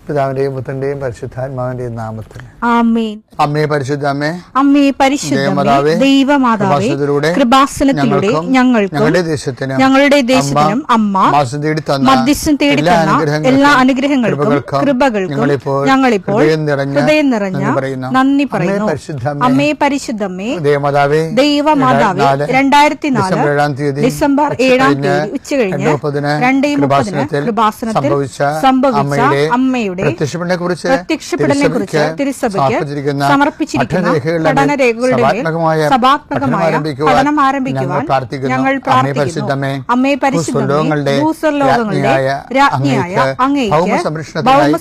പിതാവിന്റെയും പുത്രന്റെയും പരിശുദ്ധാത്മാവിന്റെയും നാമത്തിൽ ആമേൻ. അമ്മേ പരിശുദ്ധ അമ്മേ, അമ്മേ പരിശുദ്ധമേ, ദൈവമാതാവേ, കൃപാസനത്തിലൂടെ ഞങ്ങൾക്കും ഞങ്ങളുടെ ദേശത്തിനും അമ്മ മധ്യസ്ഥം തേടി തന്ന എല്ലാ അനുഗ്രഹങ്ങൾക്കും കൃപകൾക്കും ഞങ്ങളിപ്പോൾ ഹൃദയം നിറഞ്ഞ നന്ദി പറയുന്നു. അമ്മേ പരിശുദ്ധമേ, ദൈവമാതാവേ, 2004 ഡിസംബർ 7 ഉച്ചകഴിഞ്ഞ് 2:30 കൃപാസനത്തിൽ സംഭവിച്ച അമ്മയുടെ പ്രത്യക്ഷപ്പെടലിനെ കുറിച്ച് തിരുസഭയ്ക്ക് സമർപ്പിച്ചിരിക്കുന്ന പഠനരേഖകളുടെ സഭാത്മകമായ പഠനം ആരംഭിക്കുവാൻ ഞങ്ങൾ പ്രാർത്ഥിക്കുന്നു. അമ്മേ പരിശുദ്ധമേ, ഭൂസ്വർലോകങ്ങളുടെ രാജ്ഞിയായ അങ്ങേയ്ക്ക് ഭൗമസംരക്ഷണത്തിനായി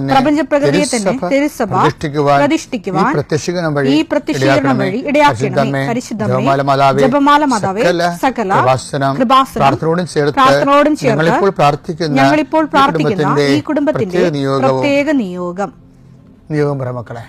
പ്രപഞ്ചപ്രകൃതിയെ തന്നെ തിരുസഭ പ്രതിഷ്ഠിക്കുവാൻ ഈ പ്രത്യക്ഷീകരണം വഴി ഇടയാക്കണമേ. പരിശുദ്ധമേ, ജപമാല മാതാവേ, സകല കൃപാസനം പ്രാർത്ഥനയോടും ചേർത്ത് ഞങ്ങളിപ്പോൾ പ്രാർത്ഥിക്കുന്ന ഈ കുടുംബത്തിന്റെ പ്രത്യേക നിയോഗം മക്കളെ.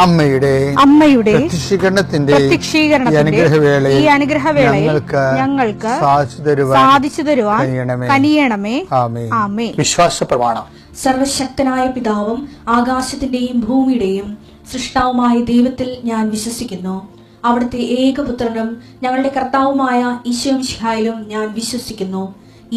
അമ്മയുടെ പ്രത്യക്ഷീകരണത്തിന്റെ ഈ അനുഗ്രഹവേളയിൽ ഞങ്ങൾക്ക് സാധിച്ചു തരുവാൻ കനിയണമേ. ആമേൻ. വിശ്വാസ പ്രമാണം. സർവശക്തനായ പിതാവും ആകാശത്തിന്റെയും ഭൂമിയുടെയും സൃഷ്ടാവുമായ ദൈവത്തിൽ ഞാൻ വിശ്വസിക്കുന്നു. അവിടുത്തെ ഏകപുത്രനും ഞങ്ങളുടെ കർത്താവുമായ ഈശോ മിശിഹായിലും ഞാൻ വിശ്വസിക്കുന്നു.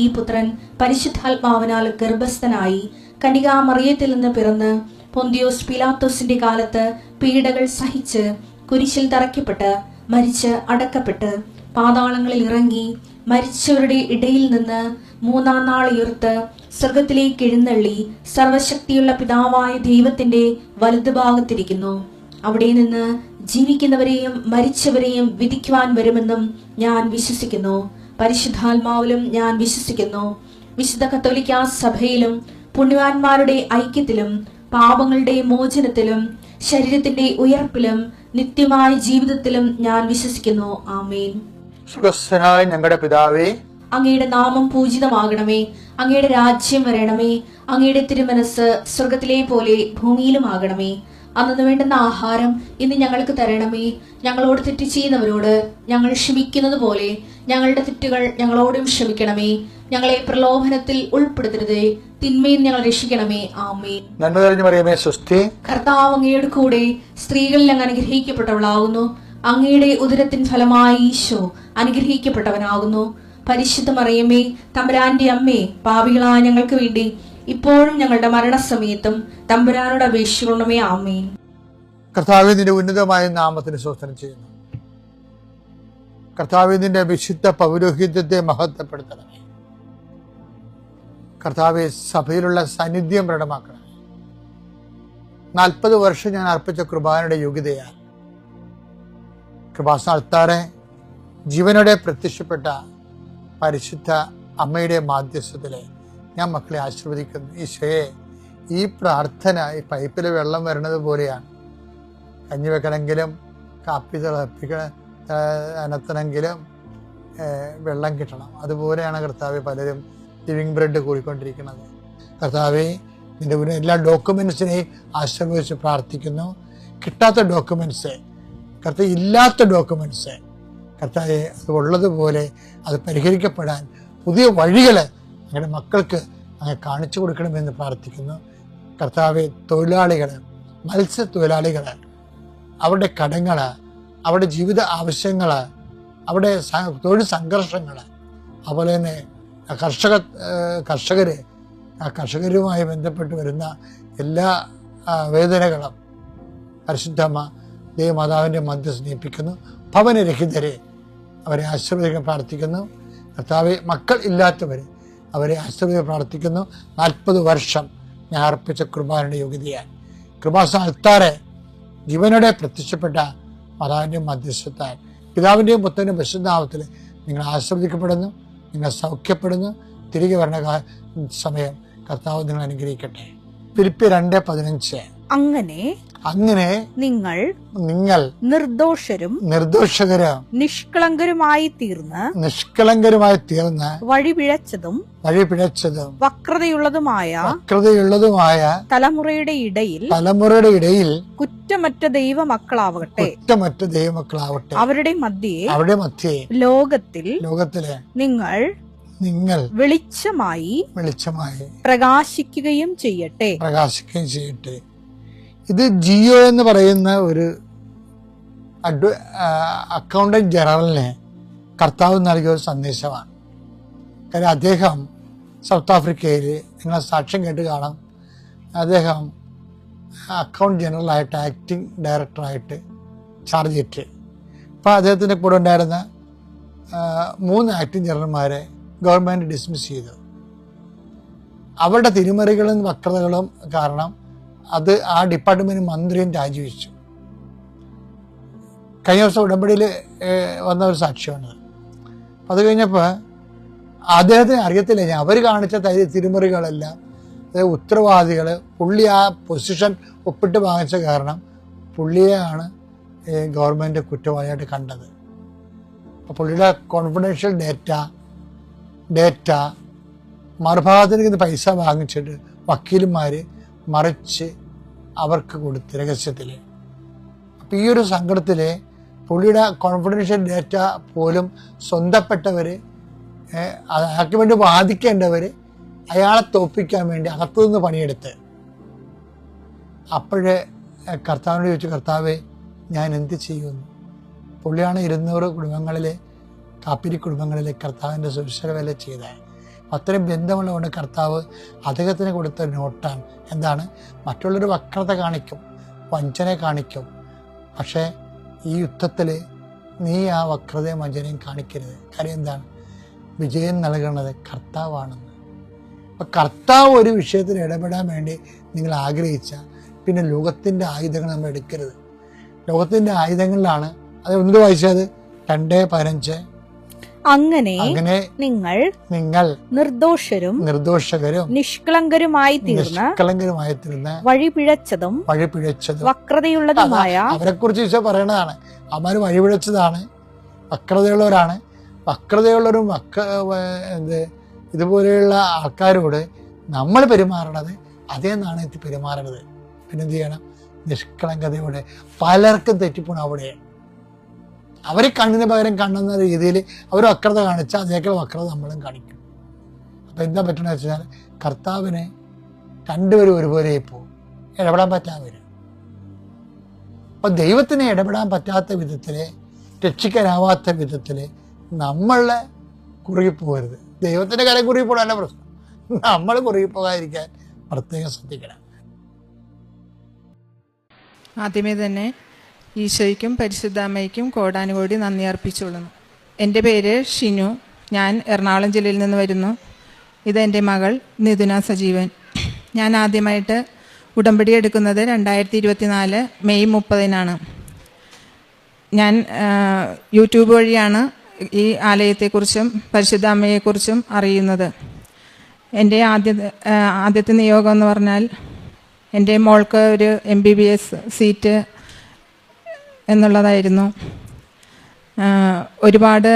ഈ പുത്രൻ പരിശുദ്ധാത്മാവിനാൽ ഗർഭസ്ഥനായി കന്യകാമറിയത്തിൽ നിന്ന് പിറന്ന് പൊന്തിയോസ് പിലാത്തോസിന്റെ കാലത്ത് പീഡകൾ സഹിച്ച് കുരിശിൽ തറയ്ക്കപ്പെട്ട് മരിച്ച് അടക്കപ്പെട്ട് പാതാളങ്ങളിൽ ഇറങ്ങി മരിച്ചവരുടെ ഇടയിൽ നിന്ന് 3-ാം നാൾ ഉയർത്ത് സ്വർഗത്തിലേക്ക് എഴുന്നള്ളി സർവശക്തിയുള്ള പിതാവായ ദൈവത്തിന്റെ വലതുഭാഗത്തിരിക്കുന്നു. അവിടെ നിന്ന് ജീവിക്കുന്നവരെയും മരിച്ചവരെയും വിധിക്കുവാൻ വരുമെന്നും ഞാൻ വിശ്വസിക്കുന്നു. പരിശുദ്ധാത്മാവിലും ഞാൻ വിശ്വസിക്കുന്നു. വിശുദ്ധ കത്തോലിക്കാ സഭയിലും പുണ്യവാന്മാരുടെ ഐക്യത്തിലും പാപങ്ങളുടെ മോചനത്തിലും ശരീരത്തിന്റെ ഉയർപ്പിലും നിത്യമായ ജീവിതത്തിലും ഞാൻ വിശ്വസിക്കുന്നു. ആമേൻ. സ്വർഗ്ഗസ്ഥനായ ഞങ്ങളുടെ പിതാവേ, അങ്ങയുടെ നാമം പൂജിതമാകണമേ. അങ്ങയുടെ രാജ്യം വരണമേ. അങ്ങയുടെ തിരുമനസ് സ്വർഗത്തിലെ പോലെ ഭൂമിയിലുമാകണമേ. അന്നു വേണ്ടുന്ന ആഹാരം ഇന്ന് ഞങ്ങൾക്ക് തരണമേ. ഞങ്ങളോട് തെറ്റ് ചെയ്യുന്നവരോട് ഞങ്ങൾ ക്ഷമിക്കുന്നത് പോലെ ഞങ്ങളുടെ തെറ്റുകൾ ഞങ്ങളോടും ക്ഷമിക്കണമേ. ഞങ്ങളെ പ്രലോഭനത്തിൽ ഉൾപ്പെടുത്തരുതേ, തിന്മയിൽ ഞങ്ങൾ രക്ഷിക്കണമേ. ആമേൻ. നന്മ നിറഞ്ഞ മറിയമേ, സ്വസ്തി. കർത്താവ് അങ്ങയുടെ കൂടെ സ്ത്രീകളിൽ അങ്ങ് അനുഗ്രഹിക്കപ്പെട്ടവളാകുന്നു. അങ്ങയുടെ ഉദരത്തിൻ ഫലമായി ഈശോ അനുഗ്രഹിക്കപ്പെട്ടവനാകുന്നു. പരിശുദ്ധ മറിയമേ, തമ്പുരാന്റെ അമ്മേ, പാപികളായ ഞങ്ങൾക്ക് വേണ്ടി ഇപ്പോഴും ഞങ്ങളുടെ മരണസമയത്തും തമ്പുരാനോട് അപേക്ഷിക്കണമേ. ആമേൻ. കർത്താവേ, നിന്റെ ഉന്നതമായ നാമത്തിന് സ്തോത്രം ചെയ്യുന്നു. കർത്താവേ, നിന്റെ വിശുദ്ധ പൗരോഹിത്യത്തെ മഹത്വപ്പെടുത്തണമേ. കർത്താവെ, സഭയിലുള്ള സാന്നിധ്യം പ്രകടമാക്കണമേ. 40 വർഷം ഞാൻ അർപ്പിച്ച കൃപാനയുടെ യോഗ്യതയാൽ കൃപാസന അൾത്താറെ ജീവനോടെ പ്രത്യക്ഷപ്പെട്ട പരിശുദ്ധ അമ്മയുടെ മാധ്യസ്ഥത്തിലെ ഞാൻ മക്കളെ ആശീർവദിക്കുന്നു. ഈശോയെ, ഈ പ്രാർത്ഥന ഈ പൈപ്പിൽ വെള്ളം വരുന്നത് പോലെയാണ്. കഞ്ഞി വെക്കണമെങ്കിലും കാപ്പി അനത്തണമെങ്കിലും വെള്ളം കിട്ടണം. അതുപോലെയാണ് കർത്താവെ പലരും ലിവിങ് ബ്രെഡ് കൂടിക്കൊണ്ടിരിക്കുന്നത്. കർത്താവെ, നിന്റെ എല്ലാ ഡോക്യുമെന്റ്സിനെയും ആശ്രയിച്ച് പ്രാർത്ഥിക്കുന്നു. കിട്ടാത്ത ഡോക്യുമെന്റ്സ്, കർത്താവ് ഇല്ലാത്ത ഡോക്യുമെന്റ്സ്, കർത്താവെ അത് ഉള്ളതുപോലെ അത് പരിഹരിക്കപ്പെടാൻ പുതിയ വഴികൾ ഞങ്ങളുടെ മക്കൾക്ക് അങ്ങ് കാണിച്ചു കൊടുക്കണമെന്ന് പ്രാർത്ഥിക്കുന്നു. കർത്താവെ, തൊഴിലാളികൾ, മത്സ്യത്തൊഴിലാളികൾ, അവരുടെ കടങ്ങൾ, അവരുടെ ജീവിത ആവശ്യങ്ങൾ, അവരുടെ തൊഴിൽ സംഘർഷങ്ങൾ, അതുപോലെ തന്നെ കർഷകരുമായി ബന്ധപ്പെട്ട് വരുന്ന എല്ലാ വേദനകളും പരിശുദ്ധമ്മ ദൈവമാതാവിൻ്റെ മധ്യസ്ഥ ഏൽപ്പിക്കുന്നു. ഭവനരഹിതരെ അവരെ ആശീർവദിക്കാൻ പ്രാർത്ഥിക്കുന്നു. കർത്താവെ, മക്കൾ ഇല്ലാത്തവർ അവരെ ആശീർവദിക്കാൻ പ്രാർത്ഥിക്കുന്നു. 40 വർഷം ഞാൻ അർപ്പിച്ച കുർബാനയുടെ യോഗ്യതയാൽ കൃപാസന അൾത്താറെ ജീവനോടെ പ്രത്യക്ഷപ്പെട്ട മാതാവിൻ്റെ മധ്യസ്ഥത്താൽ പിതാവിൻ്റെയും പുത്രൻ്റെയും പരിശുദ്ധനാമത്തിൽ നിങ്ങൾ ആശീർവദിക്കപ്പെടുന്നു, നിങ്ങൾ സൗഖ്യപ്പെടുന്നു. തിരികെ വരണ സമയം കർത്താവ് നിങ്ങൾ അനുഗ്രഹിക്കട്ടെ. ഫിലിപ്പിയർ 2:15 അങ്ങനെ നിങ്ങൾ നിർദോഷകരും നിഷ്കളങ്കരുമായി തീർന്ന് വഴിപിഴച്ചതും വക്രതയുള്ളതുമായ തലമുറയുടെ ഇടയിൽ കുറ്റമറ്റ ദൈവമക്കളാവട്ടെ അവരുടെ മധ്യേ ലോകത്തില് നിങ്ങൾ വെളിച്ചമായി പ്രകാശിക്കുകയും ചെയ്യട്ടെ. ഇത് ജിയോ എന്ന് പറയുന്ന ഒരു അക്കൗണ്ടന്റ് ജനറലിന് കർത്താവ് നൽകിയ ഒരു സന്ദേശമാണ്. കാര്യം അദ്ദേഹം സൗത്ത് ആഫ്രിക്കയിൽ, നിങ്ങൾ സാക്ഷ്യം കേട്ട് കാണാം, അദ്ദേഹം അക്കൗണ്ട് ജനറലായിട്ട് ആക്ടിങ് ഡയറക്ടറായിട്ട് ചാർജ് ചെയ്തിട്ട് അപ്പോൾ അദ്ദേഹത്തിൻ്റെ കൂടെ ഉണ്ടായിരുന്ന 3 ആക്ടിങ് ജനറൽമാരെ ഗവൺമെൻറ് ഡിസ്മിസ് ചെയ്തു. അവരുടെ തിരിമറികളും വക്രതകളും കാരണം ആ ഡിപ്പാർട്ട്മെൻറ്റ് മന്ത്രിയും രാജിവെച്ചു. കഴിഞ്ഞ ദിവസം ഉടമ്പടിയിൽ വന്ന ഒരു സാക്ഷ്യമാണ്. അത് കഴിഞ്ഞപ്പോൾ അദ്ദേഹത്തിന് അറിയത്തില്ല, അവർ കാണിച്ച തിരിമറികളെല്ലാം ഉത്തരവാദികൾ പുള്ളി ആ പൊസിഷൻ ഒപ്പിട്ട് വാങ്ങിച്ച കാരണം പുള്ളിയെയാണ് ഗവൺമെൻറ് കുറ്റവാളിയായിട്ട് കണ്ടത്. അപ്പോൾ പുള്ളിയുടെ കോൺഫിഡൻഷ്യൽ ഡേറ്റ മറുഭാഗത്തിന് പൈസ വാങ്ങിച്ചിട്ട് വക്കീലന്മാർ മറിച്ച് അവർക്ക് കൊടുത്ത് രഹസ്യത്തിൽ. അപ്പം ഈ ഒരു സങ്കടത്തിൽ പുള്ളിയുടെ കോൺഫിഡൻഷ്യൽ ഡേറ്റ പോലും സ്വന്തപ്പെട്ടവർ, അയാൾക്ക് വേണ്ടി വാദിക്കേണ്ടവർ അയാളെ തോൽപ്പിക്കാൻ വേണ്ടി അകത്തുനിന്ന് പണിയെടുത്ത്. അപ്പോഴേ കർത്താവിനോട് ചോദിച്ചു, കർത്താവേ ഞാൻ എന്ത് ചെയ്യുമെന്ന്. പുള്ളിയാണ് 200 കുടുംബങ്ങളിലെ കാപ്പിരി കുടുംബങ്ങളിലെ കർത്താവിൻ്റെ സുവിശേഷ വേല ചെയ്തത്. അത്രയും ബന്ധമുള്ളതുകൊണ്ട് കർത്താവ് അദ്ദേഹത്തിന് കൊടുത്ത നോട്ടാണ്. എന്താണ്? മറ്റുള്ളൊരു വക്രത കാണിക്കും, വഞ്ചന കാണിക്കും, പക്ഷേ ഈ യുദ്ധത്തിൽ നീ ആ വക്രതയും വഞ്ചനയും കാണിക്കരുത്. കാര്യം എന്താണ്? വിജയം നൽകുന്നത് കർത്താവാണെന്ന്. അപ്പം കർത്താവ് ഒരു വിഷയത്തിൽ ഇടപെടാൻ വേണ്ടി നിങ്ങൾ ആഗ്രഹിച്ചാൽ പിന്നെ ലോകത്തിൻ്റെ ആയുധങ്ങൾ നമ്മൾ എടുക്കരുത്. ലോകത്തിൻ്റെ ആയുധങ്ങളിലാണ് അത് ഒന്നിട്ട് വായിച്ചത് 2:15 അങ്ങനെ നിങ്ങൾ നിർദോഷകരും നിഷ്കളങ്കരുമായി തീർന്ന് വഴിപിഴച്ചതും വക്രതയുള്ളതുമായ അവരെ കുറിച്ച് ഈശോ പറയണതാണ്. അവന്മാർ വഴിപിഴച്ചതാണ്, വക്രതയുള്ളവരാണ്. വക്രതയുള്ളവരും ഇതുപോലെയുള്ള ആൾക്കാരോട് നമ്മൾ പെരുമാറണത് അതേ നാണയത്തിൽ പെരുമാറരുത്. പിന്നെന്ത് ചെയ്യണം? നിഷ്കളങ്കതയോടെ. പലർക്കും തെറ്റിപ്പോണം അവിടെ. അവർ കണ്ണിന് പകരം കണ്ണെന്ന രീതിയിൽ അവർ വക്രത കാണിച്ചാൽ അതേക്കുള്ള വക്രത നമ്മളും കാണിക്കും. അപ്പം എന്താ പറ്റണമെന്ന് വെച്ചാൽ കർത്താവിനെ രണ്ടുപേരും ഒരുപോലെ പോകും, ഇടപെടാൻ പറ്റാതെ വരും. അപ്പം ദൈവത്തിന് ഇടപെടാൻ പറ്റാത്ത വിധത്തിൽ, രക്ഷിക്കാനാവാത്ത വിധത്തിൽ നമ്മളെ കുറുകിപ്പോകരുത്. ദൈവത്തിൻ്റെ കാര്യം കുറുകിപ്പോകാനല്ല പ്രശ്നം, നമ്മൾ കുറുകിപ്പോകാതിരിക്കാൻ പ്രത്യേകം ശ്രദ്ധിക്കണം. ആദ്യമേ തന്നെ ഈശോയ്ക്കും പരിശുദ്ധാമ്മയ്ക്കും കോടാനുകോടി നന്ദി അർപ്പിച്ചുകൊള്ളുന്നു. എൻ്റെ പേര് ഷിനു. ഞാൻ എറണാകുളം ജില്ലയിൽ നിന്ന് വരുന്നു. ഇതെൻ്റെ മകൾ നിതുന സജീവൻ. ഞാൻ ആദ്യമായിട്ട് ഉടമ്പടി എടുക്കുന്നത് 2024 മെയ് 30-നാണ്. ഞാൻ യൂട്യൂബ് വഴിയാണ് ഈ ആലയത്തെക്കുറിച്ചും പരിശുദ്ധ അമ്മയെക്കുറിച്ചും അറിയുന്നത്. എൻ്റെ ആദ്യത്തെ നിയോഗം എന്ന് പറഞ്ഞാൽ എൻ്റെ മോൾക്ക് ഒരു MBBS സീറ്റ് എന്നുള്ളതായിരുന്നു. ഒരുപാട്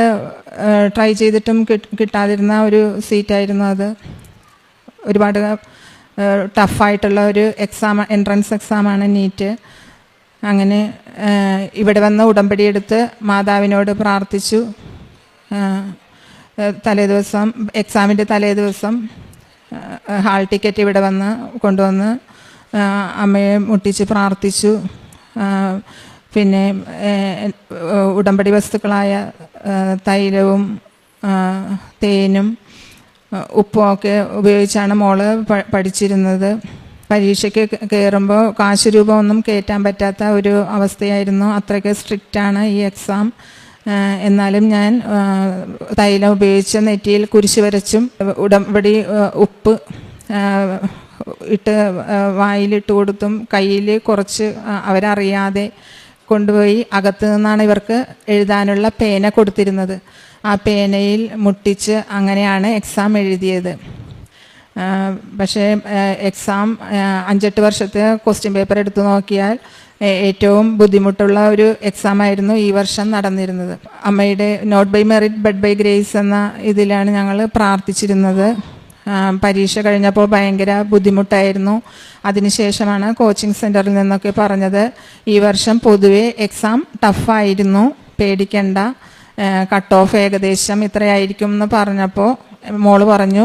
ട്രൈ ചെയ്തിട്ടും കിട്ടാതിരുന്ന ഒരു സീറ്റായിരുന്നു അത്. ഒരുപാട് ടഫായിട്ടുള്ള ഒരു എൻട്രൻസ് എക്സാമാണ് നീറ്റ്. അങ്ങനെ ഇവിടെ വന്ന് ഉടമ്പടി എടുത്ത് മാതാവിനോട് പ്രാർത്ഥിച്ചു. തലേദിവസം, എക്സാമിൻ്റെ തലേദിവസം ഹാൾ ടിക്കറ്റ് ഇവിടെ വന്ന് കൊണ്ടുവന്ന് അമ്മയെ മുട്ടിച്ച് പ്രാർത്ഥിച്ചു. പിന്നെ ഉടമ്പടി വസ്തുക്കളായ തൈലവും തേനും ഉപ്പും ഒക്കെ ഉപയോഗിച്ചാണ് മോള് പഠിച്ചിരുന്നത്. പരീക്ഷയ്ക്ക് കയറുമ്പോൾ കാശ് രൂപമൊന്നും കയറ്റാൻ പറ്റാത്ത ഒരു അവസ്ഥയായിരുന്നു. അത്രയ്ക്ക് സ്ട്രിക്റ്റാണ് ഈ എക്സാം. എന്നാലും ഞാൻ തൈലം ഉപയോഗിച്ച് നെറ്റിയിൽ കുരിശ് വരച്ചും ഉടമ്പടി ഉപ്പ് ഇട്ട് വായിലിട്ട് കൊടുത്തും കയ്യിൽ കുറച്ച് അവരറിയാതെ കൊണ്ടുപോയി അകത്ത് നിന്നാണ് ഇവർക്ക് എഴുതാനുള്ള പേന കൊടുത്തിരുന്നത്. ആ പേനയിൽ മുട്ടിച്ച് അങ്ങനെയാണ് എക്സാം എഴുതിയത്. പക്ഷേ എക്സാം 5-8 വർഷത്തെ ക്വസ്റ്റ്യൻ പേപ്പർ എടുത്തു നോക്കിയാൽ ഏറ്റവും ബുദ്ധിമുട്ടുള്ള ഒരു എക്സാം ആയിരുന്നു ഈ വർഷം നടന്നിരുന്നത്. അമ്മയുടെ not by merit but by grace എന്ന ഇതിലാണ് ഞങ്ങൾ പ്രാർത്ഥിച്ചിരുന്നത്. പരീക്ഷ കഴിഞ്ഞപ്പോൾ ഭയങ്കര ബുദ്ധിമുട്ടായിരുന്നു. അതിനുശേഷമാണ് കോച്ചിങ് സെൻറ്ററിൽ നിന്നൊക്കെ പറഞ്ഞത് ഈ വർഷം പൊതുവെ എക്സാം ടഫായിരുന്നു, പേടിക്കണ്ട, കട്ട് ഓഫ് ഏകദേശം ഇത്രയായിരിക്കും എന്ന് പറഞ്ഞപ്പോൾ മോള് പറഞ്ഞു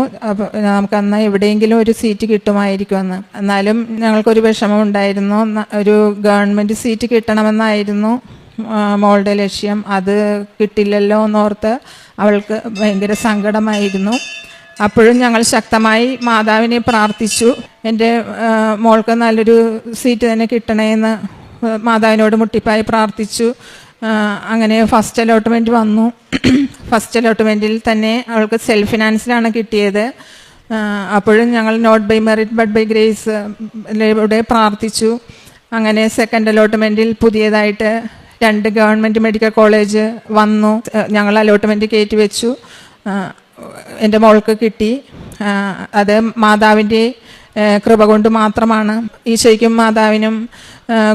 നമുക്കന്ന് എവിടെയെങ്കിലും ഒരു സീറ്റ് കിട്ടുമായിരിക്കുമെന്ന്. എന്നാലും ഞങ്ങൾക്കൊരു വിഷമം ഉണ്ടായിരുന്നു. ഒരു ഗവൺമെൻറ് സീറ്റ് കിട്ടണമെന്നായിരുന്നു മോളുടെ ലക്ഷ്യം. അത് കിട്ടില്ലല്ലോ എന്നോർത്ത് അവൾക്ക് ഭയങ്കര സങ്കടമായിരുന്നു. അപ്പോഴും ഞങ്ങൾ ശക്തമായി മാതാവിനെ പ്രാർത്ഥിച്ചു. എൻ്റെ മോൾക്ക് നല്ലൊരു സീറ്റ് തന്നെ കിട്ടണമെന്ന് മാതാവിനോട് മുട്ടിപ്പായി പ്രാർത്ഥിച്ചു. അങ്ങനെ ഫസ്റ്റ് അലോട്ട്മെൻറ്റ് വന്നു. ഫസ്റ്റ് അലോട്ട്മെൻറ്റിൽ തന്നെ അവൾക്ക് സെൽഫ് ഫിനാൻസിലാണ് കിട്ടിയത്. അപ്പോഴും ഞങ്ങൾ not by merit but by grace ഇവിടെ പ്രാർത്ഥിച്ചു. അങ്ങനെ സെക്കൻഡ് അലോട്ട്മെൻറ്റിൽ പുതിയതായിട്ട് 2 ഗവൺമെൻറ് മെഡിക്കൽ കോളേജ് വന്നു. ഞങ്ങൾ അലോട്ട്മെൻറ്റ് കയറ്റി വെച്ചു. എൻ്റെ മോൾക്ക് കിട്ടി. അത് മാതാവിൻ്റെ കൃപ കൊണ്ട് മാത്രമാണ്. ഈശോയ്ക്കും മാതാവിനും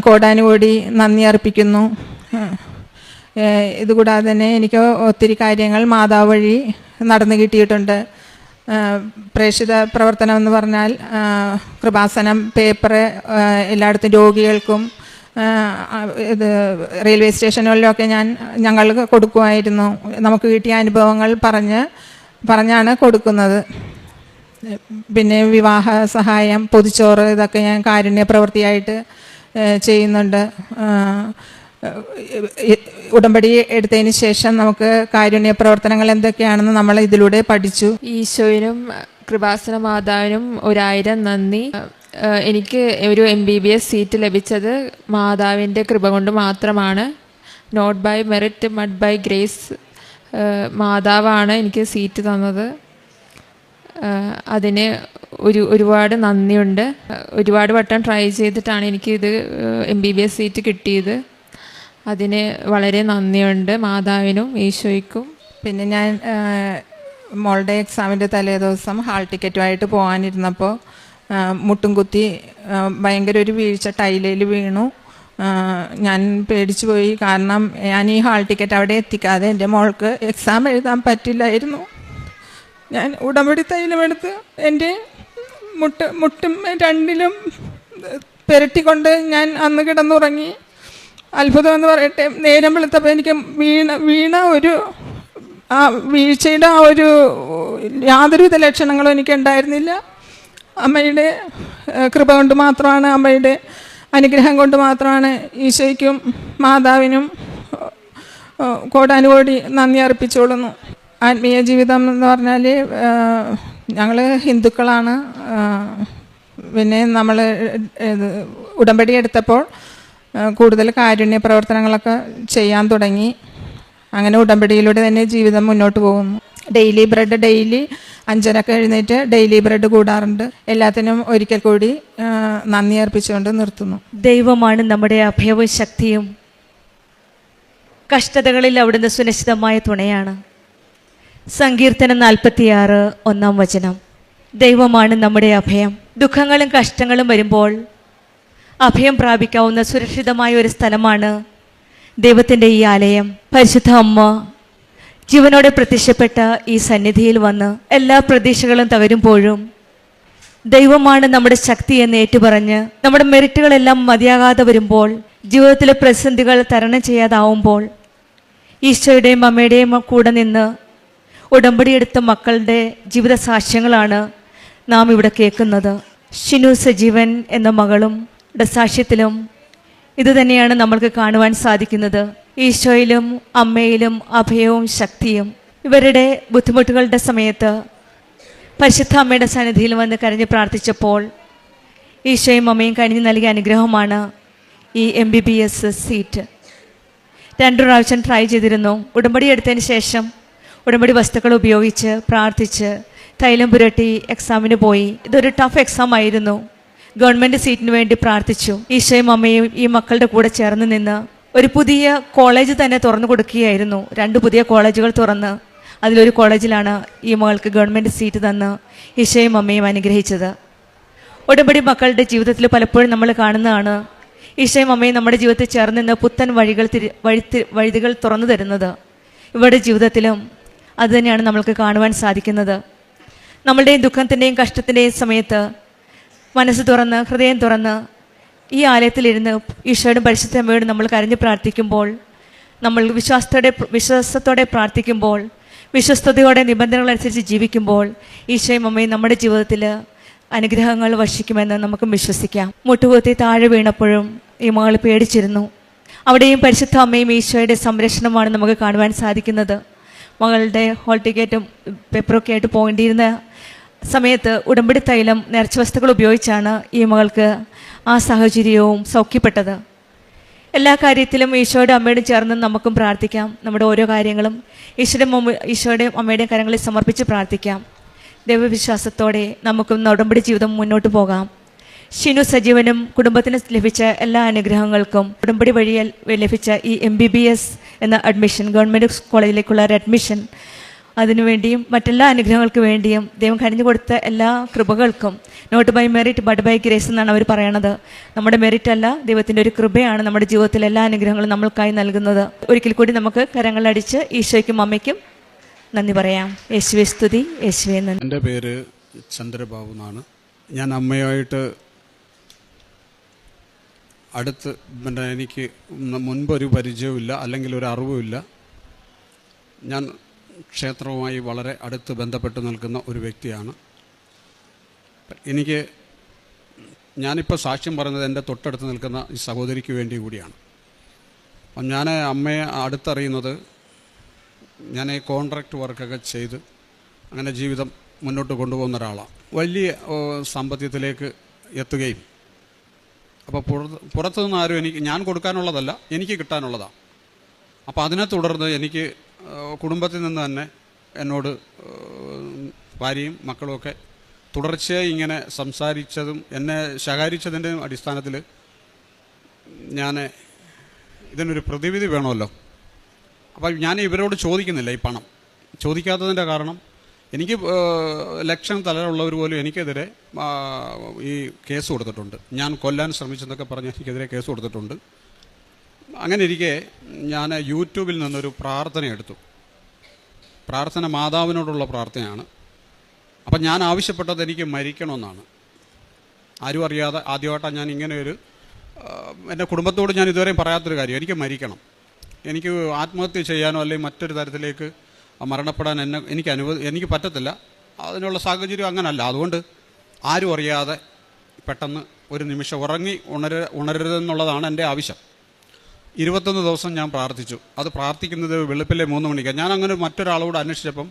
കോടാനുകോടി നന്ദി അർപ്പിക്കുന്നു. ഇതുകൂടാതെ തന്നെ എനിക്ക് ഒത്തിരി കാര്യങ്ങൾ മാതാവ് വഴി നടന്നു കിട്ടിയിട്ടുണ്ട്. പ്രേക്ഷിത പ്രവർത്തനം എന്ന് പറഞ്ഞാൽ കൃപാസനം പേപ്പർ എല്ലായിടത്തും രോഗികൾക്കും ഇത് റെയിൽവേ സ്റ്റേഷനുകളിലൊക്കെ ഞങ്ങൾ കൊടുക്കുമായിരുന്നു. നമുക്ക് കിട്ടിയ അനുഭവങ്ങൾ പറഞ്ഞാണ് കൊടുക്കുന്നത്. പിന്നെ വിവാഹ സഹായം, പൊതിച്ചോറ്, ഇതൊക്കെ ഞാൻ കാരുണ്യ പ്രവൃത്തിയായിട്ട് ചെയ്യുന്നുണ്ട്. ഉടമ്പടി എടുത്തതിന് ശേഷം നമുക്ക് കാരുണ്യ പ്രവർത്തനങ്ങൾ എന്തൊക്കെയാണെന്ന് നമ്മൾ ഇതിലൂടെ പഠിച്ചു. ഈശോയിനും കൃപാസന മാതാവിനും 1000 നന്ദി. എനിക്ക് ഒരു MBBS സീറ്റ് ലഭിച്ചത് മാതാവിൻ്റെ കൃപ കൊണ്ട് മാത്രമാണ്. Not by merit but by grace മാതാവാണ് എനിക്ക് സീറ്റ് തന്നത്. അതിന് ഒരുപാട് നന്ദിയുണ്ട്. ഒരുപാട് വട്ടം ട്രൈ ചെയ്തിട്ടാണ് എനിക്കിത് MBBS സീറ്റ് കിട്ടിയത്. അതിന് വളരെ നന്ദിയുണ്ട് മാതാവിനും ഈശോയ്ക്കും. പിന്നെ ഞാൻ മോളുടെ എക്സാമിൻ്റെ തലേ ദിവസം ഹാൾ ടിക്കറ്റുമായിട്ട് പോകാനിരുന്നപ്പോൾ മുട്ടും കുത്തി ഭയങ്കര ഒരു വീഴ്ച ടൈലയിൽ വീണു. ഞാൻ പേടിച്ചു പോയി. കാരണം ഞാൻ ഈ ഹാൾ ടിക്കറ്റ് അവിടെ എത്തിക്കാതെ എൻ്റെ മോൾക്ക് എക്സാം എഴുതാൻ പറ്റില്ലായിരുന്നു. ഞാൻ ഉടമ്പടി തൈലമെടുത്ത് എൻ്റെ മുട്ടും 2ലും പുരട്ടിക്കൊണ്ട് ഞാൻ അന്ന് കിടന്നുറങ്ങി. അത്ഭുതം എന്ന് പറയട്ടെ, നേരം വെളുത്തപ്പോൾ എനിക്ക് വീണ ഒരു വീഴ്ചയുടെ ഒരു യാതൊരുവിധ ലക്ഷണങ്ങളും എനിക്ക് ഉണ്ടായിരുന്നില്ല. അമ്മയുടെ കൃപ കൊണ്ട് മാത്രമാണ്, അമ്മയുടെ അനുഗ്രഹം കൊണ്ട് മാത്രമാണ്. ഈശോയ്ക്കും മാതാവിനും കോടാനുകോടി നന്ദി അർപ്പിച്ചോളുന്നു. ആത്മീയ ജീവിതം എന്ന് പറഞ്ഞാൽ ഞങ്ങൾ ഹിന്ദുക്കളാണ്. പിന്നെ നമ്മൾ ഉടമ്പടി എടുത്തപ്പോൾ കൂടുതൽ കാരുണ്യ പ്രവർത്തനങ്ങളൊക്കെ ചെയ്യാൻ തുടങ്ങി. അങ്ങനെ ഉടമ്പടിയിലൂടെ തന്നെ ജീവിതം മുന്നോട്ട് പോകുന്നു. ഡെയിലി ബ്രെഡ് 5:30 എഴുന്നേറ്റ് ഡെയിലി ബ്രെഡ് കൂടാറുണ്ട്. എല്ലാത്തിനും ഒരിക്കൽ കൂടി നന്ദി അർപ്പിച്ചുകൊണ്ട് നിർത്തുന്നു. ദൈവമാണ് നമ്മുടെ അഭയവും ശക്തിയും. കഷ്ടതകളിൽ അവിടുന്ന് സുനിശ്ചിതമായ തുണയാണ്. സങ്കീർത്തനം 46 1-ാം വചനം. ദൈവമാണ് നമ്മുടെ അഭയം. ദുഃഖങ്ങളും കഷ്ടങ്ങളും വരുമ്പോൾ അഭയം പ്രാപിക്കാവുന്ന സുരക്ഷിതമായ ഒരു സ്ഥലമാണ് ദൈവത്തിൻ്റെ ഈ ആലയം. പരിശുദ്ധ അമ്മ ജീവനോടെ പ്രത്യക്ഷപ്പെട്ട ഈ സന്നിധിയിൽ വന്ന് എല്ലാ പ്രതീക്ഷകളും തകരുമ്പോഴും ദൈവമാണ് നമ്മുടെ ശക്തി എന്ന് ഏറ്റുപറഞ്ഞ് നമ്മുടെ മെറിറ്റുകളെല്ലാം മതിയാകാതെ വരുമ്പോൾ, ജീവിതത്തിലെ പ്രതിസന്ധികൾ തരണം ചെയ്യാതാവുമ്പോൾ ഈശോയുടെയും അമ്മയുടെയും കൂടെ നിന്ന് ഉടമ്പടിയെടുത്ത മക്കളുടെ ജീവിത സാക്ഷ്യങ്ങളാണ് നാം ഇവിടെ കേൾക്കുന്നത്. ഷിനു സജീവൻ എന്ന മകളും സാക്ഷ്യത്തിലും ഇതുതന്നെയാണ് നമ്മൾക്ക് കാണുവാൻ സാധിക്കുന്നത്. ഈശോയിലും അമ്മയിലും അഭയവും ശക്തിയും. ഇവരുടെ ബുദ്ധിമുട്ടുകളുടെ സമയത്ത് പരിശുദ്ധ അമ്മയുടെ സന്നിധിയിൽ വന്ന് കരഞ്ഞ് പ്രാർത്ഥിച്ചപ്പോൾ ഈശോയും അമ്മയും കഴിഞ്ഞ് നൽകിയ അനുഗ്രഹമാണ് ഈ MBBS സീറ്റ്. 2 പ്രാവശ്യം ട്രൈ ചെയ്തിരുന്നു. ഉടമ്പടി എടുത്തതിന് ശേഷം ഉടമ്പടി വസ്തുക്കൾ ഉപയോഗിച്ച് പ്രാർത്ഥിച്ച് തൈലം പുരട്ടി എക്സാമിന് പോയി. ഇതൊരു ടഫ് എക്സാം ആയിരുന്നു. ഗവൺമെൻറ് സീറ്റിന് വേണ്ടി പ്രാർത്ഥിച്ചു. ഈശോയും അമ്മയും ഈ മക്കളുടെ കൂടെ ചേർന്ന് നിന്ന് ഒരു പുതിയ കോളേജ് തന്നെ തുറന്നു കൊടുക്കുകയായിരുന്നു. 2 പുതിയ കോളേജുകൾ തുറന്ന് അതിലൊരു കോളേജിലാണ് ഈ മകൾക്ക് ഗവൺമെൻറ് സീറ്റ് തന്ന് ഈശോയും അമ്മയും അനുഗ്രഹിച്ചത്. ഉടമ്പടി മക്കളുടെ ജീവിതത്തിൽ പലപ്പോഴും നമ്മൾ കാണുന്നതാണ് ഈശോയും അമ്മയും നമ്മുടെ ജീവിതത്തിൽ ചേർന്ന് നിന്ന് പുത്തൻ വഴികൾ തുറന്നു തരുന്നത്. ഇവരുടെ ജീവിതത്തിലും അതുതന്നെയാണ് നമ്മൾക്ക് കാണുവാൻ സാധിക്കുന്നത്. നമ്മളുടെയും ദുഃഖത്തിൻ്റെയും കഷ്ടത്തിൻ്റെയും സമയത്ത് മനസ്സ് തുറന്ന് ഹൃദയം തുറന്ന് ഈ ആലയത്തിലിരുന്ന് ഈശോയുടെ പരിശുദ്ധ അമ്മയോട് നമ്മൾ കരഞ്ഞ് പ്രാർത്ഥിക്കുമ്പോൾ, നമ്മൾ വിശ്വാസത്തോടെ പ്രാർത്ഥിക്കുമ്പോൾ, വിശ്വസ്തയോടെ നിബന്ധനകളനുസരിച്ച് ജീവിക്കുമ്പോൾ ഈശോയും അമ്മയും നമ്മുടെ ജീവിതത്തിൽ അനുഗ്രഹങ്ങൾ വർഷിക്കുമെന്ന് നമുക്ക് വിശ്വസിക്കാം. മുട്ടുകുത്തി താഴെ വീണപ്പോഴും ഈ മകൾ പേടിച്ചിരുന്നു. അവിടെയും പരിശുദ്ധ അമ്മയും ഈശോയുടെ സംരക്ഷണമാണ് നമുക്ക് കാണുവാൻ സാധിക്കുന്നത്. മകളുടെ ഹോൾ ടിക്കറ്റും പേപ്പറൊക്കെ ആയിട്ട് പോകേണ്ടിയിരുന്ന സമയത്ത് ഉടമ്പടി തൈലം നേർച്ച വസ്തുക്കൾ ഉപയോഗിച്ചാണ് ഈ മകൾക്ക് ആ സാഹചര്യവും സൗഖ്യപ്പെട്ടത്. എല്ലാ കാര്യത്തിലും ഈശോയുടെ അമ്മയോടും ചേർന്ന് നമുക്കും പ്രാർത്ഥിക്കാം. നമ്മുടെ ഓരോ കാര്യങ്ങളും ഈശോയുടെ അമ്മയുടെയും കരങ്ങളിൽ സമർപ്പിച്ച് പ്രാർത്ഥിക്കാം. ദൈവവിശ്വാസത്തോടെ നമുക്കും ഉടമ്പടി ജീവിതം മുന്നോട്ട് പോകാം. ഷിനു സജീവനും കുടുംബത്തിന് ലഭിച്ച എല്ലാ അനുഗ്രഹങ്ങൾക്കും ഉടമ്പടി വഴി ലഭിച്ച ഈ MBBS എന്ന അഡ്മിഷൻ, ഗവൺമെൻറ് കോളേജിലേക്കുള്ള ഒരു അഡ്മിഷൻ, അതിനുവേണ്ടിയും മറ്റെല്ലാ അനുഗ്രഹങ്ങൾക്ക് വേണ്ടിയും ദൈവം കഴിഞ്ഞു കൊടുത്ത എല്ലാ കൃപകൾക്കും not by merit but by grace എന്നാണ് അവർ പറയണത്. നമ്മുടെ മെറിറ്റ് അല്ല, ദൈവത്തിൻ്റെ ഒരു കൃപയാണ് നമ്മുടെ ജീവിതത്തിൽ എല്ലാ അനുഗ്രഹങ്ങളും നമ്മൾക്കായി നൽകുന്നത്. ഒരിക്കൽ കൂടി നമുക്ക് കരങ്ങളടിച്ച് ഈശോയ്ക്കും അമ്മയ്ക്കും നന്ദി പറയാം. യേശുവേ സ്തുതി, യേശുവേ നന്ദി. എൻ്റെ പേര് ചന്ദ്രബാബു എന്നാണ്. ഞാൻ അമ്മയായിട്ട് അടുത്ത് എനിക്ക് മുൻപൊരു പരിചയവുമില്ല, അല്ലെങ്കിൽ ഒരു അറിവുമില്ല. ഞാൻ ക്ഷേത്രവുമായി വളരെ അടുത്ത് ബന്ധപ്പെട്ട് നിൽക്കുന്ന ഒരു വ്യക്തിയാണ്. ഞാനിപ്പോൾ സാക്ഷ്യം പറയുന്നത് എൻ്റെ തൊട്ടടുത്ത് നിൽക്കുന്ന ഈ സഹോദരിക്ക് വേണ്ടി കൂടിയാണ്. അപ്പം ഞാൻ അമ്മയെ അടുത്തറിയുന്നത്, ഞാൻ കോൺട്രാക്റ്റ് വർക്കൊക്കെ ചെയ്ത് അങ്ങനെ ജീവിതം മുന്നോട്ട് കൊണ്ടുപോകുന്ന ഒരാളാണ്. വലിയ സാമ്പത്തികത്തിലേക്ക് എത്തുകയും, അപ്പോൾ പുറത്തുനിന്ന് ആരും ഞാൻ കൊടുക്കാനുള്ളതല്ല, എനിക്ക് കിട്ടാനുള്ളതാണ്. അപ്പോൾ അതിനെ തുടർന്ന് എനിക്ക് കുടുംബത്തിൽ നിന്ന് തന്നെ എന്നോട് ഭാര്യയും മക്കളുമൊക്കെ തുടർച്ചയായി ഇങ്ങനെ സംസാരിച്ചതും എന്നെ ശകാരിച്ചതിൻ്റെ അടിസ്ഥാനത്തിൽ ഞാൻ ഇതിനൊരു പ്രതിവിധി വേണമല്ലോ. അപ്പോൾ ഞാൻ ഇവരോട് ചോദിക്കുന്നില്ല ഈ പണം. ചോദിക്കാത്തതിൻ്റെ കാരണം, എനിക്ക് ലക്ഷം തലമുള്ളവർ പോലും എനിക്കെതിരെ ഈ കേസ് കൊടുത്തിട്ടുണ്ട്. ഞാൻ കൊല്ലാൻ ശ്രമിച്ചെന്നൊക്കെ പറഞ്ഞ് എനിക്കെതിരെ കേസ് കൊടുത്തിട്ടുണ്ട്. അങ്ങനെ ഇരിക്കെ ഞാൻ യൂട്യൂബിൽ നിന്നൊരു പ്രാർത്ഥന എടുത്തു. പ്രാർത്ഥന മാതാവിനോടുള്ള പ്രാർത്ഥനയാണ്. അപ്പം ഞാൻ ആവശ്യപ്പെട്ടത് എനിക്ക് മരിക്കണമെന്നാണ്. ആരും അറിയാതെ ആദ്യമായിട്ടാണ് ഞാൻ ഇങ്ങനെ എൻ്റെ കുടുംബത്തോട് ഞാൻ ഇതുവരെയും പറയാത്തൊരു കാര്യം. എനിക്ക് മരിക്കണം, എനിക്ക് ആത്മഹത്യ ചെയ്യാനോ അല്ലെങ്കിൽ മറ്റൊരു തരത്തിലേക്ക് മരണപ്പെടാൻ എനിക്ക് പറ്റത്തില്ല. അതിനുള്ള സാഹചര്യം അങ്ങനല്ല. അതുകൊണ്ട് ആരും അറിയാതെ പെട്ടെന്ന് ഒരു നിമിഷം ഉണരരുതെന്നുള്ളതാണ് എൻ്റെ ആവശ്യം. 21 ദിവസം ഞാൻ പ്രാർത്ഥിച്ചു. അത് പ്രാർത്ഥിക്കുന്നത് വെളുപ്പിലെ 3 മണിക്കാണ്. ഞാൻ അങ്ങനെ മറ്റൊരാളോട് അന്വേഷിച്ചപ്പം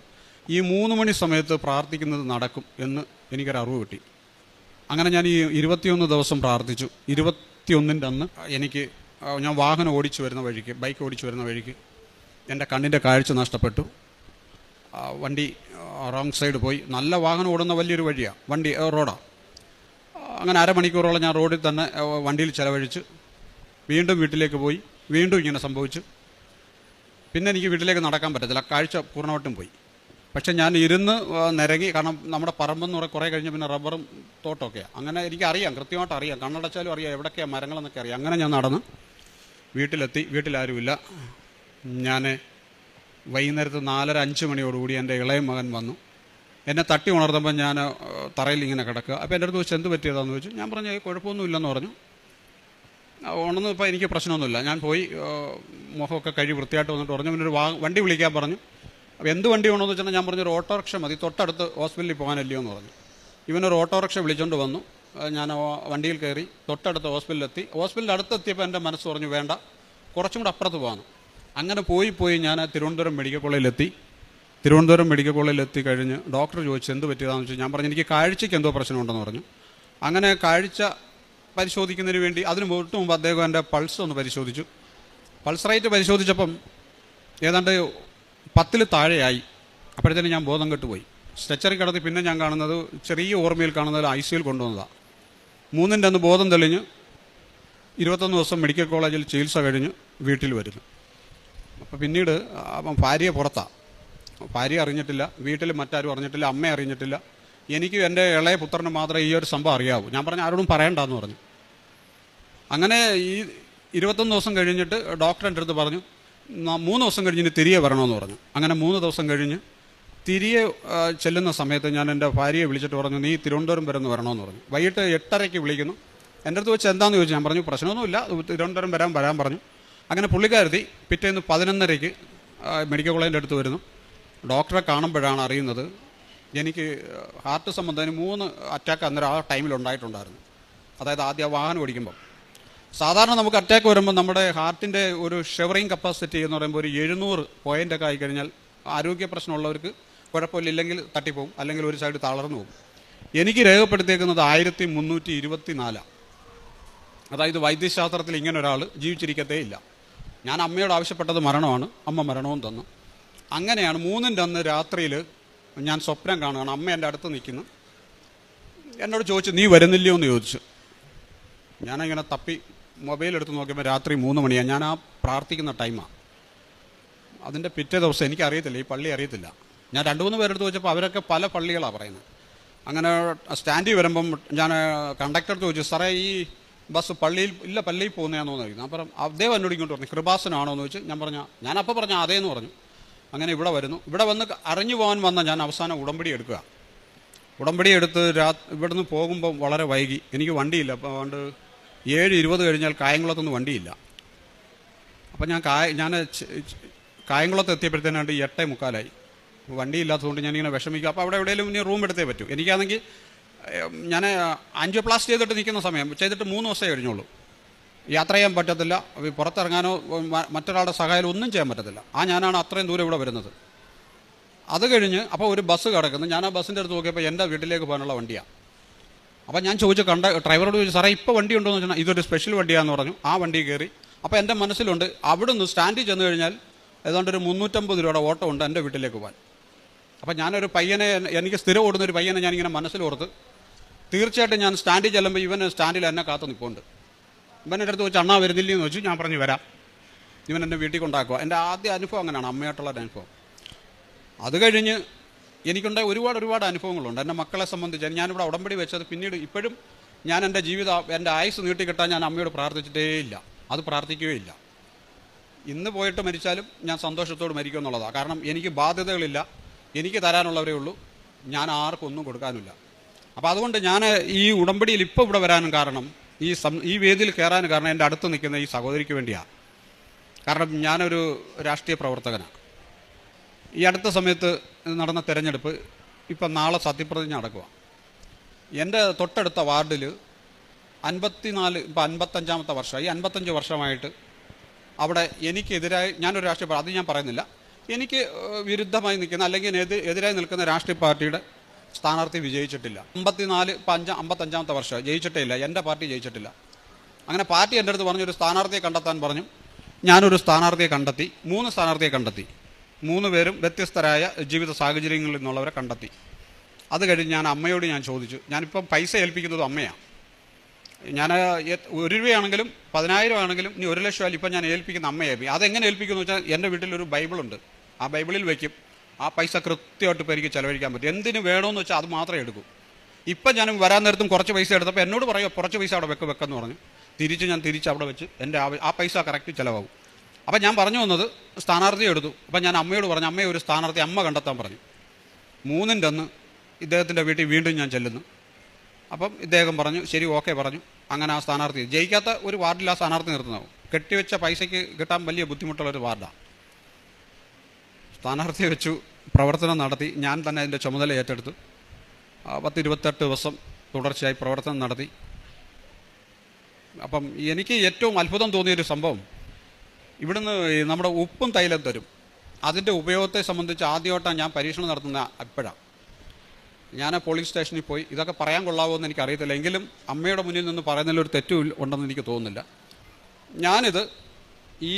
ഈ 3 മണി സമയത്ത് പ്രാർത്ഥിക്കുന്നത് നടക്കും എന്ന് എനിക്കൊരു അറിവ് കിട്ടി. അങ്ങനെ ഞാൻ ഈ 21 ദിവസം പ്രാർത്ഥിച്ചു. 21-ൻ്റെ അന്ന് ഞാൻ വാഹനം ഓടിച്ചു വരുന്ന വഴിക്ക്, ബൈക്ക് ഓടിച്ചു വരുന്ന വഴിക്ക് എൻ്റെ കണ്ണിൻ്റെ കാഴ്ച നഷ്ടപ്പെട്ടു. വണ്ടി റോങ് സൈഡ് പോയി. നല്ല വാഹനം ഓടുന്ന വലിയൊരു വഴിയാണ്, റോഡാണ്. അങ്ങനെ അരമണിക്കൂറോളം ഞാൻ റോഡിൽ തന്നെ വണ്ടിയിൽ ചിലവഴിച്ച് വീണ്ടും വീട്ടിലേക്ക് പോയി. വീണ്ടും ഇങ്ങനെ സംഭവിച്ചു. പിന്നെ എനിക്ക് വീട്ടിലേക്ക് നടക്കാൻ പറ്റത്തില്ല, കാഴ്ച പൂർണ്ണമായിട്ടും പോയി. പക്ഷെ ഞാൻ ഇരുന്ന് നിരങ്ങി. കാരണം നമ്മുടെ പറമ്പെന്ന് പറഞ്ഞാൽ കുറേ കഴിഞ്ഞ് പിന്നെ റബ്ബറും തോട്ടമൊക്കെയാണ്. അങ്ങനെ എനിക്കറിയാം, കൃത്യമായിട്ട് അറിയാം, കണ്ണടച്ചാലും അറിയാം എവിടെയൊക്കെയാണ് മരങ്ങളെന്നൊക്കെ അറിയാം. അങ്ങനെ ഞാൻ നടന്ന് വീട്ടിലെത്തി. വീട്ടിലാരുമില്ല. ഞാൻ വൈകുന്നേരത്ത് 4:30-5 മണിയോടുകൂടി എൻ്റെ ഇളയ മകൻ വന്നു. എന്നെ തട്ടി ഉണർന്നപ്പോൾ ഞാൻ തറയിൽ ഇങ്ങനെ കിടക്കുക. അപ്പോൾ എൻ്റെ അടുത്ത് വെച്ച് എന്ത് പറ്റിയതാണെന്ന് ചോദിച്ചു. ഞാൻ പറഞ്ഞു കുഴപ്പമൊന്നുമില്ലെന്ന് പറഞ്ഞു. ഉണർന്നപ്പോൾ എനിക്ക് പ്രശ്നമൊന്നുമില്ല. ഞാൻ പോയി മുഖമൊക്കെ കഴുകി വൃത്തിയായിട്ട് വന്നിട്ട് പറഞ്ഞു. പിന്നെ ഒരു വണ്ടി വിളിക്കാൻ പറഞ്ഞു. അപ്പോൾ എന്ത് വണ്ടി വേണമെന്ന് വെച്ചാൽ ഞാൻ പറഞ്ഞു ഒരു ഓട്ടോറിക്ഷ മതി, തൊട്ടടുത്ത് ഹോസ്പിറ്റലിൽ പോകാനല്ലയോ എന്ന് പറഞ്ഞു. ഇവനൊരു ഓട്ടോറിക്ഷ വിളിച്ചുകൊണ്ട് വന്നു. ഞാൻ വണ്ടിയിൽ കയറി തൊട്ടടുത്ത് ഹോസ്പിറ്റലിലെത്തി. ഹോസ്പിറ്റലിൽ അടുത്തെത്തിയപ്പോൾ എൻ്റെ മനസ്സ് പറഞ്ഞു വേണ്ട, കുറച്ചും കൂടെ അപ്പുറത്ത് പോകാൻ. അങ്ങനെ പോയി ഞാൻ തിരുവനന്തപുരം മെഡിക്കൽ കോളേജിലെത്തി. തിരുവനന്തപുരം മെഡിക്കൽ കോളേജിലെത്തി കഴിഞ്ഞ് ഡോക്ടർ ചോദിച്ചു എന്ത് പറ്റിയതാണെന്ന് വെച്ചാൽ ഞാൻ പറഞ്ഞു എനിക്ക് കാഴ്ചയ്ക്ക് എന്തോ പ്രശ്നമുണ്ടെന്ന് പറഞ്ഞു. അങ്ങനെ കാഴ്ച പരിശോധിക്കുന്നതിന് വേണ്ടി അതിന് മുമ്പ് അദ്ദേഹം എൻ്റെ പൾസ് ഒന്ന് പരിശോധിച്ചു. പൾസ് റേറ്റ് പരിശോധിച്ചപ്പം ഏതാണ്ട് 10 താഴെയായി. അപ്പോഴത്തേനും ഞാൻ ബോധം കെട്ടുപോയി. സ്ട്രെച്ചറിൽ കിടത്തി പിന്നെ ഞാൻ കാണുന്നത് ചെറിയ ഓർമ്മയിൽ കാണുന്നത് ICUയിൽ കൊണ്ടുവന്നതാണ്. 3-ൻ്റെ അന്ന് ബോധം തെളിഞ്ഞ് 21 ദിവസം മെഡിക്കൽ കോളേജിൽ ചികിത്സ കഴിഞ്ഞ് വീട്ടിൽ വരുന്നു. അപ്പോൾ പിന്നീട് ഭാര്യ പുറത്താണ്. ഭാര്യ അറിഞ്ഞിട്ടില്ല, വീട്ടിൽ മറ്റാരും അറിഞ്ഞിട്ടില്ല, അമ്മ അറിഞ്ഞിട്ടില്ല. എനിക്ക് എൻ്റെ ഇളയ പുത്രന് മാത്രമേ ഈ ഒരു സംഭവം അറിയാവൂ. ഞാൻ പറഞ്ഞു ആരോടും പറയണ്ടെന്ന് പറഞ്ഞു. അങ്ങനെ ഈ 21 ദിവസം കഴിഞ്ഞിട്ട് ഡോക്ടർ എൻ്റെ അടുത്ത് പറഞ്ഞു 3 ദിവസം കഴിഞ്ഞ് തിരികെ വരണമെന്ന് പറഞ്ഞു. അങ്ങനെ 3 ദിവസം കഴിഞ്ഞ് തിരികെ ചെല്ലുന്ന സമയത്ത് ഞാൻ എൻ്റെ ഭാര്യയെ വിളിച്ചിട്ട് പറഞ്ഞു, നീ തിരുവനന്തപുരം വരണമെന്ന് പറഞ്ഞു. വൈകിട്ട് 8:30 വിളിക്കുന്നു. എൻ്റെ അടുത്ത് വെച്ച് എന്താണെന്ന് ചോദിച്ചു. ഞാൻ പറഞ്ഞു പ്രശ്നമൊന്നുമില്ല, തിരുവനന്തപുരം വരാൻ പറഞ്ഞു. അങ്ങനെ പുള്ളിക്കാരത്തി പിറ്റേന്ന് 11:30 മെഡിക്കൽ കോളേജിൻ്റെ അടുത്ത് വരുന്നു. ഡോക്ടറെ കാണുമ്പോഴാണ് അറിയുന്നത് എനിക്ക് ഹാർട്ട് സംബന്ധത്തിന് 3 അറ്റാക്ക് അന്നേരം ആ ടൈമിൽ ഉണ്ടായിട്ടുണ്ടായിരുന്നു. അതായത് ആദ്യം വാഹനം ഓടിക്കുമ്പോൾ സാധാരണ നമുക്ക് അറ്റാക്ക് വരുമ്പോൾ നമ്മുടെ ഹാർട്ടിൻ്റെ ഒരു ഷെവറിങ് കപ്പാസിറ്റി എന്ന് പറയുമ്പോൾ ഒരു 700 പോയിൻ്റൊക്കെ ആയിക്കഴിഞ്ഞാൽ ആരോഗ്യ പ്രശ്നമുള്ളവർക്ക് കുഴപ്പമില്ല, ഇല്ലെങ്കിൽ തട്ടിപ്പോവും, അല്ലെങ്കിൽ ഒരു സൈഡ് തളർന്നു പോകും. എനിക്ക് രേഖപ്പെടുത്തിയേക്കുന്നത് 1324. അതായത് വൈദ്യശാസ്ത്രത്തിൽ ഇങ്ങനെ ഒരാൾ ജീവിച്ചിരിക്കത്തേ ഇല്ല. ഞാൻ അമ്മയോട് ആവശ്യപ്പെട്ടത് മരണമാണ്, അമ്മ മരണവും തന്നു. അങ്ങനെയാണ് 3-ൻ്റെ അന്ന് രാത്രിയിൽ ഞാൻ സ്വപ്നം കാണുകയാണ്. അമ്മ എൻ്റെ അടുത്ത് നിൽക്കുന്നു. എന്നോട് ചോദിച്ചു നീ വരുന്നില്ലയോ എന്ന് ചോദിച്ചു. ഞാനിങ്ങനെ തപ്പി മൊബൈൽ എടുത്ത് നോക്കിയപ്പോൾ രാത്രി 3 മണിയാണ്. ഞാൻ ആ പ്രാർത്ഥിക്കുന്ന ടൈമാണ്. അതിൻ്റെ പിറ്റേ ദിവസം എനിക്കറിയത്തില്ല, ഈ പള്ളി അറിയത്തില്ല. ഞാൻ 2-3 പേരെടുത്ത് ചോദിച്ചപ്പോൾ അവരൊക്കെ പല പള്ളികളാണ് പറയുന്നത്. അങ്ങനെ സ്റ്റാൻഡിൽ വരുമ്പം ഞാൻ കണ്ടക്ടർ ചോദിച്ചു, സാറേ ഈ ബസ് പള്ളിയിൽ പോകുന്നതാണെന്ന് ചോദിക്കുന്നു. അപ്പം അദ്ദേഹം എന്നോട് ഇങ്ങോട്ട് പറഞ്ഞു കൃപാസനാണോ എന്ന് ചോദിച്ചു. ഞാനപ്പോൾ പറഞ്ഞു അതേന്ന് പറഞ്ഞു. അങ്ങനെ ഇവിടെ വരുന്നു. ഇവിടെ വന്ന് അറിഞ്ഞു പോകാൻ വന്ന ഞാൻ അവസാനം ഉടമ്പടി എടുക്കുക. ഉടമ്പടി എടുത്ത് ഇവിടുന്ന് പോകുമ്പോൾ വളരെ വൈകി. എനിക്ക് വണ്ടിയില്ല. അപ്പോൾ അതുകൊണ്ട് 7:20 കഴിഞ്ഞാൽ കായംകുളത്തൊന്നും വണ്ടിയില്ല. അപ്പം ഞാൻ കായംകുളത്ത് എത്തിയപ്പോഴത്തേനാണ്ട് 8:45. വണ്ടിയില്ലാത്തതുകൊണ്ട് ഞാനിങ്ങനെ വിഷമിക്കുക. അപ്പോൾ അവിടെ എവിടെയെങ്കിലും ഇനി റൂം എടുത്തേ പറ്റൂ. എനിക്കാണെങ്കിൽ ഞാൻ ആൻജിയോപ്ലാസ്റ്റി ചെയ്തിട്ട് നിൽക്കുന്ന സമയം ചെയ്തിട്ട് 3 ദിവസമേ കഴിഞ്ഞുള്ളൂ. യാത്ര ചെയ്യാൻ പറ്റത്തില്ല, പുറത്തിറങ്ങാനോ മറ്റൊരാളുടെ സഹായം ഒന്നും ചെയ്യാൻ പറ്റത്തില്ല. ഞാനാണ് അത്രയും ദൂരം ഇവിടെ വരുന്നത്. അത് കഴിഞ്ഞ് അപ്പോൾ ഒരു ബസ് കിടക്കുന്നു. ഞാൻ ആ ബസ്സിൻ്റെ അടുത്ത് നോക്കിയപ്പോൾ എൻ്റെ വീട്ടിലേക്ക് പോകാനുള്ള വണ്ടിയാണ്. അപ്പോൾ ഞാൻ ചോദിച്ചു ഡ്രൈവറോട് ചോദിച്ചു, സാറേ ഇപ്പോൾ വണ്ടി ഉണ്ടോ എന്ന് വെച്ചാൽ ഇതൊരു സ്പെഷ്യൽ വണ്ടിയാണെന്ന് പറഞ്ഞു. ആ വണ്ടി കയറി. അപ്പോൾ എൻ്റെ മനസ്സിലുണ്ട് അവിടുന്ന് സ്റ്റാൻഡിൽ ചെന്ന് കഴിഞ്ഞാൽ ഏതാണ്ട് ഒരു 350 രൂപയുടെ ഓട്ടോ ഉണ്ട് എൻ്റെ വീട്ടിലേക്ക് പോകാൻ. അപ്പോൾ ഞാനൊരു പയ്യനെ, എനിക്ക് സ്ഥിരം ഓടുന്നൊരു പയ്യനെ ഞാനിങ്ങനെ മനസ്സിലോർത്ത് തീർച്ചയായിട്ടും ഞാൻ സ്റ്റാൻഡിൽ ചെല്ലുമ്പോൾ ഇവൻ സ്റ്റാൻഡിൽ എന്നെ കാത്തു നിൽപ്പുണ്ട്. ഇവൻ്റെ അടുത്ത് വെച്ച് അണ്ണാ വരുന്നില്ലെന്ന് വെച്ചു. ഞാൻ പറഞ്ഞു വരാം, ഇവൻ എൻ്റെ വീട്ടിൽ കൊണ്ടാക്കുക. എൻ്റെ ആദ്യ അനുഭവം അങ്ങനെയാണ്, അമ്മയായിട്ടുള്ള അനുഭവം. അത് കഴിഞ്ഞ് എനിക്കുണ്ടായ ഒരുപാട് അനുഭവങ്ങളുണ്ട് എൻ്റെ മക്കളെ സംബന്ധിച്ച്. ഞാനിവിടെ ഉടമ്പടി വെച്ചത് പിന്നീട് ഇപ്പോഴും ഞാൻ എൻ്റെ ആയുസ് നീട്ടിക്കിട്ടാൻ ഞാൻ അമ്മയോട് പ്രാർത്ഥിച്ചിട്ടേ ഇല്ല, അത് പ്രാർത്ഥിക്കുകയില്ല. ഇന്ന് പോയിട്ട് മരിച്ചാലും ഞാൻ സന്തോഷത്തോട് മരിക്കും എന്നുള്ളതാണ്. കാരണം എനിക്ക് ബാധ്യതകളില്ല, എനിക്ക് തരാനുള്ളവരേ ഉള്ളൂ, ഞാൻ ആർക്കും ഒന്നും കൊടുക്കാനില്ല. അപ്പോൾ അതുകൊണ്ട് ഞാൻ ഈ ഉടമ്പടിയിൽ ഇപ്പോൾ ഇവിടെ വരാനും കാരണം, ഈ വേദിയിൽ കയറാനും കാരണം എൻ്റെ അടുത്ത് നിൽക്കുന്ന ഈ സഹോദരിക്ക് വേണ്ടിയാണ്. കാരണം ഞാനൊരു രാഷ്ട്രീയ പ്രവർത്തകനാണ്. ഈ അടുത്ത സമയത്ത് നടന്ന തെരഞ്ഞെടുപ്പ് ഇപ്പം നാളെ സത്യപ്രതിജ്ഞ നടക്കുക. എൻ്റെ തൊട്ടടുത്ത വാർഡിൽ 54 ഇപ്പം 55-ാമത്തെ വർഷം, ഈ 55 വർഷമായിട്ട് അവിടെ എനിക്കെതിരായി ഞാനൊരു രാഷ്ട്രീയ അത് ഞാൻ പറയുന്നില്ല, എനിക്ക് വിരുദ്ധമായി നിൽക്കുന്ന അല്ലെങ്കിൽ എതിരായി നിൽക്കുന്ന രാഷ്ട്രീയ പാർട്ടിയുടെ സ്ഥാനാർത്ഥി വിജയിച്ചിട്ടില്ല. 55-ാമത്തെ വർഷം ജയിച്ചിട്ടേ ഇല്ല, എൻ്റെ പാർട്ടി ജയിച്ചിട്ടില്ല. അങ്ങനെ പാർട്ടി എൻ്റെ അടുത്ത് പറഞ്ഞു ഒരു സ്ഥാനാർത്ഥിയെ കണ്ടെത്താൻ പറഞ്ഞു. ഞാനൊരു സ്ഥാനാർത്ഥിയെ കണ്ടെത്തി, 3 സ്ഥാനാർത്ഥിയെ കണ്ടെത്തി. 3 പേരും വ്യത്യസ്തരായ ജീവിത സാഹചര്യങ്ങളിൽ നിന്നുള്ളവരെ കണ്ടെത്തി. അത് കഴിഞ്ഞ് ഞാൻ അമ്മയോട് ചോദിച്ചു, ഞാനിപ്പം പൈസ ഏൽപ്പിക്കുന്നത് അമ്മയാണ്. ഞാൻ 1 രൂപയാണെങ്കിലും 10,000 ആണെങ്കിലും ഇനി 1 ലക്ഷം ആയാലും ഇപ്പം ഞാൻ ഏൽപ്പിക്കുന്ന അമ്മയെ. അതെങ്ങനെ ഏൽപ്പിക്കുമെന്ന് വെച്ചാൽ എൻ്റെ വീട്ടിലൊരു ബൈബിളുണ്ട്, ആ ബൈബിളിൽ വയ്ക്കും. ആ പൈസ കൃത്യമായിട്ട് ഇപ്പോൾ എനിക്ക് ചിലവഴിക്കാൻ പറ്റും. എന്തിനു വേണമെന്ന് വെച്ചാൽ അത് മാത്രമേ എടുക്കൂ. ഇപ്പം ഞാൻ വരാൻ നേരത്തും കുറച്ച് പൈസ എടുത്തപ്പോൾ എന്നോട് പറയുക കുറച്ച് പൈസ അവിടെ വെക്കെന്ന് പറഞ്ഞു. തിരിച്ച് അവിടെ വെച്ച് എൻ്റെ ആ പൈസ കറക്റ്റ് ചിലവാകും. അപ്പം ഞാൻ പറഞ്ഞു വന്നത് സ്ഥാനാർത്ഥിയെ എടുത്തു. അപ്പം ഞാൻ അമ്മയോട് പറഞ്ഞു, അമ്മയെ ഒരു സ്ഥാനാർത്ഥി അമ്മ കണ്ടെത്താൻ പറഞ്ഞു. 3-ൻ്റെ അന്ന് ഇദ്ദേഹത്തിൻ്റെ വീട്ടിൽ വീണ്ടും ഞാൻ ചെല്ലുന്നു. അപ്പം ഇദ്ദേഹം പറഞ്ഞു ശരി ഓക്കെ പറഞ്ഞു. അങ്ങനെ ആ സ്ഥാനാർത്ഥി ജയിക്കാത്ത ഒരു വാർഡിൽ ആ സ്ഥാനാർത്ഥി നിർത്തുന്നതാവും. കെട്ടിവെച്ച പൈസയ്ക്ക് കിട്ടാൻ വലിയ ബുദ്ധിമുട്ടുള്ളൊരു വാർഡാണ്. സ്ഥാനാർത്ഥിയെ വെച്ചു, പ്രവർത്തനം നടത്തി. ഞാൻ തന്നെ അതിൻ്റെ ചുമതല ഏറ്റെടുത്തു. 10-28 ദിവസം തുടർച്ചയായി പ്രവർത്തനം നടത്തി. അപ്പം എനിക്ക് ഏറ്റവും അത്ഭുതം തോന്നിയൊരു സംഭവം, ഇവിടുന്ന് നമ്മുടെ ഉപ്പും തൈലം തരും. അതിൻ്റെ ഉപയോഗത്തെ സംബന്ധിച്ച് ആദ്യമായിട്ടാണ് ഞാൻ പരീക്ഷണം നടത്തുന്ന. ഇപ്പോഴാണ് ഞാൻ പോലീസ് സ്റ്റേഷനിൽ പോയി. ഇതൊക്കെ പറയാൻ കൊള്ളാവോ എന്ന് എനിക്കറിയത്തില്ല, എങ്കിലും അമ്മയുടെ മുന്നിൽ നിന്ന് പറയുന്നതിലൊരു തെറ്റും ഉണ്ടെന്ന് എനിക്ക് തോന്നുന്നില്ല. ഞാനിത് ഈ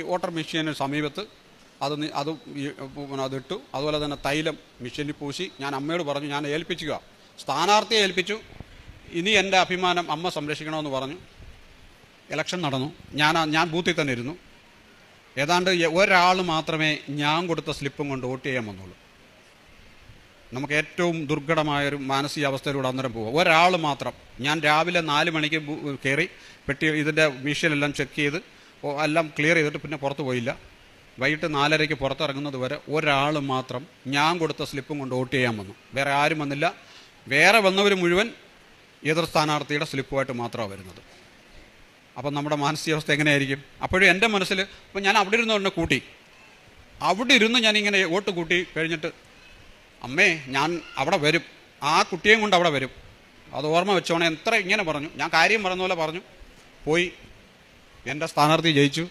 വോട്ടർ മെഷീന് സമീപത്ത് അതിട്ടു. അതുപോലെ തന്നെ തൈലം മെഷീനിൽ പൂശി ഞാൻ അമ്മയോട് പറഞ്ഞു, ഞാൻ ഏൽപ്പിക്കുക, സ്ഥാനാർത്ഥിയെ ഏൽപ്പിച്ചു, ഇനി എൻ്റെ അഭിമാനം അമ്മ സംരക്ഷിക്കണമെന്ന് പറഞ്ഞു. ഇലക്ഷൻ നടന്നു. ഞാൻ ബൂത്തിൽ തന്നെ ഇരുന്നു. ഏതാണ്ട് ഒരാൾ മാത്രമേ ഞാൻ കൊടുത്ത സ്ലിപ്പും കൊണ്ട് വോട്ട് ചെയ്യാൻ വന്നുള്ളൂ. നമുക്ക് ഏറ്റവും ദുർഘടമായൊരു മാനസികാവസ്ഥയിലൂടെ അന്നേരം പോകുക. ഒരാൾ മാത്രം. ഞാൻ രാവിലെ 4 മണിക്ക് കയറി പെട്ടി ഇതിൻ്റെ മെഷീനെല്ലാം ചെക്ക് ചെയ്ത് എല്ലാം ക്ലിയർ ചെയ്തിട്ട് പിന്നെ പുറത്ത് പോയില്ല. വൈകിട്ട് 4:30 പുറത്തിറങ്ങുന്നത് വരെ ഒരാൾ മാത്രം ഞാൻ കൊടുത്ത സ്ലിപ്പും കൊണ്ട് വോട്ട് ചെയ്യാൻ വന്നു. വേറെ ആരും വന്നില്ല. വേറെ വന്നവർ മുഴുവൻ എതിർ സ്ഥാനാർത്ഥിയുടെ സ്ലിപ്പുമായിട്ട് മാത്രമാണ് വരുന്നത്. അപ്പം നമ്മുടെ മാനസികാവസ്ഥ എങ്ങനെയായിരിക്കും? അപ്പോഴും എൻ്റെ മനസ്സിൽ ഇപ്പം ഞാൻ അവിടെ ഇരുന്ന് കൂട്ടി, അവിടെ ഇരുന്ന് ഞാനിങ്ങനെ വോട്ട് കൂട്ടി കഴിഞ്ഞിട്ട്, അമ്മേ ഞാൻ അവിടെ വരും, ആ കുട്ടിയെയും കൊണ്ട് അവിടെ വരും, അത് ഓർമ്മ വെച്ചോണേ, എത്ര ഇങ്ങനെ പറഞ്ഞു. ഞാൻ കാര്യം പറയുന്ന പോലെ പറഞ്ഞു. പോയി എൻ്റെ സ്ഥാനാർത്ഥി ജയിച്ചു.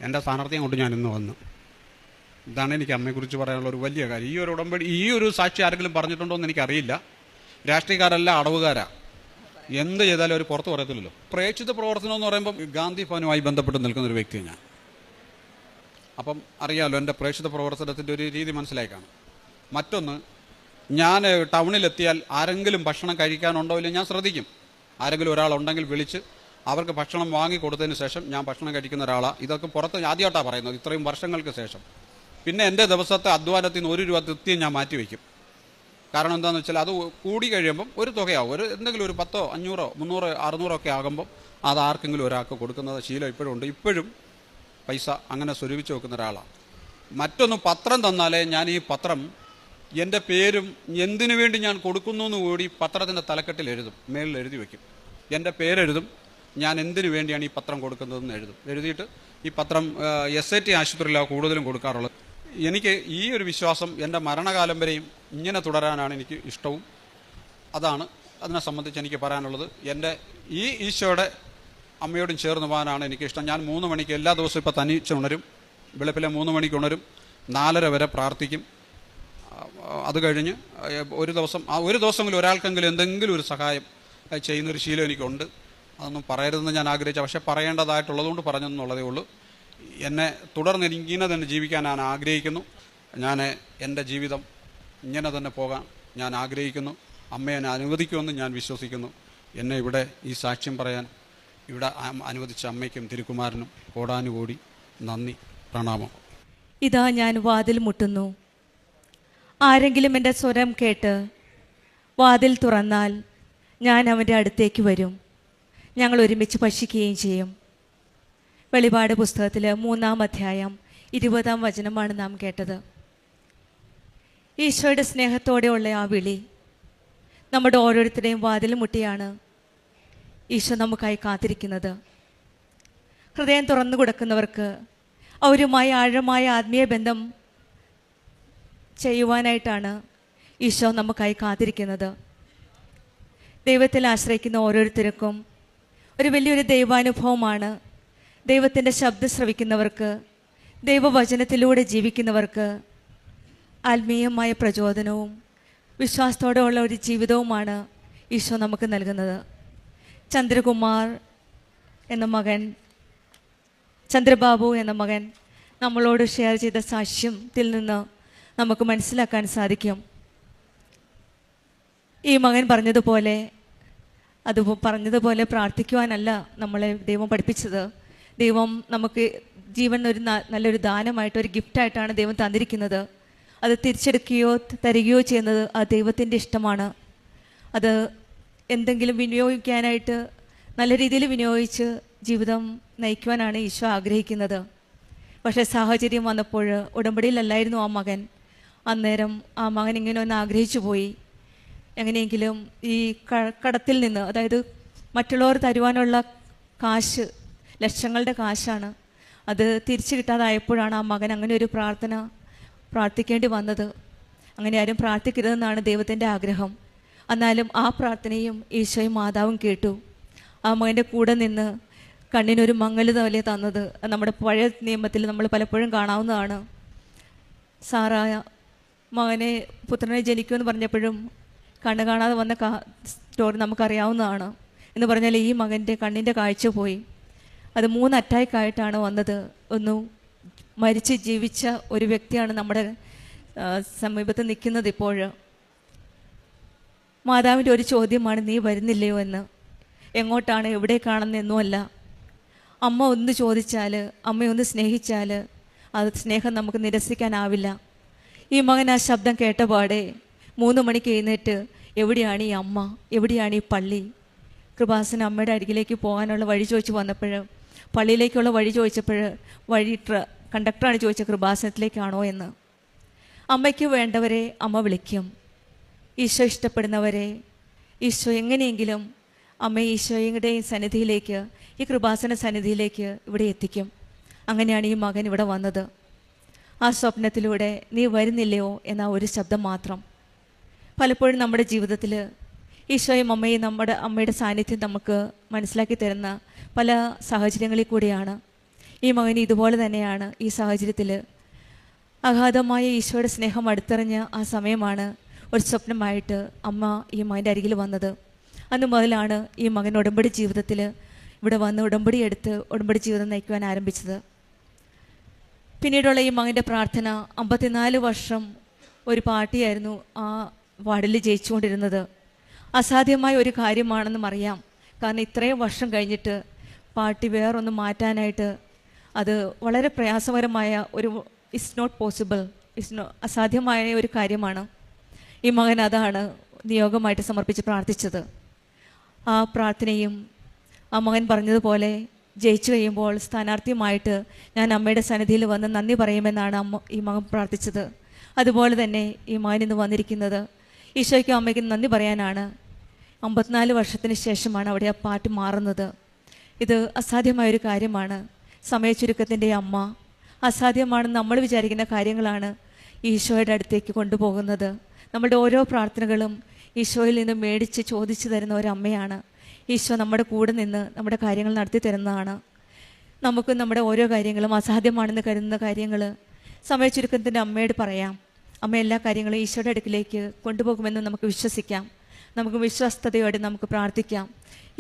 എൻ്റെ സ്ഥാനാർത്ഥിയെ കൊണ്ട് ഞാൻ ഇന്ന് വന്നു. ഇതാണ് എനിക്ക് അമ്മയെക്കുറിച്ച് പറയാനുള്ള ഒരു വലിയ കാര്യം. ഈ ഒരു ഉടമ്പടി, ഈ ഒരു സാക്ഷി ആരെങ്കിലും പറഞ്ഞിട്ടുണ്ടോ എന്ന് എനിക്കറിയില്ല. രാഷ്ട്രീയക്കാരെല്ലാം അടവുകാരാ, എന്ത് ചെയ്താലും അവർ പുറത്ത് പറയത്തില്ലല്ലോ. പ്രേക്ഷിത പ്രവർത്തനം എന്ന് പറയുമ്പം ഗാന്ധി ഭവനുമായി ബന്ധപ്പെട്ട് നിൽക്കുന്ന ഒരു വ്യക്തിയാണ് ഞാൻ. അപ്പം അറിയാമല്ലോ എൻ്റെ പ്രേക്ഷിത പ്രവർത്തനത്തിൻ്റെ ഒരു രീതി മനസ്സിലായി കാണും. മറ്റൊന്ന്, ഞാൻ ടൗണിലെത്തിയാൽ ആരെങ്കിലും ഭക്ഷണം കഴിക്കാനുണ്ടോ ഇല്ല ഞാൻ ശ്രദ്ധിക്കും. ആരെങ്കിലും ഒരാളുണ്ടെങ്കിൽ വിളിച്ച് അവർക്ക് ഭക്ഷണം വാങ്ങി കൊടുത്തതിന് ശേഷം ഞാൻ ഭക്ഷണം കഴിക്കുന്ന ഒരാളാണ്. ഇതൊക്കെ പുറത്ത് ആദ്യമായിട്ടാണ് പറയുന്നത്, ഇത്രയും വർഷങ്ങൾക്ക് ശേഷം. പിന്നെ എൻ്റെ ദിവസത്തെ അധ്വാനത്തിൽ നിന്ന് 1 രൂപ കൃത്യം ഞാൻ മാറ്റി വയ്ക്കും. കാരണം എന്താണെന്ന് വെച്ചാൽ അത് കൂടി കഴിയുമ്പം ഒരു തുകയാവും, എന്തെങ്കിലും ഒരു 10, 500, 300, 600 ഒക്കെ ആകുമ്പം അത് ആർക്കെങ്കിലും ഒരാൾക്ക് കൊടുക്കുന്നത് ശീലം ഇപ്പോഴും ഉണ്ട്. ഇപ്പോഴും പൈസ അങ്ങനെ സ്വരൂപിച്ച് വെക്കുന്ന ഒരാളാണ്. മറ്റൊന്ന്, പത്രം തന്നാലേ ഞാൻ ഈ പത്രം എൻ്റെ പേരും എന്തിനു വേണ്ടി ഞാൻ കൊടുക്കുന്നു എന്ന് കൂടി പത്രത്തിൻ്റെ തലക്കെട്ടിൽ എഴുതും, മേളിൽ എഴുതി വയ്ക്കും. എൻ്റെ പേരെഴുതും, ഞാൻ എന്തിനു വേണ്ടിയാണ് ഈ പത്രം കൊടുക്കുന്നതെന്ന് എഴുതിയിട്ട് ഈ പത്രം SIT ആശുപത്രിയിലാണ് കൂടുതലും കൊടുക്കാറുള്ളത്. എനിക്ക് ഈ ഒരു വിശ്വാസം എൻ്റെ മരണകാലം വരെയും ഇങ്ങനെ തുടരാനാണ് എനിക്ക് ഇഷ്ടവും. അതാണ് അതിനെ സംബന്ധിച്ച് എനിക്ക് പറയാനുള്ളത്. എൻ്റെ ഈ ഈശോയുടെ അമ്മയോടും ചേർന്ന് പോകാനാണ് എനിക്കിഷ്ടം. ഞാൻ 3 മണിക്ക് എല്ലാ ദിവസവും ഇപ്പോൾ തനിച്ച് ഉണരും. വെളുപ്പിലെ 3 മണിക്ക് ഉണരും, 4:30 വരെ പ്രാർത്ഥിക്കും. അത് കഴിഞ്ഞ് ഒരു ദിവസമെങ്കിലും ഒരാൾക്കെങ്കിലും എന്തെങ്കിലും ഒരു സഹായം ചെയ്യുന്നൊരു ശീലം എനിക്കുണ്ട്. അതൊന്നും പറയരുതെന്ന് ഞാൻ ആഗ്രഹിച്ച, പക്ഷേ പറയേണ്ടതായിട്ടുള്ളതുകൊണ്ട് പറഞ്ഞെന്നുള്ളതേ ഉള്ളൂ. എന്നെ തുടർന്ന് ഇങ്ങനെ തന്നെ ജീവിക്കാൻ ഞാൻ ആഗ്രഹിക്കുന്നു. ഞാൻ എൻ്റെ ജീവിതം ഇങ്ങനെ തന്നെ പോകാൻ ഞാൻ ആഗ്രഹിക്കുന്നു. അമ്മ എന്നെ അനുവദിക്കുമെന്ന് ഞാൻ വിശ്വസിക്കുന്നു. എന്നെ ഇവിടെ ഈ സാക്ഷ്യം പറയാൻ ഇവിടെ അനുവദിച്ച അമ്മയ്ക്കും തിരുക്കുമാരനും കോടാനുകോടി നന്ദി, പ്രണാമം. ഇതാ ഞാൻ വാതിൽ മുട്ടുന്നു. ആരെങ്കിലും എൻ്റെ സ്വരം കേട്ട് വാതിൽ തുറന്നാൽ ഞാൻ അവൻ്റെ അടുത്തേക്ക് വരും, ഞങ്ങൾ ഒരുമിച്ച് ഭക്ഷിക്കുകയും ചെയ്യും. വെളിപാട് പുസ്തകത്തിൽ 3-ാം അധ്യായം 20-ാം വചനമാണ് നാം കേട്ടത്. ഈശോയുടെ സ്നേഹത്തോടെയുള്ള ആ വിളി നമ്മുടെ ഓരോരുത്തരുടെയും വാതിൽ മുട്ടിയാണ് ഈശോ നമുക്കായി കാത്തിരിക്കുന്നത്. ഹൃദയം തുറന്നു കൊടുക്കുന്നവർക്ക് അവരുമായി ആഴമായ ആത്മീയ ബന്ധം ചെയ്യുവാനായിട്ടാണ് ഈശോ നമുക്കായി കാത്തിരിക്കുന്നത്. ദൈവത്തിൽ ആശ്രയിക്കുന്ന ഓരോരുത്തർക്കും ഒരു വലിയൊരു ദൈവാനുഭവമാണ്. ദൈവത്തിൻ്റെ ശബ്ദം ശ്രവിക്കുന്നവർക്ക്, ദൈവവചനത്തിലൂടെ ജീവിക്കുന്നവർക്ക് ആത്മീയമായ പ്രചോദനവും വിശ്വാസത്തോടെയുള്ള ഒരു ജീവിതവുമാണ് ഈശോ നമുക്ക് നൽകുന്നത്. ചന്ദ്രകുമാർ എന്ന മകൻ, ചന്ദ്രബാബു എന്ന മകൻ നമ്മളോട് ഷെയർ ചെയ്ത സാക്ഷ്യത്തിൽ നിന്ന് നമുക്ക് മനസ്സിലാക്കാൻ സാധിക്കും. ഈ മകൻ പറഞ്ഞതുപോലെ പ്രാർത്ഥിക്കുവാനല്ല നമ്മളെ ദൈവം പഠിപ്പിച്ചത്. ദൈവം നമുക്ക് ജീവൻ നല്ലൊരു ദാനമായിട്ട്, ഒരു ഗിഫ്റ്റായിട്ടാണ് ദൈവം തന്നിരിക്കുന്നത്. അത് തിരിച്ചെടുക്കുകയോ തരികയോ ചെയ്യുന്നത് ആ ദൈവത്തിൻ്റെ ഇഷ്ടമാണ്. അത് എന്തെങ്കിലും വിനിയോഗിക്കാനായിട്ട് നല്ല രീതിയിൽ വിനിയോഗിച്ച് ജീവിതം നയിക്കുവാനാണ് ഈശോ ആഗ്രഹിക്കുന്നത്. പക്ഷേ സാഹചര്യം വന്നപ്പോൾ ഉടമ്പടിയിലല്ലായിരുന്നു ആ മകൻ. അന്നേരം ആ മകൻ ഇങ്ങനെ ഒന്ന് ആഗ്രഹിച്ചു പോയി, എങ്ങനെയെങ്കിലും ഈ കടത്തിൽ നിന്ന്, അതായത് മറ്റുള്ളവർ തരുവാനുള്ള കാശ്, ലക്ഷങ്ങളുടെ കാശാണ്, അത് തിരിച്ചു കിട്ടാതായപ്പോഴാണ് ആ മകൻ അങ്ങനെ ഒരു പ്രാർത്ഥിക്കേണ്ടി വന്നത്. അങ്ങനെ ആരും പ്രാർത്ഥിക്കരുതെന്നാണ് ദൈവത്തിൻ്റെ ആഗ്രഹം. എന്നാലും ആ പ്രാർത്ഥനയും ഈശോയും മാതാവും കേട്ടു. ആ മകൻ്റെ കൂടെ നിന്ന് കണ്ണിനൊരു മങ്ങൽ പോലെ തന്നത് നമ്മുടെ പഴയ നിയമത്തിൽ നമ്മൾ പലപ്പോഴും കാണാവുന്നതാണ്. സാറായ മകനെ പുത്രനെ ജനിക്കുമെന്ന് പറഞ്ഞപ്പോഴും കണ്ണ് കാണാതെ വന്ന സ്റ്റോറി നമുക്കറിയാവുന്നതാണ്. എന്ന് പറഞ്ഞാൽ ഈ മകൻ്റെ കണ്ണിൻ്റെ കാഴ്ച പോയി. അത് 3 അറ്റാക്കായിട്ടാണ് വന്നത്. ഒന്ന് മരിച്ച് ജീവിച്ച ഒരു വ്യക്തിയാണ് നമ്മുടെ സമീപത്ത് നിൽക്കുന്നത് ഇപ്പോൾ. മാതാവിൻ്റെ ഒരു ചോദ്യമാണ്, നീ വരുന്നില്ലയോ എന്ന്. എങ്ങോട്ടാണ്, എവിടേക്കാണെന്നൊന്നുമല്ല. അമ്മ ഒന്ന് ചോദിച്ചാൽ, അമ്മയൊന്ന് സ്നേഹിച്ചാൽ അത് സ്നേഹം നമുക്ക് നിരസിക്കാനാവില്ല. ഈ മകൻ ആ ശബ്ദം കേട്ടപാടെ 3 മണിക്ക് എഴുന്നേറ്റ്, എവിടെയാണ് ഈ അമ്മ, എവിടെയാണ് ഈ പള്ളി? കൃപാസന അമ്മയുടെ അരികിലേക്ക് പോകാനുള്ള വഴി ചോദിച്ച് വന്നപ്പോൾ, പള്ളിയിലേക്കുള്ള വഴി ചോദിച്ചപ്പോൾ കണ്ടക്ടറാണ് ചോദിച്ചത് കൃപാസനത്തിലേക്കാണോ എന്ന്. അമ്മയ്ക്ക് വേണ്ടവരെ അമ്മ വിളിക്കും. ഈശോ ഇഷ്ടപ്പെടുന്നവരെ ഈശോ എങ്ങനെയെങ്കിലും അമ്മ ഈശോയുടെ സന്നിധിയിലേക്ക്, ഈ കൃപാസന സന്നിധിയിലേക്ക് ഇവിടെ എത്തിക്കും. അങ്ങനെയാണ് ഈ മകൻ ഇവിടെ വന്നത്. ആ സ്വപ്നത്തിലൂടെ നീ വരുന്നില്ലയോ എന്ന ഒരു ശബ്ദം മാത്രം. പലപ്പോഴും നമ്മുടെ ജീവിതത്തിൽ ഈശോയും അമ്മയും അമ്മയുടെ സാന്നിധ്യം നമുക്ക് മനസ്സിലാക്കി തരുന്ന പല സാഹചര്യങ്ങളിൽ കൂടിയാണ്. ഈ മകൻ ഇതുപോലെ തന്നെയാണ്. ഈ സാഹചര്യത്തിൽ അഗാധമായ ഈശോയുടെ സ്നേഹം അടുത്തറിഞ്ഞ ആ സമയമാണ് ഒരു സ്വപ്നമായിട്ട് അമ്മ ഈ മകൻ്റെ അരികിൽ വന്നത്. അന്ന് മുതലാണ് ഈ മകൻ ഉടമ്പടി ജീവിതത്തിൽ ഇവിടെ വന്ന് ഉടമ്പടി എടുത്ത് ഉടമ്പടി ജീവിതം നയിക്കുവാൻ ആരംഭിച്ചത്. പിന്നീടുള്ള ഈ മകൻ്റെ പ്രാർത്ഥന, 54 വർഷം ഒരു പാർട്ടിയായിരുന്നു ആ വാർഡിൽ ജയിച്ചുകൊണ്ടിരുന്നത്. അസാധ്യമായ ഒരു കാര്യമാണെന്നും അറിയാം. കാരണം ഇത്രയും വർഷം കഴിഞ്ഞിട്ട് പാർട്ടി വേറൊന്ന് മാറ്റാനായിട്ട് അത് വളരെ പ്രയാസകരമായ ഒരു ഇറ്റ്സ് നോട്ട് പോസിബിൾ, അസാധ്യമായ ഒരു കാര്യമാണ്. ഈ മകൻ അതാണ് നിയോഗമായിട്ട് സമർപ്പിച്ച് പ്രാർത്ഥിച്ചത്. ആ പ്രാർത്ഥനയും ആ മകൻ പറഞ്ഞതുപോലെ ജയിച്ചു കഴിയുമ്പോൾ സ്ഥാനാർത്ഥിയുമായിട്ട് ഞാൻ അമ്മയുടെ സന്നിധിയിൽ വന്ന് നന്ദി പറയുമെന്നാണ് ഈ മകൻ പ്രാർത്ഥിച്ചത്. അതുപോലെ തന്നെ ഈ മകൻ ഇന്ന് വന്നിരിക്കുന്നത് ഈശോയ്ക്കും അമ്മയ്ക്കും നന്ദി പറയാനാണ്. 54 വർഷത്തിന് ശേഷമാണ് അവിടെ ആ പാർട്ടി മാറുന്നത്. ഇത് അസാധ്യമായൊരു കാര്യമാണ്. സമയച്ചുരുക്കത്തിൻ്റെ അമ്മ അസാധ്യമാണെന്ന് നമ്മൾ വിചാരിക്കുന്ന കാര്യങ്ങളാണ് ഈശോയുടെ അടുത്തേക്ക് കൊണ്ടുപോകുന്നത്. നമ്മുടെ ഓരോ പ്രാർത്ഥനകളും ഈശോയിൽ നിന്ന് മേടിച്ച് ചോദിച്ചു തരുന്ന ഒരമ്മയാണ്. ഈശോ നമ്മുടെ കൂടെ നിന്ന് നമ്മുടെ കാര്യങ്ങൾ നടത്തി തരുന്നതാണ്. നമുക്ക് നമ്മുടെ ഓരോ കാര്യങ്ങളും അസാധ്യമാണെന്ന് കരുതുന്ന കാര്യങ്ങൾ സമയച്ചുരുക്കത്തിൻ്റെ അമ്മയോട് പറയാം. അമ്മ എല്ലാ കാര്യങ്ങളും ഈശോയുടെ അടുക്കിലേക്ക് കൊണ്ടുപോകുമെന്ന് നമുക്ക് വിശ്വസിക്കാം. നമുക്ക് വിശ്വസ്തയോടെ നമുക്ക് പ്രാർത്ഥിക്കാം.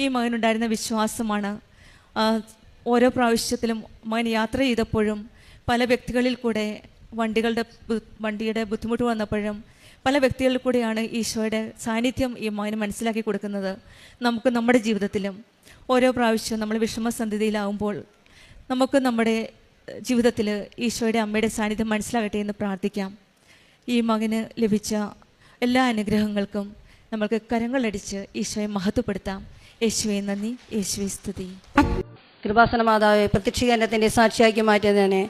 ഈ മകനുണ്ടായിരുന്ന വിശ്വാസമാണ് ഓരോ പ്രാവശ്യത്തിലും മകൻ യാത്ര ചെയ്തപ്പോഴും പല വ്യക്തികളിൽ കൂടെ വണ്ടിയുടെ ബുദ്ധിമുട്ട് വന്നപ്പോഴും പല വ്യക്തികളിൽ കൂടെയാണ് ഈശോയുടെ സാന്നിധ്യം ഈ മകന് മനസ്സിലാക്കി കൊടുക്കുന്നത്. നമുക്ക് നമ്മുടെ ജീവിതത്തിലും ഓരോ പ്രാവശ്യവും നമ്മൾ വിഷമസന്ധിയിലാവുമ്പോൾ നമുക്ക് നമ്മുടെ ജീവിതത്തിൽ ഈശോയുടെ അമ്മയുടെ സാന്നിധ്യം മനസ്സിലാകട്ടെ എന്ന് പ്രാർത്ഥിക്കാം. ഈ മകന് ലഭിച്ച എല്ലാ അനുഗ്രഹങ്ങൾക്കും നമ്മൾക്ക് കരങ്ങളടിച്ച് ഈശോയെ മഹത്വപ്പെടുത്താം. യേശുവെ നന്ദി, യേശുവെ സ്തുതി. കൃപാസന മാതാവെ പ്രത്യക്ഷീകരണത്തിൻ്റെ സാക്ഷിയാക്കി മാറ്റിയതിന്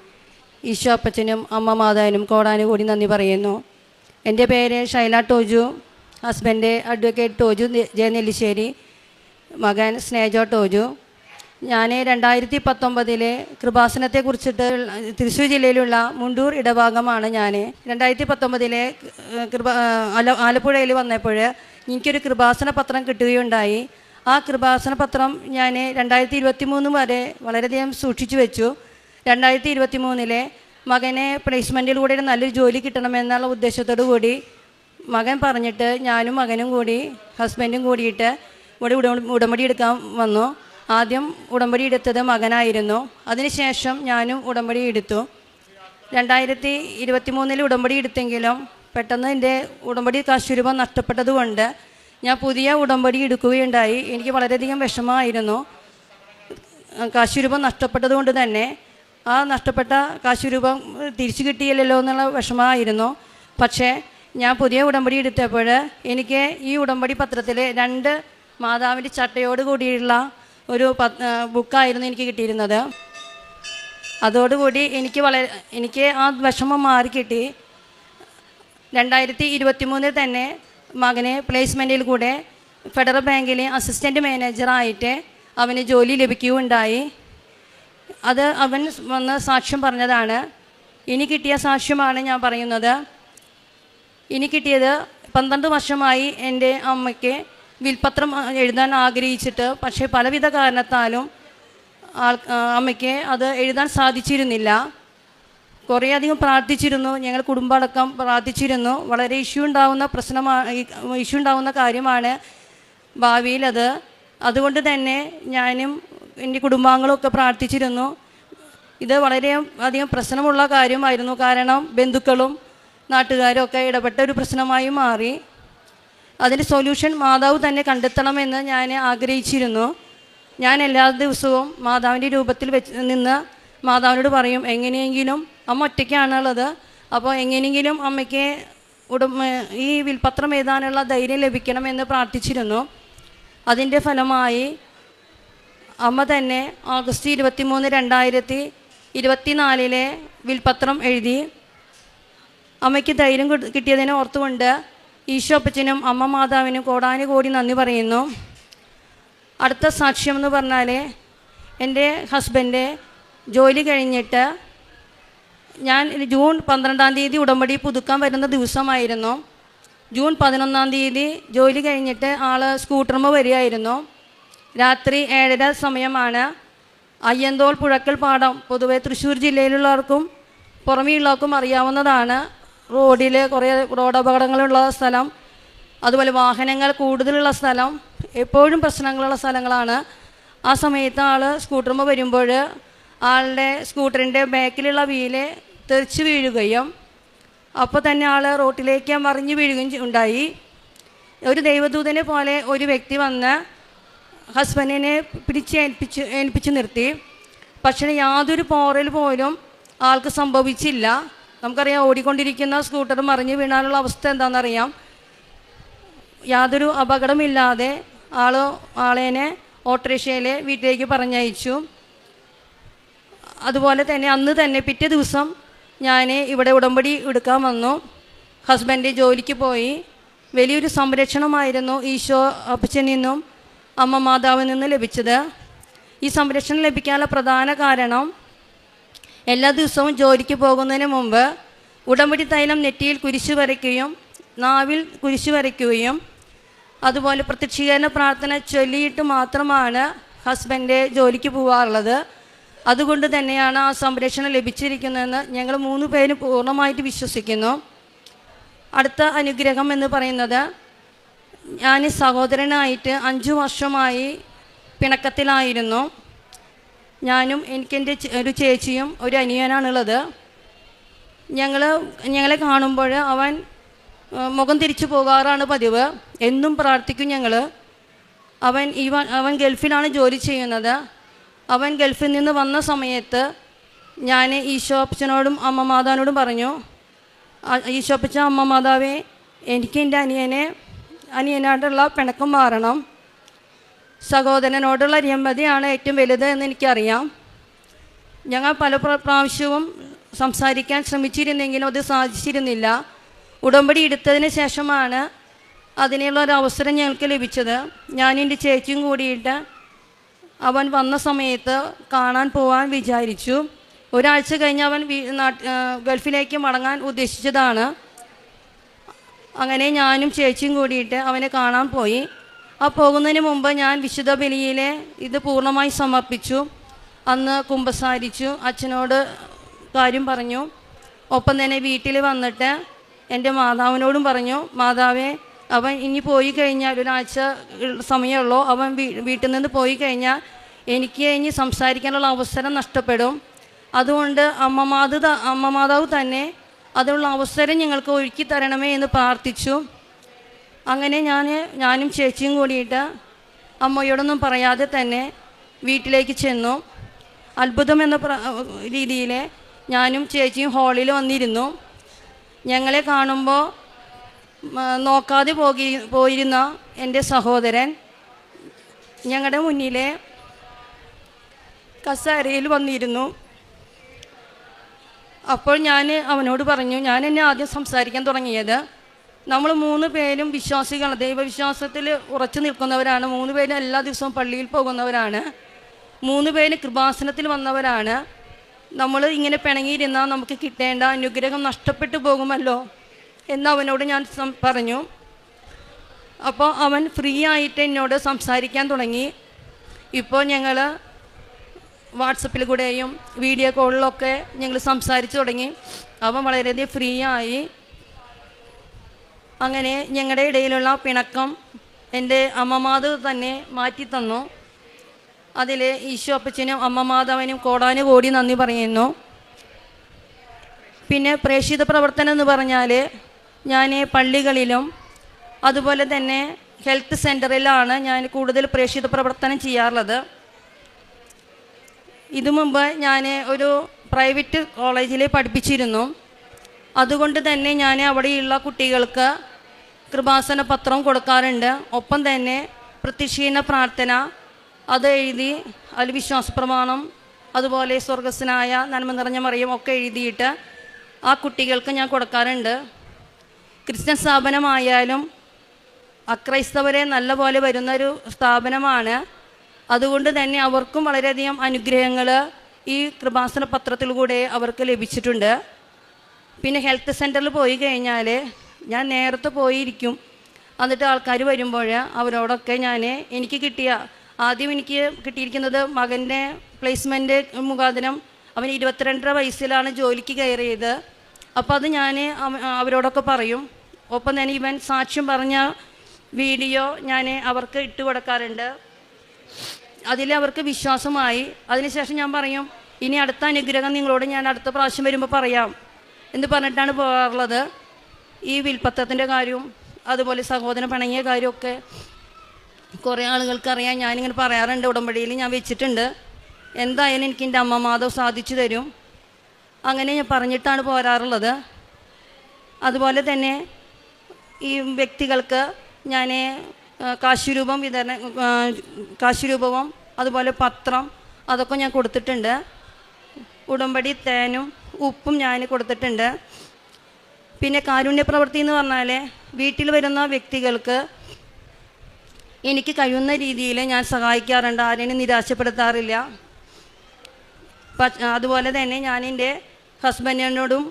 ഈശോ അപ്പച്ചനും അമ്മ മാതാവിനും കോടാനുകൂടി നന്ദി പറയുന്നു. എൻ്റെ പേര് ഷൈല ടോജു, ഹസ്ബൻഡ് അഡ്വക്കേറ്റ് ടോജു ജയനെല്ലിശ്ശേരി, മകൻ സ്നേജോ ടോജു. ഞാൻ 2019 കൃപാസനത്തെക്കുറിച്ചിട്ട് തൃശ്ശൂർ ജില്ലയിലുള്ള മുണ്ടൂർ ഇടഭാഗമാണ്. ഞാൻ 2019 ആലപ്പുഴയിൽ വന്നപ്പോൾ എനിക്കൊരു കൃപാസന പത്രം കിട്ടുകയുണ്ടായി. ആ കൃപാസന പത്രം ഞാൻ 2023 വരെ വളരെയധികം സൂക്ഷിച്ചു വെച്ചു. 2023 മകനെ പ്ലേസ്മെൻറ്റിലൂടെ നല്ലൊരു ജോലി കിട്ടണമെന്നുള്ള ഉദ്ദേശത്തോടു കൂടി മകൻ പറഞ്ഞിട്ട് ഞാനും മകനും കൂടി ഹസ്ബൻഡും കൂടിയിട്ട് ഇവിടെ ഉടമ്പടി എടുക്കാൻ വന്നു. ആദ്യം ഉടമ്പടി എടുത്തത് മകനായിരുന്നു. അതിനുശേഷം ഞാനും ഉടമ്പടി എടുത്തു. 2023 ഉടമ്പടി എടുത്തെങ്കിലും പെട്ടെന്ന് എൻ്റെ ഉടമ്പടി കാശുരൂപം നഷ്ടപ്പെട്ടതുകൊണ്ട് ഞാൻ പുതിയ ഉടമ്പടി എടുക്കുകയുണ്ടായി. എനിക്ക് വളരെയധികം വിഷമമായിരുന്നു. കാശുരൂപം നഷ്ടപ്പെട്ടതുകൊണ്ട് തന്നെ ആ നഷ്ടപ്പെട്ട കാശുരൂപം തിരിച്ചു കിട്ടിയില്ലല്ലോ എന്നുള്ള വിഷമമായിരുന്നു. പക്ഷേ ഞാൻ പുതിയ ഉടമ്പടി എടുത്തപ്പോൾ എനിക്ക് ഈ ഉടമ്പടി പത്രത്തിൽ 2 മാതാവിൻ്റെ ചട്ടയോട് കൂടിയുള്ള ഒരു ബുക്കായിരുന്നു എനിക്ക് കിട്ടിയിരുന്നത്. അതോടുകൂടി എനിക്ക് ആ വിഷമം മാറിക്കിട്ടി. 2023 തന്നെ മകനെ പ്ലേസ്മെൻറ്റിൽ കൂടെ ഫെഡറൽ ബാങ്കിലെ അസിസ്റ്റൻറ്റ് മാനേജറായിട്ട് അവന് ജോലി ലഭിക്കുകയുണ്ടായി. അത് അവൻ വന്ന് സാക്ഷ്യം പറഞ്ഞതാണ്. ഇനി കിട്ടിയ സാക്ഷ്യമാണ് ഞാൻ പറയുന്നത്. ഇനി കിട്ടിയത് 12 വർഷമായി എൻ്റെ അമ്മയ്ക്ക് വിൽപത്രം എഴുതാൻ ആഗ്രഹിച്ചിട്ട്, പക്ഷേ പലവിധ കാരണത്താലും അമ്മയ്ക്ക് അത് എഴുതാൻ സാധിച്ചിരുന്നില്ല. കുറേയധികം പ്രാർത്ഥിച്ചിരുന്നു. ഞങ്ങൾ കുടുംബമടക്കം പ്രാർത്ഥിച്ചിരുന്നു. വളരെ ഇഷ്യൂ ഉണ്ടാവുന്ന കാര്യമാണ് ഭാവിയിലത്. അതുകൊണ്ട് തന്നെ ഞാനും എൻ്റെ കുടുംബാംഗങ്ങളും ഒക്കെ പ്രാർത്ഥിച്ചിരുന്നു. ഇത് വളരെ അധികം പ്രശ്നമുള്ള കാര്യമായിരുന്നു. കാരണം ബന്ധുക്കളും നാട്ടുകാരും ഒക്കെ ഇടപെട്ട ഒരു പ്രശ്നമായി മാറി. അതിൻ്റെ സൊല്യൂഷൻ മാതാവ് തന്നെ കണ്ടെത്തണമെന്ന് ഞാൻ ആഗ്രഹിച്ചിരുന്നു. ഞാൻ എല്ലാ ദിവസവും മാതാവിൻ്റെ രൂപത്തിൽ നിന്ന് മാതാവിനോട് പറയും, എങ്ങനെയെങ്കിലും അമ്മ ഒറ്റയ്ക്കാണുള്ളത്, അപ്പോൾ എങ്ങനെയെങ്കിലും അമ്മയ്ക്ക് ഈ വിൽപത്രം എഴുതാനുള്ള ധൈര്യം ലഭിക്കണമെന്ന് പ്രാർത്ഥിച്ചിരുന്നു. അതിൻ്റെ ഫലമായി അമ്മ തന്നെ ഓഗസ്റ്റ് 23, 2024 വിൽപത്രം എഴുതി. അമ്മയ്ക്ക് ധൈര്യം കിട്ടിയതിനെ ഓർത്തുകൊണ്ട് ഈശോ അപ്പച്ചനും അമ്മ മാതാവിനും കോടാനുകോടി നന്ദി പറയുന്നു. അടുത്ത സാക്ഷ്യം എന്ന് പറഞ്ഞാൽ, എൻ്റെ ഹസ്ബൻഡ് ജോലി കഴിഞ്ഞിട്ട് ഞാൻ ജൂൺ 12 ഉടമ്പടി പുതുക്കാൻ വരുന്ന ദിവസമായിരുന്നു. ജൂൺ 11 ജോലി കഴിഞ്ഞിട്ട് ആൾ സ്കൂട്ടറുമ്പോൾ വരികയായിരുന്നു. രാത്രി 7:30 സമയമാണ്. അയ്യന്തോൾ പുഴക്കൽ പാടം പൊതുവെ തൃശ്ശൂർ ജില്ലയിലുള്ളവർക്കും പുറമെയുള്ളവർക്കും അറിയാവുന്നതാണ്. റോഡിൽ കുറേ റോഡപകടങ്ങളുള്ള സ്ഥലം, അതുപോലെ വാഹനങ്ങൾ കൂടുതലുള്ള സ്ഥലം, എപ്പോഴും പ്രശ്നങ്ങളുള്ള സ്ഥലങ്ങളാണ്. ആ സമയത്ത് ആൾ സ്കൂട്ടറുമ്പോൾ വരുമ്പോൾ ആളുടെ സ്കൂട്ടറിൻ്റെ ബാക്കിലുള്ള വീല് തെറിച്ച് വീഴുകയും അപ്പോൾ തന്നെ ആൾ റോട്ടിലേക്ക് മറിഞ്ഞു വീഴുകയും ഉണ്ടായി. ഒരു ദൈവദൂതനെ പോലെ ഒരു വ്യക്തി വന്ന് ഹസ്ബൻഡിനെ ഏൽപ്പിച്ച് നിർത്തി. പക്ഷേ യാതൊരു പോറൽ പോലും ആൾക്ക് സംഭവിച്ചില്ല. നമുക്കറിയാം, ഓടിക്കൊണ്ടിരിക്കുന്ന സ്കൂട്ടർ മറിഞ്ഞു വീണാനുള്ള അവസ്ഥ എന്താണെന്നറിയാം. യാതൊരു അപകടമില്ലാതെ ആളേനെ ഓട്ടോറിക്ഷയിൽ വീട്ടിലേക്ക് പറഞ്ഞയച്ചു. അതുപോലെ തന്നെ അന്ന് തന്നെ പിറ്റേ ദിവസം ഞാൻ ഇവിടെ ഉടമ്പടി എടുക്കാൻ വന്നു. ഹസ്ബൻഡ് ജോലിക്ക് പോയി. വലിയൊരു സംരക്ഷണമായിരുന്നു ഈശോ അപ്പച്ചനിൽ നിന്നും അമ്മ മാതാവിൽ നിന്നും ലഭിച്ചത്. ഈ സംരക്ഷണം ലഭിക്കാനുള്ള പ്രധാന കാരണം, എല്ലാ ദിവസവും ജോലിക്ക് പോകുന്നതിന് മുമ്പ് ഉടമ്പടി തൈലം നെറ്റിയിൽ കുരിശ് വരയ്ക്കുകയും നാവിൽ കുരിശ് വരയ്ക്കുകയും അതുപോലെ പ്രത്യക്ഷീകരണ പ്രാർത്ഥന ചൊല്ലിയിട്ട് മാത്രമാണ് ഹസ്ബൻഡ് ജോലിക്ക് പോകാറുള്ളത്. അതുകൊണ്ട് തന്നെയാണ് ആ സംരക്ഷണം ലഭിച്ചിരിക്കുന്നതെന്ന് ഞങ്ങൾ 3 പേരും പൂർണ്ണമായിട്ട് വിശ്വസിക്കുന്നു. അടുത്ത അനുഗ്രഹം എന്ന് പറയുന്നത്, ഞാൻ സഹോദരനായിട്ട് 5 വർഷമായി പിണക്കത്തിലായിരുന്നു. ഞാനും എനിക്കെൻ്റെ ഒരു ചേച്ചിയും ഒരു അനിയനാണുള്ളത്. ഞങ്ങളെ കാണുമ്പോൾ അവൻ മുഖം തിരിച്ചു പോകാറാണ് പതിവ്. എന്നും പ്രാർത്ഥിക്കും ഞങ്ങൾ. അവൻ ഗൾഫിലാണ് ജോലി ചെയ്യുന്നത്. അവൻ ഗൾഫിൽ നിന്ന് വന്ന സമയത്ത് ഞാൻ ഈശോ അപ്പച്ചനോടും അമ്മ മാതാവിനോടും പറഞ്ഞു, ഈശോ അപ്പച്ച, അമ്മ മാതാവേ, എനിക്ക് എൻ്റെ അനിയനായിട്ടുള്ള പിണക്കം മാറണം. സഹോദരനോടുള്ള രമ്യതയാണ് ഏറ്റവും വലുത് എന്ന് എനിക്കറിയാം. ഞങ്ങൾ പല പ്രാവശ്യവും സംസാരിക്കാൻ ശ്രമിച്ചിരുന്നെങ്കിലും അത് സാധിച്ചിരുന്നില്ല. ഉടമ്പടി എടുത്തതിന് ശേഷമാണ് അതിനുള്ളൊരു അവസരം ഞങ്ങൾക്ക് ലഭിച്ചത്. ഞാനും എൻ്റെ ചേച്ചിയും കൂടിയിട്ട് അവൻ വന്ന സമയത്ത് കാണാൻ പോകാൻ വിചാരിച്ചു. ഒരാഴ്ച കഴിഞ്ഞ് അവൻ ഗൾഫിലേക്ക് മടങ്ങാൻ ഉദ്ദേശിച്ചതാണ്. അങ്ങനെ ഞാനും ചേച്ചിയും കൂടിയിട്ട് അവനെ കാണാൻ പോയി. ആ പോകുന്നതിന് മുമ്പ് ഞാൻ വിശുദ്ധ ബലിയിലെ ഇത് പൂർണ്ണമായി സമർപ്പിച്ചു. അന്ന് കുമ്പസാരിച്ചു, അച്ഛനോട് കാര്യം പറഞ്ഞു. ഒപ്പം തന്നെ വീട്ടിൽ വന്നിട്ട് എൻ്റെ മാതാവിനോടും പറഞ്ഞു, മാതാവേ, അവൻ ഇനി പോയി കഴിഞ്ഞാൽ ഒരാഴ്ച സമയമുള്ളൂ. അവൻ വീട്ടിൽ നിന്ന് പോയി കഴിഞ്ഞാൽ എനിക്ക് ഇനി സംസാരിക്കാനുള്ള അവസരം നഷ്ടപ്പെടും. അതുകൊണ്ട് അമ്മ മാതാവ് തന്നെ അതിനുള്ള അവസരം ഞങ്ങൾക്ക് ഒരുക്കി തരണമേ എന്ന് പ്രാർത്ഥിച്ചു. അങ്ങനെ ഞാനും ചേച്ചിയും കൂടിയിട്ട് അമ്മയോടൊന്നും പറയാതെ തന്നെ വീട്ടിലേക്ക് ചെന്നു. അത്ഭുതം എന്ന രീതിയിൽ ഞാനും ചേച്ചിയും ഹാളിൽ വന്നിരുന്നു. ഞങ്ങളെ കാണുമ്പോൾ നോക്കാതെ പോയിരുന്ന എൻ്റെ സഹോദരൻ ഞങ്ങളുടെ മുന്നിലെ കസേരയിൽ വന്നിരുന്നു. അപ്പോൾ ഞാൻ അവനോട് പറഞ്ഞു, ഞാൻ എന്നെ ആദ്യം സംസാരിക്കാൻ തുടങ്ങിയത്, നമ്മൾ 3 പേരും വിശ്വാസികൾ, ദൈവവിശ്വാസത്തിൽ ഉറച്ചു നിൽക്കുന്നവരാണ്. 3 പേരും എല്ലാ ദിവസവും പള്ളിയിൽ പോകുന്നവരാണ്. 3 പേരും കൃപാസനത്തിൽ വന്നവരാണ്. നമ്മൾ ഇങ്ങനെ പിണങ്ങിയിരുന്നാൽ നമുക്ക് കിട്ടേണ്ട അനുഗ്രഹം നഷ്ടപ്പെട്ടു പോകുമല്ലോ എന്ന് അവനോട് ഞാൻ പറഞ്ഞു. അപ്പോൾ അവൻ ഫ്രീ ആയിട്ട് എന്നോട് സംസാരിക്കാൻ തുടങ്ങി. ഇപ്പോൾ ഞങ്ങൾ വാട്സപ്പിൽ കൂടെയും വീഡിയോ കോളിലൊക്കെ ഞങ്ങൾ സംസാരിച്ചു തുടങ്ങി. അവൻ വളരെയധികം ഫ്രീ ആയി. അങ്ങനെ ഞങ്ങളുടെ ഇടയിലുള്ള പിണക്കം എൻ്റെ അമ്മമാത് തന്നെ മാറ്റി തന്നു. അതിൽ ഈശോ അപ്പച്ചനും അമ്മ മാതാവിനും കോടാനുകോടി നന്ദി പറയുന്നു. പിന്നെ പ്രേക്ഷിത പ്രവർത്തനം എന്ന് പറഞ്ഞാൽ ഞാൻ പള്ളികളിലും അതുപോലെ തന്നെ ഹെൽത്ത് സെൻ്ററിലാണ് ഞാൻ കൂടുതൽ പ്രേക്ഷിത പ്രവർത്തനം ചെയ്യാറുള്ളത്. ഇതു മുമ്പ് ഞാൻ ഒരു പ്രൈവറ്റ് കോളേജിൽ പഠിപ്പിച്ചിരുന്നു. അതുകൊണ്ട് തന്നെ ഞാൻ അവിടെയുള്ള കുട്ടികൾക്ക് കൃപാസന പത്രം കൊടുക്കാറുണ്ട്. ഒപ്പം തന്നെ പ്രത്യക്ഷീണ പ്രാർത്ഥന അത് എഴുതി അതിൽ വിശ്വാസ പ്രമാണം അതുപോലെ സ്വർഗസ്വനായ നന്മ നിറഞ്ഞ മറിയം ഒക്കെ എഴുതിയിട്ട് ആ കുട്ടികൾക്ക് ഞാൻ കൊടുക്കാറുണ്ട്. ക്രിസ്ത്യൻ സ്ഥാപനമായാലും അക്രൈസ്തവരെ നല്ല പോലെ വരുന്നൊരു സ്ഥാപനമാണ്. അതുകൊണ്ട് തന്നെ അവർക്കും വളരെയധികം അനുഗ്രഹങ്ങൾ ഈ കൃപാസന പത്രത്തിലൂടെ അവർക്ക് ലഭിച്ചിട്ടുണ്ട്. പിന്നെ ഹെൽത്ത് സെൻ്ററിൽ പോയി കഴിഞ്ഞാൽ ഞാൻ നേരത്തെ പോയിരിക്കും. എന്നിട്ട് ആൾക്കാർ വരുമ്പോൾ അവരോടൊക്കെ എനിക്ക് ആദ്യം എനിക്ക് കിട്ടിയിരിക്കുന്നത് മകൻ്റെ പ്ലേസ്മെൻറ്റ് മുഖാന്തരം അവൻ 22.5 വയസ്സിലാണ് ജോലിക്ക് കയറിയത്. അപ്പോൾ അത് ഞാൻ അവരോടൊക്കെ പറയും. ഒപ്പം തന്നെ ഇവൻ സാക്ഷ്യം പറഞ്ഞ വീഡിയോ ഞാൻ അവർക്ക് ഇട്ട് കൊടുക്കാറുണ്ട്. അതിൽ അവർക്ക് വിശ്വാസമായി. അതിനുശേഷം ഞാൻ പറയും, ഇനി അടുത്ത അനുഗ്രഹം നിങ്ങളോട് ഞാൻ അടുത്ത പ്രാവശ്യം വരുമ്പോൾ പറയാം എന്ന് പറഞ്ഞിട്ടാണ് പോകാറുള്ളത്. ഈ വിൽപ്പത്രത്തിൻ്റെ കാര്യവും അതുപോലെ സഹോദരൻ പിണങ്ങിയ കാര്യമൊക്കെ കുറേ ആളുകൾക്കറിയാം. ഞാനിങ്ങനെ പറയാറുണ്ട്, ഉടമ്പടിയിൽ ഞാൻ വെച്ചിട്ടുണ്ട്. എന്തായാലും എനിക്ക് എൻ്റെ അമ്മ മാധവ് സാധിച്ചു തരും. അങ്ങനെ ഞാൻ പറഞ്ഞിട്ടാണ് പോരാറുള്ളത്. അതുപോലെ തന്നെ ഈ വ്യക്തികൾക്ക് ഞാൻ കാശുരൂപവും അതുപോലെ പത്രം അതൊക്കെ ഞാൻ കൊടുത്തിട്ടുണ്ട്. ഉടമ്പടി തേനും ഉപ്പും ഞാൻ കൊടുത്തിട്ടുണ്ട്. പിന്നെ കാരുണ്യ പ്രവൃത്തി എന്ന് പറഞ്ഞാൽ വീട്ടിൽ വരുന്ന വ്യക്തികൾക്ക് എനിക്ക് കഴിയുന്ന രീതിയിൽ ഞാൻ സഹായിക്കാറുണ്ട്. ആരെയും നിരാശപ്പെടുത്താറില്ല. അതുപോലെ തന്നെ ഞാൻ എൻ്റെ ഹസ്ബൻഡിനോടും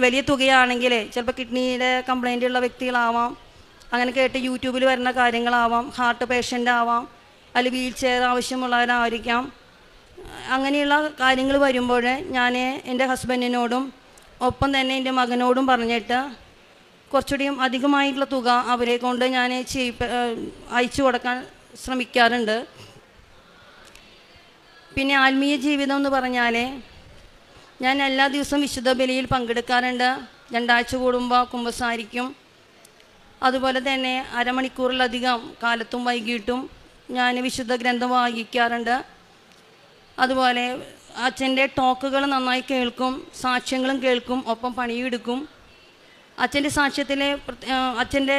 വലിയ തുകയാണെങ്കിൽ ചിലപ്പോൾ കിഡ്നിയുടെ കംപ്ലൈൻ്റ് ഉള്ള വ്യക്തികളാവാം, അങ്ങനെ കേട്ട് യൂട്യൂബിൽ വരുന്ന കാര്യങ്ങളാവാം, ഹാർട്ട് പേഷ്യൻ്റ് ആവാം, അല്ലെങ്കിൽ വീൽ ചെയർ ആവശ്യമുള്ളവരായിരിക്കാം. അങ്ങനെയുള്ള കാര്യങ്ങൾ വരുമ്പോൾ ഞാൻ എൻ്റെ ഹസ്ബൻഡിനോടും ഒപ്പം തന്നെ എൻ്റെ മകനോടും പറഞ്ഞിട്ട് കുറച്ചുകൂടിയും അധികമായിട്ടുള്ള തുക അവരെ കൊണ്ട് ഞാൻ അയച്ചു കൊടുക്കാൻ ശ്രമിക്കാറുണ്ട്. പിന്നെ ആത്മീയ ജീവിതം എന്ന് പറഞ്ഞാൽ ഞാൻ എല്ലാ ദിവസവും വിശുദ്ധ ബലിയിൽ പങ്കെടുക്കാറുണ്ട്. 2 ആഴ്ച കൂടുമ്പോൾ കുമ്പസാരിക്കും. അതുപോലെ തന്നെ അരമണിക്കൂറിലധികം കാലത്തും വൈകിട്ടും ഞാൻ വിശുദ്ധ ഗ്രന്ഥം വായിക്കാറുണ്ട്. അതുപോലെ അച്ഛൻ്റെ ടോക്കുകൾ നന്നായി കേൾക്കും, സാക്ഷ്യങ്ങളും കേൾക്കും, ഒപ്പം പണിയെടുക്കും. അച്ഛൻ്റെ അച്ഛൻ്റെ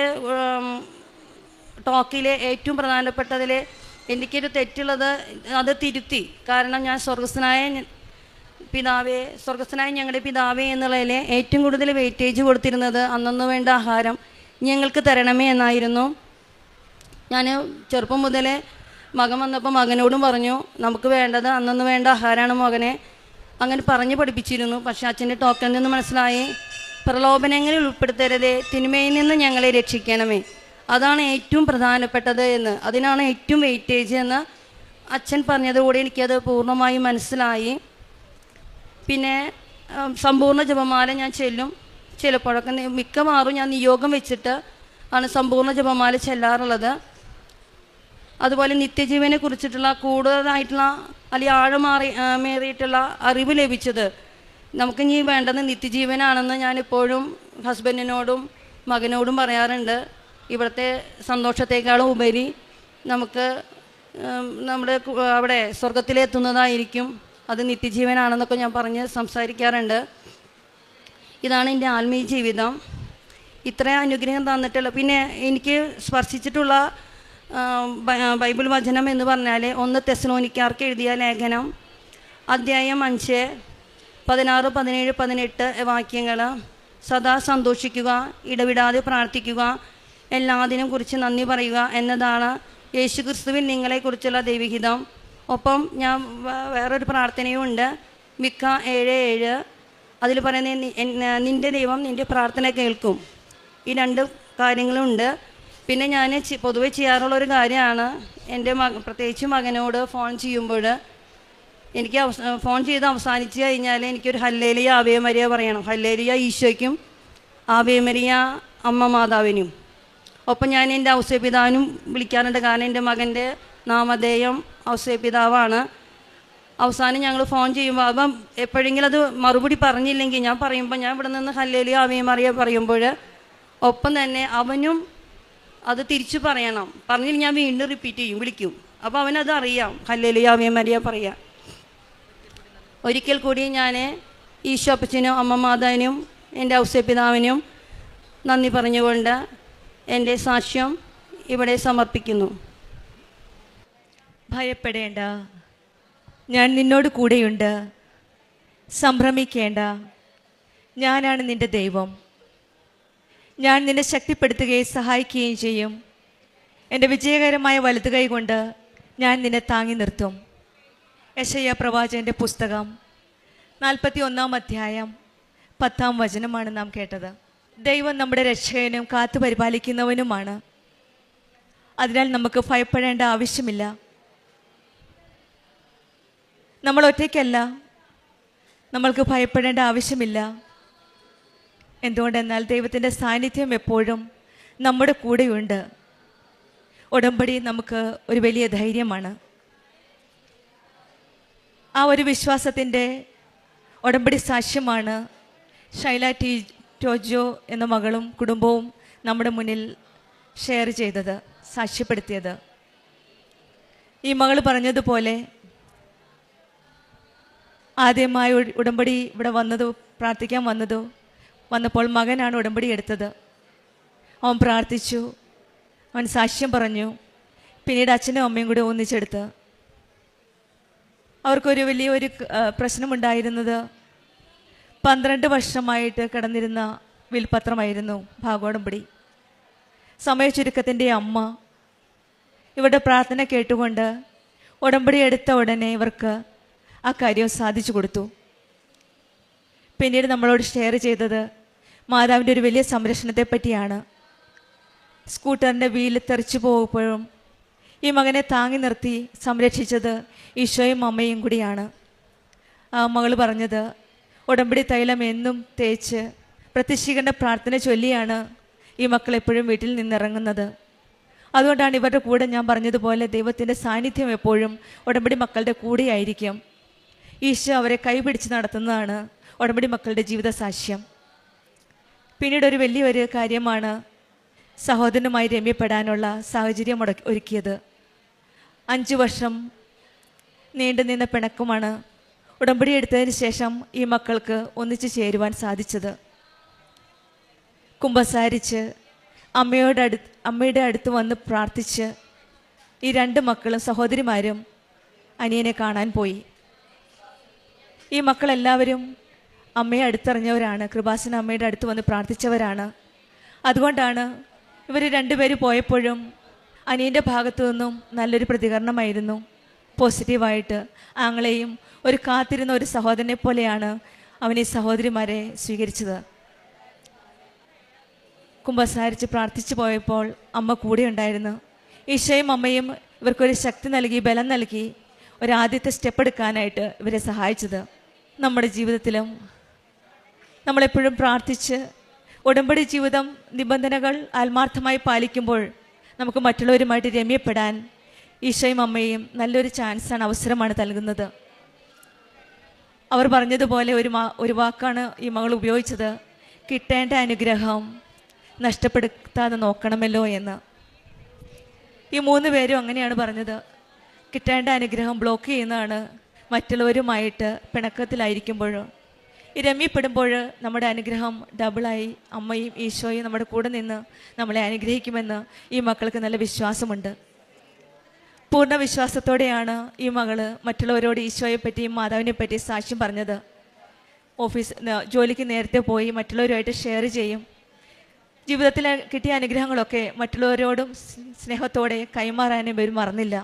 ടോക്കിലെ ഏറ്റവും പ്രധാനപ്പെട്ടതിൽ എനിക്കൊരു തെറ്റുള്ളത് അത് തിരുത്തി. കാരണം ഞാൻ സ്വർഗസ്വനായ ഞങ്ങളുടെ പിതാവേ എന്നുള്ളതിൽ ഏറ്റവും കൂടുതൽ വെയിറ്റേജ് കൊടുത്തിരുന്നത് അന്നൊന്നു വേണ്ട ആഹാരം ഞങ്ങൾക്ക് തരണമേ എന്നായിരുന്നു. ഞാൻ ചെറുപ്പം മുതലേ മകൻ വന്നപ്പോൾ മകനോടും പറഞ്ഞു, നമുക്ക് വേണ്ടത് അന്നൊന്നു വേണ്ട ആഹാരമാണ് മകനെ, അങ്ങനെ പറഞ്ഞ് പഠിപ്പിച്ചിരുന്നു. പക്ഷേ അച്ഛൻ്റെ ടോക്കിൽ നിന്ന് മനസ്സിലായി, പ്രലോഭനങ്ങളിൽ ഉൾപ്പെടുത്തരുതേ, തിന്മയിൽ നിന്ന് ഞങ്ങളെ രക്ഷിക്കണമേ, അതാണ് ഏറ്റവും പ്രധാനപ്പെട്ടത് എന്ന്, അതിനാണ് ഏറ്റവും വെയിറ്റേജ് എന്ന് അച്ഛൻ പറഞ്ഞതോടെ എനിക്കത് പൂർണ്ണമായും മനസ്സിലായി. പിന്നെ സമ്പൂർണ്ണ ജപമാല ഞാൻ ചെല്ലും. ചിലപ്പോഴൊക്കെ മിക്കവാറും ഞാൻ നിയോഗം വെച്ചിട്ട് ആണ് സമ്പൂർണ്ണ ജപമാല ചെല്ലാറുള്ളത്. അതുപോലെ നിത്യജീവനെ കുറിച്ചിട്ടുള്ള കൂടുതലായിട്ടുള്ള അല്ലെങ്കിൽ ആഴമേറിയിട്ടുള്ള അറിവ് ലഭിച്ചത് നമുക്കിനി വേണ്ടത് നിത്യജീവനാണെന്ന് ഞാനിപ്പോഴും ഹസ്ബൻഡിനോടും മകനോടും പറയാറുണ്ട്. ഇവിടുത്തെ സന്തോഷത്തേക്കാളും ഉപരി നമുക്ക് നമ്മുടെ അവിടെ സ്വർഗത്തിലെത്തുന്നതായിരിക്കും, അത് നിത്യജീവനാണെന്നൊക്കെ ഞാൻ പറഞ്ഞ് സംസാരിക്കാറുണ്ട്. ഇതാണ് എൻ്റെ ആത്മീയ ജീവിതം. ഇത്രയും അനുഗ്രഹം തന്നിട്ടുള്ള പിന്നെ എനിക്ക് സ്പർശിച്ചിട്ടുള്ള ബൈബിൾ വചനം എന്ന് പറഞ്ഞാൽ 1 തെസ്സലോനിക്കാർക്ക് എഴുതിയ ലേഖനം അധ്യായം 5 16, 17, 18 വാക്യങ്ങൾ. സദാ സന്തോഷിക്കുക, ഇടവിടാതെ പ്രാർത്ഥിക്കുക, എല്ലാത്തിനും കുറിച്ച് നന്ദി പറയുക എന്നതാണ് യേശുക്രിസ്തുവിൽ നിങ്ങളെക്കുറിച്ചുള്ള ദൈവഹിതം. ഒപ്പം ഞാൻ വേറൊരു പ്രാർത്ഥനയും ഉണ്ട്, മിക്ക 7:7. അതിൽ പറയുന്നത് നിൻ്റെ ദൈവം നിൻ്റെ പ്രാർത്ഥന കേൾക്കും. ഈ 2 കാര്യങ്ങളുണ്ട്. പിന്നെ ഞാൻ പൊതുവെ ചെയ്യാറുള്ളൊരു കാര്യമാണ്, എൻ്റെ പ്രത്യേകിച്ച് മകനോട് ഫോൺ ചെയ്യുമ്പോൾ എനിക്ക് ഫോൺ ചെയ്ത് അവസാനിച്ച് കഴിഞ്ഞാൽ എനിക്കൊരു ഹല്ലേലൂയ ആവേ മരിയ പറയണം. ഹല്ലേലൂയ ഈശോയ്ക്കും ആവേ മരിയ അമ്മ മാതാവിനും. ഒപ്പം ഞാൻ എൻ്റെ ഔസേപിതാവിനും വിളിക്കാറുണ്ട്. കാരണം എൻ്റെ മകൻ്റെ നാമധേയം ഔസേപിതാവാണ്. അവസാനം ഞങ്ങൾ ഫോൺ ചെയ്യുമ്പോൾ അപ്പം എപ്പോഴെങ്കിലും അത് മറുപടി പറഞ്ഞില്ലെങ്കിൽ ഞാൻ പറയുമ്പോൾ ഞാൻ ഇവിടെ നിന്ന് ഹല്ലേലൂയ ആവേ മരിയ പറയുമ്പോൾ ഒപ്പം തന്നെ അവനും അത് തിരിച്ചു പറയണം. പറഞ്ഞില്ല ഞാൻ വീണ്ടും റിപ്പീറ്റ് ചെയ്യും, വിളിക്കും. അപ്പോൾ അവനത് അറിയാം ഹല്ലേലൂയ ആവേ മരിയ പറയാം. ഒരിക്കൽ കൂടി ഞാൻ ഈശോ അപ്പച്ചനും അമ്മ മാതാവിനും എൻ്റെ ഔസേപിതാവിനും നന്ദി പറഞ്ഞുകൊണ്ട് എൻ്റെ സാക്ഷ്യം ഇവിടെ സമർപ്പിക്കുന്നു. ഭയപ്പെടേണ്ട, ഞാൻ നിന്നോട് കൂടെയുണ്ട്. സംഭ്രമിക്കേണ്ട, ഞാനാണ് നിൻ്റെ ദൈവം. ഞാൻ നിന്നെ ശക്തിപ്പെടുത്തുകയും സഹായിക്കുകയും ചെയ്യും. എൻ്റെ വിജയകരമായ വലതുകൈ കൊണ്ട് ഞാൻ നിന്നെ താങ്ങി നിർത്തും. യെശയ്യാ പ്രവാചകൻ്റെ പുസ്തകം 41 അധ്യായം 10 വചനമാണ് നാം കേട്ടത്. ദൈവം നമ്മുടെ രക്ഷകനും കാത്തു പരിപാലിക്കുന്നവനുമാണ്. അതിനാൽ നമുക്ക് ഭയപ്പെടേണ്ട ആവശ്യമില്ല. നമ്മൾ ഒറ്റയ്ക്കല്ല, നമ്മൾക്ക് ഭയപ്പെടേണ്ട ആവശ്യമില്ല. എന്തുകൊണ്ടെന്നാൽ ദൈവത്തിൻ്റെ സാന്നിധ്യം എപ്പോഴും നമ്മുടെ കൂടെയുണ്ട്. ഉടമ്പടി നമുക്ക് ഒരു വലിയ ധൈര്യമാണ്. ആ ഒരു വിശ്വാസത്തിൻ്റെ ഉടമ്പടി സാക്ഷ്യമാണ് ഷൈല ടോജോ എന്ന മകളും കുടുംബവും നമ്മുടെ മുന്നിൽ ഷെയർ ചെയ്തത്, സാക്ഷ്യപ്പെടുത്തിയത്. ഈ മകൾ പറഞ്ഞതുപോലെ ആദ്യമായി ഉടമ്പടി ഇവിടെ പ്രാർത്ഥിക്കാൻ വന്നപ്പോൾ മകനാണ് ഉടമ്പടി എടുത്തത്. അവൻ പ്രാർത്ഥിച്ചു, അവൻ സാക്ഷ്യം പറഞ്ഞു. പിന്നീട് അച്ഛനും അമ്മയും കൂടി ഒന്നിച്ചെടുത്ത്. അവർക്കൊരു വലിയൊരു പ്രശ്നമുണ്ടായിരുന്നത് 12 വർഷമായിട്ട് കിടന്നിരുന്ന വിൽപത്രമായിരുന്നു ഭാഗോടമ്പടി. സമയ ചുരുക്കത്തിൻ്റെ അമ്മ ഇവരുടെ പ്രാർത്ഥന കേട്ടുകൊണ്ട് ഉടമ്പടി എടുത്ത ഉടനെ ഇവർക്ക് ആ കാര്യം സാധിച്ചു കൊടുത്തു. പിന്നീട് നമ്മളോട് ഷെയർ ചെയ്തത് മാതാവിൻ്റെ ഒരു വലിയ സംരക്ഷണത്തെ പറ്റിയാണ്. സ്കൂട്ടറിൻ്റെ വീല് തെറിച്ചു പോകുമ്പോഴും ഈ മകനെ താങ്ങി നിർത്തി സംരക്ഷിച്ചത് ഈശോയും അമ്മയും കൂടിയാണ്. ആ മകൾ പറഞ്ഞത് ഉടമ്പടി തൈലം എന്നും തേച്ച് പ്രത്യക്ഷീകരണ പ്രാർത്ഥന ചൊല്ലിയാണ് ഈ മക്കൾ എപ്പോഴും വീട്ടിൽ നിന്നിറങ്ങുന്നത്. അതുകൊണ്ടാണ് ഇവരുടെ കൂടെ ഞാൻ പറഞ്ഞതുപോലെ ദൈവത്തിൻ്റെ സാന്നിധ്യം എപ്പോഴും ഉടമ്പടി മക്കളുടെ കൂടെയായിരിക്കും. ഈശോ അവരെ കൈപിടിച്ച് നടത്തുന്നതാണ് ഉടമ്പടി മക്കളുടെ ജീവിത സാക്ഷ്യം. പിന്നീട് ഒരു വലിയൊരു കാര്യമാണ് സഹോദരനുമായി രമ്യപ്പെടാനുള്ള സാഹചര്യം ഒരുക്കിയത്. 5 വർഷം നീണ്ടുനിന്ന പിണക്കമാണ് ഉടമ്പടി എടുത്തതിന് ശേഷം ഈ മക്കൾക്ക് ഒന്നിച്ചു ചേരുവാൻ സാധിച്ചത്. കുമ്പസാരിച്ച് അമ്മയുടെ അടുത്ത് വന്ന് പ്രാർത്ഥിച്ച് ഈ 2 മക്കളും സഹോദരിമാരും അനിയനെ കാണാൻ പോയി. ഈ മക്കളെല്ലാവരും അമ്മയെ അടുത്തറിഞ്ഞവരാണ്, കൃപാസന അമ്മയുടെ അടുത്ത് വന്ന് പ്രാർത്ഥിച്ചവരാണ്. അതുകൊണ്ടാണ് ഇവർ 2 പേര് പോയപ്പോഴും അനിയൻ്റെ ഭാഗത്തു നിന്നും നല്ലൊരു പ്രതികരണമായിരുന്നു. പോസിറ്റീവായിട്ട് ആങ്ങളെയും ഒരു കാത്തിരുന്ന ഒരു സഹോദരനെ പോലെയാണ് അവൻ ഈ സഹോദരിമാരെ സ്വീകരിച്ചത്. കുമ്പസാരിച്ച് പ്രാർത്ഥിച്ചു പോയപ്പോൾ അമ്മ കൂടെ ഉണ്ടായിരുന്നു. ഈശോയും അമ്മയും ഇവർക്കൊരു ശക്തി നൽകി, ബലം നൽകി ഒരാദ്യത്തെ സ്റ്റെപ്പ് എടുക്കാനായിട്ട് ഇവരെ സഹായിച്ചത്. നമ്മുടെ ജീവിതത്തിലും നമ്മളെപ്പോഴും പ്രാർത്ഥിച്ച് ഉടമ്പടി ജീവിതം നിബന്ധനകൾ ആത്മാർത്ഥമായി പാലിക്കുമ്പോൾ നമുക്ക് മറ്റുള്ളവരുമായിട്ട് രമ്യപ്പെടാൻ ഈശോയും അമ്മയും നല്ലൊരു ചാൻസാണ്, അവസരമാണ് നൽകുന്നത്. അവർ പറഞ്ഞതുപോലെ ഒരു വാക്കാണ് ഈ മകൾ ഉപയോഗിച്ചത്, കിട്ടേണ്ട അനുഗ്രഹം നഷ്ടപ്പെടുത്താതെ നോക്കണമല്ലോ എന്ന്. ഈ 3 പേരും അങ്ങനെയാണ് പറഞ്ഞത്. കിട്ടേണ്ട അനുഗ്രഹം ബ്ലോക്ക് ചെയ്യുന്നതാണ് മറ്റുള്ളവരുമായിട്ട് പിണക്കത്തിലായിരിക്കുമ്പോൾ. ഈ രമ്യപ്പെടുമ്പോൾ നമ്മുടെ അനുഗ്രഹം ഡബിളായി അമ്മയും ഈശോയും നമ്മുടെ കൂടെ നിന്ന് നമ്മളെ അനുഗ്രഹിക്കുമെന്ന് ഈ മക്കൾക്ക് നല്ല വിശ്വാസമുണ്ട്. പൂർണ്ണ വിശ്വാസത്തോടെയാണ് ഈ മകള് മറ്റുള്ളവരോട് ഈശോയെ പറ്റിയും മാതാവിനെ പറ്റിയും സാക്ഷ്യം പറഞ്ഞത്. ജോലിക്ക് നേരത്തെ പോയി മറ്റുള്ളവരുമായിട്ട് ഷെയർ ചെയ്യും. ജീവിതത്തിൽ കിട്ടിയ അനുഗ്രഹങ്ങളൊക്കെ മറ്റുള്ളവരോടും സ്നേഹത്തോടെ കൈമാറാനും ഇവർ മറന്നില്ല.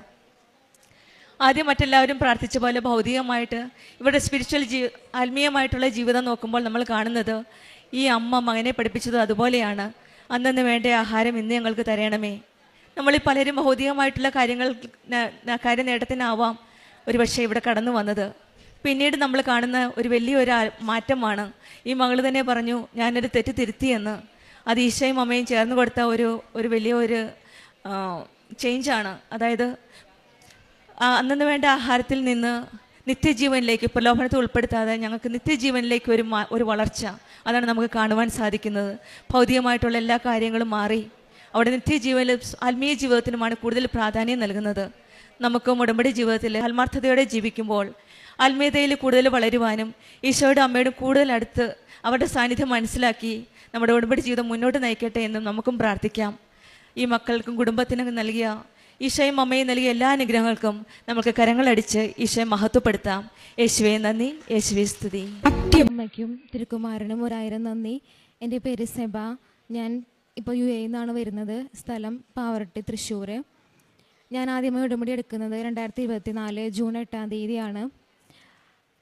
ആദ്യം മറ്റെല്ലാവരും പ്രാർത്ഥിച്ച പോലെ ഭൗതികമായിട്ട് ഇവരുടെ സ്പിരിച്വൽ ആത്മീയമായിട്ടുള്ള ജീവിതം നോക്കുമ്പോൾ നമ്മൾ കാണുന്നത് ഈ അമ്മ മകനെ പഠിപ്പിച്ചത് അതുപോലെയാണ്. അന്നന്ന് വേണ്ട ആഹാരം ഇന്ന് ഞങ്ങൾക്ക് തരണമേ. നമ്മളീ പലരും ഭൗതികമായിട്ടുള്ള കാര്യം നേട്ടത്തിനാവാം ഒരുപക്ഷെ ഇവിടെ കടന്നു വന്നത്. പിന്നീട് നമ്മൾ കാണുന്ന ഒരു വലിയൊരു മാറ്റമാണ്. ഈ മകൾ തന്നെ പറഞ്ഞു, ഞാനൊരു തെറ്റ് തിരുത്തിയെന്ന്. അത് ഈശോയും അമ്മയും ചേർന്ന് കൊടുത്ത ഒരു വലിയൊരു ചേഞ്ചാണ്. അതായത് അന്നു വേണ്ട ആഹാരത്തിൽ നിന്ന് നിത്യജീവനിലേക്ക്, പ്രലോഭനത്തെ ഉൾപ്പെടുത്താതെ ഞങ്ങൾക്ക് നിത്യജീവനിലേക്ക് ഒരു വളർച്ച, അതാണ് നമുക്ക് കാണുവാൻ സാധിക്കുന്നത്. ഭൗതികമായിട്ടുള്ള എല്ലാ കാര്യങ്ങളും മാറി അവിടെ നിത്യജീവനിലും ആത്മീയ ജീവിതത്തിനുമാണ് കൂടുതൽ പ്രാധാന്യം നൽകുന്നത്. നമുക്കും ഉടമ്പടി ജീവിതത്തിൽ ആത്മാർത്ഥതയോടെ ജീവിക്കുമ്പോൾ ആത്മീയതയിൽ കൂടുതൽ വളരുവാനും ഈശോയുടെ അമ്മയോടും കൂടുതൽ അടുത്ത് അവരുടെ സാന്നിധ്യം മനസ്സിലാക്കി നമ്മുടെ ഉടമ്പടി ജീവിതം മുന്നോട്ട് നയിക്കട്ടെ എന്നും നമുക്കും പ്രാർത്ഥിക്കാം. ഈ മക്കൾക്കും കുടുംബത്തിനും നൽകിയ ഈശോയും അമ്മയും നൽകിയ എല്ലാ അനുഗ്രഹങ്ങൾക്കും നമുക്ക് കരങ്ങളടിച്ച് ഈശോയെ മഹത്വപ്പെടുത്താം. യേശുവേ നന്ദി, യേശുവേ സ്തുതി. അമ്മയ്ക്കും തിരുക്കുമാരനും 1000 നന്ദി. എൻ്റെ പേര് സെബ. ഞാൻ ഇപ്പോൾ UAE നിന്നാണ് വരുന്നത്. സ്ഥലം പാവറട്ടി, തൃശ്ശൂർ. ഞാൻ ആദ്യമായി ഉടമ്പടി എടുക്കുന്നത് 2024 ജൂൺ 8-ാം തീയതിയാണ്.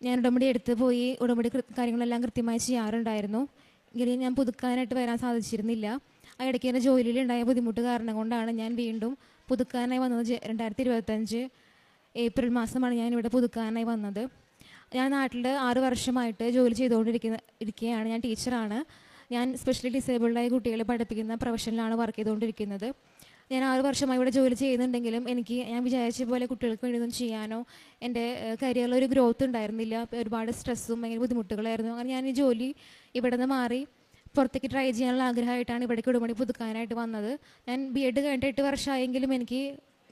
ഞാൻ ഉടമ്പടി എടുത്ത് പോയി ഉടമ്പടി കാര്യങ്ങളെല്ലാം കൃത്യമായി ചെയ്യാറുണ്ടായിരുന്നു. എങ്കിലും ഞാൻ പുതുക്കാനായിട്ട് വരാൻ സാധിച്ചിരുന്നില്ല. ആ ഇടയ്ക്ക് എൻ്റെ ജോലിയിലുണ്ടായ ബുദ്ധിമുട്ട് കാരണം കൊണ്ടാണ് ഞാൻ വീണ്ടും പുതുക്കാനായി വന്നത്. 2025 ഏപ്രിൽ മാസമാണ് ഞാൻ ഇവിടെ പുതുക്കാനായി വന്നത്. ഞാൻ നാട്ടിൽ 6 വർഷമായിട്ട് ജോലി ചെയ്തുകൊണ്ടിരിക്കുകയാണ്. ഞാൻ ടീച്ചറാണ്. ഞാൻ സ്പെഷ്യലി ഡിസേബിൾഡായ കുട്ടികളെ പഠിപ്പിക്കുന്ന പ്രൊഫഷനിലാണ് വർക്ക് ചെയ്തുകൊണ്ടിരിക്കുന്നത്. ഞാൻ 6 വർഷമായി ഇവിടെ ജോലി ചെയ്യുന്നുണ്ടെങ്കിലും ഞാൻ വിചാരിച്ച പോലെ കുട്ടികൾക്ക് വേണ്ടിയൊന്നും ചെയ്യാനോ എൻ്റെ കരിയറിൽ ഒരു ഗ്രോത്ത് ഉണ്ടായിരുന്നില്ല. ഒരുപാട് സ്ട്രെസ്സും ഭയങ്കര ബുദ്ധിമുട്ടുകളായിരുന്നു. അങ്ങനെ ഞാൻ ഈ ജോലി ഇവിടെ നിന്ന് മാറി പുറത്തേക്ക് ട്രൈ ചെയ്യാനുള്ള ആഗ്രഹമായിട്ടാണ് ഇവിടേക്ക് ഉടമ്പടി പുതുക്കാനായിട്ട് വന്നത്. ഞാൻ BEd കഴിഞ്ഞിട്ട് 8 വർഷമായെങ്കിലും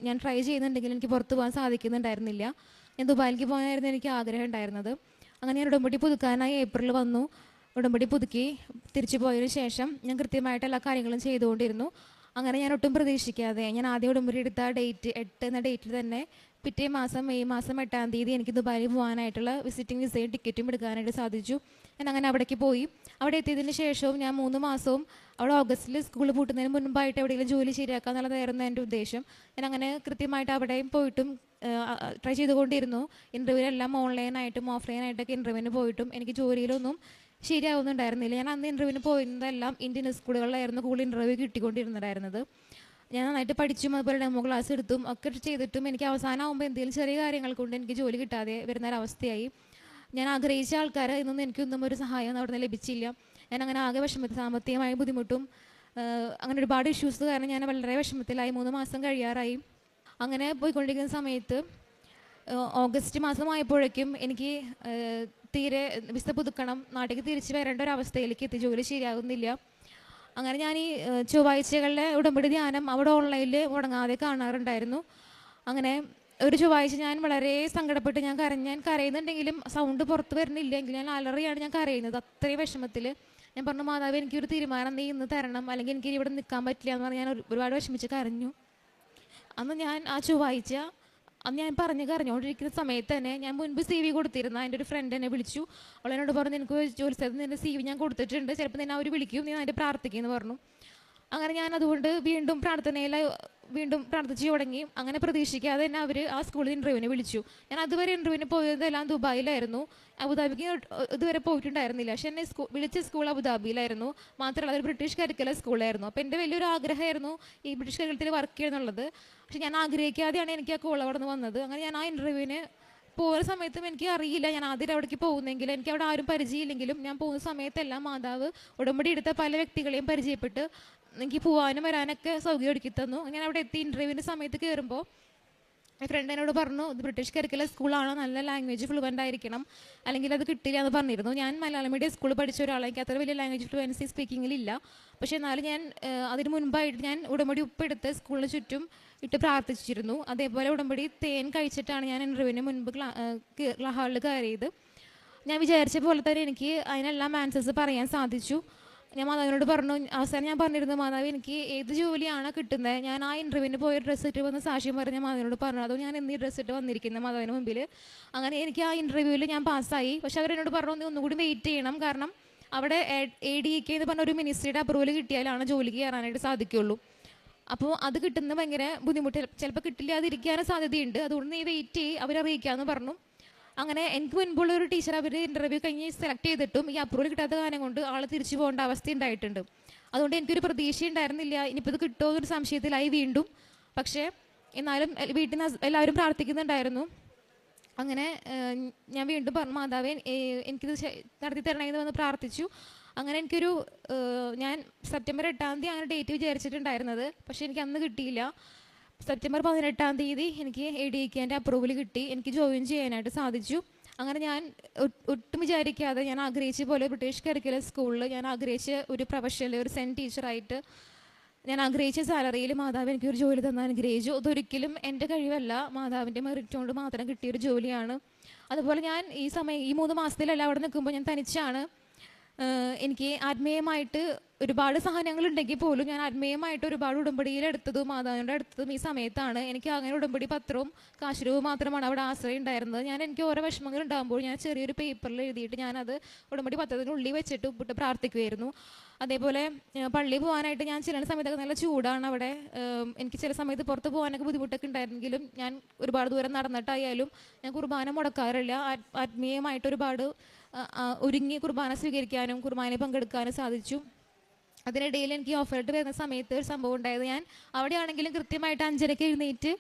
ഞാൻ ട്രൈ ചെയ്യുന്നുണ്ടെങ്കിലും എനിക്ക് പുറത്ത് പോകാൻ സാധിക്കുന്നുണ്ടായിരുന്നില്ല. ഞാൻ ദുബായിലേക്ക് പോകാനായിരുന്നു എനിക്ക് ആഗ്രഹം ഉണ്ടായിരുന്നത്. അങ്ങനെ ഞാൻ ഉടമ്പടി പുതുക്കാനായി ഏപ്രിൽ വന്നു. ഉടമ്പടി പുതുക്കി തിരിച്ചു പോയതിനു ശേഷം ഞാൻ കൃത്യമായിട്ട് എല്ലാ കാര്യങ്ങളും ചെയ്തുകൊണ്ടിരുന്നു. അങ്ങനെ ഞാൻ ഒട്ടും പ്രതീക്ഷിക്കാതെ ഞാൻ ആദ്യം ഉടമ്പടി എടുത്ത ഡേറ്റ് 8 എന്ന ഡേറ്റിൽ തന്നെ പിറ്റേ മാസം മെയ് മാസം 8-ാം തീയതി എനിക്ക് ദുബായിൽ പോകാനായിട്ടുള്ള വിസിറ്റിംഗ് വിസയും ടിക്കറ്റും എടുക്കാനായിട്ട് സാധിച്ചു. ഞാൻ അങ്ങനെ അവിടേക്ക് പോയി. അവിടെ എത്തിയതിന് ശേഷവും ഞാൻ 3 മാസവും അവിടെ ഓഗസ്റ്റിൽ സ്കൂൾ പൂട്ടുന്നതിന് മുൻപായിട്ട് എവിടെയെങ്കിലും ജോലി ശരിയാക്കുക എന്നുള്ളതായിരുന്നു എൻ്റെ ഉദ്ദേശം. ഞാൻ അങ്ങനെ കൃത്യമായിട്ട് അവിടെയും പോയിട്ടും ട്രൈ ചെയ്തുകൊണ്ടിരുന്നു. ഇൻ്റർവ്യൂവിലെല്ലാം ഓൺലൈനായിട്ടും ഓഫ്ലൈനായിട്ടൊക്കെ ഇൻ്റർവ്യൂവിന് പോയിട്ടും എനിക്ക് ജോലിയിലൊന്നും ശരിയാവുന്നുണ്ടായിരുന്നില്ല. ഞാൻ അന്ന് ഇൻ്റർവ്യൂവിന് പോയിരുന്നതെല്ലാം ഇന്ത്യൻ സ്കൂളുകളിലായിരുന്നു കൂടുതൽ ഇൻ്റർവ്യൂ കിട്ടിക്കൊണ്ടിരുന്നതായിരുന്നത്. ഞാൻ നന്നായിട്ട് പഠിച്ചും അതുപോലെ ഡെമോ ക്ലാസ് എടുത്തും ഒക്കെ ചെയ്തിട്ടും എനിക്ക് അവസാനമാകുമ്പോൾ എന്തെങ്കിലും ചെറിയ കാര്യങ്ങൾ കൊണ്ട് എനിക്ക് ജോലി കിട്ടാതെ വരുന്നൊരവസ്ഥയായി. ഞാൻ ആഗ്രഹിച്ച ആൾക്കാർ ഇന്നൊന്നും എനിക്കൊന്നും ഒരു സഹായം അവിടെ നിന്ന് ലഭിച്ചില്ല. ഞാൻ അങ്ങനെ ആകെ വിഷമത്തിൽ, സാമ്പത്തികമായ ബുദ്ധിമുട്ടും അങ്ങനെ ഒരുപാട് ഇഷ്യൂസ് കാരണം ഞാൻ വളരെ വിഷമത്തിലായി. 3 മാസം കഴിയാറായി. അങ്ങനെ പോയിക്കൊണ്ടിരിക്കുന്ന സമയത്ത് ഓഗസ്റ്റ് മാസമായപ്പോഴേക്കും എനിക്ക് തീരെ വിസ പുതുക്കണം, നാട്ടിലേക്ക് തിരിച്ച് വരേണ്ട ഒരു അവസ്ഥയിലേക്ക് എത്തി. ജോലി ശരിയാകുന്നില്ല. അങ്ങനെ ഞാൻ ഈ ചൊവ്വാഴ്ചകളിലെ ഉടമ്പടി ധ്യാനം അവിടെ ഓൺലൈനിൽ മുടങ്ങാതെ കാണാറുണ്ടായിരുന്നു. അങ്ങനെ ഒരു ചൊവ്വാഴ്ച ഞാൻ വളരെ സങ്കടപ്പെട്ട് ഞാൻ കരയുന്നുണ്ടെങ്കിലും സൗണ്ട് പുറത്ത് വരുന്നില്ല. എങ്കിൽ ഞാൻ അലറിയാണ് ഞാൻ കരയുന്നത്. അത്രയും വിഷമത്തിൽ ഞാൻ പറഞ്ഞു, മാതാവ് എനിക്കൊരു തീരുമാനം നീ ഇന്ന് തരണം, അല്ലെങ്കിൽ എനിക്ക് ഇവിടെ നിൽക്കാൻ പറ്റില്ല എന്ന് പറഞ്ഞ് ഞാൻ ഒരുപാട് വിഷമിച്ച് കരഞ്ഞു. അന്ന് ഞാൻ ആ ചൊവ്വാഴ്ച ഞാൻ കരഞ്ഞുകൊണ്ടിരിക്കുന്ന സമയത്ത് തന്നെ ഞാൻ മുൻപ് CV കൊടുത്തിരുന്ന എൻ്റെ ഒരു ഫ്രണ്ട് എന്നെ വിളിച്ചു. അവളെന്നോട് പറഞ്ഞു, എനിക്ക് ജോലി സ്ഥലത്ത് നിൻ്റെ CV ഞാൻ കൊടുത്തിട്ടുണ്ട്, ചിലപ്പോൾ നിന്നെ അവർ വിളിക്കും, നീ അതിൻ്റെ പ്രാർത്ഥിക്കുമെന്ന് പറഞ്ഞു. അങ്ങനെ ഞാൻ അതുകൊണ്ട് വീണ്ടും പ്രാർത്ഥിച്ചു തുടങ്ങി. അങ്ങനെ പ്രതീക്ഷിക്കാതെ തന്നെ അവർ ആ സ്കൂളിൽ ഇൻ്റർവ്യൂവിന് വിളിച്ചു. ഞാൻ അതുവരെ ഇൻ്റർവ്യൂവിന് പോയതെല്ലാം ദുബായിലായിരുന്നു. അബുദാബിക്ക് ഇതുവരെ പോയിട്ടുണ്ടായിരുന്നില്ല. പക്ഷെ എന്നെ വിളിച്ച സ്കൂൾ അബുദാബിയിലായിരുന്നു. മാത്രമല്ല ഒരു ബ്രിട്ടീഷ് കരിക്കുലർ സ്കൂളായിരുന്നു. അപ്പോൾ എൻ്റെ വലിയൊരു ആഗ്രഹമായിരുന്നു ഈ ബ്രിട്ടീഷ് കരിക്കുലത്തിൽ വർക്ക് ചെയ്യുന്നുള്ളത്. പക്ഷെ ഞാൻ ആഗ്രഹിക്കാതെയാണ് എനിക്ക് ആ കോൾ അവിടെ നിന്ന് വന്നത്. അങ്ങനെ ഞാൻ ആ ഇൻ്റർവ്യൂവിന് പോകുന്ന സമയത്തും എനിക്ക് അറിയില്ല ഞാൻ ആദ്യം അവിടേക്ക് പോകുന്നെങ്കിൽ, എനിക്ക് അവിടെ ആരും പരിചയമില്ലെങ്കിലും ഞാൻ പോകുന്ന സമയത്തെല്ലാം മാതാവ് ഉടമ്പടി എടുത്ത പല വ്യക്തികളെയും പരിചയപ്പെട്ട് എനിക്ക് പോകാനും വരാനൊക്കെ സൗകര്യം ഒരുക്കി തന്നു. ഞാൻ അവിടെ എത്തി ഇൻ്റർവ്യൂവിൻ്റെ സമയത്ത് കയറുമ്പോൾ എൻ്റെ ഫ്രണ്ട് എന്നോട് പറഞ്ഞു, ഇത് ബ്രിട്ടീഷ് കരിക്കുലർ സ്കൂളാണോ, നല്ല ലാംഗ്വേജ് ഫ്ലുവൻ്റ് ആയിരിക്കണം, അല്ലെങ്കിൽ അത് കിട്ടില്ല എന്ന് പറഞ്ഞിരുന്നു. ഞാൻ മലയാളം മീഡിയം സ്കൂളിൽ പഠിച്ച ഒരാളെ, എനിക്ക് അത്ര വലിയ ലാംഗ്വേജ് ഫ്ലുവൻസി സ്പീക്കിങ്ങിലില്ല. പക്ഷേ എന്നാലും ഞാൻ അതിന് മുൻപായിട്ട് ഞാൻ ഉടമ്പടി ഉപ്പെടുത്ത് സ്കൂളിന് ചുറ്റും ഇട്ട് പ്രാർത്ഥിച്ചിരുന്നു. അതേപോലെ ഉടമ്പടി തേൻ കഴിച്ചിട്ടാണ് ഞാൻ ഇൻ്റർവ്യൂവിന് മുൻപ് ഹാളിൽ കയറിയത്. ഞാൻ വിചാരിച്ച പോലെ തന്നെ എനിക്ക് അതിനെല്ലാം ആൻസേഴ്സ് പറയാൻ സാധിച്ചു. ഞാൻ മാതാവിനോട് പറഞ്ഞു, അവസാനം ഞാൻ പറഞ്ഞിരുന്നു, മാതാവ് എനിക്ക് ഏത് ജോലിയാണ് കിട്ടുന്നത്, ഞാൻ ആ ഇൻ്റർവ്യൂവിന് പോയി ഡ്രസ്സ് ഇട്ട് വന്ന് സാക്ഷ്യം പറഞ്ഞ മാതാവിനോട് പറഞ്ഞു. അതോ ഞാൻ എന്നീ ഡ്രസ്സ് ഇട്ട് വന്നിരിക്കുന്നത് മാതാവിന് മുമ്പിൽ. അങ്ങനെ എനിക്ക് ആ ഇൻ്റർവ്യൂവിൽ ഞാൻ പാസ്സായി. പക്ഷെ അവരെന്നോട് പറഞ്ഞു, നീ ഒന്നുകൂടി വെയിറ്റ് ചെയ്യണം, കാരണം അവിടെ ADK എന്ന് പറഞ്ഞ ഒരു മിനിസ്ട്രിയുടെ അപ്രൂവൽ കിട്ടിയാലാണ് ജോലിക്ക് കയറാനായിട്ട് സാധിക്കുള്ളൂ. അപ്പോൾ അത് കിട്ടുന്നത് ഭയങ്കര ബുദ്ധിമുട്ട്, ചിലപ്പോൾ കിട്ടില്ലാതിരിക്കാനും സാധ്യതയുണ്ട്. അതുകൊണ്ട് നീ വെയിറ്റ് ചെയ്യ്, അവരറിയിക്കാമെന്ന് പറഞ്ഞു. അങ്ങനെ എനിക്ക് മുൻപുള്ള ഒരു ടീച്ചർ അവർ ഇൻ്റർവ്യൂ കഴിഞ്ഞ് സെലക്ട് ചെയ്തിട്ടും ഈ അപ്രൂവൽ കിട്ടാത്ത കാര്യം കൊണ്ട് ആൾ തിരിച്ചു പോകേണ്ട അവസ്ഥ ഉണ്ടായിട്ടുണ്ട്. അതുകൊണ്ട് എനിക്കൊരു പ്രതീക്ഷ ഉണ്ടായിരുന്നില്ല, ഇനിയിപ്പോൾ ഇത് കിട്ടുമോ എന്നൊരു സംശയത്തിലായി വീണ്ടും. പക്ഷേ എന്നാലും വീട്ടിൽ നിന്ന് എല്ലാവരും പ്രാർത്ഥിക്കുന്നുണ്ടായിരുന്നു. അങ്ങനെ ഞാൻ വീണ്ടും പറഞ്ഞു, മാതാവേ എനിക്കിത് നടത്തി തരണമെന്ന് വന്ന് പ്രാർത്ഥിച്ചു. അങ്ങനെ എനിക്കൊരു ഞാൻ സെപ്റ്റംബർ 8-ാം തീയതി അങ്ങനെ ഡേറ്റ് വിചാരിച്ചിട്ടുണ്ടായിരുന്നത്. പക്ഷേ എനിക്ക് അന്ന് കിട്ടിയില്ല. സെപ്റ്റംബർ 18-ാം തീയതി എനിക്ക് ADK-ൻ്റെ അപ്രൂവൽ കിട്ടി. എനിക്ക് ജോയിൻ ചെയ്യാനായിട്ട് സാധിച്ചു. അങ്ങനെ ഞാൻ ഒട്ടും വിചാരിക്കാതെ ഞാൻ ആഗ്രഹിച്ച പോലെ ബ്രിട്ടീഷ് കരിക്കുലർ സ്കൂളിൽ ഞാൻ ആഗ്രഹിച്ച ഒരു പ്രൊഫഷനിൽ ഒരു സെൻറ്റ് ടീച്ചറായിട്ട് ഞാൻ ആഗ്രഹിച്ച സാലറിയിൽ മാതാവ് എനിക്കൊരു ജോലി തന്ന് അനുഗ്രഹിച്ചു. അതൊരിക്കലും എൻ്റെ കഴിവല്ല, മാതാവിൻ്റെ മെറിറ്റ് കൊണ്ട് മാത്രം കിട്ടിയൊരു ജോലിയാണ്. അതുപോലെ ഞാൻ ഈ 3 മാസത്തിലല്ല അവിടെ നിൽക്കുമ്പോൾ ഞാൻ തനിച്ചാണ്. എനിക്ക് ആത്മീയമായിട്ട് ഒരുപാട് സഹനങ്ങളുണ്ടെങ്കിൽ പോലും ഞാൻ ആത്മീയമായിട്ട് ഒരുപാട് ഉടമ്പടിയിലെടുത്തതും മാതാവിൻ്റെ അടുത്തതും ഈ സമയത്താണ്. എനിക്ക് അങ്ങനെ ഉടമ്പടി പത്രവും കാശുരൂപവും മാത്രമാണ് അവിടെ ആശ്രയം ഉണ്ടായിരുന്നത്. എനിക്ക് ഓരോ വിഷമങ്ങൾ ഉണ്ടാകുമ്പോൾ ഞാൻ ചെറിയൊരു പേപ്പറിൽ എഴുതിയിട്ട് ഞാനത് ഉടമ്പടി പത്രത്തിനുള്ളിൽ വെച്ചിട്ട് ഉപ്പിട്ട് പ്രാർത്ഥിക്കുമായിരുന്നു. അതേപോലെ പള്ളിയിൽ പോകാനായിട്ട് ഞാൻ ചില സമയത്തൊക്കെ നല്ല ചൂടാണ് അവിടെ. എനിക്ക് ചില സമയത്ത് പുറത്ത് പോകാനൊക്കെ ബുദ്ധിമുട്ടൊക്കെ ഉണ്ടായിരുന്നെങ്കിലും ഞാൻ ഒരുപാട് ദൂരം നടന്നിട്ടായാലും ഞാൻ കുർബാന മുടക്കാറില്ല. ആത്മീയമായിട്ട് ഒരുപാട് ഒരുങ്ങി കുർബാന സ്വീകരിക്കാനും കുർബാനയിൽ പങ്കെടുക്കാനും സാധിച്ചു. അതിനിടയിൽ എനിക്ക് ഓഫറിട്ട് വരുന്ന സമയത്ത് ഒരു സംഭവം ഉണ്ടായത്, ഞാൻ അവിടെയാണെങ്കിലും കൃത്യമായിട്ട് 5:30 എഴുന്നേറ്റ്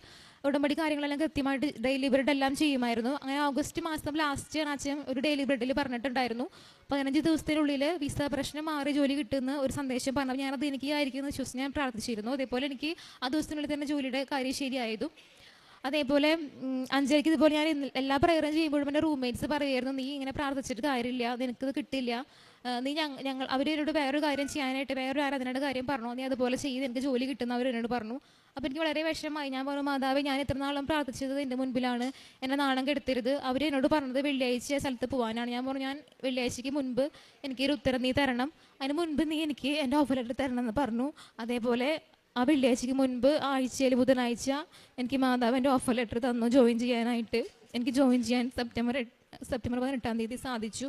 ഉടമ്പടി കാര്യങ്ങളെല്ലാം കൃത്യമായിട്ട് ഡെയിലി ബ്രെഡ് എല്ലാം ചെയ്യുമായിരുന്നു. അങ്ങനെ ഓഗസ്റ്റ് മാസം ലാസ്റ്റ് അച്ഛൻ ഒരു ഡെയിലി ബ്രെഡിൽ പറഞ്ഞിട്ടുണ്ടായിരുന്നു 15 ദിവസത്തിനുള്ളിൽ വിസ പ്രശ്നം മാറി ജോലി കിട്ടുന്ന ഒരു സന്ദേശം പറഞ്ഞു. ഞാനത് എനിക്ക് ആയിരിക്കും വിശ്വസിച്ച് ഞാൻ പ്രാർത്ഥിച്ചിരുന്നു. അതേപോലെ എനിക്ക് ആ ദിവസത്തിനുള്ളിൽ തന്നെ ജോലിയുടെ കാര്യം ശരിയായതു. അതേപോലെ 5:30 ഇതുപോലെ ഞാൻ എല്ലാ പ്രയറും ചെയ്യുമ്പോഴും എൻ്റെ റൂംമേറ്റ്സ് പറയുമായിരുന്നു, നീ ഇങ്ങനെ പ്രാർത്ഥിച്ചിട്ട് കാര്യമില്ല, നിനക്കത് കിട്ടില്ല, നീ അവരോട് വേറൊരു കാര്യം ചെയ്യാനായിട്ട് വേറൊരു ആരാധനയുടെ കാര്യം പറഞ്ഞു, നീ അതുപോലെ ചെയ്ത് എനിക്ക് ജോലി കിട്ടുന്ന അവരെന്നോട് പറഞ്ഞു. അപ്പോൾ എനിക്ക് വളരെ വിഷമമായി. ഞാൻ പറഞ്ഞു, മാതാവേ, ഞാൻ ഇത്ര നാളും പ്രാർത്ഥിച്ചത് എൻ്റെ മുൻപിലാണ്, എന്നെ നാണം കെടുത്തരുത്. അവരെന്നോട് പറഞ്ഞത് വെള്ളിയാഴ്ച സ്ഥലത്ത് പോകാനാണ്. ഞാൻ പറഞ്ഞു, ഞാൻ വെള്ളിയാഴ്ചയ്ക്ക് മുൻപ് എനിക്കൊരു ഉത്തരം നീ തരണം, അതിന് മുൻപ് നീ എനിക്ക് എൻ്റെ ഓഫർ ലെറ്റർ തരണം എന്ന് പറഞ്ഞു. അതേപോലെ ആ വെള്ളിയാഴ്ചയ്ക്ക് മുൻപ് ആഴ്ചയിൽ ബുധനാഴ്ച എനിക്ക് മാതാവ് എൻ്റെ ഓഫർ ലെറ്റർ തന്നു ജോയിൻ ചെയ്യാനായിട്ട്. എനിക്ക് ജോയിൻ ചെയ്യാൻ സെപ്റ്റംബർ 18-ാം തീയതി സാധിച്ചു.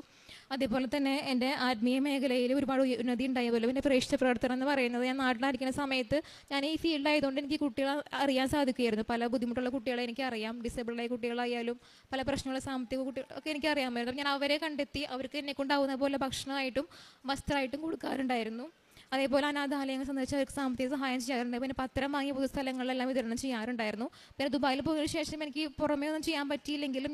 അതേപോലെ തന്നെ എൻ്റെ ആത്മീയ മേഖലയിൽ ഒരുപാട് ഉന്നതി ഉണ്ടായ പോലെ എൻ്റെ പ്രേക്ഷിത പ്രവർത്തനം എന്ന് പറയുന്നത്, ഞാൻ നാട്ടിലായിരിക്കുന്ന സമയത്ത് ഞാൻ ഈ ഫീൽഡായതുകൊണ്ട് എനിക്ക് കുട്ടികളെ അറിയാൻ സാധിക്കുമായിരുന്നു. പല ബുദ്ധിമുട്ടുള്ള കുട്ടികളെ എനിക്കറിയാം, ഡിസേബിളായ കുട്ടികളായാലും പല പ്രശ്നമുള്ള സാമ്പത്തിക കുട്ടികളൊക്കെ എനിക്കറിയാമായിരുന്നു. ഞാൻ അവരെ കണ്ടെത്തി അവർക്ക് എന്നെക്കൊണ്ടാവുന്ന പോലെ ഭക്ഷണമായിട്ടും വസ്ത്രമായിട്ടും കൊടുക്കാറുണ്ടായിരുന്നു. അതേപോലെ അനാഥാലയങ്ങൾ സന്ദർശിച്ച് അവർക്ക് സാമ്പത്തിക സഹായം ചെയ്യാറുണ്ട്. പിന്നെ പത്രം വാങ്ങിയ പൊതുസ്ഥലങ്ങളിലെല്ലാം വിതരണം ചെയ്യാറുണ്ടായിരുന്നു. പിന്നെ ദുബായിൽ പോയതിനു ശേഷം എനിക്ക് പുറമേ ഒന്നും ചെയ്യാൻ പറ്റിയില്ലെങ്കിലും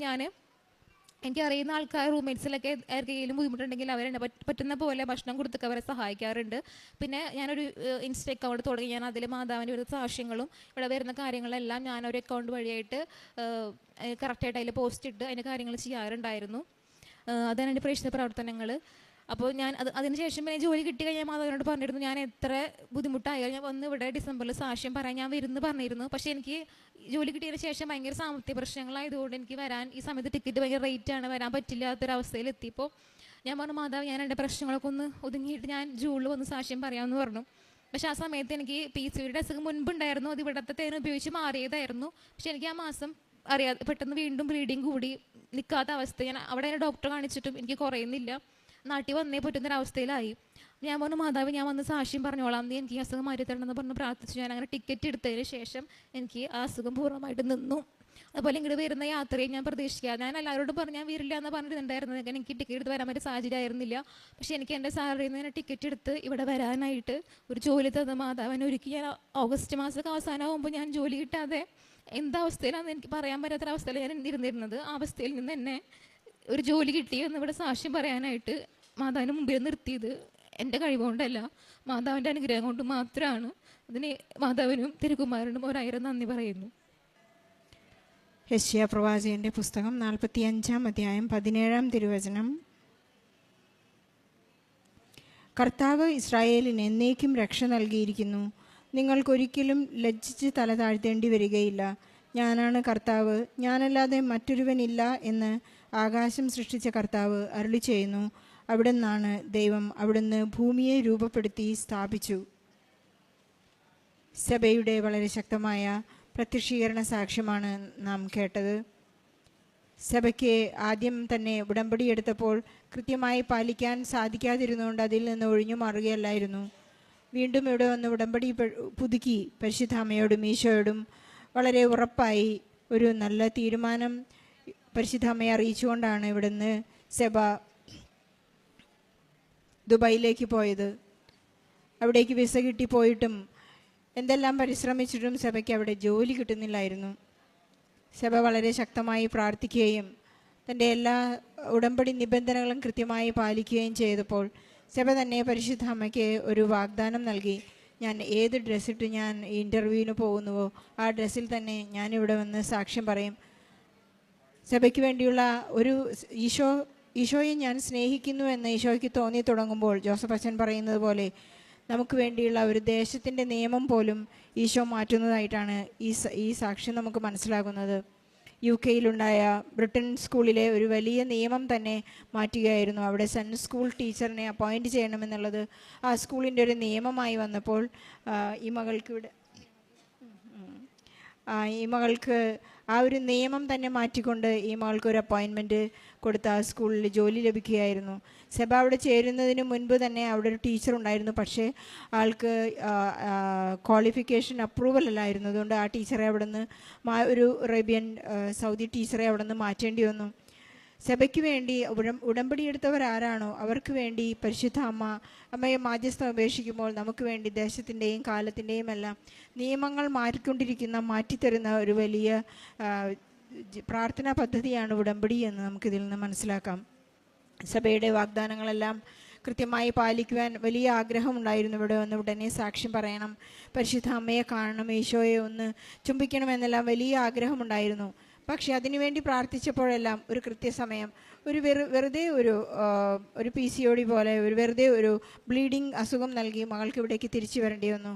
എനിക്ക് അറിയുന്ന ആൾക്കാർ റൂംമേറ്റ്സിലൊക്കെ ആർക്കെങ്കിലും ബുദ്ധിമുട്ടുണ്ടെങ്കിൽ അവരെന്നെ പറ്റുന്ന പോലെ ഭക്ഷണം കൊടുത്തൊക്കെ അവരെ സഹായിക്കാറുണ്ട്. പിന്നെ ഞാനൊരു ഇൻസ്റ്റ അക്കൗണ്ട് തുടങ്ങി. ഞാൻ അതിൽ മാതാവിൻ്റെ ഒരു സാക്ഷ്യങ്ങളും ഇവിടെ വരുന്ന കാര്യങ്ങളെല്ലാം ഞാനൊരു അക്കൗണ്ട് വഴിയായിട്ട് കറക്റ്റായിട്ട് അതിൽ പോസ്റ്റ് ഇട്ട് അതിൻ്റെ കാര്യങ്ങൾ ചെയ്യാറുണ്ടായിരുന്നു. അതാണ് എൻ്റെ പ്രേക്ഷിത പ്രവർത്തനങ്ങൾ. അപ്പോൾ ഞാൻ അതിനുശേഷം പിന്നെ ജോലി കിട്ടി കഴിഞ്ഞാൽ മാതാവിനോട് പറഞ്ഞിരുന്നു, ഞാൻ എത്ര ബുദ്ധിമുട്ടായാലും ഞാൻ വന്ന് ഇവിടെ ഡിസംബറിൽ സാക്ഷ്യം പറയാൻ ഞാൻ വരുന്നു പറഞ്ഞിരുന്നു. പക്ഷേ എനിക്ക് ജോലി കിട്ടിയതിന് ശേഷം ഭയങ്കര സാമ്പത്തിക പ്രശ്നങ്ങളായതുകൊണ്ട് എനിക്ക് വരാൻ ഈ സമയത്ത് ടിക്കറ്റ് ഭയങ്കര റേറ്റാണ്, വരാൻ പറ്റില്ലാത്തൊരവസ്ഥയിൽ എത്തിയപ്പോൾ ഞാൻ പറഞ്ഞു, മാതാവ്, ഞാൻ എൻ്റെ പ്രശ്നങ്ങളൊക്കെ ഒന്ന് ഒതുങ്ങിയിട്ട് ഞാൻ ജൂണിൽ വന്ന് സാക്ഷ്യം പറയാമെന്ന് പറഞ്ഞു. പക്ഷേ ആ സമയത്ത് എനിക്ക് PCOD അസുഖം മുൻപുണ്ടായിരുന്നു. അത് ഇവിടുത്തെ തേൻ ഉപയോഗിച്ച് മാറിയതായിരുന്നു. പക്ഷേ എനിക്ക് ആ മാസം അറിയാതെ പെട്ടെന്ന് വീണ്ടും ബ്ലീഡിങ് കൂടി നിൽക്കാത്ത അവസ്ഥ. ഞാൻ അവിടെ ഡോക്ടറെ കാണിച്ചിട്ടും എനിക്ക് കുറയുന്നില്ല. നാട്ടിൽ വന്നേ പറ്റുന്നൊരവസ്ഥയിലായി. ഞാൻ പറഞ്ഞു, മാതാവ്, ഞാൻ വന്ന് സാക്ഷ്യം പറഞ്ഞോളാം, നീ എനിക്ക് ഈ അസുഖം മാറ്റി തരണമെന്ന് പറഞ്ഞ് പ്രാർത്ഥിച്ചു. ഞാൻ അങ്ങനെ ടിക്കറ്റ് എടുത്തതിന് ശേഷം എനിക്ക് ആ അസുഖം പൂർണ്ണമായിട്ട് നിന്നു. അതുപോലെ ഇങ്ങോട്ട് വരുന്ന യാത്രയും ഞാൻ പ്രതീക്ഷിക്കുക. ഞാൻ എല്ലാവരോടും പറഞ്ഞു ഞാൻ വരില്ല എന്ന് പറഞ്ഞിട്ടുണ്ടായിരുന്നത്. എനിക്ക് ടിക്കറ്റ് എടുത്ത് വരാൻ പറ്റിയ സാഹചര്യം ആയിരുന്നില്ല. പക്ഷേ എനിക്ക് എൻ്റെ സാലറിയിൽ നിന്ന് ടിക്കറ്റ് എടുത്ത് ഇവിടെ വരാനായിട്ട് ഒരു ജോലി തന്ന മാതാവിനെ ഒരുക്കി. ഞാൻ ഓഗസ്റ്റ് മാസമൊക്കെ അവസാനമാകുമ്പോൾ ഞാൻ ജോലി കിട്ടാതെ എന്താവസ്ഥയിലാണെന്ന് എനിക്ക് പറയാൻ പറ്റാത്തൊരവസ്ഥയിൽ ഞാൻ ഇരുന്നിരുന്നത്. ആ അവസ്ഥയിൽ നിന്ന് എന്നെ ഒരു ജോലി കിട്ടിയെന്ന് ഇവിടെ സാക്ഷ്യം പറയാനായിട്ട് മാതാവിന് മുമ്പിൽ നിർത്തിയത് എൻ്റെ കഴിവുകൊണ്ടല്ല, മാതാവിൻ്റെ അനുഗ്രഹം കൊണ്ട് മാത്രമാണ്. അതിന് മാതാവിനും തിരുകുമാരനും 1000 നന്ദി പറയുന്നു. യെശയ്യാ പ്രവാചകന്റെ പുസ്തകം 45-ാം അധ്യായം 17-ാം തിരുവചനം. കർത്താവ് ഇസ്രായേലിന് എന്നേക്കും രക്ഷ നൽകിയിരിക്കുന്നു. നിങ്ങൾക്കൊരിക്കലും ലജ്ജിച്ച് തല താഴ്ത്തേണ്ടി വരികയില്ല. ഞാനാണ് കർത്താവ്, ഞാനല്ലാതെ മറ്റൊരുവനില്ല എന്ന് ആകാശം സൃഷ്ടിച്ച കർത്താവ് അരുളി ചെയ്യുന്നു. അവിടുന്നാണ് ദൈവം, അവിടുന്ന് ഭൂമിയെ രൂപപ്പെടുത്തി സ്ഥാപിച്ചു. സഭയുടെ വളരെ ശക്തമായ പ്രത്യക്ഷീകരണ സാക്ഷ്യമാണ് നാം കേട്ടത്. സഭയ്ക്ക് ആദ്യം തന്നെ ഉടമ്പടി എടുത്തപ്പോൾ കൃത്യമായി പാലിക്കാൻ സാധിക്കാതിരുന്നുകൊണ്ട് അതിൽ നിന്ന് ഒഴിഞ്ഞു മാറുകയല്ലായിരുന്നു. വീണ്ടും ഇവിടെ വന്ന് ഉടമ്പടി പുതുക്കി പരിശുദ്ധ അമ്മയോടും ഈശോയോടും വളരെ ഉറപ്പായി ഒരു നല്ല തീരുമാനം പരിശുദ്ധ അമ്മയെ അറിയിച്ചുകൊണ്ടാണ് ഇവിടുന്ന് സഭ ദുബായിലേക്ക് പോയത്. അവിടേക്ക് വിസ കിട്ടിപ്പോയിട്ടും എന്തെല്ലാം പരിശ്രമിച്ചിട്ടും സഭയ്ക്ക് അവിടെ ജോലി കിട്ടുന്നില്ലായിരുന്നു. സഭ വളരെ ശക്തമായി പ്രാർത്ഥിക്കുകയും തൻ്റെ എല്ലാ ഉടമ്പടി നിബന്ധനകളും കൃത്യമായി പാലിക്കുകയും ചെയ്തപ്പോൾ സഭ തന്നെ പരിശുദ്ധ അമ്മയ്ക്ക് ഒരു വാഗ്ദാനം നൽകി. ഞാൻ ഏത് ഡ്രസ്സിട്ട് ഞാൻ ഇൻ്റർവ്യൂവിന് പോകുന്നുവോ ആ ഡ്രസ്സിൽ തന്നെ ഞാനിവിടെ വന്ന് സാക്ഷ്യം പറയും. സഭയ്ക്ക് വേണ്ടിയുള്ള ഒരു ഈശോയെ ഞാൻ സ്നേഹിക്കുന്നു എന്ന് ഈശോയ്ക്ക് തോന്നി തുടങ്ങുമ്പോൾ ജോസഫ് അച്ഛൻ പറയുന്നത് പോലെ നമുക്ക് വേണ്ടിയുള്ള ഒരു ദേശത്തിൻ്റെ നിയമം പോലും ഈശോ മാറ്റുന്നതായിട്ടാണ് ഈ സാക്ഷ്യം നമുക്ക് മനസ്സിലാകുന്നത്. UK-യിലുണ്ടായ ബ്രിട്ടൻ സ്കൂളിലെ ഒരു വലിയ നിയമം തന്നെ മാറ്റുകയായിരുന്നു. അവിടെ സ്കൂൾ ടീച്ചറിനെ അപ്പോയിൻറ്റ് ചെയ്യണമെന്നുള്ളത് ആ സ്കൂളിൻ്റെ ഒരു നിയമമായി വന്നപ്പോൾ ഈ മകൾക്ക് ആ ഒരു നിയമം തന്നെ മാറ്റിക്കൊണ്ട് ഈ മകൾക്ക് ഒരു അപ്പോയിൻമെൻറ്റ് കൊടുത്ത് ആ സ്കൂളിൽ ജോലി ലഭിക്കുകയായിരുന്നു. സെബ അവിടെ ചേരുന്നതിന് മുൻപ് തന്നെ അവിടെ ഒരു ടീച്ചർ ഉണ്ടായിരുന്നു. പക്ഷേ ആൾക്ക് ക്വാളിഫിക്കേഷൻ അപ്രൂവൽ അല്ലായിരുന്നു. അതുകൊണ്ട് ആ ടീച്ചറെ അവിടെ നിന്ന് ഒരു അറേബ്യൻ സൗദി ടീച്ചറെ അവിടെ നിന്ന് മാറ്റേണ്ടി വന്നു. സഭയ്ക്ക് വേണ്ടി ഉടമ്പടി എടുത്തവരാരാണോ അവർക്ക് വേണ്ടി പരിശുദ്ധ അമ്മയെ മാധ്യസ്ഥം അപേക്ഷിക്കുമ്പോൾ നമുക്ക് വേണ്ടി ദേശത്തിൻ്റെയും കാലത്തിൻ്റെയും എല്ലാം നിയമങ്ങൾ മാറ്റിത്തരുന്ന ഒരു വലിയ പ്രാർത്ഥനാ പദ്ധതിയാണ് ഉടമ്പടി എന്ന് നമുക്കിതിൽ നിന്ന് മനസ്സിലാക്കാം. സഭയുടെ വാഗ്ദാനങ്ങളെല്ലാം കൃത്യമായി പാലിക്കുവാൻ വലിയ ആഗ്രഹമുണ്ടായിരുന്നു. ഇവിടെ വന്ന് ഉടനെ സാക്ഷ്യം പറയണം, പരിശുദ്ധ അമ്മയെ കാണണം, ഈശോയെ ഒന്ന് ചുംബിക്കണമെന്നെല്ലാം വലിയ ആഗ്രഹമുണ്ടായിരുന്നു. പക്ഷേ അതിനുവേണ്ടി പ്രാർത്ഥിച്ചപ്പോഴെല്ലാം ഒരു കൃത്യസമയം വെറുതെ ഒരു PCOD പോലെ വെറുതെ ഒരു ബ്ലീഡിങ് അസുഖം നൽകി മകൾക്ക് ഇവിടേക്ക് തിരിച്ചു വരേണ്ടി വന്നു.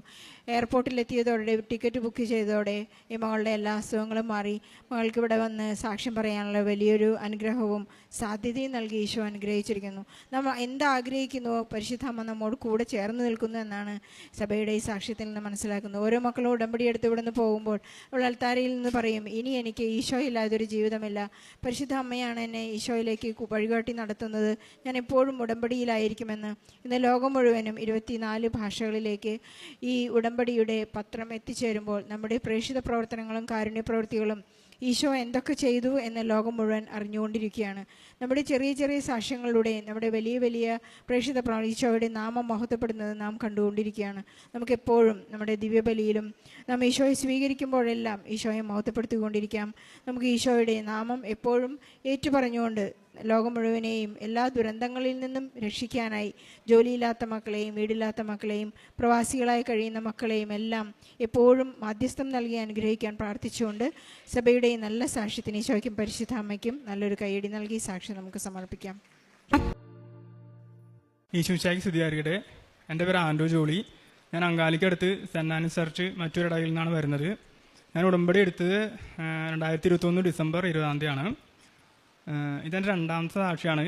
എയർപോർട്ടിലെത്തിയതോടെ ടിക്കറ്റ് ബുക്ക് ചെയ്തതോടെ ഈ മകളുടെ എല്ലാ അസുഖങ്ങളും മാറി മകൾക്ക് ഇവിടെ വന്ന് സാക്ഷ്യം പറയാനുള്ള വലിയൊരു അനുഗ്രഹവും സാധ്യതയും നൽകി ഈശോ അനുഗ്രഹിച്ചിരിക്കുന്നു. നമ്മൾ എന്താഗ്രഹിക്കുന്നുവോ പരിശുദ്ധ അമ്മ നമ്മോട് കൂടെ ചേർന്ന് നിൽക്കുന്നു എന്നാണ് സഭയുടെ ഈ സാക്ഷ്യത്തിൽ നിന്ന് മനസ്സിലാക്കുന്നത്. ഓരോ മക്കളും ഉടമ്പടി എടുത്ത് ഇവിടെ നിന്ന് പോകുമ്പോൾ അവൾ അൾത്താരയിൽ നിന്ന് പറയും, ഇനി എനിക്ക് ഈശോ ഇല്ലാതൊരു ജീവിതമില്ല, പരിശുദ്ധ അമ്മയാണ് എന്നെ ഈശോയിലേക്ക് വഴികാട്ടി നടത്തുന്നത്, ഞാൻ എപ്പോഴും ഉടമ്പടിയിലായിരിക്കുമെന്ന്. ഇന്ന് ലോകം മുഴുവനും 24 ഭാഷകളിലേക്ക് ഈ ഉടമ്പടിയുടെ പത്രം എത്തിച്ചേരുമ്പോൾ നമ്മുടെ പ്രേക്ഷിത പ്രവർത്തനങ്ങളും കാരുണ്യ പ്രവൃത്തികളും ഈശോ എന്തൊക്കെ ചെയ്തു എന്ന് ലോകം മുഴുവൻ അറിഞ്ഞുകൊണ്ടിരിക്കുകയാണ്. നമ്മുടെ ചെറിയ ചെറിയ സാക്ഷ്യങ്ങളിലൂടെ നമ്മുടെ വലിയ വലിയ പ്രേക്ഷിത ഈശോയുടെ നാമം മഹത്വപ്പെടുന്നത് നാം കണ്ടുകൊണ്ടിരിക്കുകയാണ്. നമുക്കെപ്പോഴും നമ്മുടെ ദിവ്യബലിയിലും നാം ഈശോയെ സ്വീകരിക്കുമ്പോഴെല്ലാം ഈശോയെ മഹത്വപ്പെടുത്തിക്കൊണ്ടിരിക്കാം. നമുക്ക് ഈശോയുടെ നാമം എപ്പോഴും ഏറ്റുപറഞ്ഞുകൊണ്ട് ലോകം മുഴുവനെയും എല്ലാ ദുരന്തങ്ങളിൽ നിന്നും രക്ഷിക്കാനായി ജോലിയില്ലാത്ത മക്കളെയും വീടില്ലാത്ത മക്കളെയും പ്രവാസികളായി കഴിയുന്ന മക്കളെയും എല്ലാം എപ്പോഴും മധ്യസ്ഥം നൽകി അനുഗ്രഹിക്കാൻ പ്രാർത്ഥിച്ചുകൊണ്ട് സഭയുടെ ഈ നല്ല സാക്ഷ്യത്തിന് ഈശോയ്ക്കും പരിശുദ്ധ അമ്മയ്ക്കും നല്ലൊരു കൈയടി നൽകി സാക്ഷ്യം നമുക്ക് സമർപ്പിക്കാം. ഈശോയ്ക്ക് സ്തുതിയായിരിക്കട്ടെ. എൻ്റെ പേര് ആൻഡ്രൂ ജോളി. ഞാൻ അങ്കാലിക്കടുത്ത് സെൻറ് ആനീസ് ചർച്ച് മറ്റൊരിടയിൽ നിന്നാണ് വരുന്നത്. ഞാൻ ഉടമ്പടി എടുത്തത് 2021 ഡിസംബർ 20-ാണ്. ഇതെൻ്റെ രണ്ടാമത്തെ സാക്ഷിയാണ്.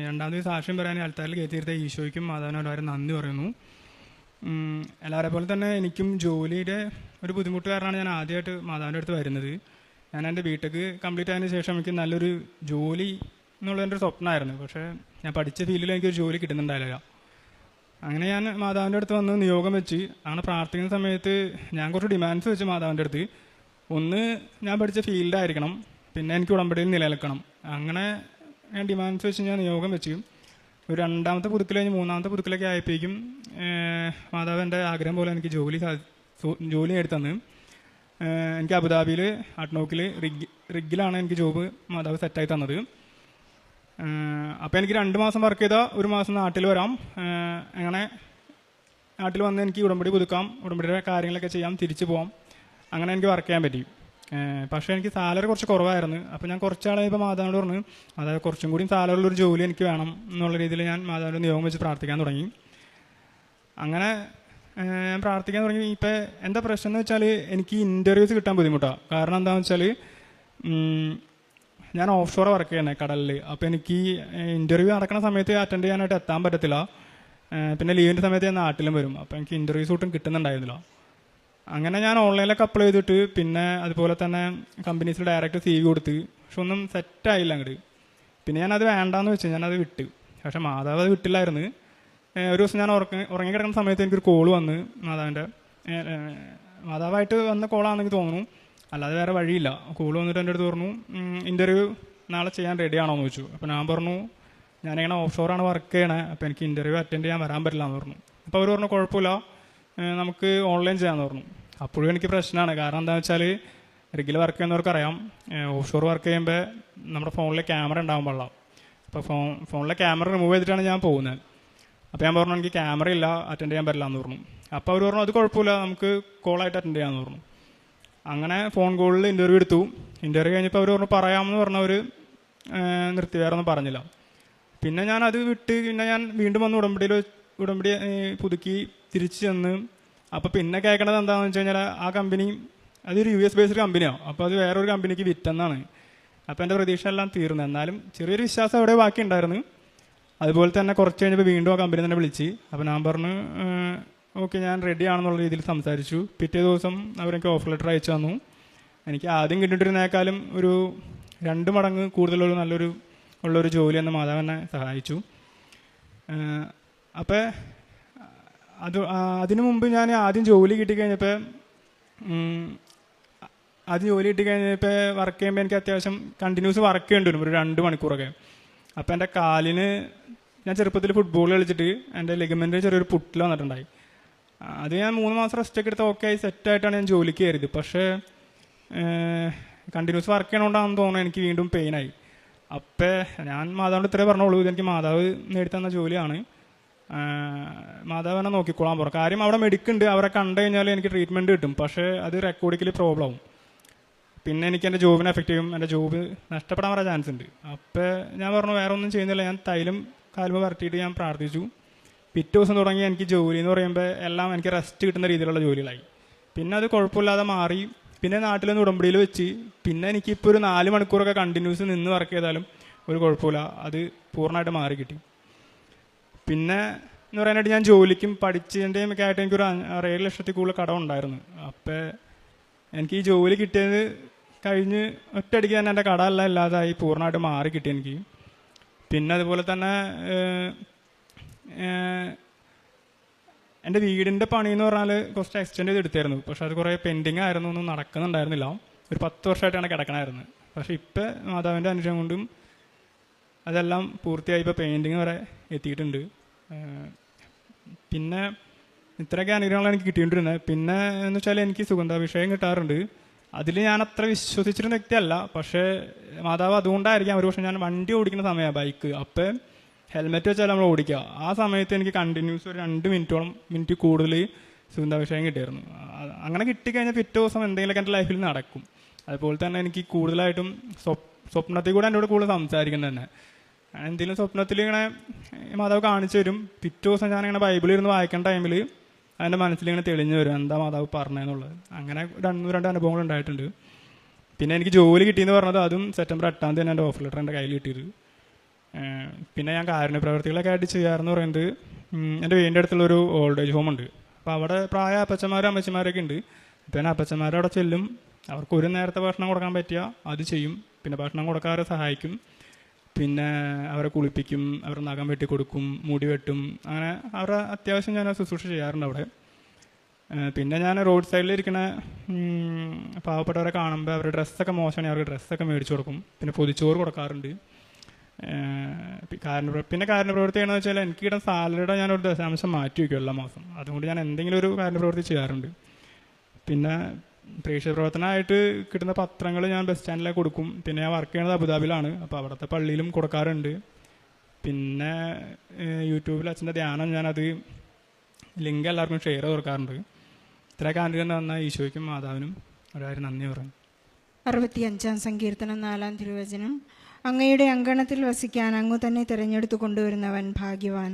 രണ്ടാമത്തെ സാക്ഷ്യം പറയാൻ ആൾക്കാരിൽ കയറ്റിയിരുത്ത ഈശോയ്ക്കും മാതാവിനും വളരെ നന്ദി പറയുന്നു. എല്ലാവരെ പോലെ തന്നെ എനിക്കും ജോലിയുടെ ഒരു ബുദ്ധിമുട്ട് കാരണമാണ് ഞാൻ ആദ്യമായിട്ട് മാതാവിൻ്റെ അടുത്ത് വരുന്നത്. ഞാൻ എൻ്റെ ബിടെക് കംപ്ലീറ്റ് ആയതിനു ശേഷം എനിക്ക് നല്ലൊരു ജോലി എന്നുള്ളതിൻ്റെ ഒരു സ്വപ്നമായിരുന്നു. പക്ഷേ ഞാൻ പഠിച്ച ഫീൽഡിൽ എനിക്കൊരു ജോലി കിട്ടുന്നുണ്ടായില്ല. അങ്ങനെ ഞാൻ മാതാവിൻ്റെ അടുത്ത് വന്ന് നിയോഗം വെച്ച് അങ്ങനെ പ്രാർത്ഥിക്കുന്ന സമയത്ത് ഞാൻ കുറച്ച് ഡിമാൻഡ്സ് വെച്ച് മാതാവിൻ്റെ അടുത്ത്. ഒന്ന്, ഞാൻ പഠിച്ച ഫീൽഡായിരിക്കണം, പിന്നെ എനിക്ക് ഉടമ്പടിയിൽ നിലനിൽക്കണം. അങ്ങനെ ഞാൻ ഡിമാൻഡ്സ് വെച്ച് ഞാൻ നിയോഗം വെച്ച് ഒരു രണ്ടാമത്തെ പുതുക്കിൽ കഴിഞ്ഞ് മൂന്നാമത്തെ പുതുക്കിലൊക്കെ ആയപ്പോഴേക്കും മാതാവ് എൻ്റെ ആഗ്രഹം പോലെ എനിക്ക് ജോലി എടുത്തന്ന്. എനിക്ക് അബുദാബിയിൽ അട്നോക്കിൽ റിഗിലാണ് എനിക്ക് ജോബ് മാതാവ് സെറ്റായി തന്നത്. അപ്പോൾ എനിക്ക് 2 മാസം വർക്ക് ചെയ്താൽ 1 മാസം നാട്ടിൽ വരാം. അങ്ങനെ നാട്ടിൽ വന്ന് എനിക്ക് ഉടമ്പടി പുതുക്കാം, ഉടമ്പടിയുടെ കാര്യങ്ങളൊക്കെ ചെയ്യാം, തിരിച്ചു പോകാം. അങ്ങനെ എനിക്ക് വർക്ക് ചെയ്യാൻ പറ്റി. പക്ഷേ എനിക്ക് സാലറി കുറച്ച് കുറവായിരുന്നു. അപ്പോൾ ഞാൻ കുറച്ചാളായപ്പോൾ മാതാവിനോട് പറഞ്ഞു, അതായത് കുറച്ചും കൂടി സാലറി ഉള്ളൊരു ജോലി എനിക്ക് വേണം എന്നുള്ള രീതിയിൽ ഞാൻ മാതാവിൻ്റെ നിയോഗം വെച്ച് പ്രാർത്ഥിക്കാൻ തുടങ്ങി. അങ്ങനെ ഞാൻ പ്രാർത്ഥിക്കാൻ തുടങ്ങി. ഇപ്പോൾ എന്താ പ്രശ്നം എന്ന് വെച്ചാൽ എനിക്ക് ഇൻ്റർവ്യൂസ് കിട്ടാൻ ബുദ്ധിമുട്ടാണ്. കാരണം എന്താണെന്ന് വെച്ചാൽ ഞാൻ ഓഫ് ഷോർ വർക്ക് ചെയ്യുന്നത് കടലിൽ. അപ്പോൾ എനിക്ക് ഇൻ്റർവ്യൂ നടക്കുന്ന സമയത്ത് അറ്റൻഡ് ചെയ്യാനായിട്ട് എത്താൻ പറ്റത്തില്ല. പിന്നെ ലീവിൻ്റെ സമയത്ത് ഞാൻ നാട്ടിലും വരും. അപ്പോൾ എനിക്ക് ഇൻ്റർവ്യൂസ് ഒട്ടും കിട്ടുന്നുണ്ടായിരുന്നില്ല. അങ്ങനെ ഞാൻ ഓൺലൈനിലൊക്കെ അപ്ലൈ ചെയ്തിട്ട് പിന്നെ അതുപോലെ തന്നെ കമ്പനീസിൽ ഡയറക്റ്റ് CV കൊടുത്ത്, പക്ഷെ ഒന്നും സെറ്റായില്ല അങ്ങോട്ട്. പിന്നെ ഞാനത് വേണ്ടാന്ന് വെച്ച് ഞാനത് വിട്ട്. പക്ഷേ മാതാവ് അത് വിട്ടില്ലായിരുന്നു. ഒരു ദിവസം ഞാൻ ഉറങ്ങിക്കിടക്കുന്ന സമയത്ത് എനിക്കൊരു കോൾ വന്ന് മാതാവായിട്ട് വന്ന കോളാണെന്ന് തോന്നുന്നു, അല്ലാതെ വേറെ വഴിയില്ല. കോൾ വന്നിട്ട് എൻ്റെ അടുത്ത് പറഞ്ഞു, ഇൻ്റർവ്യൂ നാളെ ചെയ്യാൻ റെഡിയാണോ എന്ന് ചോദിച്ചു. അപ്പോൾ ഞാൻ പറഞ്ഞു, ഞാനിങ്ങനെ ഓഫ് ഷോറാണ് വർക്ക് ചെയ്യണേ, അപ്പോൾ എനിക്ക് ഇൻ്റർവ്യൂ അറ്റൻഡ് ചെയ്യാൻ വരാൻ പറ്റില്ല എന്ന് പറഞ്ഞു. അപ്പോൾ അവർ പറഞ്ഞു, കുഴപ്പമില്ല, നമുക്ക് ഓൺലൈൻ ചെയ്യാമെന്ന് പറഞ്ഞു. അപ്പോഴും എനിക്ക് പ്രശ്നമാണ്. കാരണം എന്താണെന്ന് വെച്ചാൽ റെഗുലർ വർക്ക് ചെയ്യുന്നവർക്കറിയാം, ഓഫ് ഷോർ വർക്ക് ചെയ്യുമ്പോൾ നമ്മുടെ ഫോണിൽ ക്യാമറ ഉണ്ടാകാൻ പാടില്ല. അപ്പോൾ ഫോണിലെ ക്യാമറ റിമൂവ് ചെയ്തിട്ടാണ് ഞാൻ പോകുന്നത്. അപ്പോൾ ഞാൻ പറഞ്ഞു എനിക്ക് ക്യാമറ ഇല്ല, അറ്റൻഡ് ചെയ്യാൻ പറ്റില്ല എന്ന് പറഞ്ഞു. അപ്പോൾ അവർ പറഞ്ഞു അത് കുഴപ്പമില്ല, നമുക്ക് കോളായിട്ട് അറ്റൻഡ് ചെയ്യാമെന്ന് പറഞ്ഞു. അങ്ങനെ ഫോൺ കോളിൽ ഇൻ്റർവ്യൂ എടുത്തു. ഇൻ്റർവ്യൂ കഴിഞ്ഞപ്പോൾ അവർ പറഞ്ഞു പറയാമെന്ന് പറഞ്ഞവർ നിർത്തി, വേറെ ഒന്നും പറഞ്ഞില്ല. പിന്നെ ഞാൻ അത് വിട്ട് പിന്നെ ഞാൻ വീണ്ടും വന്ന് ഉടമ്പടി പുതുക്കി തിരിച്ച് ചെന്ന്. അപ്പോൾ പിന്നെ കേൾക്കണത് എന്താണെന്ന് വെച്ച് കഴിഞ്ഞാൽ ആ കമ്പനി അതൊരു US ബേസ്ഡ് കമ്പനിയാണ്. അപ്പോൾ അത് വേറൊരു കമ്പനിക്ക് വിറ്റെന്നാണ്. അപ്പോൾ എൻ്റെ പ്രതീക്ഷ എല്ലാം തീർന്നു. എന്നാലും ചെറിയൊരു വിശ്വാസം അവിടെ ബാക്കി ഉണ്ടായിരുന്നു. അതുപോലെ തന്നെ കുറച്ച് കഴിഞ്ഞപ്പോൾ വീണ്ടും ആ കമ്പനി തന്നെ വിളിച്ച്. അപ്പോൾ ഞാൻ പറഞ്ഞു ഓക്കെ ഞാൻ റെഡി ആണെന്നുള്ള രീതിയിൽ സംസാരിച്ചു. പിറ്റേ ദിവസം അവരെനിക്ക് ഓഫർ ലെറ്റർ അയച്ചു തന്നു. എനിക്ക് ആദ്യം കിട്ടിയിട്ടിരുന്നേക്കാളും ഒരു 2 മടങ്ങ് കൂടുതലൊരു ഉള്ളൊരു ജോലി എന്ന മാതാവ് എന്നെ സഹായിച്ചു. അപ്പോൾ അതിനു മുമ്പ് ഞാൻ ആദ്യം ജോലി കിട്ടിക്കഴിഞ്ഞപ്പോൾ വർക്ക് ചെയ്യുമ്പോൾ എനിക്ക് അത്യാവശ്യം കണ്ടിന്യൂസ് വർക്ക് ചെയ്യേണ്ടി വരും, ഒരു 2 മണിക്കൂറൊക്കെ. അപ്പോൾ എൻ്റെ കാലിന് ഞാൻ ചെറുപ്പത്തിൽ ഫുട്ബോൾ കളിച്ചിട്ട് എൻ്റെ ലിഗമെൻറ്റിന് ചെറിയൊരു പുട്ടിൽ വന്നിട്ടുണ്ടായി. അത് ഞാൻ 3 മാസം റെസ്റ്റൊക്കെ എടുത്ത് ഓക്കെ ആയി സെറ്റായിട്ടാണ് ഞാൻ ജോലിക്ക് കയറിയത്. പക്ഷേ കണ്ടിന്യൂസ് വർക്ക് ചെയ്യണോണ്ടാണെന്ന് തോന്നുന്നു എനിക്ക് വീണ്ടും പെയിനായി. അപ്പോൾ ഞാൻ മാതാവിനോട് ഇത്രേ പറഞ്ഞോളൂ, ഇതെനിക്ക് മാതാവ് നേടിത്തന്ന ജോലിയാണ്, മാതാവ് തന്നെ നോക്കിക്കോളാൻ പറഞ്ഞു. കാര്യം അവിടെ മെഡിക്കുണ്ട്, അവരെ കണ്ടു കഴിഞ്ഞാൽ എനിക്ക് ട്രീറ്റ്മെൻറ്റ് കിട്ടും. പക്ഷേ അത് റെക്കോർഡിക്കലി പ്രോബ്ലം ആവും. പിന്നെ എനിക്ക് എൻ്റെ ജോബിനെ എഫക്റ്റ് ചെയ്യും, എൻ്റെ ജോബ് നഷ്ടപ്പെടാൻ വരാൻ ചാൻസ് ഉണ്ട്. അപ്പോൾ ഞാൻ പറഞ്ഞു വേറെ ഒന്നും ചെയ്യുന്നില്ല, ഞാൻ തൈലം കാലുമ്പോൾ വരട്ടിയിട്ട് ഞാൻ പ്രാർത്ഥിച്ചു. പിറ്റേ ദിവസം തുടങ്ങി എനിക്ക് ജോലി എന്ന് പറയുമ്പോൾ എല്ലാം എനിക്ക് റെസ്റ്റ് കിട്ടുന്ന രീതിയിലുള്ള ജോലികളായി. പിന്നെ അത് കുഴപ്പമില്ലാതെ മാറി. പിന്നെ നാട്ടിൽ നിന്ന് ഉടമ്പടിയിൽ വെച്ച് പിന്നെ എനിക്കിപ്പോൾ ഒരു 4 മണിക്കൂറൊക്കെ കണ്ടിന്യൂസ് നിന്ന് വർക്ക് ചെയ്താലും ഒരു കുഴപ്പമില്ല, അത് പൂർണ്ണമായിട്ട് മാറി കിട്ടി. പിന്നെ എന്ന് പറയാനായിട്ട് ഞാൻ ജോലിക്കും പഠിച്ചതിൻ്റെയും ഒക്കെ ആയിട്ട് എനിക്കൊരു 6-7 ലക്ഷത്തിൽ കൂടുതൽ കടം ഉണ്ടായിരുന്നു. അപ്പോൾ എനിക്ക് ഈ ജോലി കിട്ടിയത് കഴിഞ്ഞ് ഒറ്റയടിക്ക് തന്നെ എൻ്റെ കടമെല്ലാം ഇല്ലാതായി പൂർണ്ണമായിട്ട് മാറി കിട്ടി എനിക്ക്. പിന്നെ അതുപോലെ തന്നെ എൻ്റെ വീടിൻ്റെ പണി എന്ന് പറഞ്ഞാൽ കുറച്ച് എക്സ്റ്റെൻഡ് ചെയ്ത് എടുത്തായിരുന്നു. പക്ഷെ അത് കുറേ പെൻഡിങ് ആയിരുന്നു, ഒന്നും നടക്കുന്നുണ്ടായിരുന്നില്ല. ഒരു 10 വർഷമായിട്ടാണ് കിടക്കണമായിരുന്നു. പക്ഷെ ഇപ്പോൾ മാതാവിൻ്റെ അനുഗ്രഹം കൊണ്ടും അതെല്ലാം പൂർത്തിയായി, ഇപ്പോൾ പെയിൻറ്റിങ് വരെ എത്തിയിട്ടുണ്ട്. പിന്നെ ഇത്രയൊക്കെ അനുഗ്രഹങ്ങളാണ് എനിക്ക് കിട്ടിയിട്ടിരുന്നത്. പിന്നെ എന്ന് വെച്ചാൽ എനിക്ക് സുഗന്ധാഭിഷേകം കിട്ടാറുണ്ട്. അതിൽ ഞാൻ അത്ര വിശ്വസിച്ചിരുന്ന വ്യക്തിയല്ല. പക്ഷേ മാതാവ് അതുകൊണ്ടായിരിക്കാം ഒരു പക്ഷേ ഞാൻ വണ്ടി ഓടിക്കുന്ന സമയമാണ് ബൈക്ക്. അപ്പം ഹെൽമെറ്റ് വെച്ചാൽ നമ്മൾ ഓടിക്കുക. ആ സമയത്ത് എനിക്ക് കണ്ടിന്യൂസ് ഒരു 2 മിനിറ്റ് കൂടുതൽ സുഗന്ധാഭിഷേകം കിട്ടിയായിരുന്നു. അങ്ങനെ കിട്ടിക്കഴിഞ്ഞാൽ പിറ്റേ ദിവസം എന്തെങ്കിലുമൊക്കെ എൻ്റെ ലൈഫിൽ നടക്കും. അതുപോലെ തന്നെ എനിക്ക് കൂടുതലായിട്ടും സ്വപ്നത്തിൽ കൂടെ എന്നോട് കൂടുതൽ സംസാരിക്കുന്നത് തന്നെ. എന്തെങ്കിലും സ്വപ്നത്തിൽ ഇങ്ങനെ മാതാവ് കാണിച്ചു തരും. പിറ്റേ ദിവസം ഞാനിങ്ങനെ ബൈബിളിൽ ഇരുന്ന് വായിക്കുന്ന ടൈമിൽ അതിൻ്റെ മനസ്സിലിങ്ങനെ തെളിഞ്ഞു വരും എന്താ മാതാവ് പറഞ്ഞതെന്നുള്ളത്. അങ്ങനെ 2 അനുഭവങ്ങൾ ഉണ്ടായിട്ടുണ്ട്. പിന്നെ എനിക്ക് ജോലി കിട്ടിയെന്ന് പറഞ്ഞത് അതും സെപ്റ്റംബർ 8 തന്നെ എൻ്റെ ഓഫർ ലെറ്റർ എൻ്റെ കയ്യിൽ കിട്ടിയത്. പിന്നെ ഞാൻ കാരുണ്യ പ്രവർത്തികളൊക്കെ ആയിട്ട് ചെയ്യാറെന്ന് പറയുന്നത് എൻ്റെ വീടിൻ്റെ അടുത്തുള്ളൊരു ഓൾഡ് ഏജ് ഹോം ഉണ്ട്. അപ്പോൾ അവിടെ പ്രായ അപ്പച്ചന്മാരും അമ്മച്ചിമാരൊക്കെ ഉണ്ട്. പിന്നെ അപ്പച്ചന്മാരവിടെ ചെല്ലും, അവർക്ക് ഒരു നേരത്തെ ഭക്ഷണം കൊടുക്കാൻ പറ്റിയ അത് ചെയ്യും. പിന്നെ ഭക്ഷണം കൊടുക്കാതെ സഹായിക്കും. പിന്നെ അവരെ കുളിപ്പിക്കും, അവരെ നഖം വെട്ടി കൊടുക്കും, മുടി വെട്ടും, അങ്ങനെ അവരെ അത്യാവശ്യം ഞാൻ ശുശ്രൂഷ ചെയ്യാറുണ്ട് അവിടെ. പിന്നെ ഞാൻ റോഡ് സൈഡിലിരിക്കുന്ന പാവപ്പെട്ടവരെ കാണുമ്പോൾ അവരുടെ ഡ്രസ്സൊക്കെ മോശമാണെങ്കിൽ അവർക്ക് ഡ്രസ്സൊക്കെ മേടിച്ചു കൊടുക്കും. പിന്നെ പൊതിച്ചോറ് കൊടുക്കാറുണ്ട്. പിന്നെ കാരുണ്യപ്രവൃത്തി ചെയ്യണമെന്ന് വെച്ചാൽ എനിക്ക് കിട്ടുന്ന സാലറിയുടെ ഞാനൊരു 0.5 മാറ്റി വയ്ക്കും എല്ലാ മാസം. അതുകൊണ്ട് ഞാൻ എന്തെങ്കിലും ഒരു കാരുണ്യപ്രവൃത്തി ചെയ്യാറുണ്ട്. പിന്നെ പ്രേക്ഷിത പ്രവർത്തനമായിട്ട് കിട്ടുന്ന പത്രങ്ങൾ ഞാൻ ബസ് സ്റ്റാൻഡിലേക്ക് കൊടുക്കും. പിന്നെ ഞാൻ വർക്ക് ചെയ്യുന്നത് അബുദാബിയിലാണ്. അപ്പോൾ അവിടുത്തെ പള്ളിയിലും കൊടുക്കാറുണ്ട്. പിന്നെ യൂട്യൂബിൽ അച്ഛൻ്റെ ധ്യാനം ഞാനത് ലിങ്ക് എല്ലാവർക്കും ഷെയർ ചെയ്ത് കൊടുക്കാറുണ്ട്. ഇത്രയൊക്കെ അനുഗ്രഹം തന്ന ഈശോയ്ക്കും മാതാവിനും ഒരായിരം നന്ദി പറഞ്ഞു. 65-ാം സങ്കീർത്തനം 4-ാം തിരുവചനം. അങ്ങയുടെ അങ്കണത്തിൽ വസിക്കാൻ അങ്ങ് തന്നെ തിരഞ്ഞെടുത്തു കൊണ്ടുവരുന്നവൻ ഭാഗ്യവാൻ.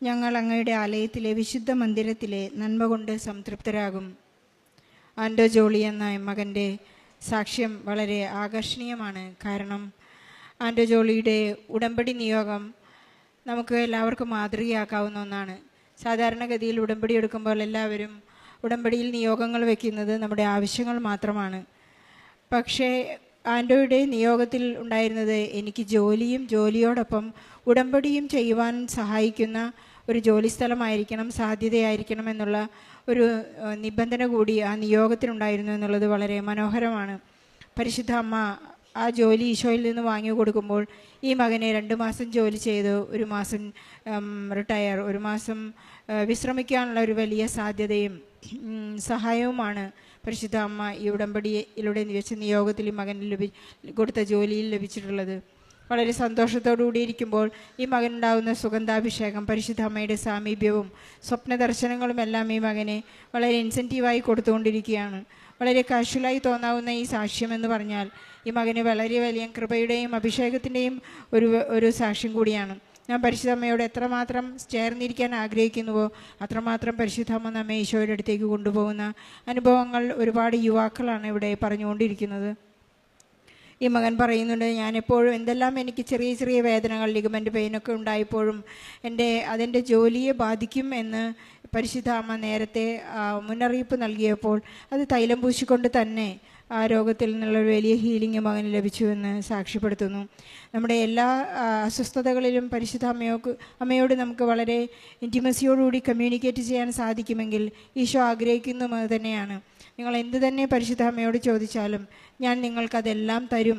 ഞങ്ങൾ അങ്ങയുടെ ആലയത്തിലെ വിശുദ്ധ മന്ദിരത്തിലെ നന്മ കൊണ്ട് സംതൃപ്തരാകും. ആൻഡോ ജോളി എന്ന മകൻ്റെ സാക്ഷ്യം വളരെ ആകർഷണീയമാണ്. കാരണം ആൻഡോ ജോളിയുടെ ഉടമ്പടി നിയോഗം നമുക്ക് എല്ലാവർക്കും മാതൃകയാക്കാവുന്ന ഒന്നാണ്. സാധാരണഗതിയിൽ ഉടമ്പടി എടുക്കുമ്പോൾ എല്ലാവരും ഉടമ്പടിയിൽ നിയോഗങ്ങൾ വയ്ക്കുന്നത് നമ്മുടെ ആവശ്യങ്ങൾ മാത്രമാണ്. പക്ഷേ ആൻഡോയുടെ നിയോഗത്തിൽ ഉണ്ടായിരുന്നത് എനിക്ക് ജോലിയോടൊപ്പം ഉടമ്പടിയും ചെയ്യുവാൻ സഹായിക്കുന്ന ഒരു ജോലിസ്ഥലമായിരിക്കണം, സാധ്യതയായിരിക്കണം എന്നുള്ള ഒരു നിബന്ധന കൂടി ആ നിയോഗത്തിനുണ്ടായിരുന്നു എന്നുള്ളത് വളരെ മനോഹരമാണ്. പരിശുദ്ധ അമ്മ ആ ജോലി ഈശോയിൽ നിന്ന് വാങ്ങി കൊടുക്കുമ്പോൾ ഈ മകനെ 2 മാസം ജോലി ചെയ്ത് 1 മാസം റിട്ടയർ, 1 മാസം വിശ്രമിക്കാനുള്ള ഒരു വലിയ സാധ്യതയും സഹായവുമാണ് പരിശുദ്ധ അമ്മ ഈ ഉടമ്പടിയിലൂടെ വെച്ച നിയോഗത്തിൽ ഈ മകന് കൊടുത്ത ജോലിയിൽ ലഭിച്ചിട്ടുള്ളത്. വളരെ സന്തോഷത്തോടുകൂടി ഇരിക്കുമ്പോൾ ഈ മകനുണ്ടാകുന്ന സുഗന്ധാഭിഷേകം, പരിശുദ്ധ അമ്മയുടെ സാമീപ്യവും സ്വപ്ന ദർശനങ്ങളും എല്ലാം ഈ മകനെ വളരെ ഇൻസെൻറ്റീവായി കൊടുത്തുകൊണ്ടിരിക്കുകയാണ്. വളരെ കാഷ്വലായി തോന്നാവുന്ന ഈ സാക്ഷ്യം എന്ന് പറഞ്ഞാൽ ഈ മകന് വളരെ വലിയ കൃപയുടെയും അഭിഷേകത്തിൻ്റെയും ഒരു സാക്ഷ്യം കൂടിയാണ്. ഞാൻ പരിശുദ്ധ അമ്മയോട് എത്രമാത്രം ചേർന്നിരിക്കാൻ ആഗ്രഹിക്കുന്നുവോ അത്രമാത്രം പരിശുദ്ധ അമ്മ നമ്മെ ഈശോയുടെ അടുത്തേക്ക് കൊണ്ടുപോകുന്ന അനുഭവങ്ങൾ ഒരുപാട് യുവാക്കളാണ് ഇവിടെ പറഞ്ഞുകൊണ്ടിരിക്കുന്നത്. ഈ മകൻ പറയുന്നുണ്ട്, ഞാനെപ്പോഴും എന്തെല്ലാം എനിക്ക് ചെറിയ ചെറിയ വേദനകൾ, ലിഗമെൻ്റ് പെയിനൊക്കെ ഉണ്ടായപ്പോഴും അതെൻ്റെ ജോലിയെ ബാധിക്കും എന്ന് പരിശുദ്ധ അമ്മ നേരത്തെ മുന്നറിയിപ്പ് നൽകിയപ്പോൾ അത് തൈലം പൂശിക്കൊണ്ട് തന്നെ ആ രോഗത്തിൽ നിന്നുള്ളൊരു വലിയ ഹീലിംഗ് മകന് ലഭിച്ചുവെന്ന് സാക്ഷ്യപ്പെടുത്തുന്നു. നമ്മുടെ എല്ലാ അസ്വസ്ഥതകളിലും പരിശുദ്ധ അമ്മയോട് നമുക്ക് വളരെ ഇൻറ്റിമസിയോടുകൂടി കമ്മ്യൂണിക്കേറ്റ് ചെയ്യാൻ സാധിക്കുമെങ്കിൽ ഈശോ ആഗ്രഹിക്കുന്നതും അത് തന്നെയാണ്. നിങ്ങൾ എന്ത് തന്നെ പരിശുദ്ധ അമ്മയോട് ചോദിച്ചാലും ഞാൻ നിങ്ങൾക്കതെല്ലാം തരും.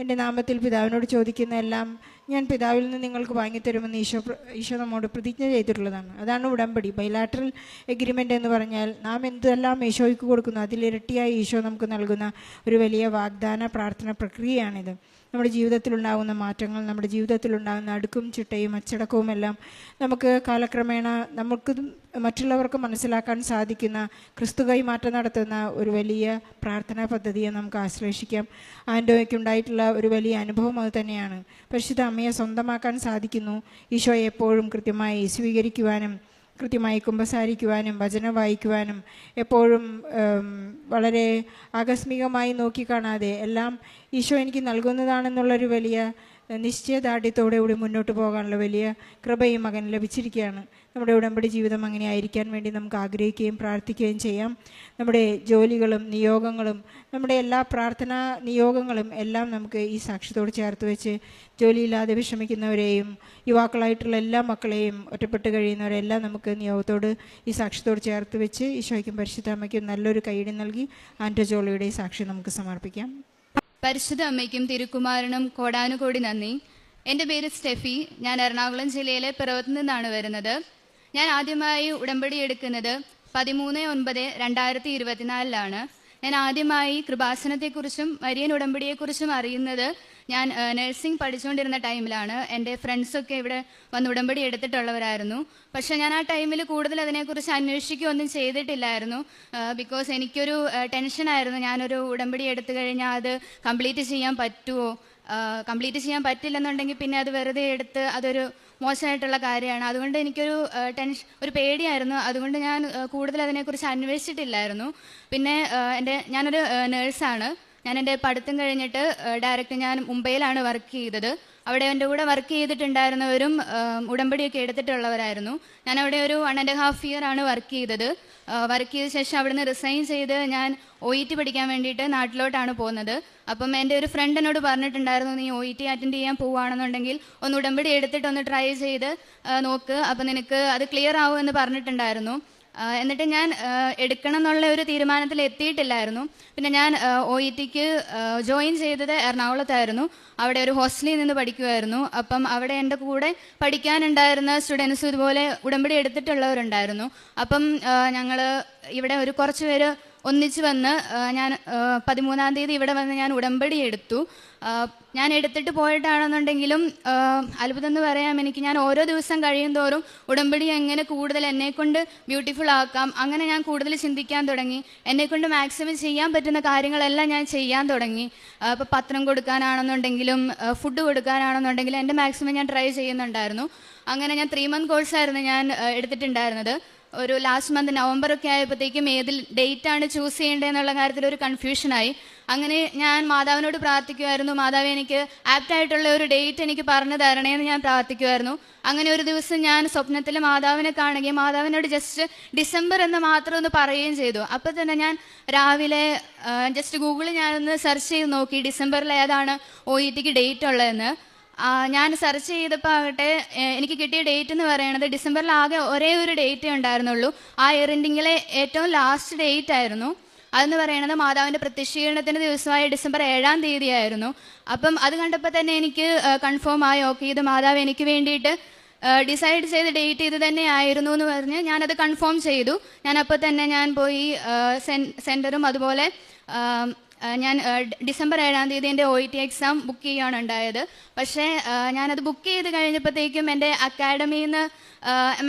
എൻ്റെ നാമത്തിൽ പിതാവിനോട് ചോദിക്കുന്ന എല്ലാം ഞാൻ പിതാവിൽ നിന്ന് നിങ്ങൾക്ക് വാങ്ങിത്തരുമെന്ന് ഈശോ നമ്മോട് പ്രതിജ്ഞ ചെയ്തിട്ടുള്ളതാണ്. അതാണ് ഉടമ്പടി. ബൈലാറ്ററൽ എഗ്രിമെൻ്റ് എന്ന് പറഞ്ഞാൽ നാം എന്തെല്ലാം ഈശോയ്ക്ക് കൊടുക്കുന്നു അതിലിരട്ടിയായി ഈശോ നമുക്ക് നൽകുന്ന ഒരു വലിയ വാഗ്ദാന പ്രാർത്ഥന പ്രക്രിയയാണിത്. നമ്മുടെ ജീവിതത്തിലുണ്ടാകുന്ന മാറ്റങ്ങൾ, നമ്മുടെ ജീവിതത്തിലുണ്ടാകുന്ന അടുക്കും ചിട്ടയും അച്ചടക്കവും എല്ലാം നമുക്ക് കാലക്രമേണ നമുക്ക് മറ്റുള്ളവർക്ക് മനസ്സിലാക്കാൻ സാധിക്കുന്ന ക്രിസ്തു കൈമാറ്റം നടത്തുന്ന ഒരു വലിയ പ്രാർത്ഥനാ പദ്ധതിയെ നമുക്ക് ആശ്ലേഷിക്കാം. ആൻഡോയ്ക്കുണ്ടായിട്ടുള്ള ഒരു വലിയ അനുഭവം അത് തന്നെയാണ്. പരിശുദ്ധ അമ്മയെ സ്വന്തമാക്കാൻ സാധിക്കുന്നു. ഈശോയെ എപ്പോഴും കൃത്യമായി സ്വീകരിക്കുവാനും കൃത്യമായി കുമ്പസാരിക്കുവാനും വചനം വായിക്കുവാനും എപ്പോഴും വളരെ ആകസ്മികമായി നോക്കിക്കാണാതെ എല്ലാം ഈശോ എനിക്ക് നൽകുന്നതാണെന്നുള്ളൊരു വലിയ നിശ്ചയദാർഢ്യത്തോടെ കൂടി മുന്നോട്ട് പോകാനുള്ള വലിയ കൃപയും മകൻ ലഭിച്ചിരിക്കുകയാണ്. നമ്മുടെ ഉടമ്പടി ജീവിതം അങ്ങനെ ആയിരിക്കാൻ വേണ്ടി നമുക്ക് ആഗ്രഹിക്കുകയും പ്രാർത്ഥിക്കുകയും ചെയ്യാം. നമ്മുടെ ജോലികളും നിയോഗങ്ങളും നമ്മുടെ എല്ലാ പ്രാർത്ഥനാ നിയോഗങ്ങളും എല്ലാം നമുക്ക് ഈ സാക്ഷ്യത്തോട് ചേർത്ത് വെച്ച് ജോലിയില്ലാതെ വിഷമിക്കുന്നവരെയും യുവാക്കളായിട്ടുള്ള എല്ലാ മക്കളെയും ഒറ്റപ്പെട്ട് കഴിയുന്നവരെല്ലാം നമുക്ക് നിയോഗത്തോട് ഈ സാക്ഷ്യത്തോട് ചേർത്ത് വെച്ച് ഈശോയ്ക്കും പരിശുദ്ധ അമ്മയ്ക്കും നല്ലൊരു കൈയ്യടി നൽകി ആൻറ്റോ ജോളിയുടെ ഈ സാക്ഷ്യം നമുക്ക് സമർപ്പിക്കാം. പരിശുദ്ധ അമ്മയ്ക്കും തിരുക്കുമാരനും കോടാനുകോടി നന്ദി. എൻ്റെ പേര് സ്റ്റെഫി. ഞാൻ എറണാകുളം ജില്ലയിലെ പിറവത്ത് നിന്നാണ് വരുന്നത്. ഞാൻ ആദ്യമായി ഉടമ്പടി എടുക്കുന്നത് 13/9/2024 ഞാൻ ആദ്യമായി കൃപാസനത്തെക്കുറിച്ചും മരിയൻ ഉടമ്പടിയെക്കുറിച്ചും അറിയുന്നത് ഞാൻ നഴ്സിംഗ് പഠിച്ചുകൊണ്ടിരുന്ന ടൈമിലാണ്. എൻ്റെ ഫ്രണ്ട്സൊക്കെ ഇവിടെ വന്ന് ഉടമ്പടി എടുത്തിട്ടുള്ളവരായിരുന്നു. പക്ഷേ ഞാൻ ആ ടൈമിൽ കൂടുതൽ അതിനെക്കുറിച്ച് അന്വേഷിക്കുകയൊന്നും ചെയ്തിട്ടില്ലായിരുന്നു. ബിക്കോസ് എനിക്കൊരു ടെൻഷനായിരുന്നു, ഞാനൊരു ഉടമ്പടി എടുത്തു കഴിഞ്ഞാൽ അത് കംപ്ലീറ്റ് ചെയ്യാൻ പറ്റുമോ, കംപ്ലീറ്റ് ചെയ്യാൻ പറ്റില്ലെന്നുണ്ടെങ്കിൽ പിന്നെ അത് വെറുതെ എടുത്ത് അതൊരു മോശമായിട്ടുള്ള കാര്യമാണ്. അതുകൊണ്ട് എനിക്കൊരു ഒരു പേടിയായിരുന്നു. അതുകൊണ്ട് ഞാൻ കൂടുതൽ അതിനെക്കുറിച്ച് അന്വേഷിച്ചിട്ടില്ലായിരുന്നു. പിന്നെ ഞാനൊരു നേഴ്സാണ്. ഞാൻ എൻ്റെ പഠിത്തം കഴിഞ്ഞിട്ട് ഡയറക്റ്റ് ഞാൻ മുംബൈയിലാണ് വർക്ക് ചെയ്തത്. അവിടെ എൻ്റെ കൂടെ വർക്ക് ചെയ്തിട്ടുണ്ടായിരുന്നവരും ഉടമ്പടിയൊക്കെ എടുത്തിട്ടുള്ളവരായിരുന്നു. ഞാൻ അവിടെ ഒരു 1.5 year വർക്ക് ചെയ്തത്. വർക്ക് ചെയ്ത ശേഷം അവിടെ നിന്ന് റിസൈൻ ചെയ്ത് ഞാൻ OET പഠിക്കാൻ വേണ്ടിയിട്ട് നാട്ടിലോട്ടാണ് പോകുന്നത്. അപ്പം എൻ്റെ ഒരു ഫ്രണ്ട് എന്നോട് പറഞ്ഞിട്ടുണ്ടായിരുന്നു, നീ OET അറ്റൻഡ് ചെയ്യാൻ പോവുകയാണെന്നുണ്ടെങ്കിൽ ഒന്ന് ഉടമ്പടി എടുത്തിട്ട് ഒന്ന് ട്രൈ ചെയ്ത് നോക്ക്, അപ്പം നിനക്ക് അത് ക്ലിയർ ആവുമെന്ന് പറഞ്ഞിട്ടുണ്ടായിരുന്നു. എന്നിട്ട് ഞാൻ എടുക്കണം എന്നുള്ള ഒരു തീരുമാനത്തിൽ എത്തിയിട്ടില്ലായിരുന്നു. പിന്നെ ഞാൻ OETക്ക് ജോയിൻ ചെയ്തത് എറണാകുളത്തായിരുന്നു. അവിടെ ഒരു ഹോസ്റ്റലിൽ നിന്ന് പഠിക്കുമായിരുന്നു. അപ്പം അവിടെ എൻ്റെ കൂടെ പഠിക്കാനുണ്ടായിരുന്ന സ്റ്റുഡൻസ് ഇതുപോലെ ഉടമ്പടി എടുത്തിട്ടുള്ളവരുണ്ടായിരുന്നു. അപ്പം ഞങ്ങൾ ഇവിടെ ഒരു കുറച്ച് പേര് ഒന്നിച്ച് വന്ന് ഞാൻ 13-ാം തീയതി ഇവിടെ വന്ന് ഞാൻ ഉടമ്പടി എടുത്തു. ഞാൻ എടുത്തിട്ട് പോയിട്ടാണെന്നുണ്ടെങ്കിലും അത്ഭുതം എന്ന് പറയാം, ഞാൻ ഓരോ ദിവസം കഴിയും തോറും ഉടമ്പടി എങ്ങനെ കൂടുതൽ എന്നെക്കൊണ്ട് ബ്യൂട്ടിഫുൾ ആക്കാം, അങ്ങനെ ഞാൻ കൂടുതൽ ചിന്തിക്കാൻ തുടങ്ങി. എന്നെക്കൊണ്ട് മാക്സിമം ചെയ്യാൻ പറ്റുന്ന കാര്യങ്ങളെല്ലാം ഞാൻ ചെയ്യാൻ തുടങ്ങി. ഇപ്പോൾ പത്രം കൊടുക്കാനാണെന്നുണ്ടെങ്കിലും ഫുഡ് കൊടുക്കാനാണെന്നുണ്ടെങ്കിലും എൻ്റെ മാക്സിമം ഞാൻ ട്രൈ ചെയ്യുന്നുണ്ടായിരുന്നു. അങ്ങനെ ഞാൻ 3 month കോഴ്സായിരുന്നു ഞാൻ എടുത്തിട്ടുണ്ടായിരുന്നത്. ഒരു ലാസ്റ്റ് മന്ത് നവംബറൊക്കെ ആയപ്പോഴത്തേക്കും ഏതിൽ ഡേറ്റാണ് ചൂസ് ചെയ്യേണ്ടതെന്നുള്ള കാര്യത്തിൽ ഒരു കൺഫ്യൂഷനായി. അങ്ങനെ ഞാൻ മാതാവിനോട് പ്രാർത്ഥിക്കുമായിരുന്നു, മാതാവ് എനിക്ക് ആപ്റ്റായിട്ടുള്ള ഒരു ഡേറ്റ് എനിക്ക് പറഞ്ഞു തരണേന്ന് ഞാൻ പ്രാർത്ഥിക്കുമായിരുന്നു. അങ്ങനെ ഒരു ദിവസം ഞാൻ സ്വപ്നത്തിൽ മാതാവിനെ കാണുകയും മാതാവിനോട് ജസ്റ്റ് ഡിസംബർ എന്ന് മാത്രം ഒന്ന് പറയുകയും ചെയ്തു. അപ്പോൾ തന്നെ ഞാൻ രാവിലെ ജസ്റ്റ് ഗൂഗിളിൽ ഞാനൊന്ന് സെർച്ച് ചെയ്ത് നോക്കി ഡിസംബറിൽ ഏതാണ് OETക്ക് ഡേറ്റ് ഉള്ളതെന്ന്. ഞാൻ സെർച്ച് ചെയ്തപ്പോൾ ആകട്ടെ എനിക്ക് കിട്ടിയ ഡേറ്റ് എന്ന് പറയുന്നത് ഡിസംബറിൽ ആകെ ഒരേ ഒരു ഡേറ്റേ ഉണ്ടായിരുന്നുള്ളൂ. ആ ഇയർ എൻഡിങ്ങിലെ ഏറ്റവും ലാസ്റ്റ് ഡേറ്റ് ആയിരുന്നു. അതെന്ന് പറയുന്നത് മാതാവിൻ്റെ പ്രത്യക്ഷീകരണത്തിൻ്റെ ദിവസമായ ഡിസംബർ 7-ാം തീയതി ആയിരുന്നു. അപ്പം അത് കണ്ടപ്പോൾ തന്നെ എനിക്ക് കൺഫേം ആയി, ഓക്കെ ഇത് മാതാവ് എനിക്ക് വേണ്ടിയിട്ട് ഡിസൈഡ് ചെയ്ത ഡേറ്റ് ഇത് തന്നെ ആയിരുന്നു എന്ന് പറഞ്ഞ് ഞാനത് കൺഫേം ചെയ്തു. അപ്പോൾ തന്നെ ഞാൻ പോയി സെൻറ്ററും അതുപോലെ ഞാൻ ഡിസംബർ 7-ാം തീയതി എൻ്റെ OET എക്സാം ബുക്ക് ചെയ്യുകയാണ് ഉണ്ടായത്. പക്ഷേ ഞാനത് ബുക്ക് ചെയ്ത് കഴിഞ്ഞപ്പോഴത്തേക്കും എൻ്റെ അക്കാഡമിയിൽ നിന്ന്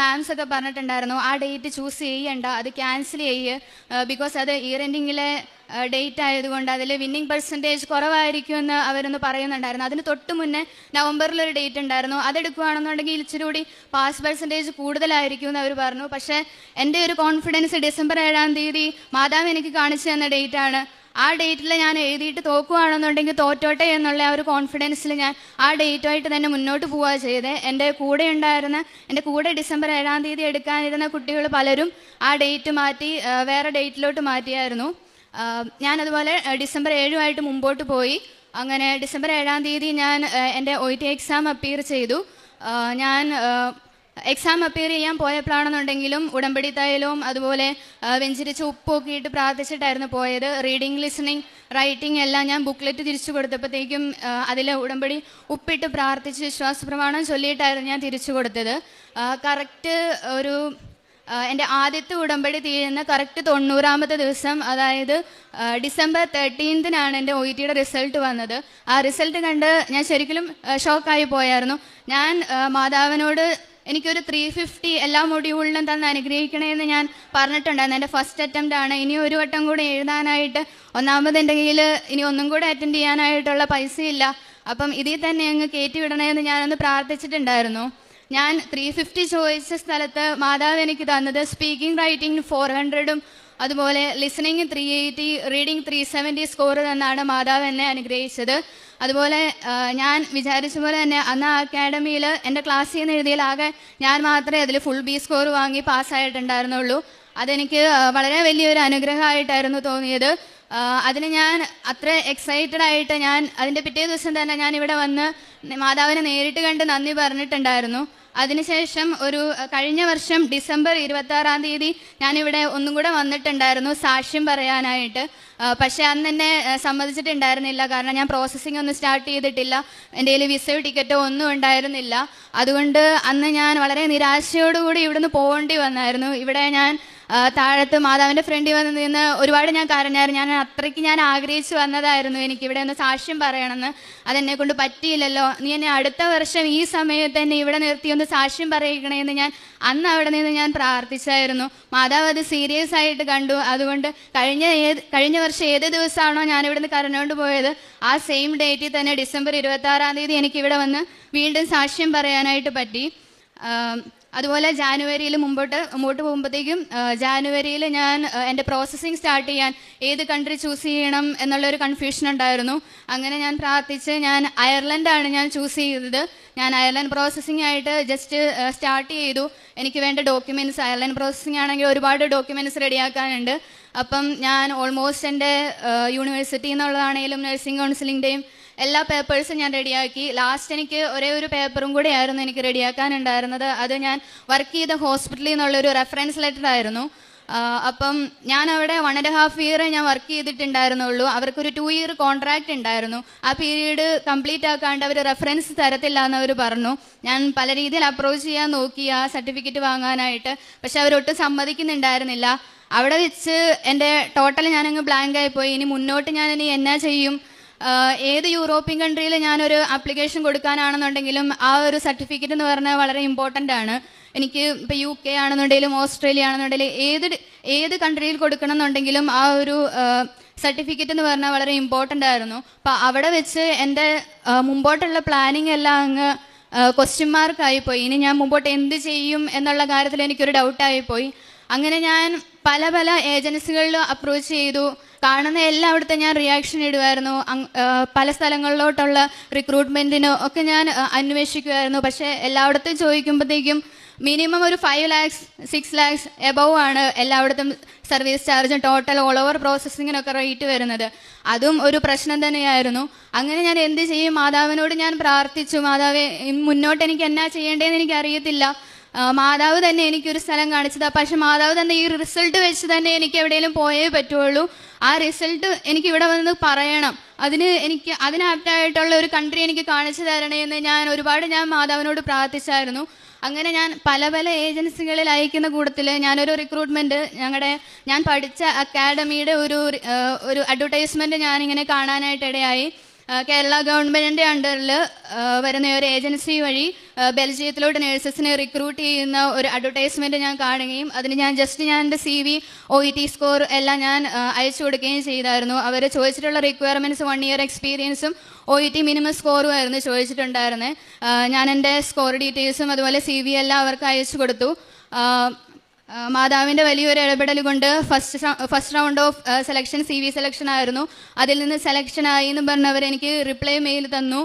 മാംസ് ഒക്കെ പറഞ്ഞിട്ടുണ്ടായിരുന്നു ആ ഡേറ്റ് ചൂസ് ചെയ്യണ്ട, അത് ക്യാൻസൽ ചെയ്യുക, ബിക്കോസ് അത് ഇയർ എൻഡിങ്ങിലെ ഡേറ്റ് ആയതുകൊണ്ട് അതിൽ വിന്നിങ് പെർസെൻറ്റേജ് കുറവായിരിക്കുമെന്ന് അവരൊന്ന് പറയുന്നുണ്ടായിരുന്നു. അതിന് തൊട്ട് മുന്നേ നവംബറിലൊരു ഡേറ്റ് ഉണ്ടായിരുന്നു, അതെടുക്കുകയാണെന്നുണ്ടെങ്കിൽ ഇച്ചിരി കൂടി പാസ് പെർസെൻറ്റേജ് കൂടുതലായിരിക്കും എന്ന് അവർ പറഞ്ഞു. പക്ഷേ എൻ്റെ ഒരു കോൺഫിഡൻസ് ഡിസംബർ 7-ാം തീയതി മാതാവ് എനിക്ക് കാണിച്ചു തന്ന ഡേറ്റാണ്. ആ ഡേറ്റിൽ ഞാൻ എഴുതിയിട്ട് തോക്കുകയാണെന്നുണ്ടെങ്കിൽ തോറ്റോട്ടെ എന്നുള്ള ആ ഒരു കോൺഫിഡൻസിൽ ഞാൻ ആ ഡേറ്റുമായിട്ട് തന്നെ മുന്നോട്ട് പോവുക ചെയ്തത്. എൻ്റെ കൂടെ ഡിസംബർ 7-ാം തീയതി എടുക്കാനിരുന്ന കുട്ടികൾ പലരും ആ ഡേറ്റ് മാറ്റി വേറെ ഡേറ്റിലോട്ട് മാറ്റിയായിരുന്നു. ഞാനതുപോലെ ഡിസംബർ 7-ആയിട്ട് മുമ്പോട്ട് പോയി. അങ്ങനെ ഡിസംബർ 7-ാം തീയതി ഞാൻ എൻ്റെ OET എക്സാം അപ്പിയർ ചെയ്തു. ഞാൻ എക്സാം അപ്പിയർ ചെയ്യാൻ പോയപ്പോഴാണെന്നുണ്ടെങ്കിലും ഉടമ്പടി തൈലവും അതുപോലെ വെഞ്ചരിച്ച ഉപ്പൊക്കെ ഇട്ട് പ്രാർത്ഥിച്ചിട്ടായിരുന്നു പോയത്. റീഡിങ്, ലിസണിങ്, റൈറ്റിംഗ് എല്ലാം ഞാൻ ബുക്ക്ലെറ്റ് തിരിച്ചു കൊടുത്തപ്പോഴത്തേക്കും അതിൽ ഉടമ്പടി ഉപ്പിട്ട് പ്രാർത്ഥിച്ച് വിശ്വാസപ്രമാണം ചൊല്ലിയിട്ടായിരുന്നു ഞാൻ തിരിച്ചു കൊടുത്തത്. കറക്റ്റ് ഒരു എൻ്റെ ആദ്യത്തെ ഉടമ്പടി തീരുന്ന കറക്റ്റ് 90-ാമത്തെ ദിവസം, അതായത് ഡിസംബർ 13-നാണ് എൻ്റെ OETയുടെ റിസൾട്ട് വന്നത്. ആ റിസൾട്ട് കണ്ട് ഞാൻ ശരിക്കും ഷോക്കായി പോയായിരുന്നു. ഞാൻ മാതാവിനോട് എനിക്കൊരു 350 എല്ലാ മൊഡ്യൂളിലും തന്നെ അനുഗ്രഹിക്കണമെന്ന് ഞാൻ പറഞ്ഞിട്ടുണ്ടായിരുന്നു. എൻ്റെ ഫസ്റ്റ് അറ്റംപ്റ്റ് ആണ്. ഇനി ഒരു വട്ടം കൂടി എഴുതാനായിട്ട്, ഒന്നാമത് എൻ്റെ കയ്യിൽ ഇനി ഒന്നും കൂടെ അറ്റൻഡ് ചെയ്യാനായിട്ടുള്ള പൈസയില്ല, അപ്പം ഇതിൽ തന്നെ അങ്ങ് കയറ്റി വിടണമെന്ന് ഞാനൊന്ന് പ്രാർത്ഥിച്ചിട്ടുണ്ടായിരുന്നു. ഞാൻ 350 ചോദിച്ച സ്ഥലത്ത് മാതാവ് എനിക്ക് തന്നത് സ്പീക്കിംഗ്, റൈറ്റിംഗ് 400-ഉം അതുപോലെ ലിസണിങ് 380, റീഡിങ് 370 സ്കോർ തന്നാണ് മാതാവ് എന്നെ അനുഗ്രഹിച്ചത്. അതുപോലെ ഞാൻ വിചാരിച്ച പോലെ തന്നെ അന്ന് ആ അക്കാഡമിയിൽ എൻ്റെ ക്ലാസ്സിൽ നിന്ന് എഴുതിയാലാകെ ഞാൻ മാത്രമേ അതിൽ ഫുൾ B സ്കോർ വാങ്ങി പാസ്സായിട്ടുണ്ടായിരുന്നുള്ളൂ. അതെനിക്ക് വളരെ വലിയൊരു അനുഗ്രഹമായിട്ടായിരുന്നു തോന്നിയത്. അതിന് ഞാൻ അത്ര എക്സൈറ്റഡ് ആയിട്ട് ഞാൻ അതിൻ്റെ പിറ്റേ ദിവസം തന്നെ ഞാൻ ഇവിടെ വന്ന് മാതാവിനെ നേരിട്ട് കണ്ട് നന്ദി പറഞ്ഞിട്ടുണ്ടായിരുന്നു. അതിനുശേഷം കഴിഞ്ഞ വർഷം ഡിസംബർ 26-ാം തീയതി ഞാനിവിടെ ഒന്നും കൂടെ വന്നിട്ടുണ്ടായിരുന്നു സാക്ഷ്യം പറയാനായിട്ട്. പക്ഷേ അന്ന് എന്നെ സമ്മതിച്ചിട്ടുണ്ടായിരുന്നില്ല, കാരണം ഞാൻ പ്രോസസ്സിംഗ് ഒന്നും സ്റ്റാർട്ട് ചെയ്തിട്ടില്ല, എൻ്റെ കയ്യിൽ വിസയോ ടിക്കറ്റോ ഒന്നും ഉണ്ടായിരുന്നില്ല. അതുകൊണ്ട് അന്ന് ഞാൻ വളരെ നിരാശയോടുകൂടി ഇവിടുന്ന് പോകേണ്ടി വന്നായിരുന്നു. ഇവിടെ ഞാൻ താഴത്ത് മാതാവിൻ്റെ ഫ്രണ്ടിൽ വന്ന് നിന്ന് ഒരുപാട് ഞാൻ കരഞ്ഞായിരുന്നു. അത്രയ്ക്ക് ഞാൻ ആഗ്രഹിച്ച് വന്നതായിരുന്നു എനിക്കിവിടെ ഒന്ന് സാക്ഷ്യം പറയണമെന്ന്. അതെന്നെ കൊണ്ട് പറ്റിയില്ലല്ലോ, നീ എന്നെ അടുത്ത വർഷം ഈ സമയത്ത് തന്നെ ഇവിടെ നിർത്തി ഒന്ന് സാക്ഷ്യം പറയിക്കണമെന്ന് ഞാൻ അന്ന് അവിടെ നിന്ന് ഞാൻ പ്രാർത്ഥിച്ചായിരുന്നു. മാതാവ് അത് സീരിയസ് ആയിട്ട് കണ്ടു. അതുകൊണ്ട് കഴിഞ്ഞ വർഷം ഏത് ദിവസമാണോ ഞാനിവിടുന്ന് കരഞ്ഞുകൊണ്ട് പോയത്, ആ സെയിം ഡേറ്റിൽ തന്നെ ഡിസംബർ 26-ാം തീയതി എനിക്കിവിടെ വന്ന് വീണ്ടും സാക്ഷ്യം പറയാനായിട്ട് പറ്റി. അതുപോലെ ജാനുവരിയിൽ മുമ്പോട്ട് പോകുമ്പോഴത്തേക്കും ജാനുവരിയിൽ ഞാൻ എൻ്റെ പ്രോസസ്സിങ് സ്റ്റാർട്ട് ചെയ്യാൻ ഏത് കൺട്രി ചൂസ് ചെയ്യണം എന്നുള്ളൊരു കൺഫ്യൂഷൻ ഉണ്ടായിരുന്നു. അങ്ങനെ ഞാൻ പ്രാർത്ഥിച്ച് അയർലൻഡാണ് ഞാൻ ചൂസ് ചെയ്തത്. ഞാൻ അയർലൻഡ് പ്രോസസ്സിംഗ് ആയിട്ട് ജസ്റ്റ് സ്റ്റാർട്ട് ചെയ്തു. എനിക്ക് വേണ്ട ഡോക്യുമെൻറ്റ്സ്, അയർലൻഡ് പ്രോസസ്സിംഗ് ആണെങ്കിൽ ഒരുപാട് ഡോക്യുമെൻറ്റ്സ് റെഡിയാക്കാനുണ്ട്. അപ്പം ഞാൻ ഓൾമോസ്റ്റ് എൻ്റെ യൂണിവേഴ്സിറ്റിയിൽ നിന്നുള്ളതാണെങ്കിലും നഴ്സിംഗ് കൗൺസിലിൻ്റെയും എല്ലാ പേപ്പേഴ്സും ഞാൻ റെഡിയാക്കി. ലാസ്റ്റ് എനിക്ക് ഒരു പേപ്പറും കൂടെ ആയിരുന്നു എനിക്ക് റെഡിയാക്കാനുണ്ടായിരുന്നത്. അത് ഞാൻ വർക്ക് ചെയ്ത ഹോസ്പിറ്റലിൽ നിന്നുള്ളൊരു റെഫറൻസ് ലെറ്റർ ആയിരുന്നു. അപ്പം ഞാൻ അവിടെ 1.5 ഇയർ ഞാൻ വർക്ക് ചെയ്തിട്ടുണ്ടായിരുന്നുള്ളൂ. അവർക്കൊരു 2 ഇയർ കോൺട്രാക്റ്റ് ഉണ്ടായിരുന്നു. ആ പീരീഡ് കംപ്ലീറ്റ് ആക്കാണ്ട് അവർ റെഫറൻസ് തരത്തില്ല എന്നവർ പറഞ്ഞു. ഞാൻ പല രീതിയിൽ അപ്രോച്ച് ചെയ്യാൻ നോക്കി ആ സർട്ടിഫിക്കറ്റ് വാങ്ങാനായിട്ട്, പക്ഷെ അവരൊട്ടും സമ്മതിക്കുന്നുണ്ടായിരുന്നില്ല. അവിടെ വെച്ച് എൻ്റെ ടോട്ടൽ ഞാനങ്ങ് ബ്ലാങ്ക് ആയിപ്പോയി. ഇനി മുന്നോട്ട് ഞാനിനി എന്നാ ചെയ്യും? ഏത് യൂറോപ്യൻ കൺട്രിയിൽ ഞാനൊരു ആപ്ലിക്കേഷൻ കൊടുക്കാനാണെന്നുണ്ടെങ്കിലും ആ ഒരു സർട്ടിഫിക്കറ്റ് എന്ന് പറഞ്ഞാൽ വളരെ ഇമ്പോർട്ടൻ്റ് ആണ്. എനിക്ക് ഇപ്പോൾ UK ആണെന്നുണ്ടെങ്കിലും ഓസ്ട്രേലിയ ആണെന്നുണ്ടെങ്കിലും ഏത് കൺട്രിയിൽ കൊടുക്കണം എന്നുണ്ടെങ്കിലും ആ ഒരു സർട്ടിഫിക്കറ്റ് എന്ന് പറഞ്ഞാൽ വളരെ ഇമ്പോർട്ടൻ്റ് ആയിരുന്നു. അപ്പോൾ അവിടെ വെച്ച് എൻ്റെ മുമ്പോട്ടുള്ള പ്ലാനിങ് എല്ലാം അങ്ങ് ക്വസ്റ്റ്യൻ മാർക്കായിപ്പോയി. ഇനി ഞാൻ മുമ്പോട്ട് എന്ത് ചെയ്യും എന്നുള്ള കാര്യത്തിൽ എനിക്കൊരു ഡൗട്ടായിപ്പോയി. അങ്ങനെ ഞാൻ പല ഏജൻസികളിൽ അപ്രോച്ച് ചെയ്തു. കാണുന്ന എല്ലായിടത്തും ഞാൻ റിയാക്ഷൻ ഇടുമായിരുന്നു. പല സ്ഥലങ്ങളിലോട്ടുള്ള റിക്രൂട്ട്മെൻറ്റിനോ ഒക്കെ ഞാൻ അന്വേഷിക്കുമായിരുന്നു. പക്ഷേ എല്ലായിടത്തും ചോദിക്കുമ്പോഴത്തേക്കും മിനിമം ഒരു 5 lakhs 6 lakhs എബവ് ആണ് എല്ലായിടത്തും സർവീസ് ചാർജും ടോട്ടൽ ഓൾ ഓവർ പ്രോസസ്സിങ്ങിനൊക്കെ റേറ്റ് വരുന്നത്. അതും ഒരു പ്രശ്നം തന്നെയായിരുന്നു. അങ്ങനെ ഞാൻ എന്ത് ചെയ്യും? മാതാവിനോട് ഞാൻ പ്രാർത്ഥിച്ചു, മാതാവേ മുന്നോട്ട് എനിക്ക് എന്നാ ചെയ്യേണ്ടതെന്ന് എനിക്കറിയത്തില്ല. മാതാവ് തന്നെ എനിക്കൊരു സ്ഥലം കാണിച്ചതാണ്. പക്ഷെ മാതാവ് തന്നെ ഈ റിസൾട്ട് വെച്ച് തന്നെ എനിക്ക് എവിടെയെങ്കിലും പോയേ പറ്റുള്ളൂ. ആ റിസൾട്ട് എനിക്ക് ഇവിടെ വന്ന് പറയണം. അതിന് ആപ്റ്റായിട്ടുള്ള ഒരു കൺട്രി എനിക്ക് കാണിച്ചു തരണേന്ന് ഞാൻ മാതാവിനോട് പ്രാർത്ഥിച്ചായിരുന്നു. അങ്ങനെ ഞാൻ പല പല ഏജൻസികളിൽ അയക്കുന്ന കൂട്ടത്തിൽ ഞാനൊരു റിക്രൂട്ട്മെൻറ്റ് ഞാൻ പഠിച്ച അക്കാഡമിയുടെ ഒരു അഡ്വർടൈസ്മെൻറ്റ് ഞാനിങ്ങനെ കാണാനായിട്ടിടയായി. കേരള ഗവൺമെൻറ്റിൻ്റെ അണ്ടറിൽ വരുന്ന ഒരു ഏജൻസി വഴി ബെൽജിയത്തിലോട്ട് നഴ്സസിനെ റിക്രൂട്ട് ചെയ്യുന്ന ഒരു അഡ്വർടൈസ്മെൻറ്റ് ഞാൻ കാണുകയും അതിന് ഞാൻ എൻ്റെ CV OET സ്കോർ എല്ലാം ഞാൻ അയച്ചു കൊടുക്കുകയും ചെയ്തായിരുന്നു. അവർ ചോദിച്ചിട്ടുള്ള റിക്വയർമെൻറ്റ്സ് 1 ഇയർ എക്സ്പീരിയൻസും OET മിനിമം സ്കോറും ആയിരുന്നു ചോദിച്ചിട്ടുണ്ടായിരുന്നത്. ഞാൻ എൻ്റെ സ്കോർ ഡീറ്റെയിൽസും അതുപോലെ CV എല്ലാം അവർക്ക് അയച്ചു കൊടുത്തു. മാതാവിൻ്റെ വലിയൊരു ഇടപെടൽ കൊണ്ട് first round of selection CV selection ആയിരുന്നു. അതിൽ നിന്ന് സെലക്ഷനായി എന്ന് പറഞ്ഞവർ എനിക്ക് റിപ്ലൈ മെയിൽ തന്നു.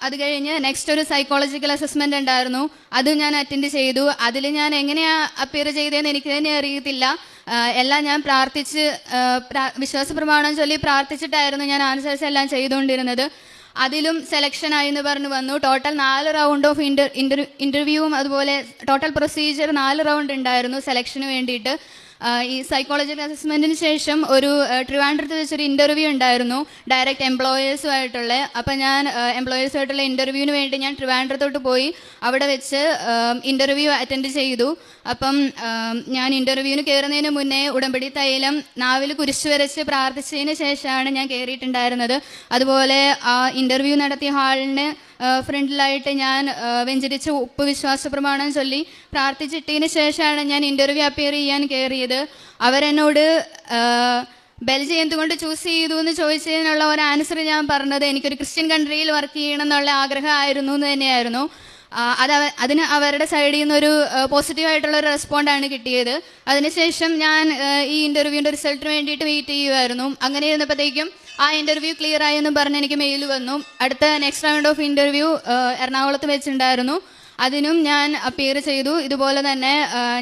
അത് കഴിഞ്ഞ് നെക്സ്റ്റ് ഒരു സൈക്കോളജിക്കൽ അസസ്മെൻ്റ് ഉണ്ടായിരുന്നു. അതും ഞാൻ അറ്റൻഡ് ചെയ്തു. അതിൽ ഞാൻ എങ്ങനെയാണ് അപ്പിയർ ചെയ്തതെന്ന് എനിക്ക് തന്നെ അറിയത്തില്ല. എല്ലാം ഞാൻ പ്രാർത്ഥിച്ച് വിശ്വാസ പ്രമാണം ചൊല്ലി പ്രാർത്ഥിച്ചിട്ടായിരുന്നു ഞാൻ ആൻസേഴ്സ് എല്ലാം ചെയ്തുകൊണ്ടിരുന്നത്. അതിലും സെലക്ഷനായി എന്ന് പറഞ്ഞു വന്നു. ടോട്ടൽ 4 റൗണ്ട് ഓഫ് ഇൻ്റർവ്യൂവും അതുപോലെ ടോട്ടൽ പ്രൊസീജിയർ 4 റൗണ്ട് ഉണ്ടായിരുന്നു സെലക്ഷന് വേണ്ടിയിട്ട്. ഈ സൈക്കോളജിക്കൽ അസസ്മെൻറ്റിന് ശേഷം ഒരു ട്രിവാൻഡ്രത്ത് വെച്ചൊരു ഇൻ്റർവ്യൂ ഉണ്ടായിരുന്നു ഡയറക്റ്റ് എംപ്ലോയേഴ്സുമായിട്ടുള്ള. അപ്പം ഞാൻ എംപ്ലോയേഴ്സുമായിട്ടുള്ള ഇൻ്റർവ്യൂവിന് വേണ്ടി ഞാൻ ട്രിവാൻഡ്രത്തോട്ട് പോയി അവിടെ വെച്ച് ഇൻ്റർവ്യൂ അറ്റൻഡ് ചെയ്തു. അപ്പം ഞാൻ ഇൻ്റർവ്യൂവിന് കയറുന്നതിന് മുന്നേ ഉടമ്പടി തൈലം നാവിൽ കുരിശ് വരച്ച് പ്രാർത്ഥിച്ചതിന് ശേഷമാണ് ഞാൻ കയറിയിട്ടുണ്ടായിരുന്നത്. അതുപോലെ ആ ഇൻ്റർവ്യൂ നടത്തിയ ഹാളിന് ഫ്രണ്ടിലായിട്ട് ഞാൻ വെഞ്ചരിച്ച് ഉപ്പ് വിശ്വാസ പ്രമാണം ചൊല്ലി പ്രാർത്ഥിച്ചിട്ടതിന് ശേഷമാണ് ഞാൻ ഇൻ്റർവ്യൂ അപ്പിയർ ചെയ്യാൻ കയറിയത്. അവരെന്നോട് ബെൽജിയം എന്തുകൊണ്ട് ചൂസ് ചെയ്തു എന്ന് ചോദിച്ചതിനുള്ള ഒരു ആൻസർ ഞാൻ പറഞ്ഞത് എനിക്കൊരു ക്രിസ്ത്യൻ കൺട്രിയിൽ വർക്ക് ചെയ്യണം എന്നുള്ള ആഗ്രഹമായിരുന്നു എന്ന് തന്നെയായിരുന്നു. അതിന് അവരുടെ സൈഡിൽ നിന്നൊരു പോസിറ്റീവായിട്ടുള്ളൊരു റെസ്പോണ്ടാണ് കിട്ടിയത്. അതിനുശേഷം ഞാൻ ഈ ഇൻ്റർവ്യൂവിൻ്റെ റിസൾട്ടിന് വേണ്ടിയിട്ട് വെയിറ്റ് ചെയ്യുമായിരുന്നു. അങ്ങനെ ഇരുന്നപ്പോഴത്തേക്കും ആ ഇൻ്റർവ്യൂ ക്ലിയർ ആയി എന്നും പറഞ്ഞ് എനിക്ക് മെയിൽ വന്നു. അടുത്ത നെക്സ്റ്റ് റൗണ്ട് ഓഫ് ഇൻ്റർവ്യൂ എറണാകുളത്ത് വെച്ചിട്ടുണ്ടായിരുന്നു. അതിനും ഞാൻ അപ്പിയർ ചെയ്തു. ഇതുപോലെ തന്നെ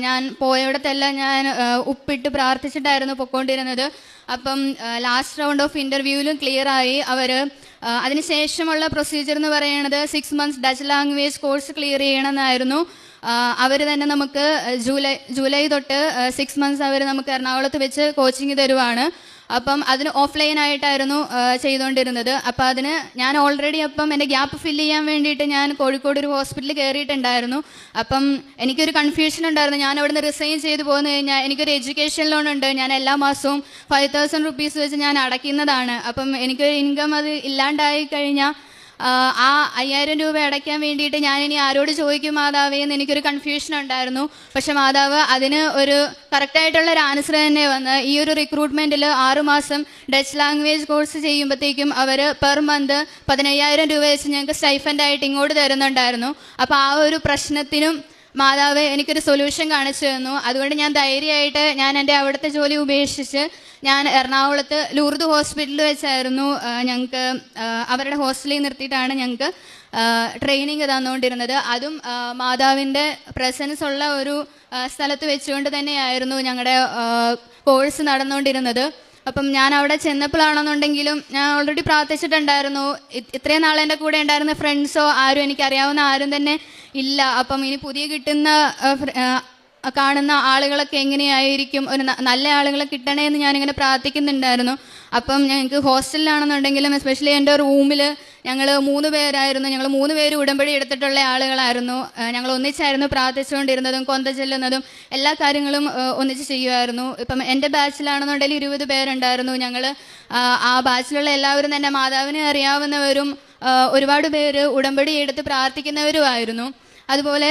ഞാൻ പോയയിടത്തെല്ലാം ഞാൻ ഉപ്പിട്ട് പ്രാർത്ഥിച്ചിട്ടായിരുന്നു പൊയ്ക്കൊണ്ടിരുന്നത്. അപ്പം ലാസ്റ്റ് റൗണ്ട് ഓഫ് ഇൻ്റർവ്യൂവിലും ക്ലിയറായി. അതിനുശേഷമുള്ള പ്രൊസീജിയർ എന്ന് പറയുന്നത് 6 months Dutch language course clear ചെയ്യണമെന്നായിരുന്നു. അവർ തന്നെ നമുക്ക് ജൂലൈ തൊട്ട് 6 months അവർ നമുക്ക് എറണാകുളത്ത് വെച്ച് കോച്ചിങ് തരുവാണ്. അപ്പം അതിന് ഓഫ്ലൈനായിട്ടായിരുന്നു ചെയ്തുകൊണ്ടിരുന്നത്. അപ്പം അതിന് ഞാൻ ഓൾറെഡി അപ്പം എൻ്റെ ഗ്യാപ്പ് ഫില്ല് ചെയ്യാൻ വേണ്ടിയിട്ട് ഞാൻ കോഴിക്കോട് ഒരു ഹോസ്പിറ്റലിൽ കയറിയിട്ടുണ്ടായിരുന്നു. അപ്പം എനിക്കൊരു കൺഫ്യൂഷൻ ഉണ്ടായിരുന്നു. ഞാൻ അവിടെ നിന്ന് റിസൈൻ ചെയ്ത് പോന്നു കഴിഞ്ഞാൽ എനിക്കൊരു എഡ്യൂക്കേഷൻ ലോൺ ഉണ്ട്. ഞാൻ എല്ലാ മാസവും 5,000 rupees വെച്ച് ഞാൻ അടയ്ക്കുന്നതാണ്. അപ്പം എനിക്കൊരു ഇൻകം അത് ഇല്ലാണ്ടായി കഴിഞ്ഞാൽ ആ 5,000 രൂപ അടയ്ക്കാൻ വേണ്ടിയിട്ട് ഞാനിനി ആരോട് ചോദിക്കും മാതാവേ എന്ന് എനിക്കൊരു കൺഫ്യൂഷൻ ഉണ്ടായിരുന്നു. പക്ഷെ മാതാവ് അതിന് ഒരു കറക്റ്റായിട്ടുള്ളൊരു ആൻസർ തന്നെ വന്ന് ഈ ഒരു റിക്രൂട്ട്മെൻറ്റിൽ 6 മാസം ഡച്ച് ലാംഗ്വേജ് കോഴ്സ് ചെയ്യുമ്പോഴത്തേക്കും അവർ പെർ മന്ത് 15,000 രൂപ വെച്ച് ഞങ്ങൾക്ക് സ്റ്റൈഫൻ്റായിട്ട് ഇങ്ങോട്ട് തരുന്നുണ്ടായിരുന്നു. അപ്പോൾ ആ ഒരു പ്രശ്നത്തിനും മാതാവ് എനിക്കൊരു സൊല്യൂഷൻ കാണിച്ചു തന്നു. അതുകൊണ്ട് ഞാൻ ധൈര്യമായിട്ട് ഞാൻ എൻ്റെ അവിടുത്തെ ജോലി ഉപേക്ഷിച്ച് ഞാൻ എറണാകുളത്ത് ലൂർദ് ഹോസ്പിറ്റലിൽ വെച്ചായിരുന്നു ഞങ്ങൾക്ക് അവരുടെ ഹോസ്റ്റലിൽ നിർത്തിയിട്ടാണ് ഞങ്ങൾക്ക് ട്രെയിനിങ് തന്നുകൊണ്ടിരുന്നത്. അതും മാതാവിൻ്റെ പ്രസൻസ് ഉള്ള ഒരു സ്ഥലത്ത് വെച്ചുകൊണ്ട് തന്നെയായിരുന്നു ഞങ്ങളുടെ കോഴ്സ് നടന്നുകൊണ്ടിരുന്നത്. അപ്പം ഞാൻ അവിടെ ചെന്നപ്പോഴാണെന്നുണ്ടെങ്കിലും ഞാൻ ഓൾറെഡി പ്രാർത്ഥിച്ചിട്ടുണ്ടായിരുന്നു. ഇത്രയും നാൾ എൻ്റെ കൂടെ ഉണ്ടായിരുന്ന ഫ്രണ്ട്സോ ആരും എനിക്കറിയാവുന്ന ആരും തന്നെ ഇല്ല. അപ്പം ഇനി പുതിയ കിട്ടുന്ന കാണുന്ന ആളുകളൊക്കെ എങ്ങനെയായിരിക്കും, ഒരു നല്ല ആളുകളെ കിട്ടണേ എന്ന് ഞാനിങ്ങനെ പ്രാർത്ഥിക്കുന്നുണ്ടായിരുന്നു. അപ്പം ഞങ്ങൾക്ക് ഹോസ്റ്റലിലാണെന്നുണ്ടെങ്കിലും എസ്പെഷ്യലി എൻ്റെ റൂമിൽ ഞങ്ങൾ 3 പേരായിരുന്നു. ഞങ്ങൾ 3 പേര് ഉടമ്പടി എടുത്തിട്ടുള്ള ആളുകളായിരുന്നു. ഞങ്ങൾ ഒന്നിച്ചായിരുന്നു പ്രാർത്ഥിച്ചുകൊണ്ടിരുന്നതും കൊന്ത ചെല്ലുന്നതും എല്ലാ കാര്യങ്ങളും ഒന്നിച്ച് ചെയ്യുമായിരുന്നു. ഇപ്പം എൻ്റെ ബാച്ചിലാണെന്നുണ്ടെങ്കിൽ 20 പേരുണ്ടായിരുന്നു. ഞങ്ങൾ ആ ബാച്ചിലുള്ള എല്ലാവരും തന്നെ മാതാവിനെ അറിയാവുന്നവരും ഒരുപാട് പേര് ഉടമ്പടി എടുത്ത് പ്രാർത്ഥിക്കുന്നവരുമായിരുന്നു. അതുപോലെ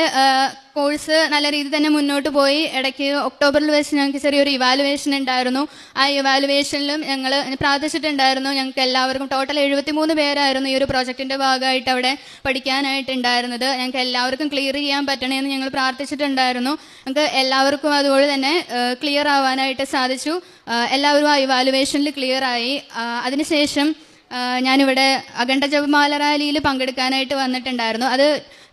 കോഴ്സ് നല്ല രീതിയിൽ തന്നെ മുന്നോട്ട് പോയി. ഇടയ്ക്ക് ഒക്ടോബറിൽ വെച്ച് ഞങ്ങൾക്ക് ചെറിയൊരു ഇവാലുവേഷൻ ഉണ്ടായിരുന്നു. ആ ഇവാലുവേഷനിലും ഞങ്ങൾ പ്രാർത്ഥിച്ചിട്ടുണ്ടായിരുന്നു. ഞങ്ങൾക്ക് എല്ലാവർക്കും ടോട്ടൽ 73 പേരായിരുന്നു ഈ ഒരു പ്രോജക്റ്റിൻ്റെ ഭാഗമായിട്ട് അവിടെ പഠിക്കാനായിട്ടുണ്ടായിരുന്നത്. ഞങ്ങൾക്ക് എല്ലാവർക്കും ക്ലിയർ ചെയ്യാൻ പറ്റണമെന്ന് ഞങ്ങൾ പ്രാർത്ഥിച്ചിട്ടുണ്ടായിരുന്നു. ഞങ്ങൾക്ക് എല്ലാവർക്കും അതുപോലെ തന്നെ ക്ലിയർ ആവാനായിട്ട് സാധിച്ചു. എല്ലാവരും ആ ഇവാലുവേഷനിൽ ക്ലിയറായി. അതിനുശേഷം ഞാനിവിടെ അഖണ്ഡ ജപമാല റാലിയിൽ പങ്കെടുക്കാനായിട്ട് വന്നിട്ടുണ്ടായിരുന്നു. അത്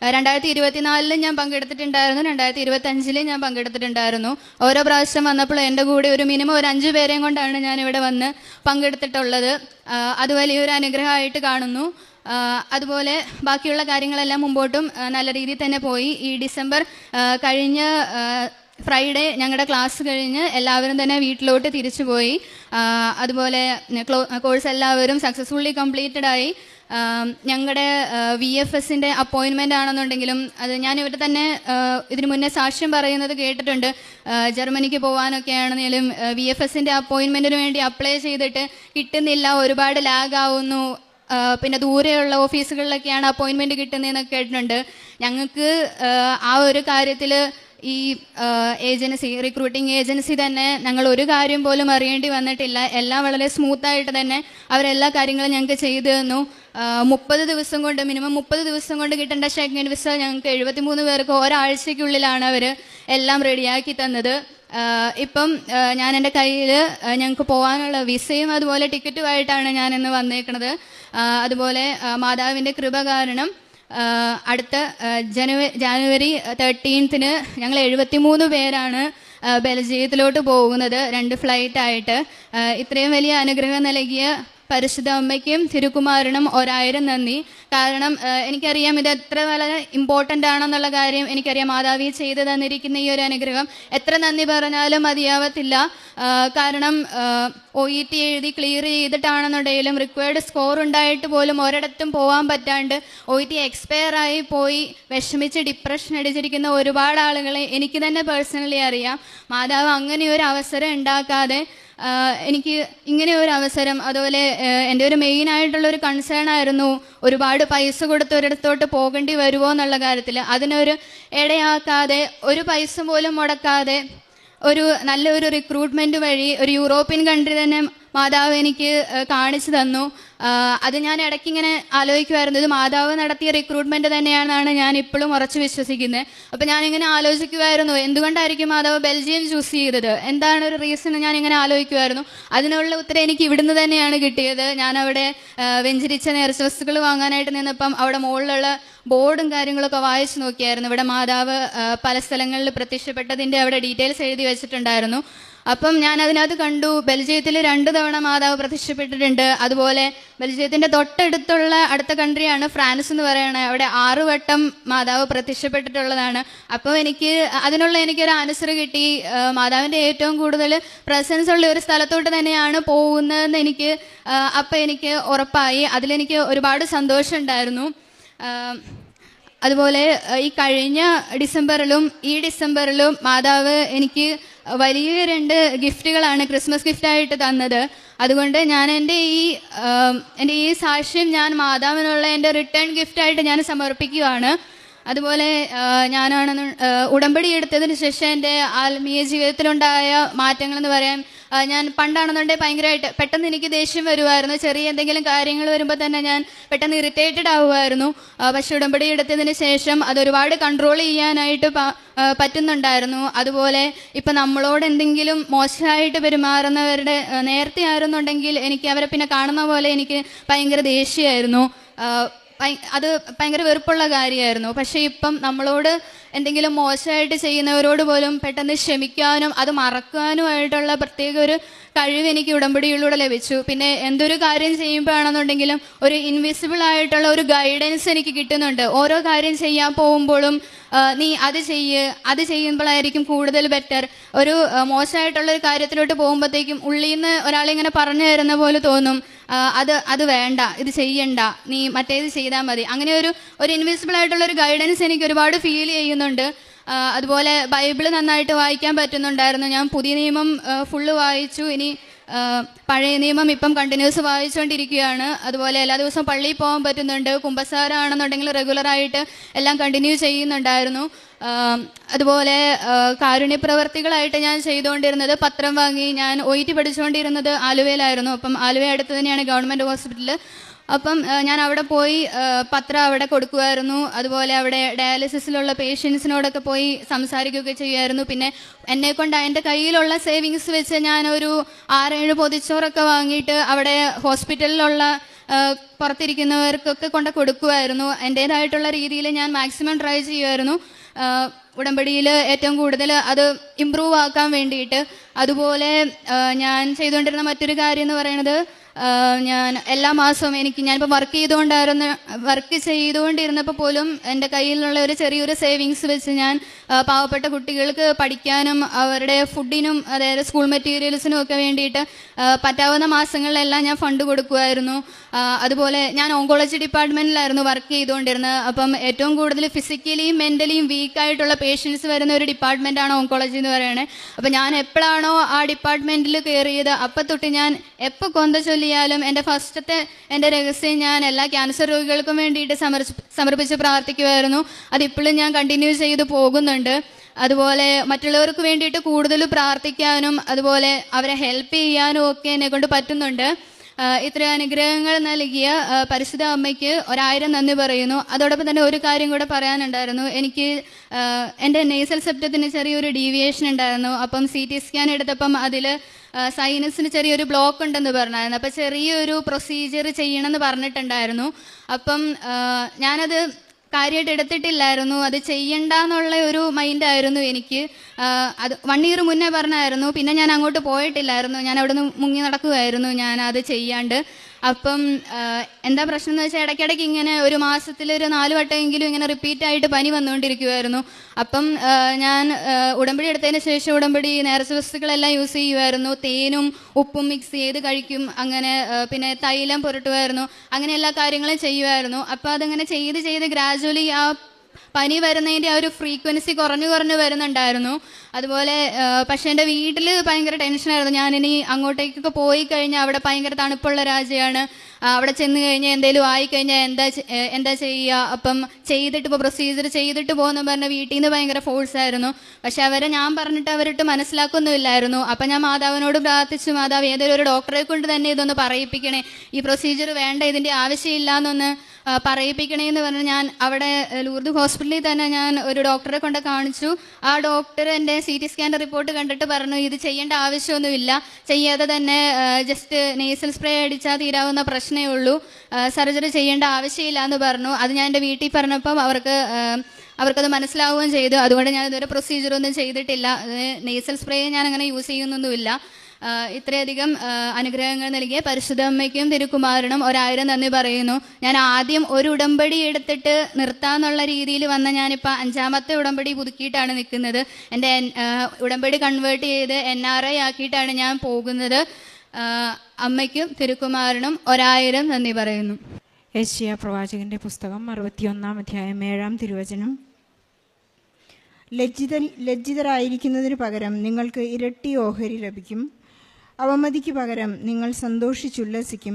2024 ഞാൻ പങ്കെടുത്തിട്ടുണ്ടായിരുന്നു, 2025 ഞാൻ പങ്കെടുത്തിട്ടുണ്ടായിരുന്നു. ഓരോ പ്രാവശ്യം വന്നപ്പോൾ എൻ്റെ കൂടെ ഒരു മിനിമം ഒരു 5 പേരെയും കൊണ്ടാണ് ഞാനിവിടെ വന്ന് പങ്കെടുത്തിട്ടുള്ളത്. അത് വലിയൊരു അനുഗ്രഹമായിട്ട് കാണുന്നു. അതുപോലെ ബാക്കിയുള്ള കാര്യങ്ങളെല്ലാം മുമ്പോട്ടും നല്ല രീതിയിൽ തന്നെ പോയി. ഈ ഡിസംബർ കഴിഞ്ഞ ഫ്രൈഡേ ഞങ്ങളുടെ ക്ലാസ് കഴിഞ്ഞ് എല്ലാവരും തന്നെ വീട്ടിലോട്ട് തിരിച്ചു പോയി. അതുപോലെ കോഴ്സ് എല്ലാവരും സക്സസ്ഫുള്ളി കംപ്ലീറ്റഡ് ആയി. ഞങ്ങളുടെ VFSൻ്റെ അപ്പോയിൻമെൻ്റ് ആണെന്നുണ്ടെങ്കിലും അത് ഞാൻ ഇവിടെ തന്നെ ഇതിനു മുന്നേ സാക്ഷ്യം പറയുന്നത് കേട്ടിട്ടുണ്ട്. ജർമ്മനിക്ക് പോകാനൊക്കെയാണെങ്കിലും VFSൻ്റെ അപ്പോയിൻമെൻറ്റിന് വേണ്ടി അപ്ലൈ ചെയ്തിട്ട് കിട്ടുന്നില്ല, ഒരുപാട് ലാഗ് ആവുന്നു, പിന്നെ ദൂരെയുള്ള ഓഫീസുകളിലൊക്കെയാണ് അപ്പോയിൻമെൻറ്റ് കിട്ടുന്നതെന്നൊക്കെ കേട്ടിട്ടുണ്ട്. ഞങ്ങൾക്ക് ആ ഒരു കാര്യത്തിൽ ഈ റിക്രൂട്ടിംഗ് ഏജൻസി തന്നെ ഞങ്ങൾ ഒരു കാര്യം പോലും അറിയേണ്ടി വന്നിട്ടില്ല. എല്ലാം വളരെ സ്മൂത്തായിട്ട് തന്നെ അവരെല്ലാ കാര്യങ്ങളും ഞങ്ങൾക്ക് ചെയ്തു തന്നു. 30 ദിവസം കൊണ്ട്, മിനിമം 30 ദിവസം കൊണ്ട് കിട്ടേണ്ട ഷെങ്കൻ വിസ ഞങ്ങൾക്ക് 73 പേർക്ക് ഒരാഴ്ചയ്ക്കുള്ളിലാണ് അവർ എല്ലാം റെഡിയാക്കി തന്നത്. ഇപ്പം ഞാൻ എൻ്റെ കയ്യിൽ ഞങ്ങൾക്ക് പോകാനുള്ള വിസയും അതുപോലെ ടിക്കറ്റുമായിട്ടാണ് ഞാനിന്ന് വന്നേക്കുന്നത്. അതുപോലെ മാതാവിൻ്റെ കൃപ കാരണം അടുത്ത ജനുവരി 13 ഞങ്ങൾ 73 പേരാണ് ബെൽജിയത്തിലോട്ട് പോകുന്നത്, 2 ഫ്ലൈറ്റായിട്ട്. ഇത്രയും വലിയ അനുഗ്രഹം നൽകിയ പരിശുദ്ധ അമ്മയ്ക്കും തിരുക്കുമാരനും 1000 നന്ദി. കാരണം എനിക്കറിയാം ഇത് എത്ര വളരെ ഇമ്പോർട്ടൻ്റ് ആണെന്നുള്ള കാര്യം എനിക്കറിയാം. മാതാവി ചെയ്തു തന്നിരിക്കുന്ന ഈ ഒരു അനുഗ്രഹം എത്ര നന്ദി പറഞ്ഞാലും മതിയാവത്തില്ല. കാരണം OET എഴുതി ക്ലിയർ ചെയ്തിട്ടാണെന്നുണ്ടെങ്കിലും റിക്വയർഡ് സ്കോർ ഉണ്ടായിട്ട് പോലും ഒരിടത്തും പോകാൻ പറ്റാണ്ട് OET എക്സ്പയർ ആയി പോയി വിഷമിച്ച് ഡിപ്രഷൻ അടിച്ചിരിക്കുന്ന ഒരുപാട് ആളുകളെ എനിക്ക് തന്നെ പേഴ്സണലി അറിയാം. മാതാവ് അങ്ങനെ ഒരു അവസരം ഉണ്ടാക്കാതെ എനിക്ക് ഇങ്ങനെ ഒരു അവസരം, അതുപോലെ എൻ്റെ ഒരു മെയിനായിട്ടുള്ളൊരു കൺസേൺ ആയിരുന്നു ഒരുപാട് പൈസ കൊടുത്ത് ഒരിടത്തോട്ട് പോകേണ്ടി വരുമോ എന്നുള്ള കാര്യത്തിൽ. അതിനൊരു ഇടയാക്കാതെ, ഒരു പൈസ പോലും മുടക്കാതെ ഒരു നല്ലൊരു റിക്രൂട്ട്മെൻറ്റ് വഴി ഒരു യൂറോപ്യൻ കൺട്രി തന്നെ മാതാവ് എനിക്ക് കാണിച്ചു തന്നു. അത് ഞാൻ ഇടയ്ക്ക് ഇങ്ങനെ ആലോചിക്കുമായിരുന്നു, ഇത് മാതാവ് നടത്തിയ റിക്രൂട്ട്മെൻറ്റ് തന്നെയാണെന്നാണ് ഞാൻ ഇപ്പോഴും ഉറച്ചു വിശ്വസിക്കുന്നത്. അപ്പോൾ ഞാനിങ്ങനെ ആലോചിക്കുമായിരുന്നു, എന്തുകൊണ്ടായിരിക്കും മാതാവ് ബെൽജിയം ചൂസ് ചെയ്തത്, എന്താണ് ഒരു റീസൺ ഞാനിങ്ങനെ ആലോചിക്കുമായിരുന്നു. അതിനുള്ള ഉത്തരം എനിക്ക് ഇവിടുന്ന് തന്നെയാണ് കിട്ടിയത്. ഞാനവിടെ വെഞ്ചരിച്ച നേർച്ച വസ്തുക്കൾ വാങ്ങാനായിട്ട് നിന്നപ്പം അവിടെ മുകളിലുള്ള ബോർഡും കാര്യങ്ങളൊക്കെ വായിച്ചു നോക്കിയായിരുന്നു. ഇവിടെ മാതാവ് പല സ്ഥലങ്ങളിൽ പ്രത്യക്ഷപ്പെട്ടതിൻ്റെ അവിടെ ഡീറ്റെയിൽസ് എഴുതി വെച്ചിട്ടുണ്ടായിരുന്നു. അപ്പം ഞാൻ അതിനകത്ത് കണ്ടു ബെൽജിയത്തിൽ 2 തവണ മാതാവ് പ്രത്യക്ഷപ്പെട്ടിട്ടുണ്ട്. അതുപോലെ ബെൽജിയത്തിൻ്റെ തൊട്ടടുത്തുള്ള അടുത്ത കൺട്രിയാണ് ഫ്രാൻസ് എന്ന് പറയുന്നത്, അവിടെ 6 വട്ടം മാതാവ് പ്രത്യക്ഷപ്പെട്ടിട്ടുള്ളതാണ്. അപ്പോൾ എനിക്കൊരു ആൻസർ കിട്ടി. മാതാവിൻ്റെ ഏറ്റവും കൂടുതൽ പ്രസൻസ് ഉള്ള ഒരു സ്ഥലത്തോട്ട് തന്നെയാണ് പോകുന്നതെന്ന് എനിക്ക് ഉറപ്പായി. അതിലെനിക്ക് ഒരുപാട് സന്തോഷമുണ്ടായിരുന്നു. അതുപോലെ ഈ കഴിഞ്ഞ ഡിസംബറിലും ഈ ഡിസംബറിലും മാതാവ് എനിക്ക് വലിയ 2 ഗിഫ്റ്റുകളാണ് ക്രിസ്മസ് ഗിഫ്റ്റായിട്ട് തന്നത്. അതുകൊണ്ട് ഞാൻ എൻ്റെ ഈ സാക്ഷ്യം ഞാൻ മാതാവിനുള്ള എൻ്റെ റിട്ടേൺ ഗിഫ്റ്റായിട്ട് ഞാൻ സമർപ്പിക്കുകയാണ്. അതുപോലെ ഉടമ്പടി എടുത്തതിന് ശേഷം എൻ്റെ ആത്മീയ ജീവിതത്തിലുണ്ടായ മാറ്റങ്ങളെന്ന് പറയാൻ, ഞാൻ പണ്ടാണെന്നുണ്ടെങ്കിൽ ഭയങ്കരമായിട്ട് പെട്ടെന്ന് എനിക്ക് ദേഷ്യം വരുമായിരുന്നു. ചെറിയ എന്തെങ്കിലും കാര്യങ്ങൾ വരുമ്പോൾ തന്നെ ഞാൻ പെട്ടെന്ന് ഇറിറ്റേറ്റഡ് ആവുമായിരുന്നു. പക്ഷെ ഉടമ്പടി എടുത്തതിന് ശേഷം അതൊരുപാട് കൺട്രോൾ ചെയ്യാനായിട്ട് പറ്റുന്നുണ്ടായിരുന്നു. അതുപോലെ ഇപ്പം നമ്മളോട് എന്തെങ്കിലും മോശമായിട്ട് പെരുമാറുന്നവരുടെ നേരത്തെ ആയിരുന്നുണ്ടെങ്കിൽ എനിക്ക് അവരെ പിന്നെ കാണുന്ന പോലെ എനിക്ക് ഭയങ്കര ദേഷ്യമായിരുന്നു. അത് ഭയങ്കര വെറുപ്പുള്ള കാര്യമായിരുന്നു. പക്ഷേ ഇപ്പം നമ്മളോട് എന്തെങ്കിലും മോശമായിട്ട് ചെയ്യുന്നവരോട് പോലും പെട്ടെന്ന് ക്ഷമിക്കാനും അത് മറക്കാനുമായിട്ടുള്ള പ്രത്യേക ഒരു കഴിവ് എനിക്ക് ഉടമ്പടിയിലൂടെ ലഭിച്ചു. പിന്നെ എന്തൊരു കാര്യം ചെയ്യുമ്പോഴാണെന്നുണ്ടെങ്കിലും ഒരു ഇൻവിസിബിൾ ആയിട്ടുള്ള ഒരു ഗൈഡൻസ് എനിക്ക് കിട്ടുന്നുണ്ട്. ഓരോ കാര്യം ചെയ്യാൻ പോകുമ്പോഴും നീ അത് ചെയ്യുമ്പോഴായിരിക്കും കൂടുതൽ ബെറ്റർ. ഒരു മോശമായിട്ടുള്ളൊരു കാര്യത്തിലോട്ട് പോകുമ്പോഴത്തേക്കും ഉള്ളിൽ നിന്ന് ഒരാളിങ്ങനെ പറഞ്ഞു തരുന്ന പോലെ തോന്നും, അത് വേണ്ട, ഇത് ചെയ്യണ്ട, നീ മറ്റേത് ചെയ്താൽ മതി. അങ്ങനെ ഒരു ഇൻവിസിബിൾ ആയിട്ടുള്ള ഒരു ഗൈഡൻസ് എനിക്ക് ഒരുപാട് ഫീൽ ചെയ്യുന്നുണ്ട്. അതുപോലെ ബൈബിള് നന്നായിട്ട് വായിക്കാൻ പറ്റുന്നുണ്ടായിരുന്നു. ഞാൻ പുതിയ നിയമം ഫുള്ള് വായിച്ചു. ഇനി പഴയ നിയമം ഇപ്പം കണ്ടിന്യൂസ് വായിച്ചുകൊണ്ടിരിക്കുകയാണ്. അതുപോലെ എല്ലാ ദിവസവും പള്ളിയിൽ പോകാൻ പറ്റുന്നുണ്ട്. കുമ്പസാരമാണെന്നുണ്ടെങ്കിൽ റെഗുലറായിട്ട് എല്ലാം കണ്ടിന്യൂ ചെയ്യുന്നുണ്ടായിരുന്നു. അതുപോലെ കാരുണ്യപ്രവർത്തികളായിട്ട് ഞാൻ ചെയ്തുകൊണ്ടിരുന്നത് പത്രം വാങ്ങി. ഞാൻ OET പഠിച്ചുകൊണ്ടിരുന്നത് ആലുവയിലായിരുന്നു. അപ്പം ആലുവ അടുത്ത് തന്നെയാണ് ഗവൺമെൻറ് ഹോസ്പിറ്റൽ. അപ്പം ഞാൻ അവിടെ പോയി പത്രം അവിടെ കൊടുക്കുമായിരുന്നു. അതുപോലെ അവിടെ ഡയാലിസിസിലുള്ള പേഷ്യൻസിനോടൊക്കെ പോയി സംസാരിക്കുകയൊക്കെ ചെയ്യുമായിരുന്നു. പിന്നെ എന്നെക്കൊണ്ട് എൻ്റെ കയ്യിലുള്ള സേവിങ്സ് വെച്ച് ഞാനൊരു 6-7 പൊതിച്ചോറൊക്കെ വാങ്ങിയിട്ട് അവിടെ ഹോസ്പിറ്റലിലുള്ള പുറത്തിരിക്കുന്നവർക്കൊക്കെ കൊണ്ട് കൊടുക്കുമായിരുന്നു. എൻ്റേതായിട്ടുള്ള രീതിയിൽ ഞാൻ മാക്സിമം ട്രൈ ചെയ്യുമായിരുന്നു ഉടമ്പടിയിൽ ഏറ്റവും കൂടുതൽ അത് ഇമ്പ്രൂവ് ആക്കാൻ വേണ്ടിയിട്ട്. അതുപോലെ ഞാൻ ചെയ്തുകൊണ്ടിരുന്ന മറ്റൊരു കാര്യം എന്ന് പറയുന്നത് ഞാൻ എല്ലാ മാസവും ഞാനിപ്പോൾ വർക്ക് ചെയ്തുകൊണ്ടിരുന്നപ്പോൾ പോലും എൻ്റെ കയ്യിലുള്ള ഒരു ചെറിയൊരു സേവിങ്സ് വെച്ച് ഞാൻ പാവപ്പെട്ട കുട്ടികൾക്ക് പഠിക്കാനും അവരുടെ ഫുഡിനും, അതായത് സ്കൂൾ മെറ്റീരിയൽസിനും ഒക്കെ വേണ്ടിയിട്ട് പറ്റാവുന്ന മാസങ്ങളിലെല്ലാം ഞാൻ ഫണ്ട് കൊടുക്കുമായിരുന്നു. അതുപോലെ ഞാൻ ഓങ്കോളജി ഡിപ്പാർട്ട്മെൻറ്റിലായിരുന്നു വർക്ക് ചെയ്തുകൊണ്ടിരുന്നത്. അപ്പം ഏറ്റവും കൂടുതൽ ഫിസിക്കലിയും മെൻ്റലിയും വീക്കായിട്ടുള്ള പേഷ്യൻസ് വരുന്ന ഒരു ഡിപ്പാർട്ട്മെൻറ്റാണ് ഓങ്കോളജി എന്ന് പറയുന്നത്. അപ്പം ഞാൻ എപ്പോഴാണോ ആ ഡിപ്പാർട്ട്മെൻറ്റിൽ കയറിയത് അപ്പം തൊട്ട് ഞാൻ എപ്പോൾ കൊന്ത ചൊല്ലിയാലും എൻ്റെ രഹസ്യം ഞാൻ എല്ലാ ക്യാൻസർ രോഗികൾക്കും വേണ്ടിയിട്ട് സമർപ്പിച്ച് പ്രാർത്ഥിക്കുമായിരുന്നു. അതിപ്പോഴും ഞാൻ കണ്ടിന്യൂ ചെയ്ത് പോകുന്നുണ്ട്. അതുപോലെ മറ്റുള്ളവർക്ക് വേണ്ടിയിട്ട് കൂടുതൽ പ്രാർത്ഥിക്കാനും അതുപോലെ അവരെ ഹെൽപ്പ് ചെയ്യാനും ഒക്കെ എന്നെക്കൊണ്ട് പറ്റുന്നുണ്ട്. ഇത്രയും അനുഗ്രഹങ്ങൾ നൽകിയ പരിശുദ്ധ അമ്മയ്ക്ക് 1000 നന്ദി പറയുന്നു. അതോടൊപ്പം തന്നെ ഒരു കാര്യം കൂടെ പറയാനുണ്ടായിരുന്നു. എനിക്ക് എൻ്റെ നേസൽ സെപ്റ്റത്തിന് ചെറിയൊരു ഡീവിയേഷൻ ഉണ്ടായിരുന്നു. അപ്പം CT സ്കാൻ എടുത്തപ്പം അതിൽ സൈനസിന് ചെറിയൊരു ബ്ലോക്ക് ഉണ്ടെന്ന് പറഞ്ഞായിരുന്നു. അപ്പോൾ ചെറിയൊരു പ്രൊസീജിയർ ചെയ്യണമെന്ന് പറഞ്ഞിട്ടുണ്ടായിരുന്നു. അപ്പം ഞാനത് കാര്യമായിട്ട് എടുത്തിട്ടില്ലായിരുന്നു. അത് ചെയ്യണ്ടെന്നുള്ള ഒരു മൈൻഡായിരുന്നു എനിക്ക്. അത് 1 year മുന്നേ പറഞ്ഞായിരുന്നു. പിന്നെ ഞാൻ അങ്ങോട്ട് പോയിട്ടില്ലായിരുന്നു. ഞാൻ അവിടെ നിന്ന് മുങ്ങി നടക്കുമായിരുന്നു ഞാൻ അത് ചെയ്യാണ്ട്. അപ്പം എന്താ പ്രശ്നം എന്ന് വെച്ചാൽ ഇടയ്ക്കിടയ്ക്ക് ഇങ്ങനെ ഒരു മാസത്തിൽ ഒരു 4 വട്ടമെങ്കിലും ഇങ്ങനെ റിപ്പീറ്റായിട്ട് പനി വന്നുകൊണ്ടിരിക്കുമായിരുന്നു. അപ്പം ഞാൻ ഉടമ്പടി എടുത്തതിന് ശേഷം ഉടമ്പടി നേർച്ച വസ്തുക്കളെല്ലാം യൂസ് ചെയ്യുമായിരുന്നു. തേനും ഉപ്പും മിക്സ് ചെയ്ത് കഴിക്കും, അങ്ങനെ പിന്നെ തൈലം പുരട്ടുമായിരുന്നു, അങ്ങനെ എല്ലാ കാര്യങ്ങളും ചെയ്യുമായിരുന്നു. അപ്പോൾ അതങ്ങനെ ചെയ്ത് ഗ്രാജുവലി ആ പനി വരുന്നതിൻ്റെ ആ ഒരു ഫ്രീക്വൻസി കുറഞ്ഞു വരുന്നുണ്ടായിരുന്നു. അതുപോലെ പക്ഷേ എൻ്റെ വീട്ടിൽ ഭയങ്കര ടെൻഷനായിരുന്നു. ഞാനിനി അങ്ങോട്ടേക്കൊക്കെ പോയി കഴിഞ്ഞാൽ അവിടെ ഭയങ്കര തണുപ്പുള്ള രാജ്യമാണ്. അവിടെ ചെന്ന് കഴിഞ്ഞാൽ എന്തെങ്കിലും ആയിക്കഴിഞ്ഞാൽ എന്താ ചെയ്യുക, അപ്പം ഇപ്പോൾ പ്രൊസീജിയർ ചെയ്തിട്ട് പോകുന്ന പറഞ്ഞ വീട്ടിൽ നിന്ന് ഭയങ്കര ഫോഴ്സായിരുന്നു. പക്ഷെ ഞാൻ പറഞ്ഞിട്ട് അവരിട്ട് മനസ്സിലാക്കൊന്നുമില്ലായിരുന്നു. അപ്പം ഞാൻ മാതാവിനോട് പ്രാർത്ഥിച്ചു, മാതാവ് ഏതൊരു ഡോക്ടറെ കൊണ്ട് തന്നെ ഇതൊന്ന് പറയിപ്പിക്കണേ, ഈ പ്രൊസീജിയർ വേണ്ട, ഇതിൻ്റെ ആവശ്യമില്ല എന്നൊന്ന് പറയിപ്പിക്കണേ എന്ന് പറഞ്ഞ് ഞാൻ അവിടെ ലൂർദ് ഹോസ്പിറ്റലിൽ തന്നെ ഞാൻ ഒരു ഡോക്ടറെ കൊണ്ട് കാണിച്ചു. ആ ഡോക്ടർ എൻ്റെ CT സ്കാൻ്റെ റിപ്പോർട്ട് കണ്ടിട്ട് പറഞ്ഞു ഇത് ചെയ്യേണ്ട ആവശ്യമൊന്നുമില്ല, ചെയ്യാതെ തന്നെ ജസ്റ്റ് നേസൽ സ്പ്രേ അടിച്ചാൽ തീരാവുന്ന പ്രശ്നമേ ഉള്ളൂ, സർജറി ചെയ്യേണ്ട ആവശ്യമില്ല എന്ന് പറഞ്ഞു. അത് ഞാൻ എൻ്റെ വീട്ടിൽ പറഞ്ഞപ്പം അവർക്കത് മനസ്സിലാവുകയും ചെയ്തു. അതുകൊണ്ട് ഞാൻ ഇതുവരെ പ്രൊസീജിയറൊന്നും ചെയ്തിട്ടില്ല. നേസൽ സ്പ്രേ ഞാൻ അങ്ങനെ യൂസ് ചെയ്യുന്നൊന്നുമില്ല. ഇത്രയധികം അനുഗ്രഹങ്ങൾ നൽകിയ പരിശുദ്ധ അമ്മയ്ക്കും തിരുക്കുമാരനും 1000 നന്ദി പറയുന്നു. ഞാൻ ആദ്യം ഒരു ഉടമ്പടി എടുത്തിട്ട് നിർത്താമെന്നുള്ള രീതിയിൽ വന്ന ഞാനിപ്പോൾ 5ാമത്തെ ഉടമ്പടി പുതുക്കിയിട്ടാണ് നിൽക്കുന്നത്. എൻ്റെ ഉടമ്പടി കൺവേർട്ട് ചെയ്ത് NRI ആക്കിയിട്ടാണ് ഞാൻ പോകുന്നത്. അമ്മയ്ക്കും തിരുക്കുമാരനും 1000 നന്ദി പറയുന്നു. യെശയ്യാ പ്രവാചകന്റെ പുസ്തകം 61-ാം അധ്യായം 7-ാം തിരുവചനം. ലജ്ജിതരായിരിക്കുന്നതിന് പകരം നിങ്ങൾക്ക് ഇരട്ടി ഓഹരി ലഭിക്കും, അവമതിക്ക് പകരം നിങ്ങൾ സന്തോഷിച്ചുല്ലസിക്കും.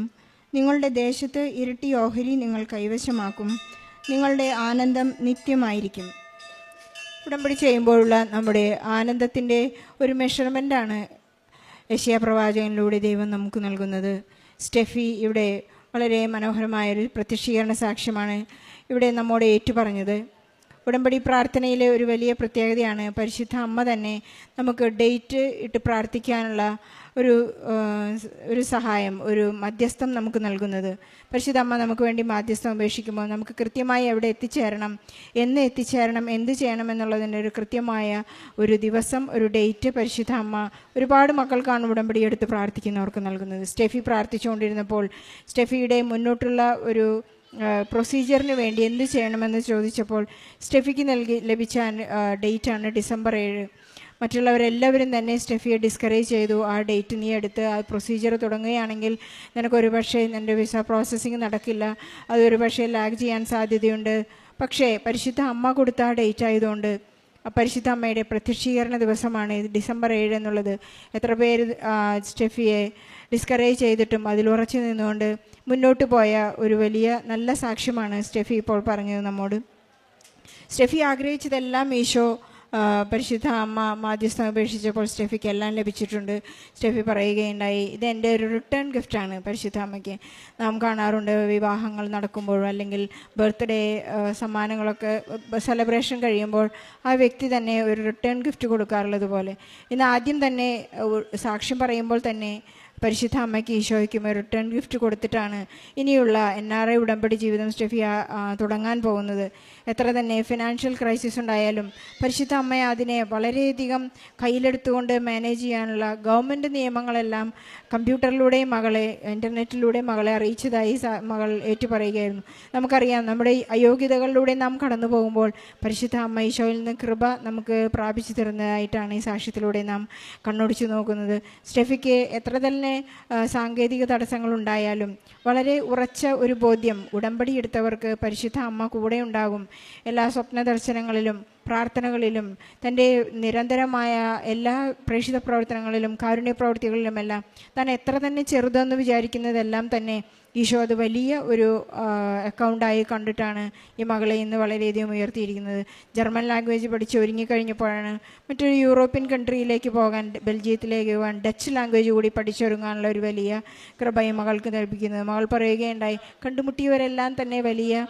നിങ്ങളുടെ ദേശത്ത് ഇരട്ടി ഓഹരി നിങ്ങൾ കൈവശമാക്കും, നിങ്ങളുടെ ആനന്ദം നിത്യമായിരിക്കും. ഉടമ്പടി ചെയ്യുമ്പോഴുള്ള നമ്മുടെ ആനന്ദത്തിൻ്റെ ഒരു മെഷർമെൻ്റാണ് യെശയ്യാ പ്രവാചകനിലൂടെ ദൈവം നമുക്ക് നൽകുന്നത്. സ്റ്റെഫി ഇവിടെ വളരെ മനോഹരമായൊരു പ്രത്യക്ഷീകരണ സാക്ഷ്യമാണ് ഇവിടെ നമ്മോട് ഏറ്റുപറഞ്ഞത്. ഉടമ്പടി പ്രാർത്ഥനയിലെ ഒരു വലിയ പ്രത്യേകതയാണ് പരിശുദ്ധ അമ്മ തന്നെ നമുക്ക് ഡേറ്റ് ഇട്ട് പ്രാർത്ഥിക്കാനുള്ള ഒരു സഹായം, ഒരു മധ്യസ്ഥം നമുക്ക് നൽകുന്നത്. പരിശുദ്ധ അമ്മ നമുക്ക് വേണ്ടി മധ്യസ്ഥം ഉപേക്ഷിക്കുമ്പോൾ നമുക്ക് കൃത്യമായി എവിടെ എത്തിച്ചേരണം, എന്ന് എത്തിച്ചേരണം, എന്ത് ചെയ്യണം എന്നുള്ളതിൻ്റെ ഒരു കൃത്യമായ ഒരു ദിവസം, ഒരു ഡേറ്റ് പരിശുദ്ധ അമ്മ ഒരുപാട് മക്കൾക്കാണ് ഉടമ്പടി എടുത്ത് പ്രാർത്ഥിക്കുന്നവർക്ക് നൽകുന്നത്. സ്റ്റെഫി പ്രാർത്ഥിച്ചുകൊണ്ടിരുന്നപ്പോൾ സ്റ്റെഫിയുടെ മുന്നോട്ടുള്ള ഒരു പ്രൊസീജിയറിന് വേണ്ടി എന്ത് ചെയ്യണമെന്ന് ചോദിച്ചപ്പോൾ സ്റ്റെഫിക്ക് ലഭിച്ച ഡേറ്റാണ് December 7. മറ്റുള്ളവരെല്ലാവരും തന്നെ സ്റ്റെഫിയെ ഡിസ്കറേജ് ചെയ്തു. ആ ഡേറ്റ് നീ എടുത്ത് ആ പ്രൊസീജിയർ തുടങ്ങുകയാണെങ്കിൽ നിനക്കൊരു പക്ഷേ നിൻ്റെ വിസ പ്രോസസ്സിങ് നടക്കില്ല, അതൊരു പക്ഷേ ലാഗ് ചെയ്യാൻ സാധ്യതയുണ്ട്. പക്ഷേ പരിശുദ്ധ അമ്മ കൊടുത്ത ആ ഡേറ്റ് ആയതുകൊണ്ട് പരിശുദ്ധ അമ്മയുടെ പ്രത്യക്ഷീകരണ ദിവസമാണ് December 7 എന്നുള്ളത്. എത്ര പേര് സ്റ്റെഫിയെ ഡിസ്കറേജ് ചെയ്തിട്ടും അതിലുറച്ചു നിന്നുകൊണ്ട് മുന്നോട്ട് പോയ ഒരു വലിയ നല്ല സാക്ഷ്യമാണ് സ്റ്റെഫി ഇപ്പോൾ പറഞ്ഞത് നമ്മോട്. സ്റ്റെഫി ആഗ്രഹിച്ചതെല്ലാം ഈശോ പരിശുദ്ധ അമ്മ മാധ്യസ്ഥം അപേക്ഷിച്ചപ്പോൾ സ്റ്റെഫിക്ക് എല്ലാം ലഭിച്ചിട്ടുണ്ട്. സ്റ്റെഫി പറയുകയുണ്ടായി, ഇതെൻ്റെ ഒരു റിട്ടേൺ ഗിഫ്റ്റാണ് പരിശുദ്ധ അമ്മയ്ക്ക്. നാം കാണാറുണ്ട് വിവാഹങ്ങൾ നടക്കുമ്പോഴോ അല്ലെങ്കിൽ ബർത്ത്ഡേ സമ്മാനങ്ങളൊക്കെ സെലിബ്രേഷൻ കഴിയുമ്പോൾ ആ വ്യക്തി തന്നെ ഒരു റിട്ടേൺ ഗിഫ്റ്റ് കൊടുക്കാറുള്ളത് പോലെ ഇന്ന് ആദ്യം തന്നെ സാക്ഷ്യം പറയുമ്പോൾ തന്നെ പരിശുദ്ധ അമ്മയ്ക്ക് ഈശോയ്ക്കും ഒരു റിട്ടേൺ ഗിഫ്റ്റ് കൊടുത്തിട്ടാണ് ഇനിയുള്ള NRI ഉടമ്പടി ജീവിതം സ്റ്റെഫി തുടങ്ങാൻ പോകുന്നത്. എത്ര തന്നെ ഫിനാൻഷ്യൽ ക്രൈസിസ് ഉണ്ടായാലും പരിശുദ്ധ അമ്മയെ അതിനെ വളരെയധികം കയ്യിലെടുത്തുകൊണ്ട് മാനേജ് ചെയ്യാനുള്ള ഗവൺമെൻറ് നിയമങ്ങളെല്ലാം കമ്പ്യൂട്ടറിലൂടെയും ഇൻ്റർനെറ്റിലൂടെയും മകളെ അറിയിച്ചതായി മകൾ ഏറ്റുപറയുകയായിരുന്നു. നമുക്കറിയാം, നമ്മുടെ അയോഗ്യതകളിലൂടെ നാം കടന്നു പോകുമ്പോൾ പരിശുദ്ധ അമ്മ ഈശോയിൽ നിന്ന് കൃപ നമുക്ക് പ്രാപിച്ചു തരുന്നതായിട്ടാണ് ഈ സാക്ഷ്യത്തിലൂടെ നാം കണ്ണോടിച്ചു നോക്കുന്നത്. സ്റ്റെഫിക്ക് എത്ര തന്നെ സാങ്കേതിക തടസ്സങ്ങളുണ്ടായാലും വളരെ ഉറച്ച ഒരു ബോധ്യം, ഉടമ്പടി എടുത്തവർക്ക് പരിശുദ്ധ അമ്മ കൂടെ ഉണ്ടാകും. എല്ലാ സ്വപ്ന ദർശനങ്ങളിലും പ്രാർത്ഥനകളിലും തൻ്റെ നിരന്തരമായ എല്ലാ പ്രേക്ഷിത പ്രവർത്തനങ്ങളിലും കാരുണ്യ പ്രവൃത്തികളിലുമെല്ലാം താൻ എത്ര തന്നെ ചെറുതെന്ന് വിചാരിക്കുന്നതെല്ലാം തന്നെ ഈശോ അത് വലിയ ഒരു അക്കൗണ്ടായി കണ്ടിട്ടാണ് ഈ മകളെ ഇന്ന് വളരെയധികം ഉയർത്തിയിരിക്കുന്നത്. ജർമ്മൻ ലാംഗ്വേജ് പഠിച്ച് ഒരുങ്ങിക്കഴിഞ്ഞപ്പോഴാണ് മറ്റൊരു യൂറോപ്യൻ കൺട്രിയിലേക്ക് പോകാൻ, ബെൽജിയത്തിലേക്ക് പോകാൻ ഡച്ച് ലാംഗ്വേജ് കൂടി പഠിച്ചൊരുങ്ങാനുള്ള ഒരു വലിയ കൃപ ഈ മകൾക്ക് ലഭിക്കുന്നത്. മകൾ പറയുകയുണ്ടായി, കണ്ടുമുട്ടിയവരെല്ലാം തന്നെ വലിയ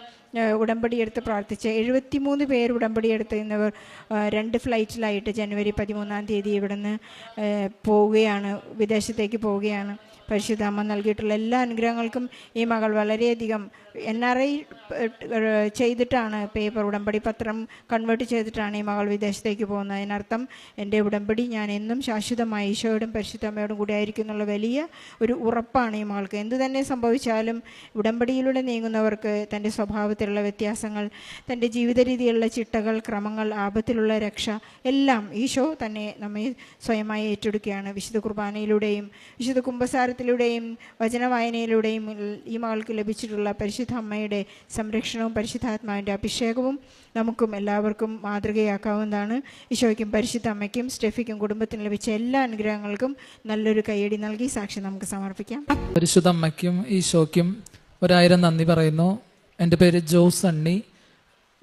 ഉടമ്പടി എടുത്ത് പ്രാർത്ഥിച്ച 73 പേർ ഉടമ്പടി എടുത്തിരുന്നവർ 2 ഫ്ലൈറ്റിലായിട്ട് ജനുവരി 13-ാം തീയതി ഇവിടുന്ന് പോവുകയാണ്, വിദേശത്തേക്ക് പോവുകയാണ്. പരിശുദ്ധ അമ്മ നൽകിയിട്ടുള്ള എല്ലാ അനുഗ്രഹങ്ങൾക്കും ഈ മകൾ വളരെയധികം NRI ചെയ്തിട്ടാണ്, പേപ്പർ ഉടമ്പടി പത്രം കൺവേർട്ട് ചെയ്തിട്ടാണ് ഈ മകൾ വിദേശത്തേക്ക് പോകുന്നത്. അതിനർത്ഥം എൻ്റെ ഉടമ്പടി ഞാൻ എന്നും ശാശ്വതമായി ഈശോയോടും പരിശുദ്ധ അമ്മയോടും കൂടി ആയിരിക്കും എന്നുള്ള വലിയ ഒരു ഉറപ്പാണ് ഈ മകൾക്ക്. എന്തു തന്നെ സംഭവിച്ചാലും ഉടമ്പടിയിലൂടെ നീങ്ങുന്നവർക്ക് തൻ്റെ സ്വഭാവത്തിലുള്ള വ്യത്യാസങ്ങൾ, തൻ്റെ ജീവിത രീതിയിലുള്ള ചിട്ടകൾ, ക്രമങ്ങൾ, ആപത്തിലുള്ള രക്ഷ എല്ലാം ഈശോ തന്നെ നമ്മെ സ്വയമായി ഏറ്റെടുക്കുകയാണ്. വിശുദ്ധ കുർബാനയിലൂടെയും വിശുദ്ധ കുമ്പസാരത്തിലൂടെയും വചനവായനയിലൂടെയും ഈ മകൾക്ക് ലഭിച്ചിട്ടുള്ള പരിശുദ്ധ അമ്മയുടെ സംരക്ഷണവും പരിശുദ്ധാത്മാവിൻ്റെ അഭിഷേകവും നമുക്കും എല്ലാവർക്കും മാതൃകയാക്കാവുന്നതാണ്. ഈശോയ്ക്കും പരിശുദ്ധ അമ്മയ്ക്കും സ്റ്റെഫിക്കും കുടുംബത്തിന് ലഭിച്ച എല്ലാ അനുഗ്രഹങ്ങൾക്കും നല്ലൊരു കയ്യടി നൽകി സാക്ഷി നമുക്ക് സമർപ്പിക്കാം. പരിശുദ്ധ അമ്മയ്ക്കും ഈശോയ്ക്കും 1000 നന്ദി പറയുന്നു. എൻ്റെ പേര് ജോസ് സണ്ണി.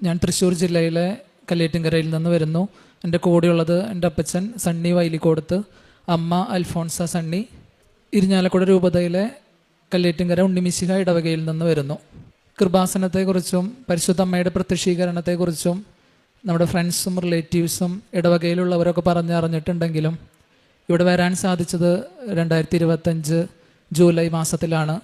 ഞാൻ തൃശ്ശൂർ ജില്ലയിലെ കല്ലേറ്റുംകരയിൽ നിന്ന് വരുന്നു. എൻ്റെ കൂടെയുള്ളത് എൻ്റെ അപ്പച്ചൻ സണ്ണി വൈലിക്കോടത്ത്, അമ്മ അൽഫോൺസ സണ്ണി. ഇരിഞ്ഞാലക്കുട രൂപതയിലെ കല്ലേറ്റുംകര ഉണ്ണിമിശിഹ ഇടവകയിൽ നിന്ന് വരുന്നു. കൃപാസനത്തെക്കുറിച്ചും പരിശുദ്ധ അമ്മയുടെ പ്രത്യക്ഷീകരണത്തെക്കുറിച്ചും നമ്മുടെ ഫ്രണ്ട്സും റിലേറ്റീവ്സും ഇടവകയിലുള്ളവരൊക്കെ പറഞ്ഞറിഞ്ഞിട്ടുണ്ടെങ്കിലും ഇവിടെ വരാൻ സാധിച്ചത് 2025 ജൂലൈ മാസത്തിലാണ്.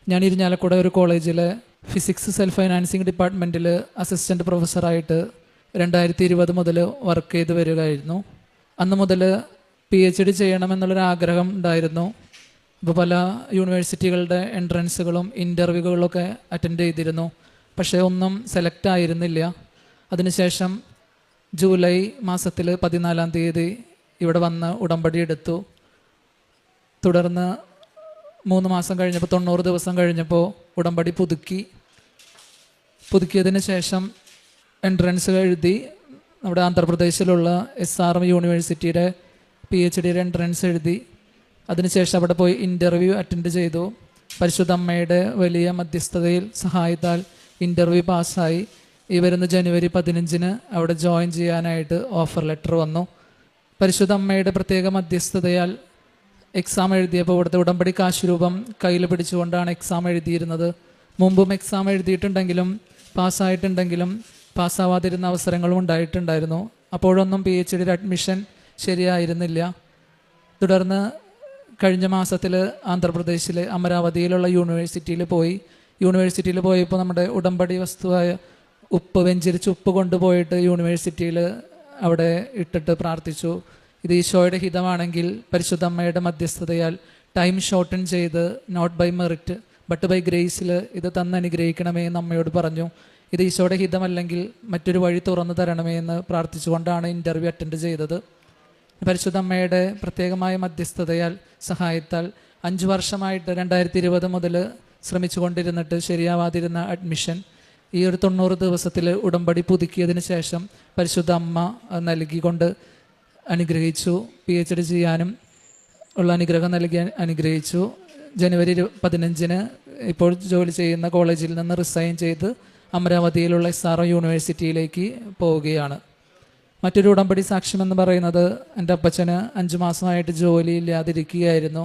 ഞാൻ ഇരിഞ്ഞാലക്കുട ഒരു കോളേജിലെ ഫിസിക്സ് സെൽഫ് ഫൈനാൻസിങ് ഡിപ്പാർട്ട്മെൻറ്റിൽ അസിസ്റ്റൻറ്റ് പ്രൊഫസറായിട്ട് 2020 മുതൽ വർക്ക് ചെയ്ത് വരികയായിരുന്നു. അന്ന് മുതൽ PhD ചെയ്യണമെന്നുള്ളൊരാഗ്രഹം ഉണ്ടായിരുന്നു. ഇപ്പോൾ പല യൂണിവേഴ്സിറ്റികളുടെ എൻട്രൻസുകളും ഇൻ്റർവ്യൂകളൊക്കെ അറ്റൻഡ് ചെയ്തിരുന്നു. പക്ഷേ ഒന്നും സെലക്ട് ആയിരുന്നില്ല. അതിനുശേഷം ജൂലൈ മാസത്തിൽ 14-ാം തീയതി ഇവിടെ വന്ന് ഉടമ്പടി എടുത്തു. തുടർന്ന് 3 മാസം കഴിഞ്ഞപ്പോൾ 90 ദിവസം കഴിഞ്ഞപ്പോൾ ഉടമ്പടി പുതുക്കിയതിന് ശേഷം എൻട്രൻസ് എഴുതി നമ്മുടെ ആന്ധ്രാപ്രദേശിലുള്ള SRM യൂണിവേഴ്സിറ്റിയുടെ PhDയുടെ എൻട്രൻസ് എഴുതി. അതിനുശേഷം അവിടെ പോയി ഇൻ്റർവ്യൂ അറ്റൻഡ് ചെയ്തു. പരിശുദ്ധ അമ്മയുടെ വലിയ മധ്യസ്ഥതയിൽ സഹായത്താൽ ഇൻ്റർവ്യൂ പാസ്സായി. ഈ വരുന്ന ജനുവരി 15-ന് അവിടെ ജോയിൻ ചെയ്യാനായിട്ട് ഓഫർ ലെറ്റർ വന്നു. പരിശുദ്ധ അമ്മയുടെ പ്രത്യേക മധ്യസ്ഥതയാൽ എക്സാം എഴുതിയപ്പോൾ ഇവിടുത്തെ ഉടമ്പടി കാശുരൂപം കയ്യിൽ പിടിച്ചുകൊണ്ടാണ് എക്സാം എഴുതിയിരുന്നത്. മുമ്പും എക്സാം എഴുതിയിട്ടുണ്ടെങ്കിലും പാസ്സായിട്ടുണ്ടെങ്കിലും പാസ്സാവാതിരുന്ന അവസരങ്ങളും ഉണ്ടായിട്ടുണ്ടായിരുന്നു. അപ്പോഴൊന്നും PhDയുടെ അഡ്മിഷൻ ശരിയായിരുന്നില്ല. തുടർന്ന് കഴിഞ്ഞ മാസത്തിൽ ആന്ധ്രാപ്രദേശിലെ അമരാവതിയിലുള്ള യൂണിവേഴ്സിറ്റിയിൽ പോയപ്പോൾ നമ്മുടെ ഉടമ്പടി വസ്തുവായ വെഞ്ചരിച്ച് ഉപ്പ് കൊണ്ടുപോയിട്ട് യൂണിവേഴ്സിറ്റിയിൽ അവിടെ ഇട്ടിട്ട് പ്രാർത്ഥിച്ചു. ഇത് ഈശോയുടെ ഹിതമാണെങ്കിൽ പരിശുദ്ധ അമ്മയുടെ മധ്യസ്ഥതയാൽ ടൈം ഷോർട്ടൻ ചെയ്ത് not by merit but by ഗ്രേസിൽ ഇത് തന്നനുഗ്രഹിക്കണമേ എന്ന് അമ്മയോട് പറഞ്ഞു. ഇത് ഈശോയുടെ ഹിതമല്ലെങ്കിൽ മറ്റൊരു വഴി തുറന്നു തരണമേ എന്ന് പ്രാർത്ഥിച്ചുകൊണ്ടാണ് ഇൻ്റർവ്യൂ അറ്റൻഡ് ചെയ്തത്. പരിശുദ്ധ അമ്മയുടെ പ്രത്യേകമായ മധ്യസ്ഥതയാൽ സഹായത്താൽ 5 വർഷമായിട്ട് 2020 മുതൽ ശ്രമിച്ചുകൊണ്ടിരുന്നിട്ട് ശരിയാവാതിരുന്ന അഡ്മിഷൻ ഈ ഒരു 90 ദിവസത്തിൽ ഉടമ്പടി പുതുക്കിയതിന് ശേഷം പരിശുദ്ധ അമ്മ നൽകിക്കൊണ്ട് അനുഗ്രഹിച്ചു. PhD ചെയ്യാനും ഉള്ള അനുഗ്രഹം നൽകി അനുഗ്രഹിച്ചു. ജനുവരി 15-ന് ഇപ്പോൾ ജോലി ചെയ്യുന്ന കോളേജിൽ നിന്ന് റിസൈൻ ചെയ്ത് അമരാവതിയിലുള്ള SRM യൂണിവേഴ്സിറ്റിയിലേക്ക് പോവുകയാണ്. മറ്റൊരു ഉടമ്പടി സാക്ഷ്യമെന്ന് പറയുന്നത് എൻ്റെ അപ്പച്ചന് 5 മാസമായിട്ട് ജോലിയില്ലാതിരിക്കുകയായിരുന്നു.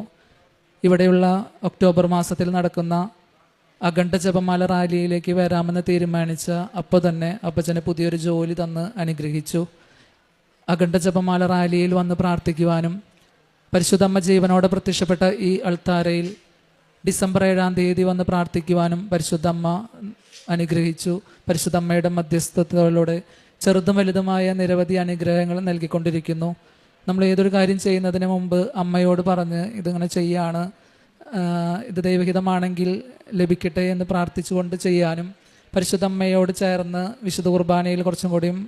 ഇവിടെയുള്ള ഒക്ടോബർ മാസത്തിൽ നടക്കുന്ന അഖണ്ഡ ജപമാല റാലിയിലേക്ക് വരാമെന്ന് തീരുമാനിച്ച അപ്പോൾ തന്നെ അപ്പച്ചന് പുതിയൊരു ജോലി തന്ന് അനുഗ്രഹിച്ചു. അഖണ്ഡ ജപമാല റാലിയിൽ വന്ന് പ്രാർത്ഥിക്കുവാനും പരിശുദ്ധമ്മ ജീവനോടെ പ്രത്യക്ഷപ്പെട്ട ഈ അൾത്താരയിൽ ഡിസംബർ 7-ാം തീയതി വന്ന് പ്രാർത്ഥിക്കുവാനും പരിശുദ്ധമ്മ അനുഗ്രഹിച്ചു. പരിശുദ്ധമ്മയുടെ മധ്യസ്ഥതയിലൂടെ ചെറുതും വലുതുമായ നിരവധി അനുഗ്രഹങ്ങൾ നൽകിക്കൊണ്ടിരിക്കുന്നു. നമ്മൾ ഏതൊരു കാര്യം ചെയ്യുന്നതിന് മുമ്പ് അമ്മയോട് പറഞ്ഞ് ഇതിങ്ങനെ ചെയ്യാണ്, ഇത് ദൈവഹിതമാണെങ്കിൽ ലഭിക്കട്ടെ എന്ന് പ്രാർത്ഥിച്ചുകൊണ്ട് ചെയ്യാനും, പരിശുദ്ധമ്മയോട് ചേർന്ന് വിശുദ്ധ കുർബാനയിൽ കുറച്ചും കൂടിയും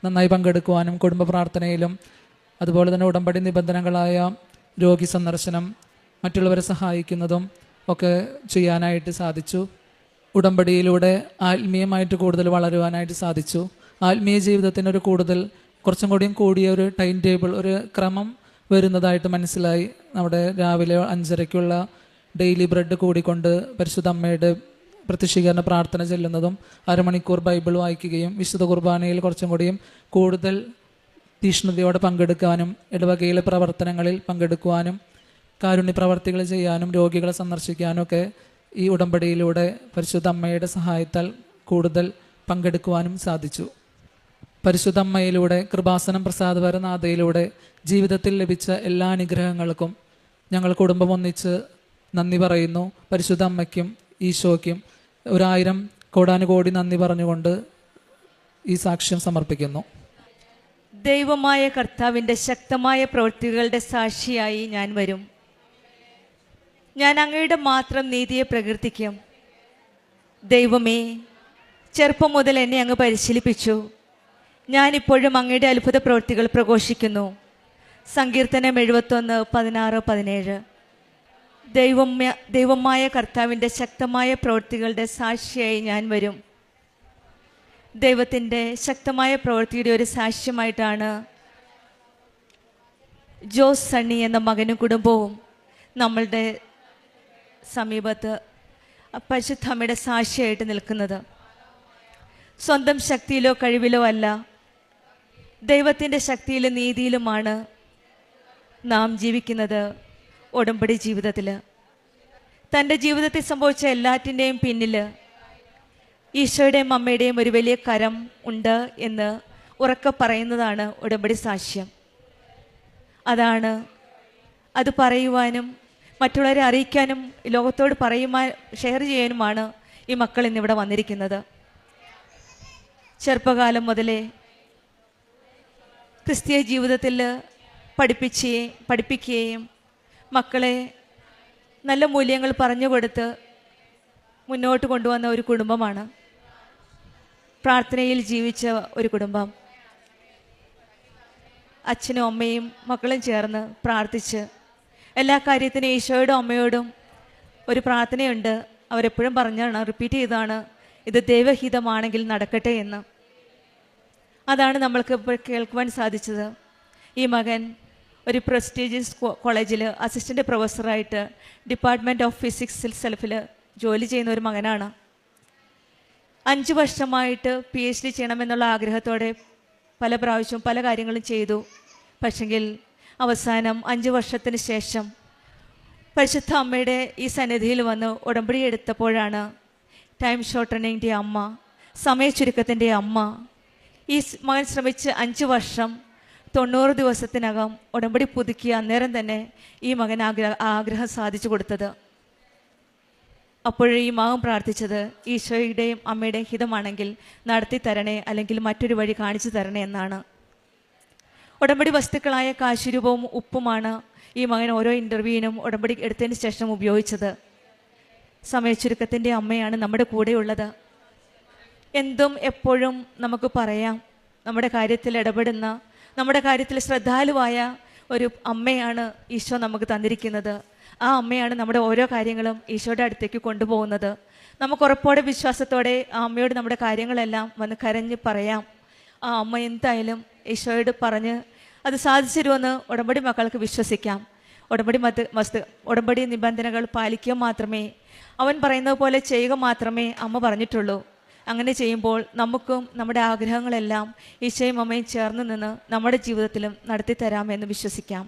നന്നായി പങ്കെടുക്കുവാനും, കുടുംബ പ്രാർത്ഥനയിലും അതുപോലെ തന്നെ ഉടമ്പടി നിബന്ധനകളായ രോഗി സന്ദർശനം, മറ്റുള്ളവരെ സഹായിക്കുന്നതും ഒക്കെ ചെയ്യാനായിട്ട് സാധിച്ചു. ഉടമ്പടിയിലൂടെ ആത്മീയമായിട്ട് കൂടുതൽ വളരുവാനായിട്ട് സാധിച്ചു. ആത്മീയ ജീവിതത്തിനൊരു കൂടുതൽ കുറച്ചും കൂടിയും കൂടിയ ഒരു ടൈം ടേബിൾ, ഒരു ക്രമം വരുന്നതായിട്ട് മനസ്സിലായി. നമ്മുടെ രാവിലെ 5:30-ക്കുള്ള ഡെയിലി ബ്രെഡ് കൂടിക്കൊണ്ട് പരിശുദ്ധ അമ്മയുടെ പ്രത്യക്ഷീകരണ പ്രാർത്ഥന ചെല്ലുന്നതും, അരമണിക്കൂർ ബൈബിൾ വായിക്കുകയും വിശുദ്ധ കുർബാനയിൽ കുറച്ചും കൂടിയും കൂടുതൽ തീഷ്ണതയോടെ പങ്കെടുക്കാനും, ഇടവകയിലെ പ്രവർത്തനങ്ങളിൽ പങ്കെടുക്കുവാനും, കാരുണ്യ പ്രവർത്തികൾ ചെയ്യാനും, രോഗികളെ സന്ദർശിക്കാനും ഒക്കെ ഈ ഉടമ്പടിയിലൂടെ പരിശുദ്ധ അമ്മയുടെ സഹായത്താൽ കൂടുതൽ പങ്കെടുക്കുവാനും സാധിച്ചു. പരിശുദ്ധ അമ്മയിലൂടെ, കൃപാസനം പ്രസാദപരനാഥയിലൂടെ ജീവിതത്തിൽ ലഭിച്ച എല്ലാ അനുഗ്രഹങ്ങൾക്കും ഞങ്ങൾ കുടുംബം ഒന്നിച്ച് നന്ദി പറയുന്നു. പരിശുദ്ധ അമ്മയ്ക്കും ഈശോയ്ക്കും 1000 കോടാനുകോടി നന്ദി പറഞ്ഞുകൊണ്ട് ഈ സാക്ഷ്യം സമർപ്പിക്കുന്നു. ദൈവമായ കർത്താവിൻ്റെ ശക്തമായ പ്രവൃത്തികളുടെ സാക്ഷിയായി ഞാൻ വരും. ഞാൻ അങ്ങയുടെ മാത്രം നീതിയെ പ്രകീർത്തിക്കും. ദൈവമേ, ചെറുപ്പം മുതൽ എന്നെ അങ്ങ് പരിശീലിപ്പിച്ചു. ഞാനിപ്പോഴും അങ്ങയുടെ അത്ഭുത പ്രവൃത്തികൾ പ്രഘോഷിക്കുന്നു. സങ്കീർത്തനം 71:16-17. ദൈവമായ കർത്താവിൻ്റെ ശക്തമായ പ്രവൃത്തികളുടെ സാക്ഷിയായി ഞാൻ വരും. ദൈവത്തിൻ്റെ ശക്തമായ പ്രവൃത്തിയുടെ ഒരു സാക്ഷ്യമായിട്ടാണ് ജോസ് സണ്ണി എന്ന മകനും കുടുംബവും നമ്മളുടെ സമീപത്ത് പരിശുദ്ധ അമ്മയുടെ സാക്ഷിയായിട്ട് നിൽക്കുന്നത്. സ്വന്തം ശക്തിയിലോ കഴിവിലോ അല്ല, ദൈവത്തിൻ്റെ ശക്തിയിലും നീതിയിലുമാണ് നാം ജീവിക്കുന്നത്. ഉടമ്പടി ജീവിതത്തിൽ തൻ്റെ ജീവിതത്തിൽ സംഭവിച്ച എല്ലാറ്റിൻ്റെയും പിന്നിൽ ഈശോയുടെയും അമ്മയുടെയും ഒരു വലിയ കരം ഉണ്ട് എന്ന് ഉറക്കെ പറയുന്നതാണ് ഉടമ്പടി സാക്ഷ്യം. അത് പറയുവാനും മറ്റുള്ളവരെ അറിയിക്കാനും ലോകത്തോട് ഷെയർ ചെയ്യാനുമാണ് ഈ മക്കൾ ഇന്നിവിടെ വന്നിരിക്കുന്നത്. ചെറുപ്പകാലം മുതലേ ക്രിസ്തീയ ജീവിതത്തിൽ പഠിപ്പിക്കുകയും മക്കളെ നല്ല മൂല്യങ്ങൾ പറഞ്ഞു കൊടുത്ത് മുന്നോട്ട് കൊണ്ടുവന്ന ഒരു കുടുംബമാണ്. പ്രാർത്ഥനയിൽ ജീവിച്ച ഒരു കുടുംബം. അച്ഛനും അമ്മയും മക്കളും ചേർന്ന് പ്രാർത്ഥിച്ച് എല്ലാ കാര്യത്തിനും ഈശോയോടും അമ്മയോടും ഒരു പ്രാർത്ഥനയുണ്ട്. അവരെപ്പോഴും പറഞ്ഞാണ്, റിപ്പീറ്റ് ചെയ്താണ്, ഇത് ദൈവഹിതമാണെങ്കിൽ നടക്കട്ടെ എന്ന്. അതാണ് നമ്മൾക്ക് ഇപ്പോൾ കേൾക്കുവാൻ സാധിച്ചത്. ഈ മകൻ ഒരു പ്രസ്റ്റീജിയസ് കോളേജിൽ അസിസ്റ്റൻ്റ് പ്രൊഫസറായിട്ട് ഡിപ്പാർട്ട്മെൻറ്റ് ഓഫ് ഫിസിക്സിൽ സെൽഫിൽ ജോലി ചെയ്യുന്ന ഒരു മകനാണ്. 5 വർഷമായിട്ട് PhD ചെയ്യണമെന്നുള്ള ആഗ്രഹത്തോടെ പല പ്രാവശ്യവും പല കാര്യങ്ങളും ചെയ്തു. പക്ഷെങ്കിൽ അവസാനം 5 വർഷത്തിന് ശേഷം പരിശുദ്ധ അമ്മയുടെ ഈ സന്നിധിയിൽ വന്ന് ഉടമ്പടി എടുത്തപ്പോഴാണ് ടൈം ഷോർട്ടനിങ്ങിൻ്റെ അമ്മ, സമയച്ചുരുക്കത്തിൻ്റെ അമ്മ, ഈ മകൻ ശ്രമിച്ച് 5 വർഷം 90 ദിവസത്തിനകം ഉടമ്പടി പുതുക്കിയ അന്നേരം തന്നെ ഈ മകൻ ആഗ്രഹം സാധിച്ചു കൊടുത്തത്. അപ്പോഴേ ഈ മകൻ പ്രാർത്ഥിച്ചത്, ഈശോയുടെയും അമ്മയുടെയും ഹിതമാണെങ്കിൽ നടത്തി തരണേ, അല്ലെങ്കിൽ മറ്റൊരു വഴി കാണിച്ചു തരണേ എന്നാണ്. ഉടമ്പടി വസ്തുക്കളായ കാശുരൂപവും ഉപ്പുമാണ് ഈ മകൻ ഓരോ ഇൻ്റർവ്യൂവിനും ഉടമ്പടി എടുത്തതിന് ശേഷം ഉപയോഗിച്ചത്. സമയച്ചുരുക്കത്തിൻ്റെ അമ്മയാണ് നമ്മുടെ കൂടെയുള്ളത്. എന്തും എപ്പോഴും നമുക്ക് പറയാം. നമ്മുടെ കാര്യത്തിൽ ഇടപെടുന്ന, നമ്മുടെ കാര്യത്തിൽ ശ്രദ്ധാലുവായ ഒരു അമ്മയാണ് ഈശോ നമുക്ക് തന്നിരിക്കുന്നത്. ആ അമ്മയാണ് നമ്മുടെ ഓരോ കാര്യങ്ങളും ഈശോയുടെ അടുത്തേക്ക് കൊണ്ടുപോകുന്നത്. നമുക്ക് ഉറപ്പോടെ വിശ്വാസത്തോടെ ആ അമ്മയോട് നമ്മുടെ കാര്യങ്ങളെല്ലാം വന്ന് കരഞ്ഞ് പറയാം. ആ അമ്മ എന്തായാലും ഈശോയോട് പറഞ്ഞ് അത് സാധിച്ചിരുമെന്ന് ഉടമ്പടി മക്കൾക്ക് വിശ്വസിക്കാം. ഉടമ്പടി നിബന്ധനകൾ പാലിക്കുക മാത്രമേ, അവൻ പറയുന്നത് പോലെ ചെയ്യുക മാത്രമേ അമ്മ പറഞ്ഞിട്ടുള്ളൂ. അങ്ങനെ ചെയ്യുമ്പോൾ നമുക്കും നമ്മുടെ ആഗ്രഹങ്ങളെല്ലാം ഈശോയും അമ്മയും ചേർന്ന് നിന്ന് നമ്മുടെ ജീവിതത്തിലും നടത്തി തരാമെന്ന് വിശ്വസിക്കാം.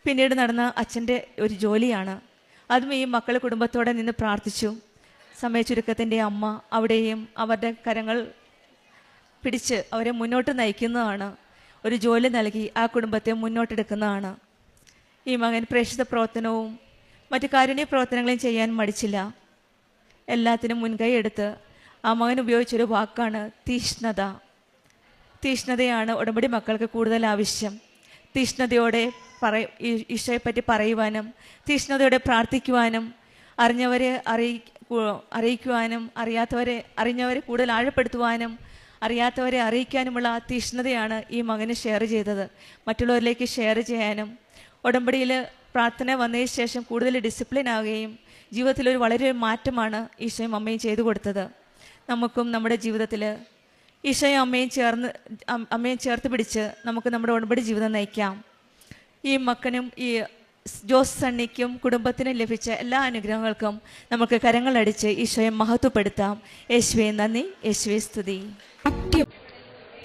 പിന്നീട് നടന്ന അച്ഛൻ്റെ ഒരു ജോലിയാണ്. അതും ഈ മക്കൾ കുടുംബത്തോടെ നിന്ന് പ്രാർത്ഥിച്ചു. സമയച്ചുരുക്കത്തിൻ്റെ അമ്മ അവിടെയും അവരുടെ കരങ്ങൾ പിടിച്ച് അവരെ മുന്നോട്ട് നയിക്കുന്നതാണ്. ഒരു ജോലി നൽകി ആ കുടുംബത്തെ മുന്നോട്ടെടുക്കുന്നതാണ്. ഈ മകൻ പ്രേക്ഷിത പ്രവർത്തനവും മറ്റു കാരുണ്യ പ്രവർത്തനങ്ങളും ചെയ്യാൻ മടിച്ചില്ല. എല്ലാത്തിനും മുൻകൈ എടുത്ത് ആ മകൻ ഉപയോഗിച്ചൊരു വാക്കാണ് തീഷ്ണത. തീഷ്ണതയാണ് ഉടമ്പടി മക്കൾക്ക് കൂടുതൽ ആവശ്യം. തീഷ്ണതയോടെ ഈശോയെപ്പറ്റി പറയുവാനും തീഷ്ണതയോടെ പ്രാർത്ഥിക്കുവാനും അറിഞ്ഞവരെ അറിയിക്കുവാനും അറിഞ്ഞവരെ കൂടുതൽ ആഴപ്പെടുത്തുവാനും അറിയാത്തവരെ അറിയിക്കാനുമുള്ള ആ തീഷ്ണതയാണ് ഈ മകന് ഷെയർ ചെയ്തത്. മറ്റുള്ളവരിലേക്ക് ഷെയർ ചെയ്യാനും ഉടമ്പടിയിൽ പ്രാർത്ഥന വന്നതിന് ശേഷം കൂടുതൽ ഡിസിപ്ലിൻ ആവുകയും ജീവിതത്തിലൊരു വളരെ മാറ്റമാണ് ഈശോയും അമ്മയും ചെയ്തു കൊടുത്തത്. നമുക്കും നമ്മുടെ ജീവിതത്തിൽ ഈശോയും അമ്മയും ചേർത്ത് പിടിച്ച് നമുക്ക് നമ്മുടെ ഉടമ്പടി ജീവിതം നയിക്കാം. ഈ മക്കനും ഈ ജോസ് സണ്ണിക്കും കുടുംബത്തിനും ലഭിച്ച എല്ലാ അനുഗ്രഹങ്ങൾക്കും നമുക്ക് കരങ്ങളടിച്ച് ഈശോയെ മഹത്വപ്പെടുത്താം. യേശുവേ നന്ദി, യേശുവേ സ്തുതി.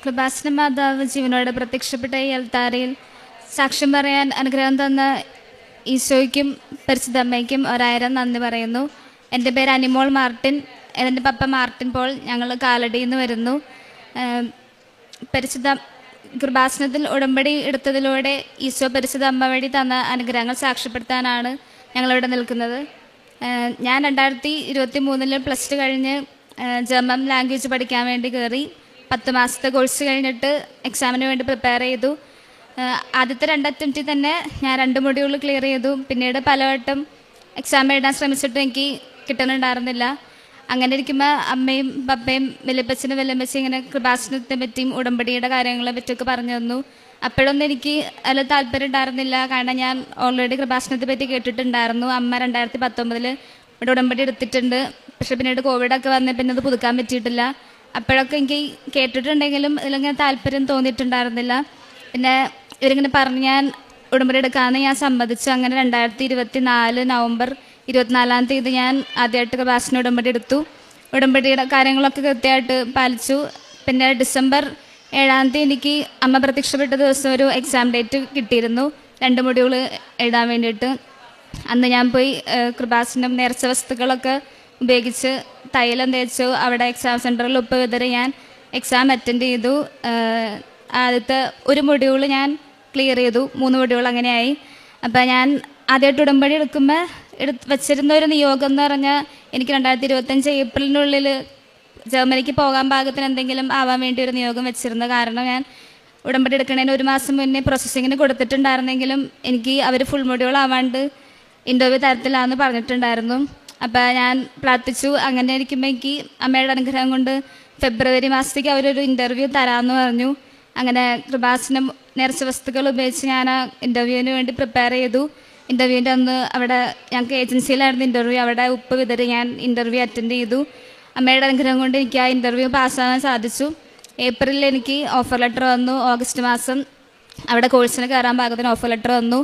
കൃപാസന മാതാവ് ജീവനോടെ പ്രത്യക്ഷപ്പെട്ട ഈ അൽത്താരയിൽ സാക്ഷ്യം പറയാൻ അനുഗ്രഹം തന്ന ഈശോയ്ക്കും പരിശുദ്ധ അമ്മയ്ക്കും 1000 നന്ദി പറയുന്നു. എൻ്റെ പേര് അനിമോൾ മാർട്ടിൻ, എൻ്റെ പപ്പ മാർട്ടിൻ പോൾ. ഞങ്ങൾ കാലടിയിൽ നിന്ന് വരുന്നു. പരിശുദ്ധ കൃപാസനത്തിൽ ഉടമ്പടി എടുത്തതിലൂടെ ഈശോ പരിശുദ്ധ അമ്മ വഴി തന്ന അനുഗ്രഹങ്ങൾ സാക്ഷ്യപ്പെടുത്താനാണ് ഞങ്ങളിവിടെ നിൽക്കുന്നത്. ഞാൻ 2023 +2 കഴിഞ്ഞ് ജർമ്മൻ ലാംഗ്വേജ് പഠിക്കാൻ വേണ്ടി കയറി. 10 മാസത്തെ കോഴ്സ് കഴിഞ്ഞിട്ട് എക്സാമിന് വേണ്ടി പ്രിപ്പയർ ചെയ്തു. ആദ്യത്തെ 2 അറ്റംപ്റ്റിൽ തന്നെ ഞാൻ 2 മൊഡ്യൂൾ ക്ലിയർ ചെയ്തു. പിന്നീട് പലവട്ടം എക്സാം എഴുതാൻ ശ്രമിച്ചിട്ടും എനിക്ക് കിട്ടുന്നുണ്ടായിരുന്നില്ല. അങ്ങനെ ഇരിക്കുമ്പോൾ അമ്മയും പപ്പയും വലിയപ്പച്ചനും വലിയമ്മച്ചും ഇങ്ങനെ കൃപാസനത്തെ പറ്റിയും ഉടമ്പടിയുടെ കാര്യങ്ങളെ പറ്റിയൊക്കെ പറഞ്ഞു തന്നു. അപ്പോഴൊന്നും എനിക്ക് അതിൽ താല്പര്യം ഉണ്ടായിരുന്നില്ല. കാരണം ഞാൻ ഓൾറെഡി കൃപാസനത്തെ പറ്റി കേട്ടിട്ടുണ്ടായിരുന്നു. അമ്മ 2019 ഇവിടെ ഉടമ്പടി എടുത്തിട്ടുണ്ട്. പക്ഷെ പിന്നീട് കോവിഡൊക്കെ വന്നേ പിന്നെ അത് പുതുക്കാൻ പറ്റിയിട്ടില്ല. അപ്പോഴൊക്കെ എനിക്ക് കേട്ടിട്ടുണ്ടെങ്കിലും ഇതിലിങ്ങനെ താല്പര്യം തോന്നിയിട്ടുണ്ടായിരുന്നില്ല. പിന്നെ ഇവരിങ്ങനെ പറഞ്ഞ് ഞാൻ ഉടമ്പടി എടുക്കാമെന്ന് ഞാൻ സമ്മതിച്ചു. അങ്ങനെ 2024 നവംബർ 24 ഞാൻ ആദ്യമായിട്ട് കൃപാസന ഉടമ്പടി എടുത്തു. ഉടമ്പടിയുടെ കാര്യങ്ങളൊക്കെ കൃത്യമായിട്ട് പാലിച്ചു. പിന്നെ ഡിസംബർ 7 എനിക്ക് അമ്മ പ്രത്യക്ഷപ്പെട്ട ദിവസം ഒരു എക്സാം ഡേറ്റ് കിട്ടിയിരുന്നു 2 മൊഡ്യൂൾ എഴുതാൻ വേണ്ടിയിട്ട്. അന്ന് ഞാൻ പോയി കൃപാസനം നേർച്ച വസ്തുക്കളൊക്കെ ഉപയോഗിച്ച് തൈലം തേച്ചു. അവിടെ എക്സാം സെൻറ്ററിൽ ഉപ്പ് വിതറി ഞാൻ എക്സാം അറ്റൻഡ് ചെയ്തു. ആദ്യത്തെ 1 മൊഡ്യൂൾ ഞാൻ ക്ലിയർ ചെയ്തു. 3 മൊഡ്യൂൾ അങ്ങനെയായി. അപ്പോൾ ഞാൻ ആദ്യമായിട്ട് ഉടമ്പടി എടുക്കുമ്പോൾ വച്ചിരുന്ന ഒരു നിയോഗം എന്ന് പറഞ്ഞാൽ എനിക്ക് 2025 ഏപ്രിലിനുള്ളിൽ ജർമ്മനിക്ക് പോകാൻ പാകത്തിന് എന്തെങ്കിലും ആവാൻ വേണ്ടി ഒരു നിയോഗം വെച്ചിരുന്നത്. കാരണം ഞാൻ ഉടമ്പടി എടുക്കുന്നതിന് 1 മാസം മുന്നേ പ്രോസസ്സിങ്ങിന് കൊടുത്തിട്ടുണ്ടായിരുന്നെങ്കിലും എനിക്ക് അവർ ഫുൾ മൊഡ്യൂൾ ആവാണ്ട് ഇൻ്റർവ്യൂ തരത്തിലാണെന്ന് പറഞ്ഞിട്ടുണ്ടായിരുന്നു. അപ്പോൾ ഞാൻ പ്രാർത്ഥിച്ചു. അങ്ങനെ ഇരിക്കുമ്പോൾ എനിക്ക് അമ്മയുടെ അനുഗ്രഹം കൊണ്ട് ഫെബ്രുവരി മാസത്തേക്ക് അവരൊരു ഇൻ്റർവ്യൂ തരാമെന്ന് പറഞ്ഞു. അങ്ങനെ കൃപാസനം നേർച്ച വസ്തുക്കൾ ഉപയോഗിച്ച് ഞാൻ ആ ഇൻ്റർവ്യൂവിന് വേണ്ടി പ്രിപ്പയർ ചെയ്തു. ഇൻ്റർവ്യൂവിൻ്റെ അന്ന് അവിടെ ഞങ്ങൾക്ക് ഏജൻസിയിലായിരുന്നു ഇൻ്റർവ്യൂ. അവിടെ ഉപ്പ് വിതറി ഞാൻ ഇൻ്റർവ്യൂ അറ്റൻഡ് ചെയ്തു. അമ്മയുടെ അനുഗ്രഹം കൊണ്ട് എനിക്ക് ആ ഇൻ്റർവ്യൂ പാസ്സാകാൻ സാധിച്ചു. ഏപ്രിലിൽ എനിക്ക് ഓഫർ ലെറ്റർ വന്നു. ഓഗസ്റ്റ് മാസം അവിടെ കോഴ്സിന് കയറാൻ പാകത്തിന് ഓഫർ ലെറ്റർ വന്നു.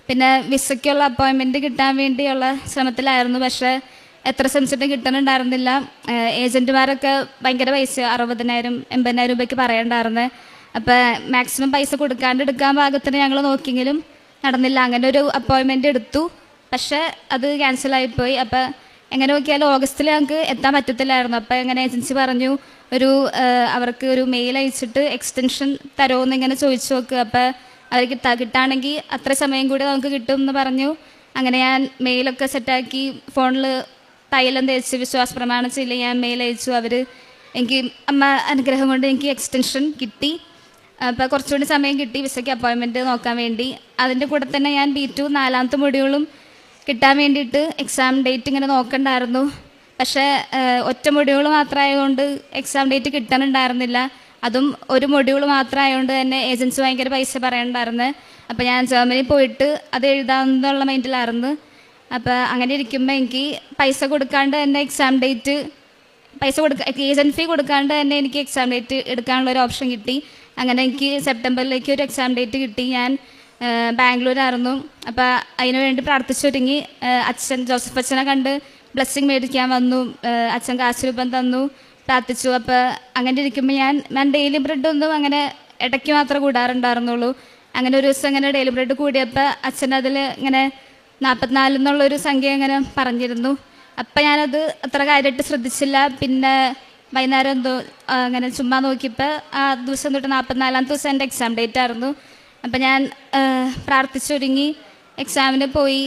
പിന്നെ വിസയ്ക്കുള്ള അപ്പോയിൻമെൻറ്റ് കിട്ടാൻ വേണ്ടിയുള്ള ശ്രമത്തിലായിരുന്നു. പക്ഷേ എത്ര ശ്രമിച്ചിട്ടും കിട്ടുന്നുണ്ടായിരുന്നില്ല. ഏജൻറ്റുമാരൊക്കെ ഭയങ്കര പൈസ 60,000 80,000 രൂപയ്ക്ക് പറയണ്ടായിരുന്നത്. അപ്പോൾ മാക്സിമം പൈസ കൊടുക്കാണ്ട് എടുക്കാൻ പാകത്തിന് ഞങ്ങൾ നോക്കിയെങ്കിലും നടന്നില്ല. അങ്ങനെ ഒരു അപ്പോയിൻമെൻ്റ് എടുത്തു. പക്ഷേ അത് ക്യാൻസലായിപ്പോയി. അപ്പോൾ എങ്ങനെ നോക്കിയാലും ഓഗസ്റ്റിൽ ഞങ്ങൾക്ക് എത്താൻ പറ്റത്തില്ലായിരുന്നു. അപ്പോൾ എങ്ങനെ ഏജൻസി പറഞ്ഞു അവർക്ക് ഒരു മെയിൽ അയച്ചിട്ട് എക്സ്റ്റൻഷൻ തരുമോ ഇങ്ങനെ ചോദിച്ചു നോക്കുക. അപ്പോൾ അവർ കിട്ടുകയാണെങ്കിൽ അത്ര സമയം കൂടി നമുക്ക് കിട്ടും എന്ന് പറഞ്ഞു. അങ്ങനെ ഞാൻ മെയിലൊക്കെ സെറ്റാക്കി ഫോണിൽ തൈലം തേച്ച് വിശ്വാസ പ്രമാണം ചെയ്യില്ല ഞാൻ മെയിൽ അയച്ചു. അവർ എനിക്ക് അമ്മ അനുഗ്രഹം കൊണ്ട് എനിക്ക് എക്സ്റ്റൻഷൻ കിട്ടി. അപ്പോൾ കുറച്ചുകൂടി സമയം കിട്ടി വിസയ്ക്ക് അപ്പോയിൻമെൻറ്റ് നോക്കാൻ വേണ്ടി. അതിൻ്റെ കൂടെ തന്നെ ഞാൻ B2 4ാമത്തെ മൊഡ്യൂളും കിട്ടാൻ വേണ്ടിയിട്ട് എക്സാം ഡേറ്റ് ഇങ്ങനെ നോക്കണ്ടായിരുന്നു. പക്ഷേ ഒറ്റ മൊഡ്യൂൾ മാത്രമായതുകൊണ്ട് എക്സാം ഡേറ്റ് കിട്ടാനുണ്ടായിരുന്നില്ല. അതും ഒരു മൊഡ്യൂൾ മാത്രമായതുകൊണ്ട് തന്നെ ഏജൻസി ഭയങ്കര പൈസ പറയണ്ടായിരുന്നു. അപ്പോൾ ഞാൻ ജർമ്മനി പോയിട്ട് അത് എഴുതാമെന്നുള്ള മൈൻഡിലായിരുന്നു. അപ്പോൾ അങ്ങനെ ഇരിക്കുമ്പോൾ എനിക്ക് പൈസ കൊടുക്കാണ്ട് തന്നെ എക്സാം ഡേറ്റ് ഏജൻറ്റ് ഫീ കൊടുക്കാണ്ട് തന്നെ എനിക്ക് എക്സാം ഡേറ്റ് എടുക്കാനുള്ളൊരു ഓപ്ഷൻ കിട്ടി. അങ്ങനെ എനിക്ക് സെപ്റ്റംബറിലേക്ക് ഒരു എക്സാം ഡേറ്റ് കിട്ടി. ഞാൻ ബാംഗ്ലൂരായിരുന്നു. അപ്പോൾ അതിനു വേണ്ടി പ്രാർത്ഥിച്ചൊരുങ്ങി. അച്ഛൻ ജോസഫ് അച്ഛനെ കണ്ട് ബ്ലെസ്സിങ് മേടിക്കാൻ വന്നു. അച്ഛൻ കാശ് രൂപം തന്നു, പ്രാർത്ഥിച്ചു. അപ്പോൾ അങ്ങനെ ഇരിക്കുമ്പോൾ ഞാൻ ഡെയിലി ബ്രെഡൊന്നും അങ്ങനെ ഇടയ്ക്ക് മാത്രമേ കൂടാറുണ്ടായിരുന്നുള്ളൂ. അങ്ങനെ ഒരു ദിവസം ഇങ്ങനെ ഡെയിലി ബ്രെഡ് കൂടിയപ്പോൾ അച്ഛൻ അതിൽ ഇങ്ങനെ 44 എന്നുള്ളൊരു സംഖ്യ ഇങ്ങനെ പറഞ്ഞിരുന്നു. അപ്പം ഞാനത് അത്ര കാര്യമായിട്ട് ശ്രദ്ധിച്ചില്ല. പിന്നെ വൈകുന്നേരം എന്തോ അങ്ങനെ ചുമ്മാ നോക്കിയപ്പോൾ ആ ദിവസം തൊട്ട് 44ാമത്തെ ദിവസം എൻ്റെ എക്സാം ഡേറ്റ് ആയിരുന്നു. അപ്പം ഞാൻ പ്രാർത്ഥിച്ചൊരുങ്ങി എക്സാമിന് പോയി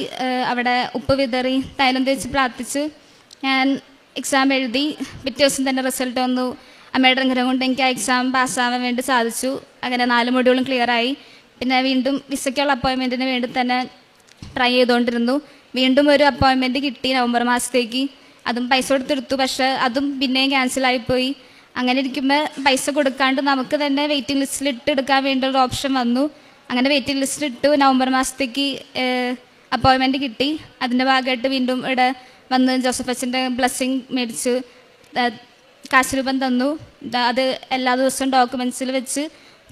അവിടെ ഉപ്പ് വിതറി തൈലം തേച്ച് പ്രാർത്ഥിച്ച് ഞാൻ എക്സാം എഴുതി. പിറ്റേ ദിവസം തന്നെ റിസൾട്ട് വന്നു. അമ്മയുടെ അനുഗ്രഹം കൊണ്ട് എനിക്ക് ആ എക്സാം പാസ്സാവാൻ വേണ്ടി സാധിച്ചു. അങ്ങനെ 4 മൊഡ്യൂളും ക്ലിയറായി. പിന്നെ വീണ്ടും വിസയ്ക്കുള്ള അപ്പോയിൻമെൻറ്റിന് വേണ്ടി തന്നെ ട്രൈ ചെയ്തുകൊണ്ടിരുന്നു. വീണ്ടും ഒരു അപ്പോയിൻമെൻറ്റ് കിട്ടി നവംബർ മാസത്തേക്ക്. അതും പൈസ കൊടുത്തെടുത്തു. പക്ഷേ അതും പിന്നെയും ക്യാൻസലായിപ്പോയി. അങ്ങനെ ഇരിക്കുമ്പോൾ പൈസ കൊടുക്കാണ്ട് നമുക്ക് തന്നെ വെയിറ്റിംഗ് ലിസ്റ്റിൽ ഇട്ടെടുക്കാൻ വേണ്ടി ഒരു ഓപ്ഷൻ വന്നു. അങ്ങനെ വെയിറ്റിംഗ് ലിസ്റ്റിൽ ഇട്ടു. നവംബർ മാസത്തേക്ക് അപ്പോയിൻമെൻറ്റ് കിട്ടി. അതിൻ്റെ ഭാഗമായിട്ട് വീണ്ടും ഇവിടെ വന്ന് ജോസഫ് അച്ഛൻ്റെ ബ്ലെസ്സിങ് മേടിച്ച് കാശ് രൂപം തന്നു. അത് എല്ലാ ദിവസവും ഡോക്യുമെൻറ്റ്സിൽ വെച്ച്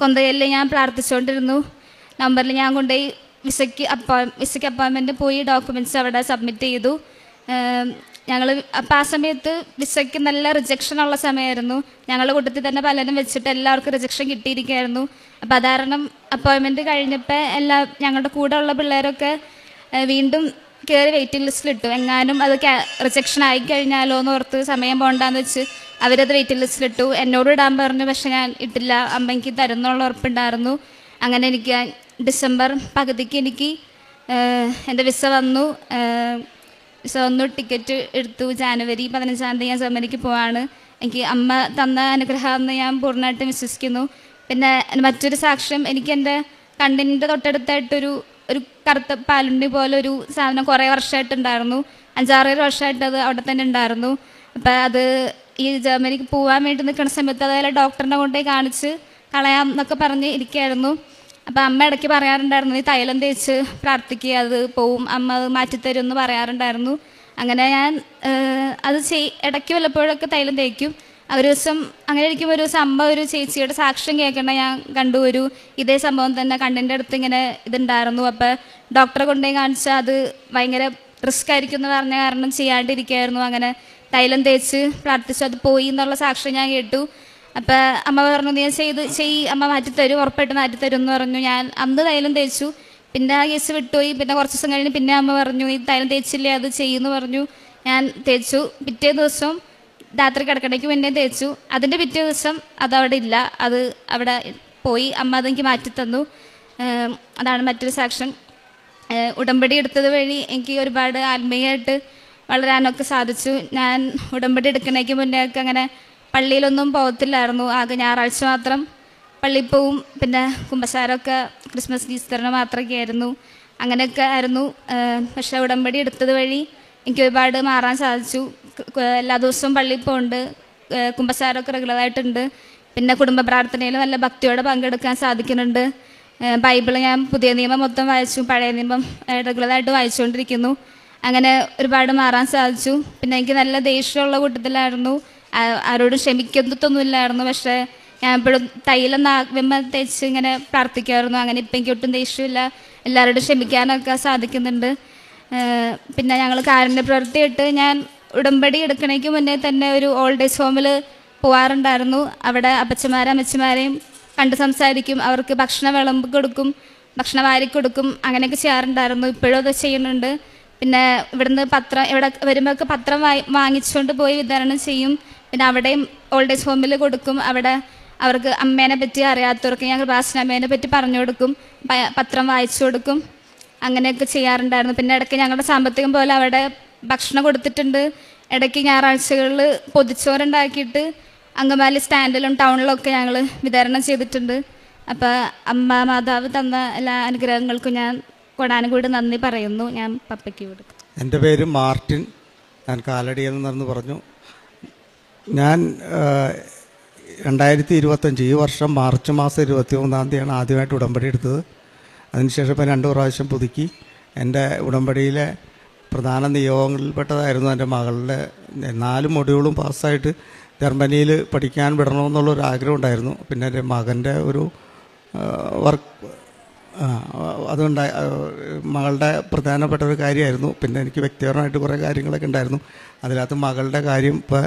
കൊന്തയിൽ ഞാൻ പ്രാർത്ഥിച്ചുകൊണ്ടിരുന്നു. നവംബറിൽ ഞാൻ കൊണ്ടുപോയി വിസയ്ക്ക് അപ്പോയിൻമെൻറ്റ് പോയി ഡോക്യുമെൻറ്റ്സ് അവിടെ സബ്മിറ്റ് ചെയ്തു. ഞങ്ങൾ അപ്പോൾ ആ സമയത്ത് വിസയ്ക്ക് നല്ല റിജക്ഷനുള്ള സമയമായിരുന്നു. ഞങ്ങളുടെ കൂട്ടത്തിൽ തന്നെ പലരും വെച്ചിട്ട് എല്ലാവർക്കും റിജക്ഷൻ കിട്ടിയിരിക്കുകയായിരുന്നു. അപ്പോൾ അത് കാരണം അപ്പോയിൻമെൻറ്റ് കഴിഞ്ഞപ്പോൾ ഞങ്ങളുടെ കൂടെ ഉള്ള പിള്ളേരൊക്കെ വീണ്ടും കയറി വെയിറ്റിംഗ് ലിസ്റ്റിലിട്ടു. എങ്ങാനും അത് റിജക്ഷൻ ആയിക്കഴിഞ്ഞാലോ എന്ന് ഓർത്ത് സമയം പോകണ്ടെന്ന് വെച്ച് അവരത് വെയിറ്റിംഗ് ലിസ്റ്റിലിട്ടു. എന്നോട് ഇടാൻ പറഞ്ഞു. പക്ഷെ ഞാൻ ഇട്ടില്ല. അമ്മ എനിക്ക് തരുന്നുള്ള ഉറപ്പുണ്ടായിരുന്നു. അങ്ങനെ എനിക്ക് ഡിസംബർ പകുതിക്ക് എനിക്ക് എൻ്റെ വിസ വന്നു. ടിക്കറ്റ് എടുത്തു. ജാനുവരി 15-ാം തീയതി ഞാൻ ജർമ്മനിക്ക് പോവാണ്. എനിക്ക് അമ്മ തന്ന അനുഗ്രഹമെന്ന് ഞാൻ പൂർണ്ണമായിട്ടും വിശ്വസിക്കുന്നു. പിന്നെ മറ്റൊരു സാക്ഷ്യം, എനിക്ക് എൻ്റെ കണ്ണിൻ്റെ തൊട്ടടുത്തായിട്ടൊരു കറുത്ത പാലുണ്ണി പോലെ ഒരു സാധനം കുറേ വർഷമായിട്ടുണ്ടായിരുന്നു. 5-6 വർഷമായിട്ട് അത് അവിടെ തന്നെ ഉണ്ടായിരുന്നു. അപ്പോൾ അത് ഈ ജർമ്മനിക്ക് പോകാൻ വേണ്ടി നിൽക്കുന്ന സമയത്ത് അതായത് ഡോക്ടറിനെ കൊണ്ടുപോയി കാണിച്ച് കളയാം എന്നൊക്കെ പറഞ്ഞ് ഇരിക്കുകയായിരുന്നു. അപ്പോൾ അമ്മ ഇടയ്ക്ക് പറയാറുണ്ടായിരുന്നു, ഈ തൈലം തേച്ച് പ്രാർത്ഥിക്കുക, അത് പോവും, അമ്മ അത് മാറ്റിത്തരും എന്ന് പറയാറുണ്ടായിരുന്നു. അങ്ങനെ ഞാൻ അത് ഇടയ്ക്ക് വല്ലപ്പോഴൊക്കെ തൈലം തേക്കും. ഒരു ദിവസം അങ്ങനെ ഇരിക്കുമ്പോൾ ഒരു ദിവസം അമ്മ ഒരു ചേച്ചിയുടെ സാക്ഷ്യം കേൾക്കേണ്ട ഞാൻ കണ്ടു. ഇതേ സംഭവം തന്നെ കണ്ണിൻ്റെ അടുത്ത് ഇങ്ങനെ ഇതുണ്ടായിരുന്നു. അപ്പോൾ ഡോക്ടറെ കൊണ്ടുപോയി കാണിച്ചാൽ അത് ഭയങ്കര റിസ്ക് ആയിരിക്കും എന്ന് പറഞ്ഞ കാരണം ചെയ്യാണ്ടിരിക്കുകയായിരുന്നു. അങ്ങനെ തൈലം തേച്ച് പ്രാർത്ഥിച്ചു, അത് പോയി എന്നുള്ള സാക്ഷ്യം ഞാൻ കേട്ടു. അപ്പോൾ അമ്മ പറഞ്ഞു, നീ അമ്മ മാറ്റിത്തരും, ഉറപ്പായിട്ട് മാറ്റിത്തരും എന്ന് പറഞ്ഞു. ഞാൻ അന്ന് തൈലം തേച്ചു. പിന്നെ ആ കേസ് വിട്ടുപോയി. പിന്നെ കുറച്ച് ദിവസം കഴിഞ്ഞ് പിന്നെ അമ്മ പറഞ്ഞു, ഈ തൈലം തേച്ചില്ലേ, അത് ചെയ്യുമെന്ന് പറഞ്ഞു. ഞാൻ തേച്ചു. പിറ്റേ ദിവസം രാത്രി കിടക്കണേക്ക് മുന്നേ തേച്ചു. അതിൻ്റെ പിറ്റേ ദിവസം അതവിടെ ഇല്ല, അത് അവിടെ പോയി. അമ്മ അതെനിക്ക് മാറ്റിത്തന്നു. അതാണ് മറ്റൊരു സാക്ഷ്യം. ഉടമ്പടി എടുത്തത് വഴി എനിക്ക് ഒരുപാട് ആത്മീയമായിട്ട് വളരാനൊക്കെ സാധിച്ചു. ഞാൻ ഉടമ്പടി എടുക്കുന്നതിന് മുന്നേ ഒക്കെ അങ്ങനെ പള്ളിയിലൊന്നും പോകത്തില്ലായിരുന്നു. ആകെ ഞായറാഴ്ച മാത്രം പള്ളിയിൽ പോവും. പിന്നെ കുമ്പസാരമൊക്കെ ക്രിസ്മസ് ഈസ്റ്ററിന് മാത്രമൊക്കെ ആയിരുന്നു. അങ്ങനെയൊക്കെ ആയിരുന്നു. പക്ഷേ ഉടമ്പടി എടുത്തത് വഴി എനിക്ക് ഒരുപാട് മാറാൻ സാധിച്ചു. എല്ലാ ദിവസവും പള്ളിയിൽ പോകുന്നുണ്ട്. കുമ്പസാരമൊക്കെ റെഗുലറായിട്ടുണ്ട്. പിന്നെ കുടുംബ പ്രാർത്ഥനയിൽ നല്ല ഭക്തിയോടെ പങ്കെടുക്കാൻ സാധിക്കുന്നുണ്ട്. ബൈബിൾ ഞാൻ പുതിയ നിയമം മൊത്തം വായിച്ചു, പഴയ നിയമം റെഗുലറായിട്ട് വായിച്ചുകൊണ്ടിരിക്കുന്നു. അങ്ങനെ ഒരുപാട് മാറാൻ സാധിച്ചു. പിന്നെ എനിക്ക് നല്ല ദേഷ്യമുള്ള കൂട്ടത്തിലായിരുന്നു. ആരോടും ക്ഷമിക്കത്തൊന്നുമില്ലായിരുന്നു. പക്ഷേ ഞാൻ എപ്പോഴും തൈലം വിമ്മ തേച്ച് ഇങ്ങനെ പ്രാർത്ഥിക്കുമായിരുന്നു. അങ്ങനെ ഇപ്പം എനിക്ക് ഒട്ടും ദേഷ്യമില്ല. എല്ലാവരോടും ക്ഷമിക്കാനൊക്കെ സാധിക്കുന്നുണ്ട്. പിന്നെ ഞങ്ങൾ കാരുണ്യ പ്രവൃത്തിയായിട്ട് ഞാൻ ഉടമ്പടി എടുക്കണേക്ക് മുന്നേ തന്നെ ഒരു ഓൾഡ് ഏജ് ഹോമിൽ പോകാറുണ്ടായിരുന്നു. അവിടെ അമ്മച്ചിമാരെയും കണ്ട് സംസാരിക്കും. അവർക്ക് ഭക്ഷണം വിളമ്പ് കൊടുക്കും, ഭക്ഷണം വാരി കൊടുക്കും. അങ്ങനെയൊക്കെ ചെയ്യാറുണ്ടായിരുന്നു. ഇപ്പോഴും അത് ചെയ്യുന്നുണ്ട്. പിന്നെ ഇവിടുന്ന് ഇവിടെ വരുമ്പോഴൊക്കെ പത്രം വാങ്ങിച്ചുകൊണ്ട് പോയി വിതരണം ചെയ്യും. പിന്നെ അവിടെയും ഓൾഡ് ഏജ് ഹോമിൽ കൊടുക്കും. അവിടെ അവർക്ക് അമ്മേനെ പറ്റി അറിയാത്തവർക്ക് ഞാൻ കൃപാസനമ്മേനെ പറ്റി പറഞ്ഞു കൊടുക്കും, പത്രം വായിച്ചു കൊടുക്കും. അങ്ങനെയൊക്കെ ചെയ്യാറുണ്ടായിരുന്നു. പിന്നെ ഇടയ്ക്ക് ഞങ്ങളുടെ സാമ്പത്തികം പോലെ അവിടെ ഭക്ഷണം കൊടുത്തിട്ടുണ്ട്. ഇടയ്ക്ക് ഞായറാഴ്ചകളിൽ പൊതിച്ചോറുണ്ടാക്കിയിട്ട് അങ്കമാലി സ്റ്റാൻഡിലും ടൗണിലൊക്കെ ഞങ്ങൾ വിതരണം ചെയ്തിട്ടുണ്ട്. അപ്പോൾ അമ്മ മാതാവ് തന്ന എല്ലാ അനുഗ്രഹങ്ങൾക്കും ഞാൻ കൊടാനുകൂടി നന്ദി പറയുന്നു. ഞാൻ പപ്പയ്ക്ക് കൊടുക്കും. എൻ്റെ പേര് മാർട്ടിൻ. ഞാൻ കാലടിയിൽ നിന്ന് പറഞ്ഞു. ഞാൻ 2025 ഈ വർഷം മാർച്ച് മാസം 23-ാം തീയതിയാണ് ആദ്യമായിട്ട് ഉടമ്പടി എടുത്തത്. അതിനുശേഷം ഇപ്പം 2 പ്രാവശ്യം പുതുക്കി. എൻ്റെ ഉടമ്പടിയിലെ പ്രധാന നിയോഗങ്ങളിൽപ്പെട്ടതായിരുന്നു എൻ്റെ മകളുടെ 4 മൊഡ്യൂളും പാസ്സായിട്ട് ജർമ്മനിയിൽ പഠിക്കാൻ വിടണമെന്നുള്ളൊരു ആഗ്രഹം ഉണ്ടായിരുന്നു. പിന്നെ എൻ്റെ മകൻ്റെ ഒരു വർക്ക് അതുകൊണ്ടായി മകളുടെ പ്രധാനപ്പെട്ട ഒരു കാര്യമായിരുന്നു. പിന്നെ എനിക്ക് വ്യക്തിപരമായിട്ട് കുറേ കാര്യങ്ങളൊക്കെ ഉണ്ടായിരുന്നു. അതിനകത്ത് മകളുടെ കാര്യം ഇപ്പോൾ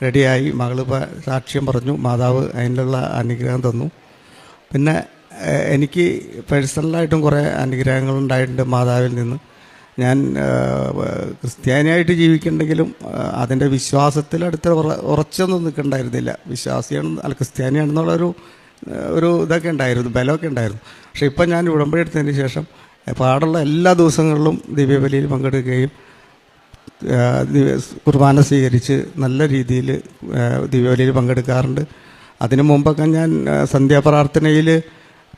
റെഡിയായി. മകളിപ്പോൾ സാക്ഷ്യം പറഞ്ഞു. മാതാവ് അതിനുള്ള അനുഗ്രഹം തന്നു. പിന്നെ എനിക്ക് പേഴ്സണലായിട്ടും കുറേ അനുഗ്രഹങ്ങൾ ഉണ്ടായിട്ടുണ്ട് മാതാവിൽ നിന്ന്. ഞാൻ ക്രിസ്ത്യാനിയായിട്ട് ജീവിക്കുന്നുണ്ടെങ്കിലും അതിൻ്റെ വിശ്വാസത്തിലടുത്ത് ഉറച്ചൊന്നും നിൽക്കണ്ടായിരുന്നില്ല. വിശ്വാസിയാണ് ക്രിസ്ത്യാനിയാണെന്നുള്ളൊരു ഇതൊക്കെ ഉണ്ടായിരുന്നു, ബലമൊക്കെ ഉണ്ടായിരുന്നു. പക്ഷേ ഇപ്പം ഞാൻ ഉടമ്പടി എടുത്തതിന് ശേഷം പാടുള്ള എല്ലാ ദിവസങ്ങളിലും ദിവ്യബലിയിൽ പങ്കെടുക്കുകയും കുർബാന സ്വീകരിച്ച് നല്ല രീതിയിൽ ദിവ്യബലിയിൽ പങ്കെടുക്കാറുണ്ട്. അതിനു മുമ്പൊക്കെ ഞാൻ സന്ധ്യാപ്രാർത്ഥനയിൽ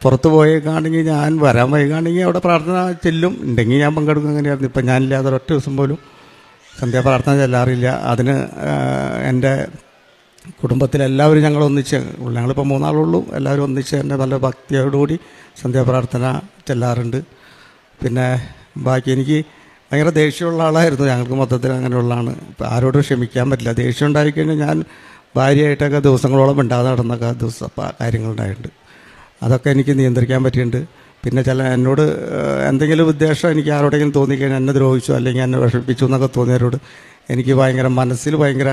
പുറത്ത് പോയേക്കാണെങ്കിൽ ഞാൻ വരാൻ വൈകാണെങ്കിൽ അവിടെ പ്രാർത്ഥന ചെല്ലും, ഉണ്ടെങ്കിൽ ഞാൻ പങ്കെടുക്കും. അങ്ങനെയായിരുന്നു. ഇപ്പം ഞാനില്ലാതെ ഒരൊറ്റ ദിവസം പോലും സന്ധ്യാപ്രാർത്ഥന ചെല്ലാറില്ല. അതിന് എൻ്റെ കുടുംബത്തിലെല്ലാവരും ഞങ്ങൾ ഒന്നിച്ച്, ഞങ്ങളിപ്പോൾ 3 ആളുള്ളൂ, എല്ലാവരും ഒന്നിച്ച് തന്നെ നല്ല ഭക്തിയോടുകൂടി സന്ധ്യാപ്രാർത്ഥന ചെല്ലാറുണ്ട്. പിന്നെ ബാക്കി എനിക്ക് ഭയങ്കര ദേഷ്യമുള്ള ആളായിരുന്നു. ഞങ്ങൾക്ക് മൊത്തത്തിൽ അങ്ങനെയുള്ളതാണ്. ഇപ്പം ആരോടും ക്ഷമിക്കാൻ പറ്റില്ല. ദേഷ്യം ഉണ്ടായിക്കഴിഞ്ഞാൽ ഞാൻ ഭാര്യയായിട്ടൊക്കെ ദിവസങ്ങളോളം ഉണ്ടാകാതെ നടന്നൊക്കെ കാര്യങ്ങളുണ്ടായിട്ടുണ്ട്. അതൊക്കെ എനിക്ക് നിയന്ത്രിക്കാൻ പറ്റിയിട്ടുണ്ട്. പിന്നെ എന്നോട് എന്തെങ്കിലും ഉദ്ദേശം എനിക്ക് ആരോടെങ്കിലും തോന്നിക്കഴിഞ്ഞാൽ എന്നെ ദ്രോഹിച്ചു അല്ലെങ്കിൽ എന്നെ വിഷമിപ്പിച്ചു എന്നൊക്കെ തോന്നിയവരോട് എനിക്ക് മനസ്സിൽ ഭയങ്കര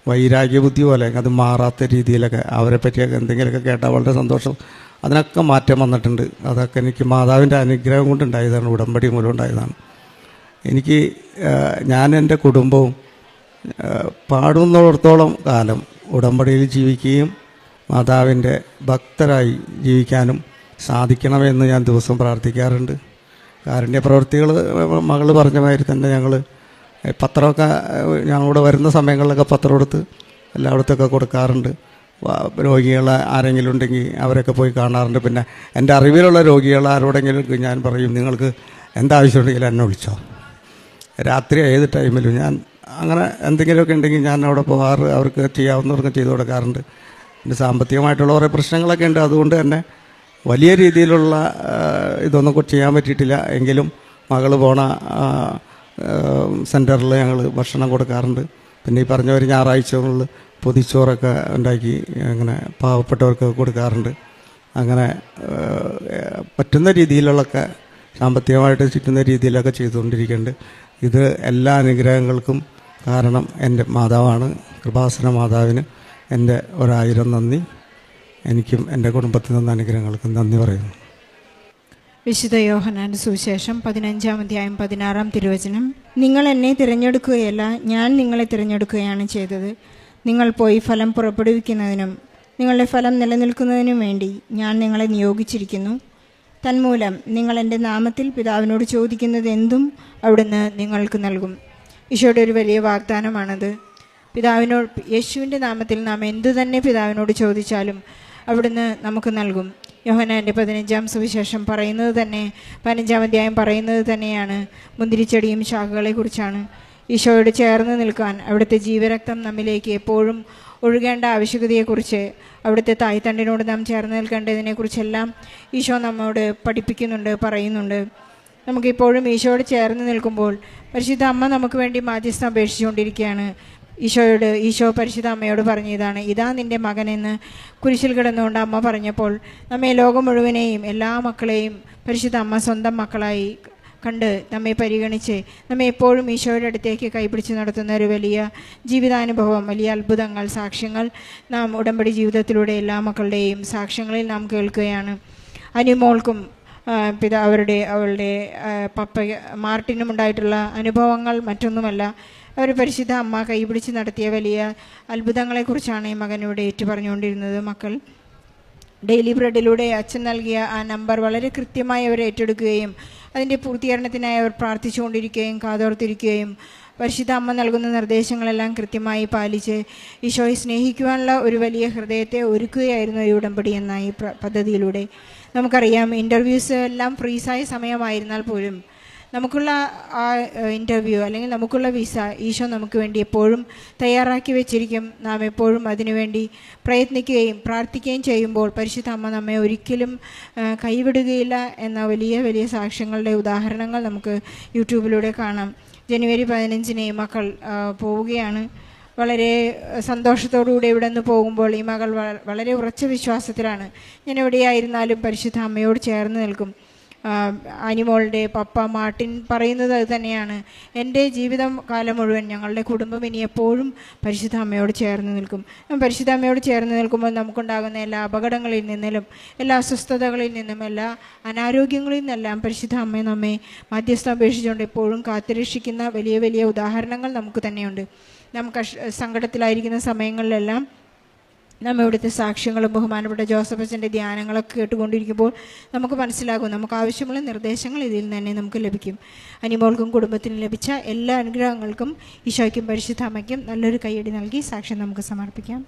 വൈരാഗ്യ ബുദ്ധി പോലെ അത് മാറാത്ത രീതിയിലൊക്കെ അവരെ പറ്റിയൊക്കെ എന്തെങ്കിലുമൊക്കെ കേട്ടാൽ വളരെ സന്തോഷം. അതിനൊക്കെ മാറ്റം വന്നിട്ടുണ്ട്. അതൊക്കെ എനിക്ക് മാതാവിൻ്റെ അനുഗ്രഹം കൊണ്ടുണ്ടായതാണ്, ഉടമ്പടി മൂലം ഉണ്ടായതാണ്. എനിക്ക് ഞാൻ എൻ്റെ കുടുംബവും പാടുന്നിടത്തോളം കാലം ഉടമ്പടിയിൽ ജീവിക്കുകയും മാതാവിൻ്റെ ഭക്തരായി ജീവിക്കാനും സാധിക്കണമെന്ന് ഞാൻ ദിവസം പ്രാർത്ഥിക്കാറുണ്ട്. കാരുണ്യ പ്രവൃത്തികൾ മകൾ പറഞ്ഞ മാതിരി തന്നെ ഞങ്ങൾ പത്രമൊക്കെ ഞങ്ങളിവിടെ വരുന്ന സമയങ്ങളിലൊക്കെ പത്രം എടുത്ത് എല്ലായിടത്തൊക്കെ കൊടുക്കാറുണ്ട്. രോഗികൾ ആരെങ്കിലും ഉണ്ടെങ്കിൽ അവരൊക്കെ പോയി കാണാറുണ്ട്. പിന്നെ എൻ്റെ അറിവിലുള്ള രോഗികൾ ആരോടെങ്കിലും ഞാൻ പറയും, നിങ്ങൾക്ക് എന്താവശ്യമുണ്ടെങ്കിലും എന്നെ വിളിച്ചോ. രാത്രി ഏത് ടൈമിലും ഞാൻ അങ്ങനെ എന്തെങ്കിലുമൊക്കെ ഉണ്ടെങ്കിൽ ഞാൻ അവിടെ പോകാറ്, അവർക്ക് ചെയ്യാവുന്നവർക്ക് ചെയ്തു കൊടുക്കാറുണ്ട്. പിന്നെ സാമ്പത്തികമായിട്ടുള്ള കുറേ പ്രശ്നങ്ങളൊക്കെ ഉണ്ട്. അതുകൊണ്ട് തന്നെ വലിയ രീതിയിലുള്ള ഇതൊന്നും ചെയ്യാൻ പറ്റിയിട്ടില്ല. എങ്കിലും മകൾ പോണ സെൻറ്ററിൽ ഞങ്ങൾ ഭക്ഷണം കൊടുക്കാറുണ്ട്. പിന്നെ ഈ പറഞ്ഞ ഒരു ഞായറാഴ്ചകളിൽ പൊതിച്ചോറൊക്കെ ഉണ്ടാക്കി അങ്ങനെ പാവപ്പെട്ടവർക്ക് കൊടുക്കാറുണ്ട്. അങ്ങനെ പറ്റുന്ന രീതിയിലുള്ളൊക്കെ സാമ്പത്തികമായിട്ട് ചുറ്റുന്ന രീതിയിലൊക്കെ ചെയ്തുകൊണ്ടിരിക്കുന്നുണ്ട്. ഇത് എല്ലാ അനുഗ്രഹങ്ങൾക്കും കാരണം എൻ്റെ മാതാവാണ്. കൃപാസന മാതാവിന് എൻ്റെ 1000 നന്ദി. എനിക്കും എൻ്റെ കുടുംബത്തിൽ നിന്ന് അനുഗ്രഹങ്ങൾക്കും നന്ദി പറയുന്നു. വിശുദ്ധ യോഹന്നാന്റെ സുവിശേഷം 15-ാം അധ്യായം 16-ാം തിരുവചനം. നിങ്ങൾ എന്നെ തിരഞ്ഞെടുക്കുകയല്ല, ഞാൻ നിങ്ങളെ തിരഞ്ഞെടുക്കുകയാണ് ചെയ്തത്. നിങ്ങൾ പോയി ഫലം പുറപ്പെടുവിക്കുന്നതിനും നിങ്ങളുടെ ഫലം നിലനിൽക്കുന്നതിനും വേണ്ടി ഞാൻ നിങ്ങളെ നിയോഗിച്ചിരിക്കുന്നു. തന്മൂലം നിങ്ങൾ എൻ്റെ നാമത്തിൽ പിതാവിനോട് ചോദിക്കുന്നത് എന്തും അവിടുന്ന് നിങ്ങൾക്ക് നൽകും. ഈശോയുടെ ഒരു വലിയ വാഗ്ദാനമാണത്. യേശുവിൻ്റെ നാമത്തിൽ നാം എന്തു തന്നെ പിതാവിനോട് ചോദിച്ചാലും അവിടുന്ന് നമുക്ക് നൽകും. യോഹന്നാൻ്റെ 15-ാം സുവിശേഷം പറയുന്നത് തന്നെ, 15-ാം അധ്യായം പറയുന്നത് തന്നെയാണ് മുന്തിരിച്ചെടിയും ശാഖകളെക്കുറിച്ചാണ്. ഈശോയോട് ചേർന്ന് നിൽക്കാൻ അവിടുത്തെ ജീവരക്തം നമ്മിലേക്ക് എപ്പോഴും ഒഴുകേണ്ട ആവശ്യകതയെക്കുറിച്ച്, അവിടുത്തെ തായ്തണ്ടിനോട് നാം ചേർന്ന് നിൽക്കേണ്ടതിനെക്കുറിച്ചെല്ലാം ഈശോ നമ്മോട് പഠിപ്പിക്കുന്നുണ്ട്, പറയുന്നുണ്ട്. നമുക്കിപ്പോഴും ഈശോയോട് ചേർന്ന് നിൽക്കുമ്പോൾ പരിശുദ്ധ അമ്മ നമുക്ക് വേണ്ടി മാധ്യസ്ഥം അപേക്ഷിച്ചുകൊണ്ടിരിക്കുകയാണ്. ഈശോ പരിശുദ്ധ അമ്മയോട് പറഞ്ഞതാണ്, ഇതാ നിൻ്റെ മകനെന്ന് കുരിശിൽ കിടന്നുകൊണ്ട് അമ്മ പറഞ്ഞപ്പോൾ നമ്മെ ലോകം മുഴുവനെയും എല്ലാ മക്കളെയും പരിശുദ്ധ അമ്മ സ്വന്തം മക്കളായി കണ്ട് നമ്മെ പരിഗണിച്ച് നമ്മെ എപ്പോഴും ഈശോയുടെ അടുത്തേക്ക് കൈപിടിച്ച് നടത്തുന്ന ഒരു വലിയ ജീവിതാനുഭവം, വലിയ അത്ഭുതങ്ങൾ, സാക്ഷ്യങ്ങൾ നാം ഉടമ്പടി ജീവിതത്തിലൂടെ എല്ലാ മക്കളുടെയും സാക്ഷ്യങ്ങളിൽ നാം കേൾക്കുകയാണ്. അനിമോൾക്കും അവളുടെ പപ്പ മാർട്ടിനും ഉണ്ടായിട്ടുള്ള അനുഭവങ്ങൾ മറ്റൊന്നുമല്ല, അവർ പരിശുദ്ധ അമ്മ കൈപിടിച്ച് നടത്തിയ വലിയ അത്ഭുതങ്ങളെക്കുറിച്ചാണ് ഈ മകനോട് ഏറ്റുപറഞ്ഞുകൊണ്ടിരുന്നത്. മക്കൾ ഡെയിലി ബ്രെഡിലൂടെ അച്ഛൻ നൽകിയ ആ നമ്പർ വളരെ കൃത്യമായി അവർ ഏറ്റെടുക്കുകയും അതിൻ്റെ പൂർത്തീകരണത്തിനായി അവർ പ്രാർത്ഥിച്ചുകൊണ്ടിരിക്കുകയും കാതോർത്തിരിക്കുകയും പരിശുദ്ധ അമ്മ നൽകുന്ന നിർദ്ദേശങ്ങളെല്ലാം കൃത്യമായി പാലിച്ച് ഈശോയെ സ്നേഹിക്കുവാനുള്ള ഒരു വലിയ ഹൃദയത്തെ ഒരുക്കുകയായിരുന്നു ഈ ഉടമ്പടി എന്ന ഈ പദ്ധതിയിലൂടെ. നമുക്കറിയാം, ഇൻ്റർവ്യൂസ് എല്ലാം ഫ്രീസായ സമയമായിരുന്നാൽ പോലും നമുക്കുള്ള ആ ഇൻ്റർവ്യൂ അല്ലെങ്കിൽ നമുക്കുള്ള വിസ ഈശോ നമുക്ക് വേണ്ടി എപ്പോഴും തയ്യാറാക്കി വെച്ചിരിക്കും. നാം എപ്പോഴും അതിനുവേണ്ടി പ്രയത്നിക്കുകയും പ്രാർത്ഥിക്കുകയും ചെയ്യുമ്പോൾ പരിശുദ്ധ അമ്മ നമ്മെ ഒരിക്കലും കൈവിടുകയില്ല എന്ന വലിയ വലിയ സാക്ഷ്യങ്ങളുടെ ഉദാഹരണങ്ങൾ നമുക്ക് യൂട്യൂബിലൂടെ കാണാം. ജനുവരി 15-ന് ഈ മക്കൾ പോവുകയാണ്. വളരെ സന്തോഷത്തോടുകൂടി ഇവിടെ നിന്ന് പോകുമ്പോൾ ഈ മകൾ വളരെ ഉറച്ച വിശ്വാസത്തിലാണ്, ഞാൻ എവിടെയായിരുന്നാലും പരിശുദ്ധ അമ്മയോട് ചേർന്ന് നിൽക്കും. അനിമോളുടെ പപ്പ മാർട്ടിൻ പറയുന്നത് അത് തന്നെയാണ്, എൻ്റെ ജീവിതം കാലം മുഴുവൻ ഞങ്ങളുടെ കുടുംബം ഇനി എപ്പോഴും പരിശുദ്ധ അമ്മയോട് ചേർന്ന് നിൽക്കും. പരിശുദ്ധ അമ്മയോട് ചേർന്ന് നിൽക്കുമ്പോൾ നമുക്കുണ്ടാകുന്ന എല്ലാ അപകടങ്ങളിൽ നിന്നും, എല്ലാ അസ്വസ്ഥതകളിൽ നിന്നും, എല്ലാ അനാരോഗ്യങ്ങളിൽ നിന്നെല്ലാം പരിശുദ്ധ അമ്മ നമ്മെ മധ്യസ്ഥം അപേക്ഷിച്ചുകൊണ്ട് എപ്പോഴും കാത്തുരക്ഷിക്കുന്ന വലിയ വലിയ ഉദാഹരണങ്ങൾ നമുക്ക് തന്നെയുണ്ട്. നാം സങ്കടത്തിലായിരിക്കുന്ന സമയങ്ങളിലെല്ലാം നാം ഇവിടുത്തെ സാക്ഷ്യങ്ങളും ബഹുമാനപ്പെട്ട ജോസഫ് അച്ഛൻ്റെ ധ്യാനങ്ങളൊക്കെ കേട്ടുകൊണ്ടിരിക്കുമ്പോൾ നമുക്ക് മനസ്സിലാകും, നമുക്ക് ആവശ്യമുള്ള നിർദ്ദേശങ്ങൾ ഇതിൽ തന്നെ നമുക്ക് ലഭിക്കും. അനിമോൾക്കും കുടുംബത്തിനും ലഭിച്ച എല്ലാ അനുഗ്രഹങ്ങൾക്കും ഈശോയ്ക്കും പരിശുദ്ധ അമ്മയ്ക്കും നല്ലൊരു കയ്യടി നൽകി സാക്ഷ്യം നമുക്ക് സമർപ്പിക്കാം.